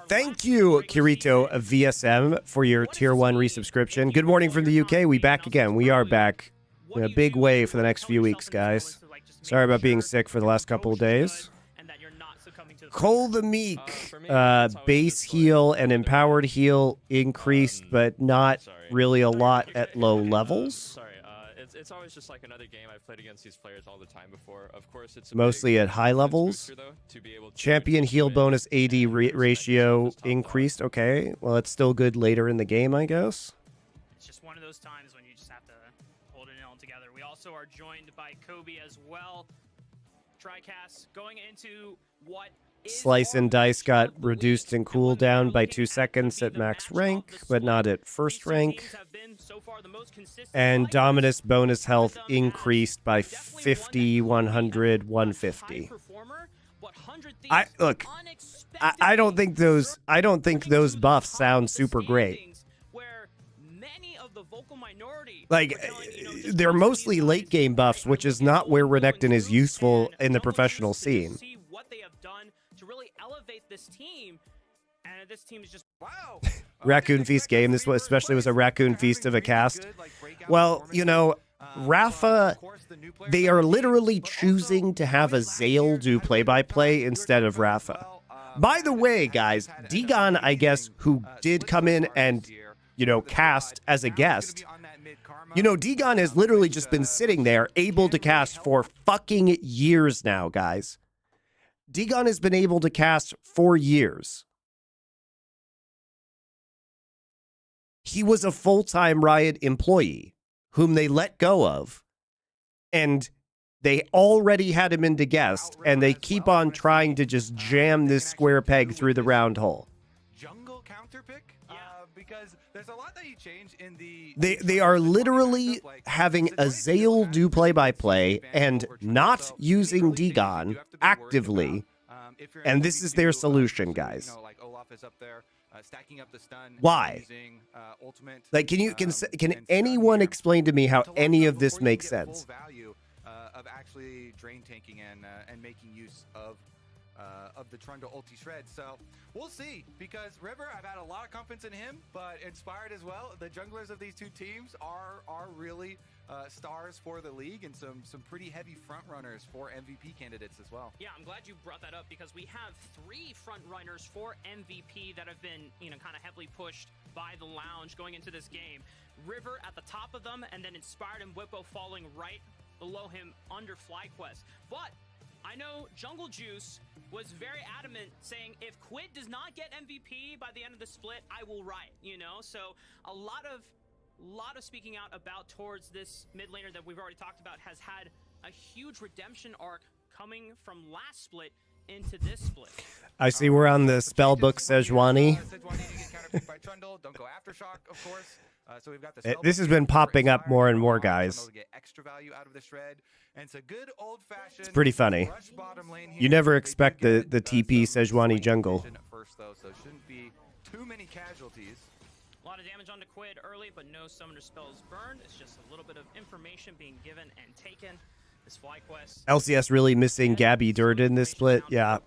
Thank you, Kirito of VSM, for your Tier 1 resubscription. Good morning from the UK. We back again. We are back in a big way for the next few weeks, guys. Sorry about being sick for the last couple of days. Cole the Meek, base heal and empowered heal increased, but not really a lot at low levels. Sorry, it's always just like another game. I've played against these players all the time before. Of course, it's mostly at high levels. Champion heal bonus AD ratio increased. Okay, well, it's still good later in the game, I guess. It's just one of those times when you just have to hold it all together. We also are joined by Kobe as well. TriCast going into what Slice and Dice got reduced in cooldown by 2 seconds at max rank, but not at first rank. And Dominus bonus health increased by 50, 100, 150. I don't think those buffs sound super great. vocal minority. Like, for telling, just they're trust mostly these late guys. game buffs, which is not where Renekton is useful in the professional To scene. just see what they have done to really elevate this team, and this team is just wow. Raccoon Feast game. This was especially was a Raccoon Feast of a cast. Well, you know, Rafa, they are literally choosing to have a Zale do play-by-play instead of Rafa. By the way, guys, Digon, I guess, who did come in and, you know, cast as a guest. You know, Digon has literally just been sitting there, able to cast for fucking years now, guys. Digon has been able to cast for years. He was a full-time Riot employee whom they let go of, and they already had him into guest, and they keep on trying to just jam this square peg through the round hole. Jungle counter pick? Because there's a lot that you change in the... They are literally having a Zale do play-by-play and not using Digon actively, and this is their solution, guys. Stacking up the stun. Why? Ultimate, Like, can anyone explain to me how any of this makes sense? Value of actually drain tanking and making use of the Trundle ulti shred. So we'll see, because River, I've had a lot of confidence in him, but inspired as well. The junglers of these two teams are really stars for the league, and some pretty heavy front runners for MVP candidates as well. Yeah, I'm glad you brought that up, because we have 3 front runners for MVP that have been, kind of heavily pushed by the Lounge going into this game. River at the top of them, and then Inspired and Whippo falling right below him under FlyQuest. But I know Jungle Juice was very adamant, saying if Quid does not get MVP by the end of the split, I will riot, So a lot of speaking out about towards this mid laner that we've already talked about has had a huge redemption arc coming from last split into this split. I see we're on the spellbook Sejuani. Don't go Aftershock, of course. So we've got This has been popping up more and more, guys. Get extra value out of the shred. And it's a good old-fashioned It's pretty funny. You never expect the TP Sejuani jungle. First, though, so shouldn't be too many casualties. A lot of damage onto Quid early, but no summoner spells burned. It's just a little bit of information being given and taken. This FlyQuest. LCS really missing Gabby Dirt in this split. Yeah,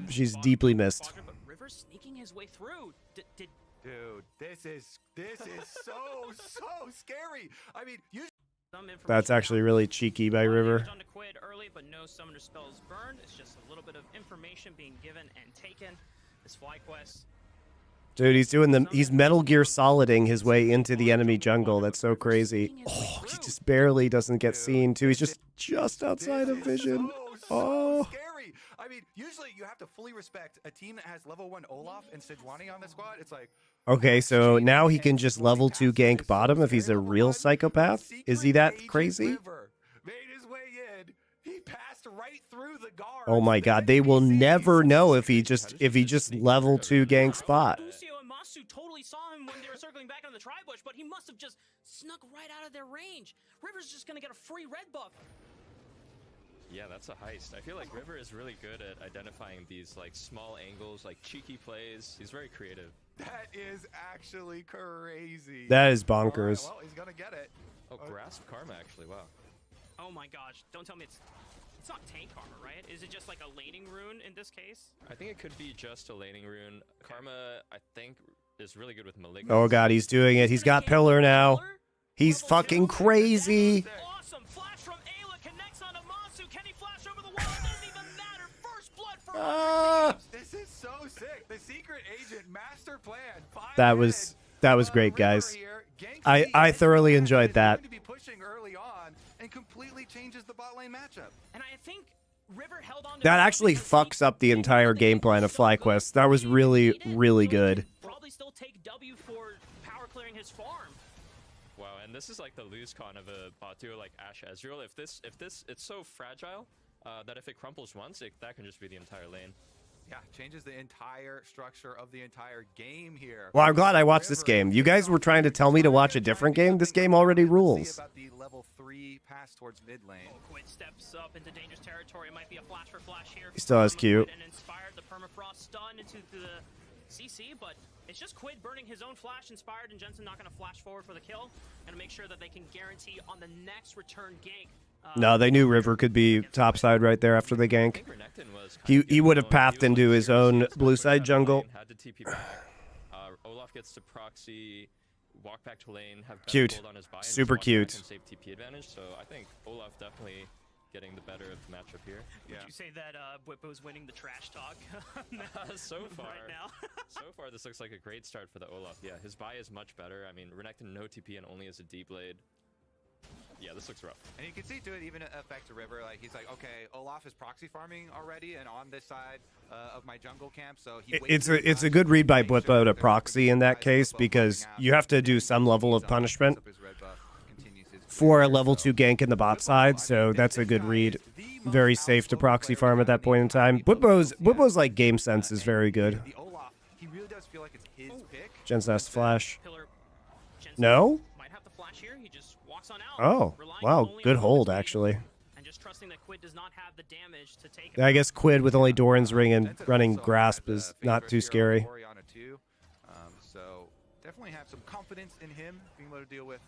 she's deeply missed. But River sneaking his way through. Dude, this is so scary. I mean, That's actually really cheeky by River. Onto Quid early, but no summoner spells burned. It's just a little bit of information being given and taken. This FlyQuest. Dude, he's Metal Gear Soliding his way into the enemy jungle. That's so crazy. Oh, he just barely doesn't get seen too. He's just outside of vision. Oh. Scary. I mean, usually you have to fully respect a team that has level 1 Olaf and Sejuani on the squad. It's like, Okay, so now he can just level 2 gank bottom if he's a real psychopath? Is he that crazy? made his way in. He passed right through the guard. Oh my god, they will never know if he just level 2 gank spot. Lucio and Masu totally saw him when they were circling back on the tri-bush, but he must have just snuck right out of their range. River's just gonna get a free red buff. Yeah, that's a heist. I feel like River is really good at identifying these like small angles, like cheeky plays. He's very creative. That is actually crazy. That is bonkers. Well, he's gonna get it. Oh, Grasp Karma actually, wow. Oh my gosh, don't tell me it's not tank armor, right? Is it just like a laning rune in this case? I think it could be just a laning rune. Karma, I think, is really good with Malignant. Oh god, he's doing it. He's got Pillar now. He's fucking crazy. Awesome flash from Ayla connects onto Masu. Can he flash over the wall? It doesn't even matter. First blood for This is so sick. The secret agent master plan. That was great, guys. I thoroughly enjoyed that. To be pushing early on and completely changes the bot lane matchup. And I think River held on to That actually fucks up the entire game plan of FlyQuest. That was really, really good. Probably still take W for power clearing his farm. Wow, and this is like the lose con of a bot duo like Ashe Ezreal. If this, it's so fragile that if it crumples once, that can just be the entire lane. Yeah, changes the entire structure of the entire game here. Well, I'm glad I watched this game. You guys were trying to tell me to watch a different game? This game already rules. About the level 3 pass towards mid lane. Quid steps up into dangerous territory. It might be a flash for flash here. He still has Q. And inspired the permafrost stun into the CC, but it's just Quid burning his own flash inspired, and Jensen not going to flash forward for the kill. Going to make sure that they can guarantee on the next return gank. No, they knew River could be topside right there after the gank. He would have pathed into his own blue side jungle. Had to TP back. Olaf gets to proxy, walk back to lane, have better Cute. hold on his buy, and Super just walk back cute. and save TP advantage. So I think Olaf definitely getting the better of the matchup here. Would you say that Bwipo's winning the trash talk So far, right now? so far this looks like a great start for the Olaf. Yeah, his buy is much better. I mean, Renekton no TP and only as a D blade. Yeah, this looks rough. And you can see to it even affect River. Like he's like, okay, Olaf is proxy farming already, and on this side of my jungle camp, so he It's a good read by Blippo to proxy in that case, because you have to do some level of punishment for a level 2 gank in the bot side, so that's a good read. Very safe to proxy farm at that point in time. Blippo's like game sense is very good. The Olaf, he really does feel like it's his pick. Jensen has to flash. Jensen No? might have to flash here. He just walks on out. Oh, relying wow, only good on hold speed, actually. And just trusting that Quid does not have the damage to take I guess Quid with only Doran's ring and running Grasp is not too scary. Orianna too. So definitely have some confidence in him being able to deal with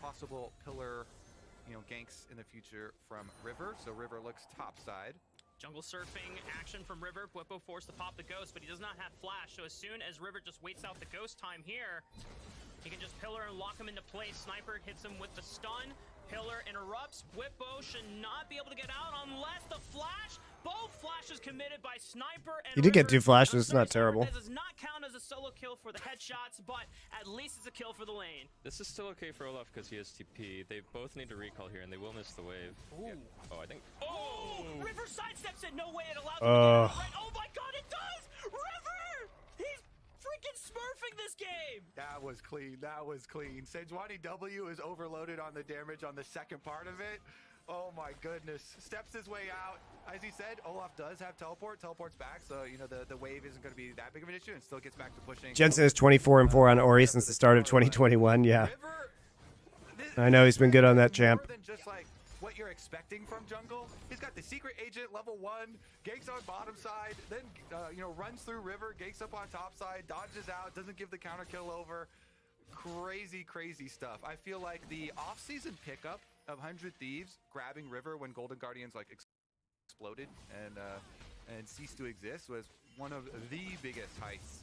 possible pillar, ganks in the future from River. So River looks topside. Jungle surfing action from River. Bwipo forced to pop the ghost, but he does not have flash. So as soon as River just waits out the ghost time here, he can just pillar and lock him into place. Sniper hits him with the stun. Pillar interrupts. Bwipo should not be able to get out unless the flash. Both flashes committed by Sniper and He did get River. 2 flashes, it's Now, not terrible. This does not count as a solo kill for the headshots, but at least it's a kill for the lane. This is still okay for Olaf because he has TP. They both need to recall here, and they will miss the wave. Ooh. Oh, I think. Oh! River sidesteps it. No way it allows him to get out right. Oh my god, it does! River! He's freaking smurfing this game! That was clean. That was clean. Sejuani W is overloaded on the damage on the second part of it. Oh my goodness. Steps his way out. As he said, Olaf does have teleport. Teleports back, so the wave isn't going to be that big of an issue, and still gets back to pushing. Jensen is 24-4 on Ori since the start of 2021. Yeah, I know he's been good on that champ. More than just like what you're expecting from jungle. He's got the secret agent level 1, ganks on bottom side, then runs through River, ganks up on top side, dodges out, doesn't give the counter kill over. Crazy stuff. I feel like the off-season pickup of 100 Thieves grabbing River when Golden Guardians like exploded and ceased to exist was one of the biggest heists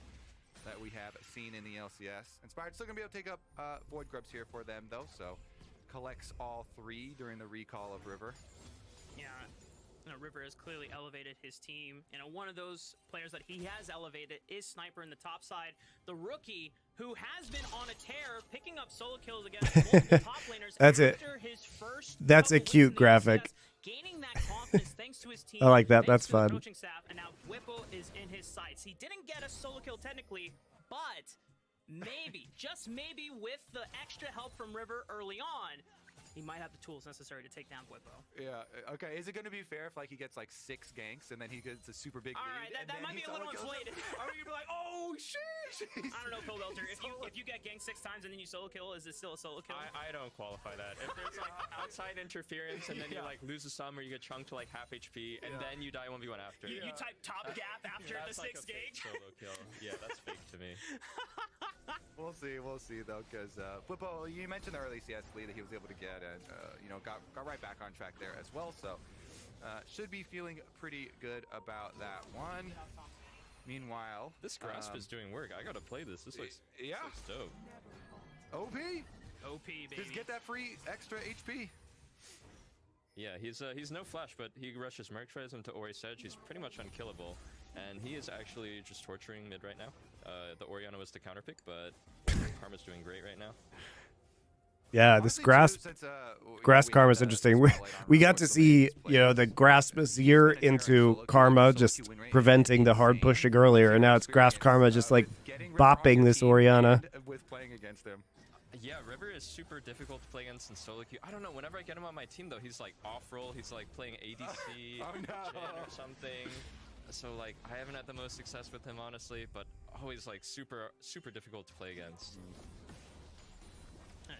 that we have seen in the LCS. Inspired still gonna be able to take up Void Grubs here for them though, so collects all 3 during the recall of River. Yeah, River has clearly elevated his team, and one of those players that he has elevated is Sniper in the top side, the rookie who has been on a tear, picking up solo kills against multiple top laners. That's it. After his first That's a cute graphic. Gaining that confidence thanks to his team. I like that. Thanks That's to the fun. coaching staff, and now Bwipo is in his sights. He didn't get a solo kill technically, but maybe, just maybe, with the extra help from River early on, he might have the tools necessary to take down Bwipo. Yeah, okay. Is it going to be fair if like he gets like 6 ganks and then he gets a super big lead? Alright, that might be a little inflated. Are you like, oh shit? I don't know, Phil Belter. If you get ganked 6 times and then you solo kill, is it still a solo kill? I don't qualify that. If there's like outside interference and then you like lose a sum or you get chunked to like half HP and then you die 1v1 after. You type top gap after the 6 like gank? solo kill. Yeah, that's fake to me. We'll see though, because Bwipo, you mentioned the early CS lead that he was able to get, and got right back on track there as well. So should be feeling pretty good about that one. Meanwhile, this grasp is doing work. I gotta play this. This looks dope. OP, baby. Just get that free extra HP. Yeah, he's no flash, but he rushes Merc Tries into Ori's Sedge. He's pretty much unkillable, and he is actually just torturing mid right now. The Orianna was the counter pick, but Karma's doing great right now. Yeah, this grasp Karma is interesting. We got to see, the grasp Azir into Karma just preventing the hard pushing earlier, and now it's grasp Karma just like bopping this Orianna. With playing against him. Yeah, River is super difficult to play against in solo queue. I don't know, whenever I get him on my team though, he's like off-roll, he's like playing ADC or something. So like, I haven't had the most success with him honestly, but always like super difficult to play against.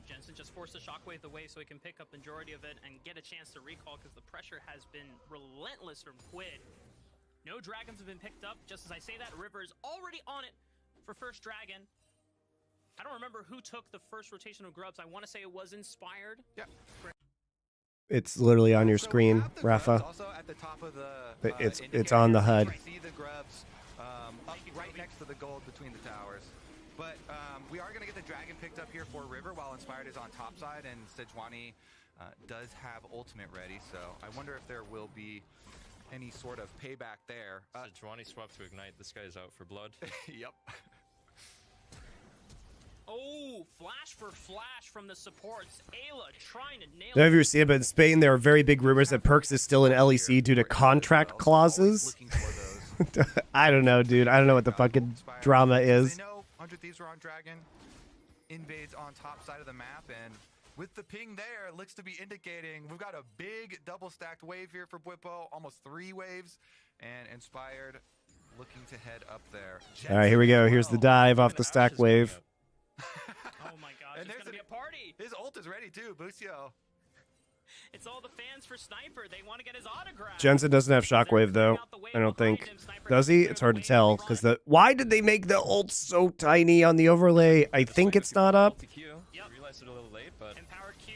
Jensen just forced the shockwave away so he can pick up majority of it and get a chance to recall because the pressure has been relentless from Quid. No dragons have been picked up. Just as I say that, River is already on it. for first dragon. I don't remember who took the first rotation of grubs. I want to say it was Inspired. Yeah. It's literally on your screen, Rafa. Also at the top of the But it's on the HUD. See the grubs up right next to the gold between the towers. But we are going to get the dragon picked up here for River while Inspired is on top side, and Sejuani does have ultimate ready. So I wonder if there will be any sort of payback there. Sejuani swapped to Ignite. This guy's out for blood. Yep. Oh, flash for flash from the supports. Ayla trying to nail I don't know if you've seen it, but in Spain, there are very big rumors that Perks is still in LEC due to contract clauses. I don't know, dude. I don't know what the fucking drama is. They know 100 Thieves are on Dragon. Invades on top side of the map, and with the ping there, it looks to be indicating we've got a big double stacked wave here for Bwipo, almost 3 waves, and Inspired looking to head up there. All right, here we go. Here's the dive off the stack wave. Oh my gosh, it's gonna be a party. His ult is ready too, Busio. It's all the fans for Sniper. They want to get his autograph. Jensen doesn't have shockwave though. I don't think. Does he? It's hard to tell because the. Why did they make the ult so tiny on the overlay? I think it's not up. I realized it a little late, but Empowered Q,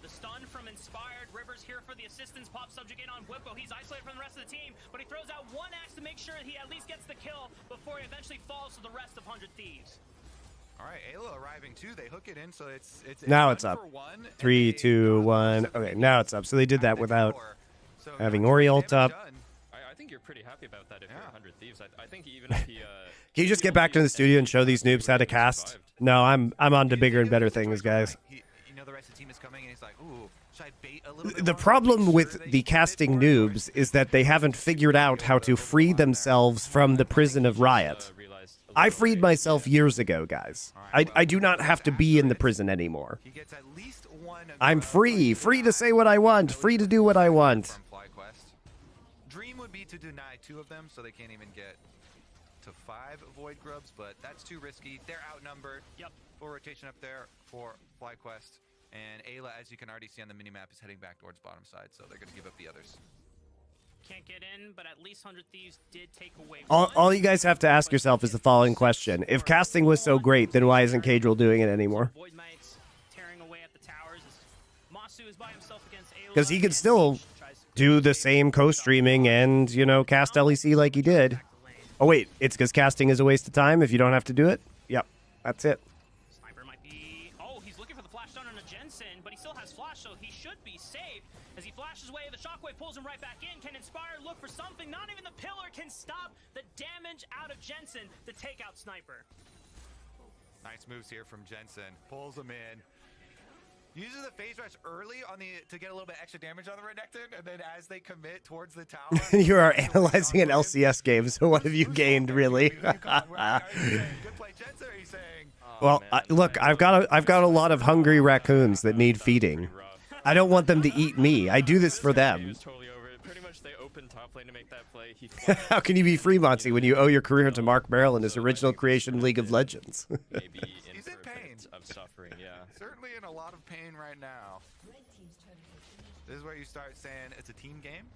the stun from Inspired. Rivers here for the assistance. Pop subject in on Bwipo. He's isolated from the rest of the team, but he throws out one axe to make sure he at least gets the kill before he eventually falls to the rest of 100 Thieves. All right, Ayla arriving too. They hook it in, so it's Now it's up. 3, 2, 1. Okay, now it's up. So they did that without having Ori ult up. I think you're pretty happy about that if you're 100 Thieves. I think even if he... Can you just get back to the studio and show these noobs how to cast? No, I'm on to bigger and better things, guys. You know the rest of the team is coming, and he's like, ooh, should I bait a little bit The more? problem with the casting noobs is that they haven't figured out how to free themselves from the prison of Riot. I freed myself years ago, guys. I do not have to be in the prison anymore. He gets at least one. I'm free to say what I want, free to do what I want. Dream would be to deny 2 of them, so they can't even get to 5 Void Grubs, but that's too risky. They're outnumbered. Yep. Full rotation up there for FlyQuest. And Ayla, as you can already see on the minimap, is heading back towards bottom side, so they're going to give up the others. Can't get in, but at least 100 Thieves did take away All you guys have to ask yourself is the following question. If casting was so great, then why isn't Cadril doing it anymore? Void Mites tearing away at the towers. Masu is by himself against Ayla. Because he could still do the same co-streaming and, you know, cast LEC like he did. Oh, wait. It's because casting is a waste of time if you don't have to do it? Yep. That's it. Sniper might be... Oh, he's looking for the flash down on a Jensen, but he still has flash, so he should be safe. As he flashes away, the shockwave pulls him right back in. Can Inspire look for something? Not even the pillar can stop the damage out of Jensen to take out Sniper. Nice moves here from Jensen. Pulls him in. Uses the phase rush early on to get a little bit extra damage on the Renekton, and then as they commit towards the tower... You are analyzing an LCS game, so what have you gained, really? Good play, Jensen, or are you saying... Well, look, I've got a lot of hungry raccoons that need feeding. I don't want them to eat me. I do this for them. totally over it. Pretty much they opened top lane to make that play. How can you be free, Monty, when you owe your career to Mark Merrill and his original creation, League of Legends? Maybe in pain of suffering, yeah. Certainly in a lot of pain right now. This is where you start saying it's a team game.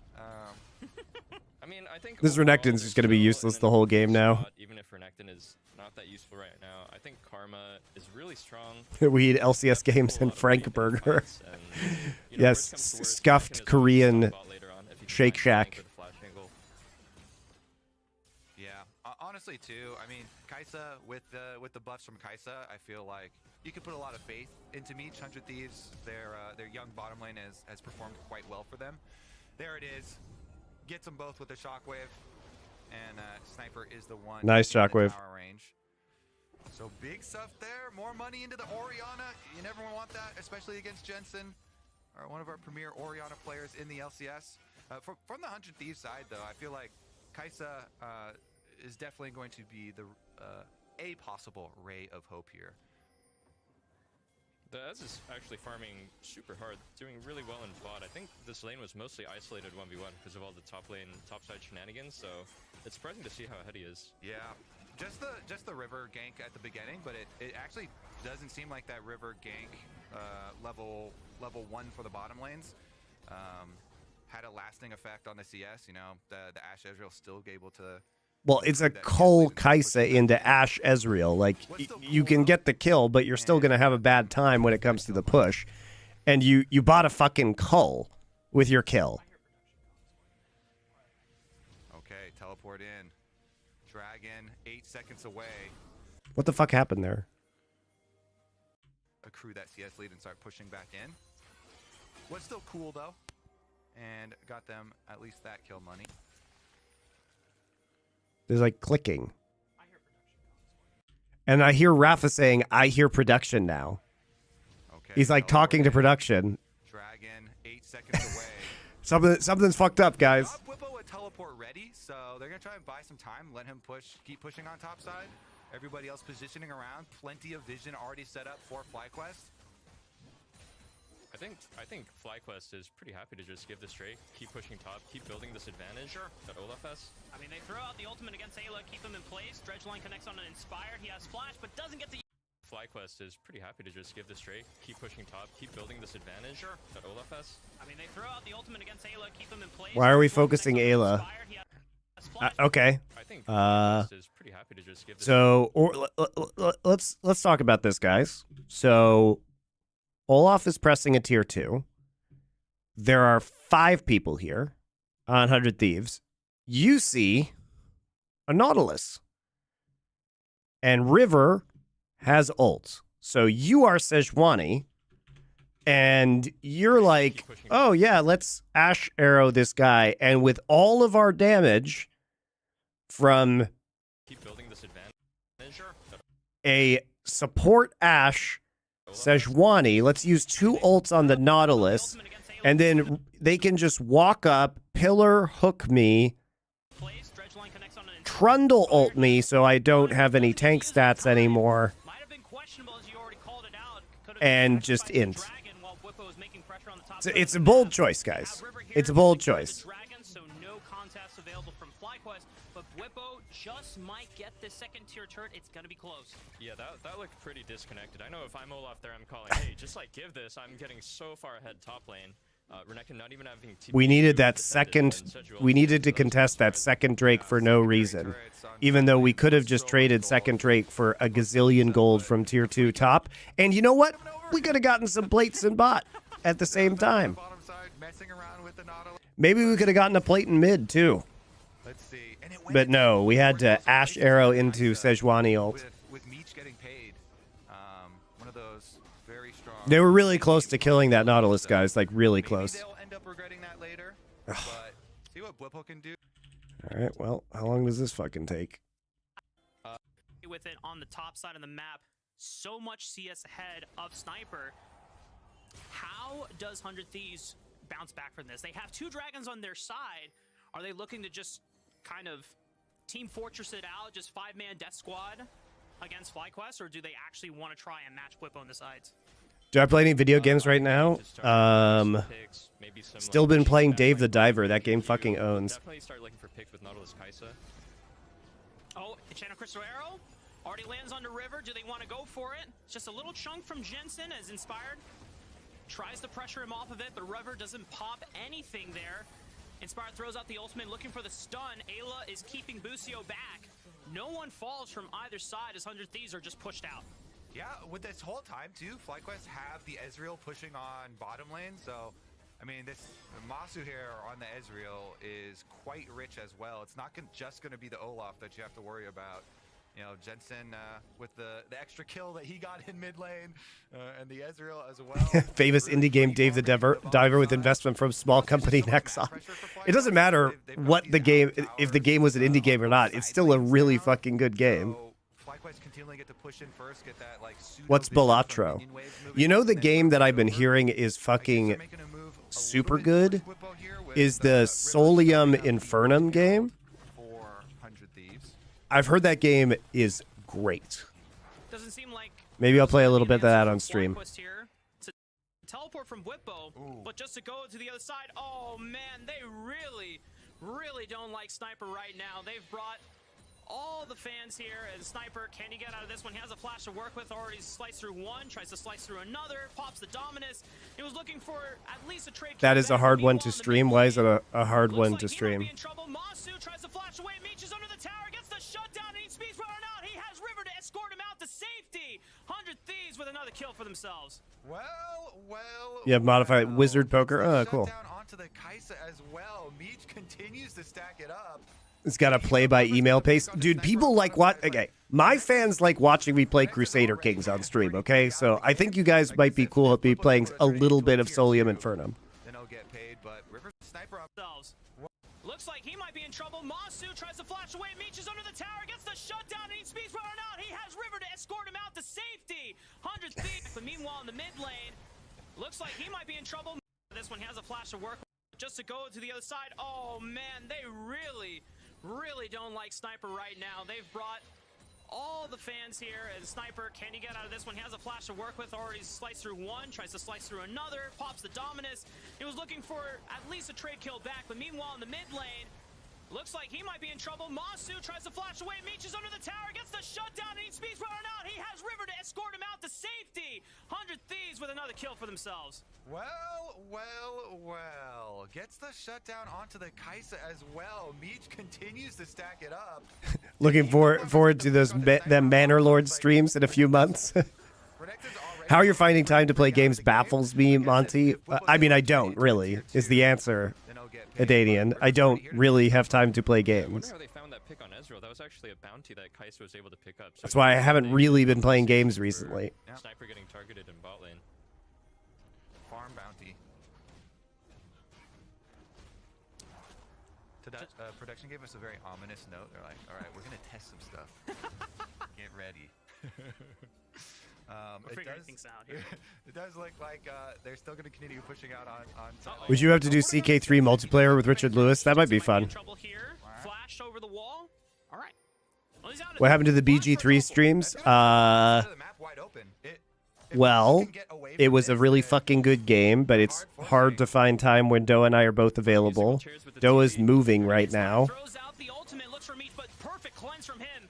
I mean, I think This Renekton's just going to be useless the whole game now. Even if Renekton is not that useful right now, I think Karma is really strong. We eat LCS games and Frank Burger. Yes, scuffed Korean Shake Shack. Yeah, honestly too. I mean, Kaisa with the buffs from Kaisa, I feel like you can put a lot of faith into Meech. 100 Thieves, their young bottom lane has performed quite well for them. There it is. Gets them both with the shockwave, and Sniper is the one. Nice shockwave. Range. So big stuff there. More money into the Orianna. You never want that, especially against Jensen, or one of our premier Orianna players in the LCS. From the 100 Thieves side, though, I feel like Kaisa is definitely going to be a possible ray of hope here. The Ez is actually farming super hard, doing really well in bot. I think this lane was mostly isolated 1v1 because of all the top side shenanigans, so it's surprising to see how ahead he is. Yeah, just the river gank at the beginning, but it actually doesn't seem like that river gank level 1 for the bottom lanes had a lasting effect on the CS. You know, the Ashe Ezreal still able to Well, it's a Cole Kaisa into Ashe Ezreal. Like, you can get the kill, but you're still going to have a bad time when it comes to the push. And you bought a fucking Cull with your kill. Okay, teleport in. Dragon, 8 seconds away. What the fuck happened there? Accrue that CS lead and start pushing back in. Was still cool, though. And got them at least that kill money. There's like clicking. And I hear Rafa saying, I hear production now. Okay, He's like talking to production. Dragon, 8 seconds away. Something's fucked up, guys. Whippo with teleport ready, so they're gonna try and buy some time, let him keep pushing on top side. Everybody else positioning around, plenty of vision already set up for FlyQuest. I think FlyQuest is pretty happy to just give this straight, keep pushing top, keep building this advantage that Olaf has. I mean, they throw out the ultimate against Ayla, keep him in place. Dredgeline connects on an Inspired. He has Flash, but doesn't get the... FlyQuest is pretty happy to just give this straight, keep pushing top, keep building this advantage that Olaf has. I mean, they throw out the ultimate against Ayla, keep him in place. Why are we focusing Ayla? Okay. I think FlyQuest is pretty happy to just give this So let's talk about this, guys. So Olaf is pressing a tier 2. There are 5 people here on 100 Thieves. You see a Nautilus. And River has ult. So you are Sejuani. And you're like, oh yeah, let's Ashe arrow this guy. And with all of our damage from keep building this advantage a support Ashe Sejuani, let's use 2 ults on the Nautilus, and then they can just walk up, pillar hook me, Trundle ult me so I don't have any tank stats anymore, and just int. So it's a bold choice, guys. It's a bold choice. So no contest available from FlyQuest, but Whippo just might get this second tier turret. It's gonna be close. Yeah, that looked pretty disconnected. I know if I'm Olaf there, I'm calling, hey, just like give this. I'm getting so far ahead top lane. Renekton not even having we needed that second. We needed to contest that second Drake for no reason, even though we could have just traded second Drake for a gazillion gold from tier 2 top. And you know what? We could have gotten some plates and bot at the same time. Maybe we could have gotten a plate in mid too. Let's see. But no, we had to Ashe arrow into Sejuani ult. With Meech getting paid, one of those very strong. They were really close to killing that Nautilus, guys. Like really close. They'll end up regretting that later. But see what Whippo can do. All right. Well, how long does this fucking take? With it on the top side of the map, so much CS ahead of Sniper. How does 100 Thieves bounce back from this? They have 2 dragons on their side. Are they looking to just kind of Team Fortress it out, just 5-man death squad against FlyQuest, or do they actually want to try and match Whippo on the sides? Do I play any video games right now? Still been playing Dave the Diver. That game fucking owns. Definitely start looking for picks with Nautilus Kaisa. Oh, MonteCristo arrow already lands on the River. Do they want to go for it? It's just a little chunk from Jensen as Inspired tries to pressure him off of it, but River doesn't pop anything there. Inspired throws out the ultimate, looking for the stun. Ayla is keeping Busio back. No one falls from either side as 100 Thieves are just pushed out. Yeah, with this whole time too, FlyQuest have the Ezreal pushing on bottom lane, so I mean, this Masu here on the Ezreal is quite rich as well. It's not just going to be the Olaf that you have to worry about. You know, Jensen with the extra kill that he got in mid lane, and the Ezreal as well. Famous indie game Dave the Diver with investment from small company Nexon. It doesn't matter what the game, if the game was an indie game or not. It's still a really fucking good game. What's Balatro? You know the game that I've been hearing is fucking super good? Is the Solium Infernum game? I've heard that game is great. Doesn't seem like maybe I'll play a little bit of that on stream. Teleport from Whippo, but just to go to the other side, oh man, they really don't like Sniper right now. They've brought all the fans here, and Sniper, can he get out of this one? He has a flash to work with, already sliced through one, tries to slice through another, pops the Dominus. He was looking for at least a trade. That is a hard one to stream. Why is it a hard one to stream? Masu tries to flash away, Meech is under the tower. escort him out to safety. 100 Thieves with another kill for themselves. Well. You have modified wizard poker. Oh, cool. Down onto the Kaisa as well. Meech continues to stack it up. It's got a play by email pace. Dude, people like what? Okay. My fans like watching me play Crusader Kings on stream, okay? So I think you guys might be cool with me playing a little bit of Solium Infernum. Then he'll get paid, but River Sniper up. Looks like he might be in trouble. Masu tries to flash away. Meech is under the tower, gets the shutdown, and he speeds right on out. He has River to escort him out to safety. 100 Thieves. But meanwhile, in the mid lane, looks like he might be in trouble. This one has a flash of work just to go to the other side. Oh, man, they really don't like Sniper right now. They've brought all the fans here, and Sniper, can he get out of this one? He has a flash to work with, already sliced through one, tries to slice through another, pops the Dominus. He was looking for at least a trade kill back, but meanwhile in the mid lane, looks like he might be in trouble. Masu tries to flash away. Meech is under the tower, gets the shutdown, and he speeds right on out. He has River to escort him out to safety. 100 Thieves with another kill for themselves. Well. Gets the shutdown onto the Kaisa as well. Meech continues to stack it up. Looking forward to those them Manor Lord streams in a few months. How you're finding time to play games baffles me, Monty. I mean, I don't really, is the answer, Adanian. I don't really have time to play I wonder games. how they found that pick on Ezreal. That was actually a bounty that Kai'Sa was able to pick up. So That's why I haven't really been playing games recently. Sniper getting targeted in bot lane. Farm bounty. Production gave us a very ominous note. They're like, all right, we're going to test some stuff. Get ready. We're figuring things out here. It does look like they're still going to continue pushing out on top. Would you have to do CK3 multiplayer with Richard Lewis? That might be fun. Flash over the wall. All right. Well, he's out of What happened to the BG3 streams? Well, it was a really fucking good game, but it's hard to find time when Doa and I are both available. Doa's moving right now.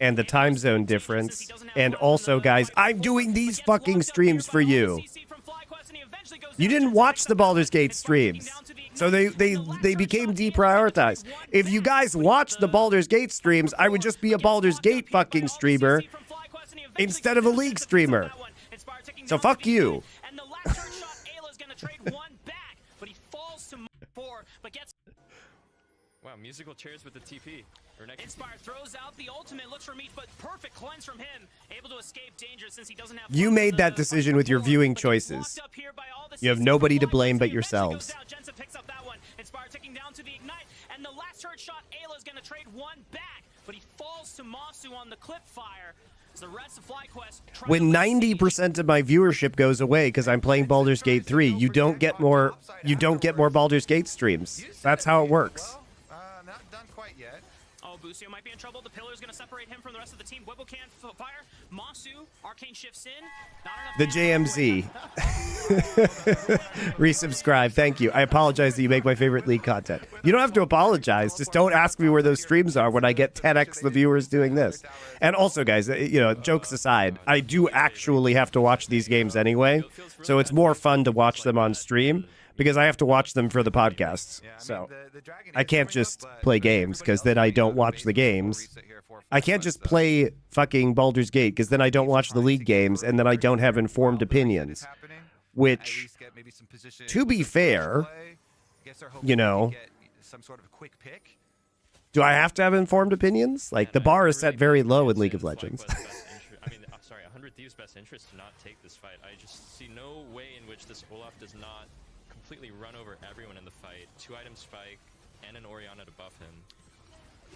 And the time zone difference. And also, guys, I'm doing these fucking streams for you. You didn't watch the Baldur's Gate streams. So they became deprioritized. If you guys watched the Baldur's Gate streams, I would just be a Baldur's Gate fucking streamer instead of a League streamer. So fuck you. And the last third shot, Ayla's gonna trade one back, but he falls to 4, but gets. Wow, musical chairs with the TP. Inspire throws out the ultimate, looks for Meech, but perfect cleanse from him. Able to escape danger since he doesn't have. You made that decision with your viewing choices. You have nobody to blame but yourselves. Jensen picks up that one. Inspire ticking down to the ignite, and the last third shot, Ayla's gonna trade one back, but he falls to Masu on the clip fire. The rest of FlyQuest When 90% of my viewership goes away because I'm playing Baldur's Gate 3, you don't get more Baldur's Gate streams. That's how it works. Not done quite yet. Oh, Busio might be in trouble. The pillar is going to separate him from the rest of the team. Whipple can't fire. Masu, Arcane shifts in. The JMZ. Resubscribe. Thank you. I apologize that you make my favorite League content. You don't have to apologize. Just don't ask me where those streams are when I get 10x the viewers doing this. And also, guys, you know, jokes aside, I do actually have to watch these games anyway. So it's more fun to watch them on stream because I have to watch them for the podcasts. So I can't just play games because then I don't watch the games. I can't just play fucking Baldur's Gate because then I don't watch the League games and then I don't have informed opinions. Which, to be fair, you know, do I have to have informed opinions? Like, the bar is set very low in League of Legends. I mean, I'm sorry, 100 Thieves' best interest to not take this fight. I just see no way in which this Olaf does not completely run over everyone in the fight. 2-item spike and an Orianna to buff him.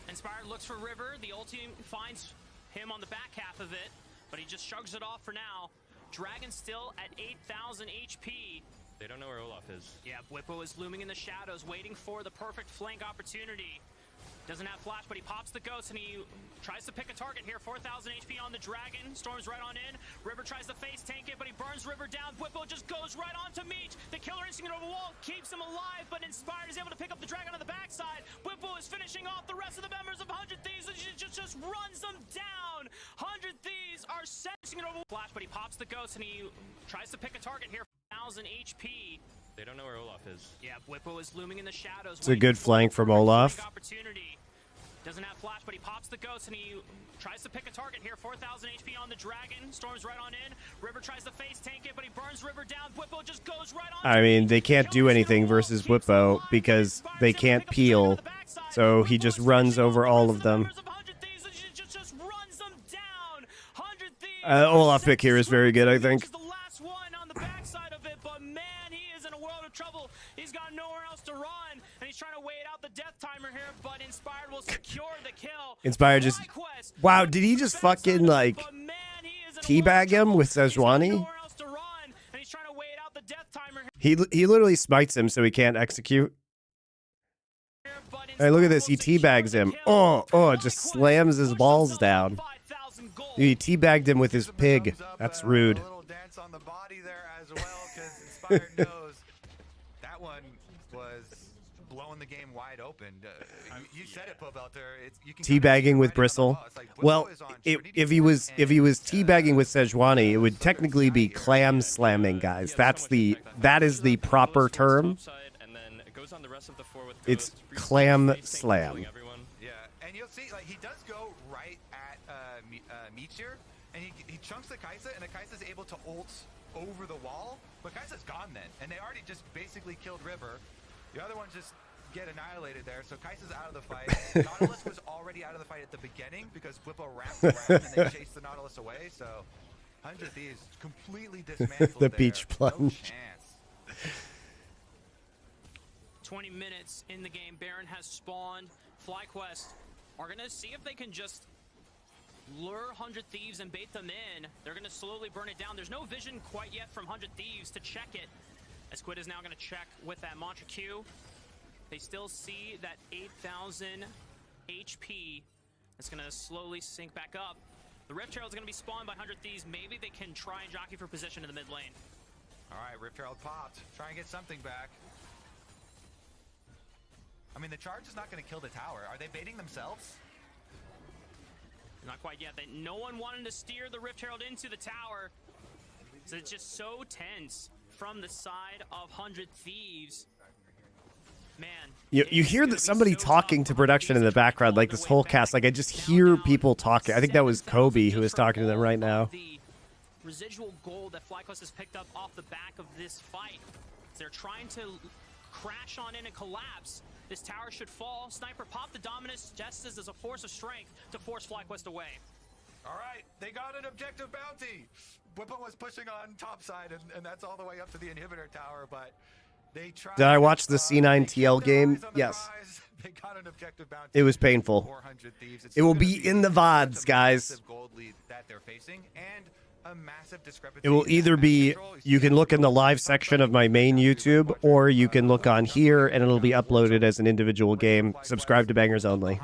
Inspired looks for River. The ulti finds him on the back half of it, but he just shrugs it off for now. Dragon still at 8,000 HP. They don't know where Olaf is. Yeah, Whippo is looming in the shadows, waiting for the perfect flank opportunity. Doesn't have flash, but he pops the ghost and he tries to pick a target here. 4,000 HP on the dragon. Storms right on in. River tries to face tank it, but he burns River down. Whippo just goes right on to Meech. The killer instinct over the wall keeps him alive, but Inspired is able to pick up the dragon on the backside. Whippo is finishing off the rest of the members of 100 Thieves and just runs them down. 100 Thieves are sensing it over flash, but he pops the ghost and he tries to pick a target here. 1,000 HP. They don't know where Olaf is. Yeah, Whippo is looming in the shadows. It's a good flank from Olaf. Doesn't have flash, but he pops the ghost and he tries to pick a target here. 4,000 HP on the dragon. Storms right on in. River tries to face tank it, but he burns River down. Whippo just goes right on. I mean, they can't do anything versus Whippo because they can't peel. So he just runs over all of them. Olaf pick here is very good, I think. The last one on the backside of it, but man, he is in a world of trouble. He's got nowhere else to run, and he's trying to wait out the death timer here, but Inspired will secure the kill. Inspired just... Wow, did he just fucking, like, teabag him with Sejuani? He literally smites him so he can't execute. Hey, look at this. He teabags him. Oh, just slams his balls down. He teabagged him with his pig. That's rude. A little dance on the body there as well, because Inspired knows that one was blowing the game wide open. You said it, Pobelter. You can Teabagging with Bristle. Well, if he was teabagging with Sejuani, it would technically be clam slamming, guys. That is the proper term. It's clam slam. Yeah, and you'll see, like, he does go right at Meteor, and he chunks the Kai'Sa, and the Kai'Sa's able to ult over the wall, but Kai'Sa's gone then, and they already just basically killed River. The other ones just get annihilated there, so Kai'Sa's out of the fight. Nautilus was already out of the fight at the beginning because Whippo wrapped around and they chased the Nautilus away, so 100 Thieves completely dismantled The there. beach plunge. No chance. 20 minutes in the game. Baron has spawned. FlyQuest are going to see if they can just lure 100 Thieves and bait them in. They're going to slowly burn it down. There's no vision quite yet from 100 Thieves to check it. As Squid is now going to check with that Mantra Q. They still see that 8,000 HP. It's going to slowly sink back up. The Rift Herald is going to be spawned by 100 Thieves. Maybe they can try and jockey for position in the mid lane. All right, Rift Herald popped. Try and get something back. I mean, the charge is not going to kill the tower. Are they baiting themselves? Not quite yet. No one wanted to steer the Rift Herald into the tower. So it's just so tense from the side of 100 Thieves. Man. You hear that somebody talking to production in the background, like this whole cast. Like, I just hear people talking. I think that was Kobe who is talking to them right now. The residual gold that FlyQuest has picked up off the back of this fight. They're trying to crash on in and collapse. This tower should fall. Sniper pop the Dominus just as a force of strength to force FlyQuest away. All right, they got an objective bounty. Whippo was pushing on top side, and that's all the way up to the inhibitor tower, but they tried. Did I watch the C9 TL game? Yes. They got an objective bounty. It was painful. 400 Thieves. It will be in the VODs, guys. Gold lead that they're facing, and a massive discrepancy. It will either be, you can look in the live section of my main YouTube, or you can look on here, and it'll be uploaded as an individual game. Subscribe to Bangers Only.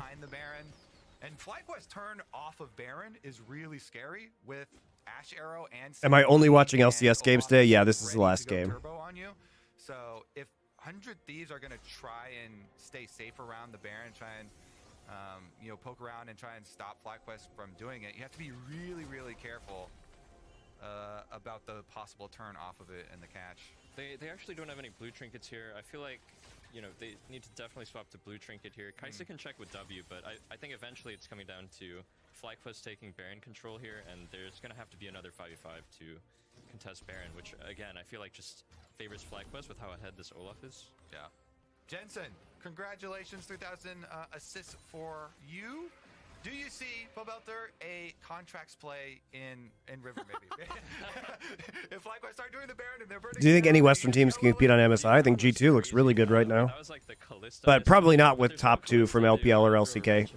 And FlyQuest turn off of Baron is really scary with Ash Arrow and... Am I only watching LCS games today? Yeah, this is the last game. On you. So if 100 Thieves are going to try and stay safe around the Baron, try and poke around and try and stop FlyQuest from doing it, you have to be really, really careful about the possible turn off of it and the catch. They actually don't have any blue trinkets here. I feel like, they need to definitely swap to blue trinket here. Kai'Sa can check with W, but I think eventually it's coming down to FlyQuest taking Baron control here, and there's going to have to be another 5v5 to contest Baron, which, again, I feel like just favors FlyQuest with how ahead this Olaf is. Yeah. Jensen, congratulations, 3,000 assists for you. Do you see, Pobelter, a contracts play in River, maybe? If FlyQuest start doing the Baron and they're burning... Do you think any Western teams can compete on MSI? I think G2 looks really good right now. But probably not with top two from LPL or LCK.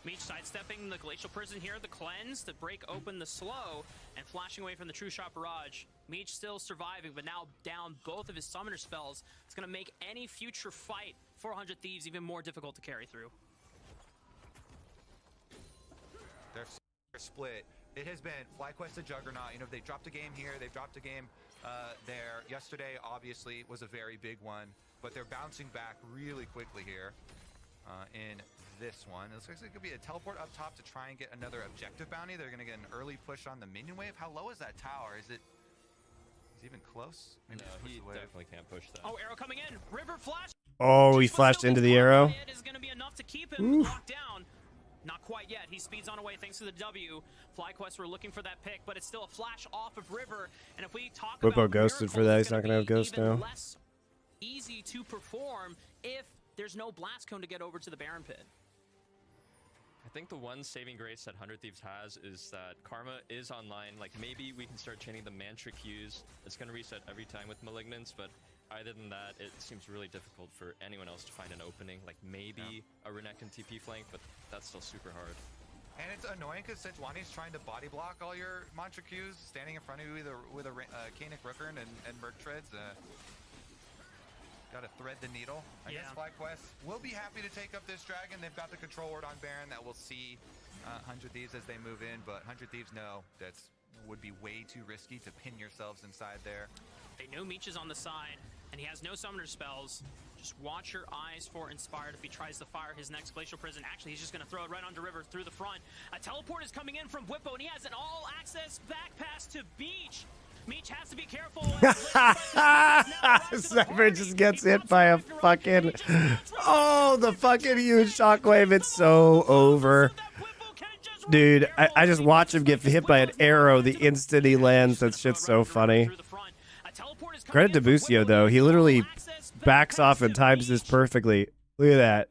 Meech sidestepping the Glacial Prison here, the cleanse to break open the slow, and flashing away from the True Shot Barrage. Meech still surviving, but now down both of his summoner spells. It's going to make any future fight for 100 Thieves even more difficult to carry through. They're split. It has been FlyQuest a juggernaut. They dropped a game here. They've dropped a game there. Yesterday, obviously, was a very big one, but they're bouncing back really quickly here in this one. It looks like it could be a teleport up top to try and get another objective bounty. They're going to get an early push on the minion wave. How low is that tower? Is it Is he even close? Maybe No, just push he the wave. definitely can't push that. Oh, arrow coming in. River flash. Oh, he flashed into the arrow. It is going to be enough to keep him locked down. Not quite yet. He speeds on away thanks to the W. FlyQuest were looking for that pick, but it's still a flash off of River. And if we talk Whippo about ghosted for that. He's not gonna have ghost now. Less easy to perform if there's no blast cone to get over to the Baron pit. I think the one saving grace that 100 Thieves has is that Karma is online. Like, maybe we can start chaining the Mantra Qs. It's going to reset every time with Malignance, but other than that, it seems really difficult for anyone else to find an opening. Like, maybe a Renekton TP flank, but that's still super hard. And it's annoying because Sejuani's trying to body block all your Mantra Qs, standing in front of you with a Kaenic Rookern and Merc Treads. Got to thread the needle. I guess FlyQuest will be happy to take up this dragon. They've got the control ward on Baron that will see 100 Thieves as they move in, but 100 Thieves know that would be way too risky to pin yourselves inside there. They know Meech is on the side, and he has no summoner spells. Just watch your eyes for Inspired if he tries to fire his next Glacial Prison. Actually, he's just going to throw it right onto River through the front. A teleport is coming in from Whippo, and he has an all-access back pass to Meech. Meech has to be careful. Sniper just gets hit by a fucking... Oh, the fucking huge shockwave. It's so over. Dude, I just watch him get hit by an arrow the instant he lands. That shit's so funny. Credit to Busio, though. He literally backs off and times this perfectly. Look at that.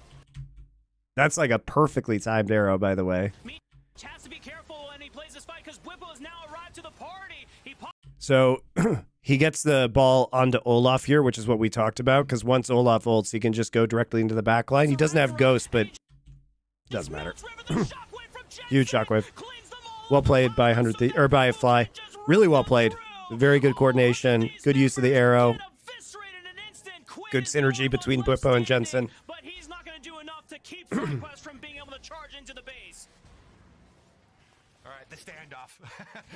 That's like a perfectly timed arrow, by the way. Has to be careful, and he plays this fight because Whippo has now arrived to the party. So he gets the ball onto Olaf here, which is what we talked about, because once Olaf ults, he can just go directly into the back line. He doesn't have Ghost, but doesn't matter. Huge shockwave. Well played by 100 or by Fly. Really well played. Very good coordination. Good use of the arrow. Good synergy between Whippo and Jensen. But he's not going to do enough to keep FlyQuest from being able to charge into the base. All right, the standoff.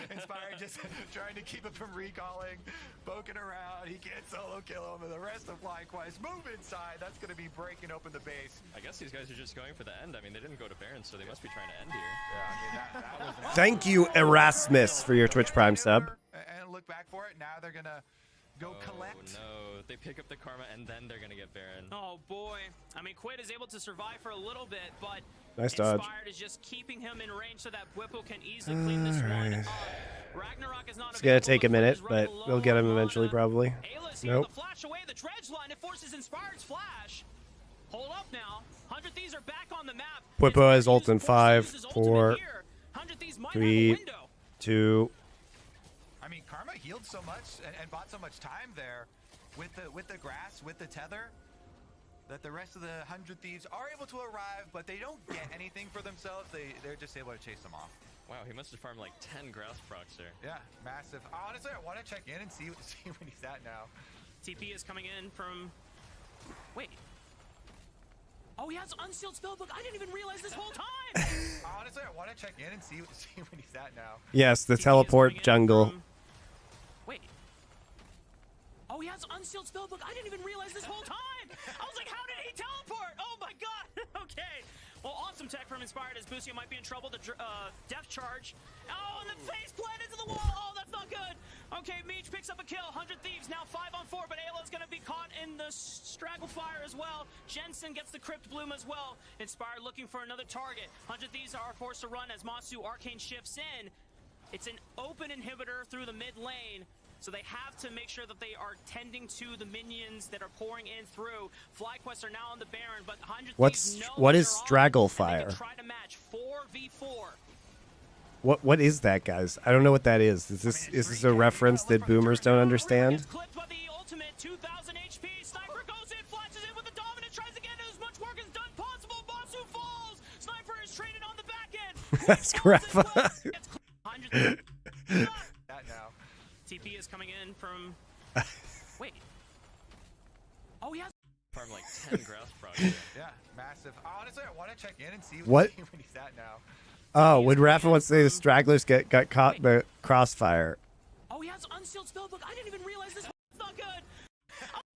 Inspired just trying to keep him from recalling, poking around. He can't solo kill him, and the rest of FlyQuest move inside. That's going to be breaking open the base. I guess these guys are just going for the end. I mean, they didn't go to Baron, so they must be trying to end here. Yeah, I mean, that was Thank you, Erasmus, for your Twitch Prime sub. And look back for it. Now they're going to go collect. No, they pick up the Karma, and then they're going to get Baron. Oh, boy. I mean, Quid is able to survive for a little bit, but nice dodge. Inspired is just keeping him in range so that Whippo can easily clean this one up. Ragnarok is not It's going to take a minute, but we'll get him eventually, probably. Nope. The flash away the dredge line. It forces Inspired's flash. Hold up now. 100 Thieves are back on the map. Whippo has ult in 5, 4, 3, 2. I mean, Karma healed so much and bought so much time there with the grass, with the tether, that the rest of the 100 Thieves are able to arrive, but they don't get anything for themselves. They're just able to chase them off. Wow, he must have farmed like 10 grass procs there. Yeah, massive. Honestly, I want to check in and see where he's at now. TP is coming in from... Wait. Oh, he has unsealed spellbook. I didn't even realize this whole time. Honestly, I want to check in and see where he's at now. Yes, the teleport jungle. Wait. Oh, he has unsealed spellbook. I didn't even realize this whole time. I was like, how did he teleport? Oh my god. Okay. Well, awesome tech from Inspired as Busio might be in trouble. The death charge. Oh, and the face plant into the wall. Oh, that's not good. Okay, Meech picks up a kill. 100 Thieves now 5 on 4, but Ayla's going to be caught in the straggle fire as well. Jensen gets the Crypt Bloom as well. Inspired looking for another target. 100 Thieves are forced to run as Masu Arcane shifts in. It's an open inhibitor through the mid lane. So they have to make sure that they are tending to the minions that are pouring in through. FlyQuest are now on the Baron, but 100 what is straggle fire? Try to match 4v4. What is that, guys? I don't know what that is. Is this a reference that boomers don't understand? Clipped by the ultimate, 2000 HP. Sniper goes in, flashes in with the dominant, tries to get as much work as done possible. Masu falls. Sniper is traded on the back end. That's crap. That now. TP is coming in from... Wait. Oh, he has... Farm like 10 grass procs there. Yeah, massive. Honestly, I want to check in and see what where he's at now. Oh, when Rafa wants to say the stragglers got caught in the crossfire. Oh, he has unsealed spellbook. I didn't even realize this was not good.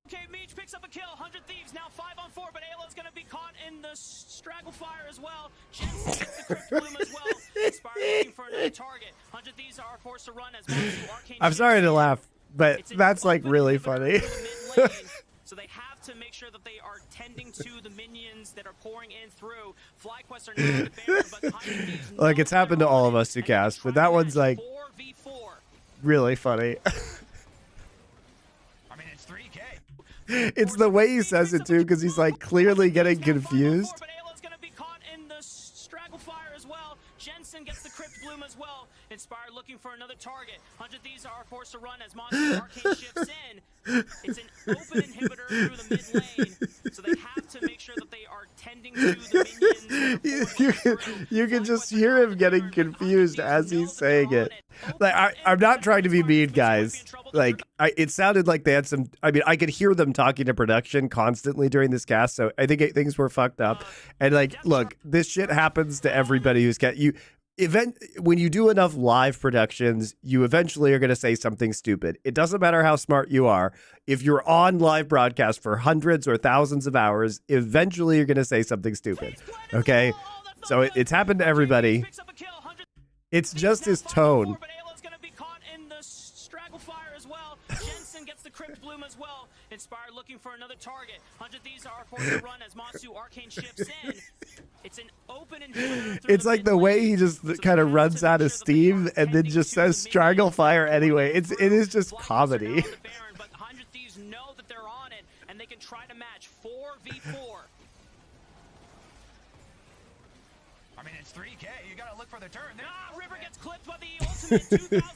Okay, Meech picks up a kill. 100 Thieves now 5 on 4, but Ayla's going to be caught in the straggle fire as well. Jensen gets the Crypt Bloom as well. Inspired looking for another target. 100 Thieves are forced to run as Masu Arcane. I'm sorry to laugh. but It's an that's like open really inhibitor funny. through the mid lane, so they have to make sure that they are tending to the minions that are pouring in through. FlyQuest are now the Baron, but Hiding Thieves Like, it's know that happened they're to all on of it, us who and they can cast, but try that to one's match like 4v4. really funny. I mean, it's 3K. It's the way he says it too, because he's like clearly getting confused. But Ayla's gonna be caught in the Straggle Fire as well. Jensen gets the Crypt Bloom as well. Inspired looking for another target. 100 Thieves are forced to run as Monster Arcane shifts in. It's an open inhibitor through the mid lane, so they have to make sure that they are tending to the minions. You can just hear him getting confused as he's saying it. Like, I'm not trying to be mean, guys. Like, it sounded like they had some. I mean, I could hear them talking to production constantly during this cast, so I think things were fucked up. And like, look, this shit happens to everybody who's got you. When you do enough live productions, you eventually are going to say something stupid. It doesn't matter how smart you are. If you're on live broadcast for hundreds or thousands of hours, eventually you're going to say something stupid. Okay? So it's happened to everybody. It's just his tone. But Ayla's gonna be caught in the Straggle Fire as well. Jensen gets the Crypt Bloom as well. Inspired looking for another target. 100 Thieves are forced to run as Monsu Arcane shifts in. It's an open inhibitor through It's like the way he just kind of runs out of steam and then just says Straggle Fire anyway. It is just comedy. But 100 Thieves know that they're on it, and they can try to match 4v4. I mean, it's 3K. You gotta look for the turn. River gets clipped by the ultimate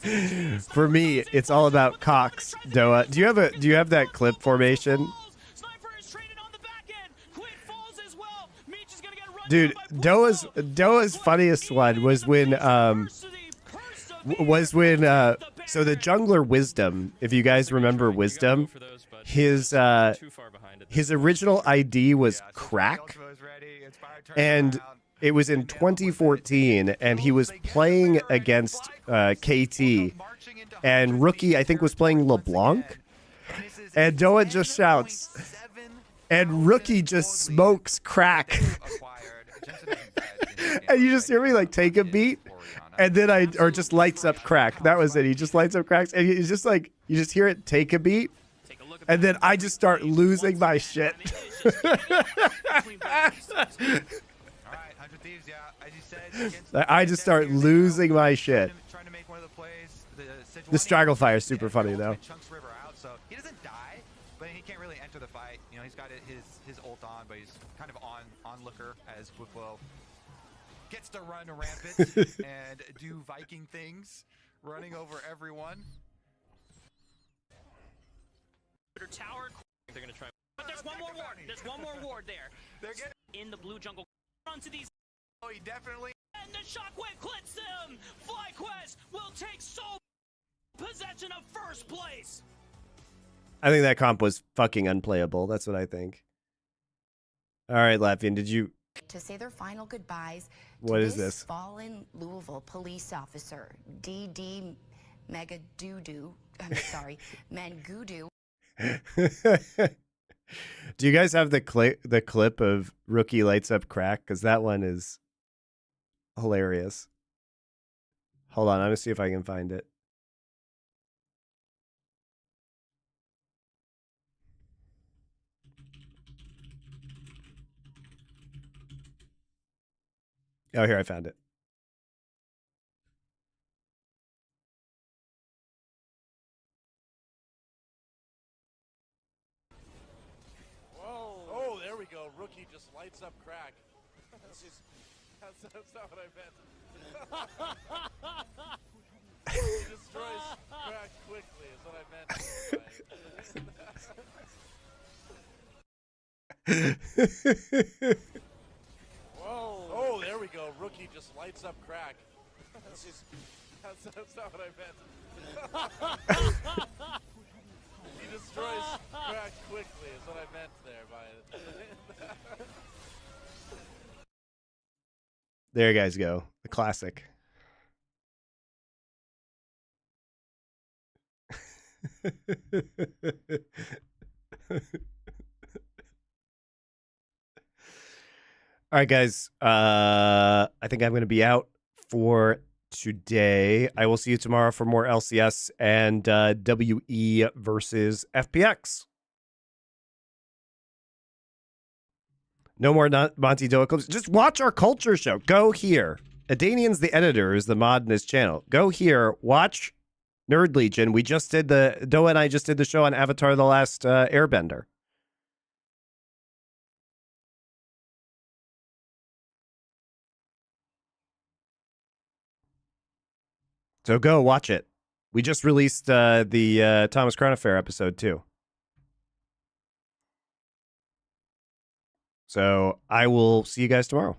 2000. For me, it's all about Cox. Doa, do you have that clip formation? Sniper is traded on the back end. Quinn falls as well. Meech is gonna get run Dude, Doa's funniest one was when so the jungler Wisdom, if you guys remember Wisdom, his original ID was Crack, and it was in 2014, and he was playing against KT, and Rookie, I think, was playing LeBlanc, and Doa just shouts, and Rookie just smokes Crack. And you just hear me like take a beat, and then or just lights up Crack. That was it. He just lights up Cracks, and he's just like, you just hear it take a beat, and then I just start losing my shit. I just start losing my shit. The Straggle Fire is super funny though. Chunks River out, so he doesn't die, but he can't really enter the fight. You know, he's got his ult on, but he's kind of onlooker as Wicklow gets to run rampant and do Viking things, running over everyone. Tower. They're gonna try. But there's one more ward. There's one more ward there. They're getting In the blue jungle. Onto these. Oh, he definitely. And the shockwave clips him. FlyQuest will take sole possession of first place. I think that comp was fucking unplayable. That's what I think. All right, Latvian, did you? To say their final goodbyes. What to is this? Fallen Louisville police officer, DD Mega Doo-Doo. I'm sorry, Mangudu. Do you guys have the clip of Rookie lights up Crack? Because that one is hilarious. Hold on, I'm gonna see if I can find it. Oh, here, I found it. Whoa. Oh, there we go. Rookie just lights up Crack. That's not what I meant. He destroys Crack quickly is what I meant. Whoa. Oh, there we go. Rookie just lights up Crack. That's not what I meant. He destroys Crack quickly is what I meant there by it. There you guys go. The classic. All right, guys. I think I'm going to be out for today. I will see you tomorrow for more LCS and WE versus FPX. No more Monty Doa clips. Just watch our culture show. Go here. Adanian's the editor, is the mod in this channel. Go here. Watch Nerd Legion. We just did Doa and I just did the show on Avatar: The Last Airbender. So go watch it. We just released the Thomas Crown Affair episode too. So I will see you guys tomorrow.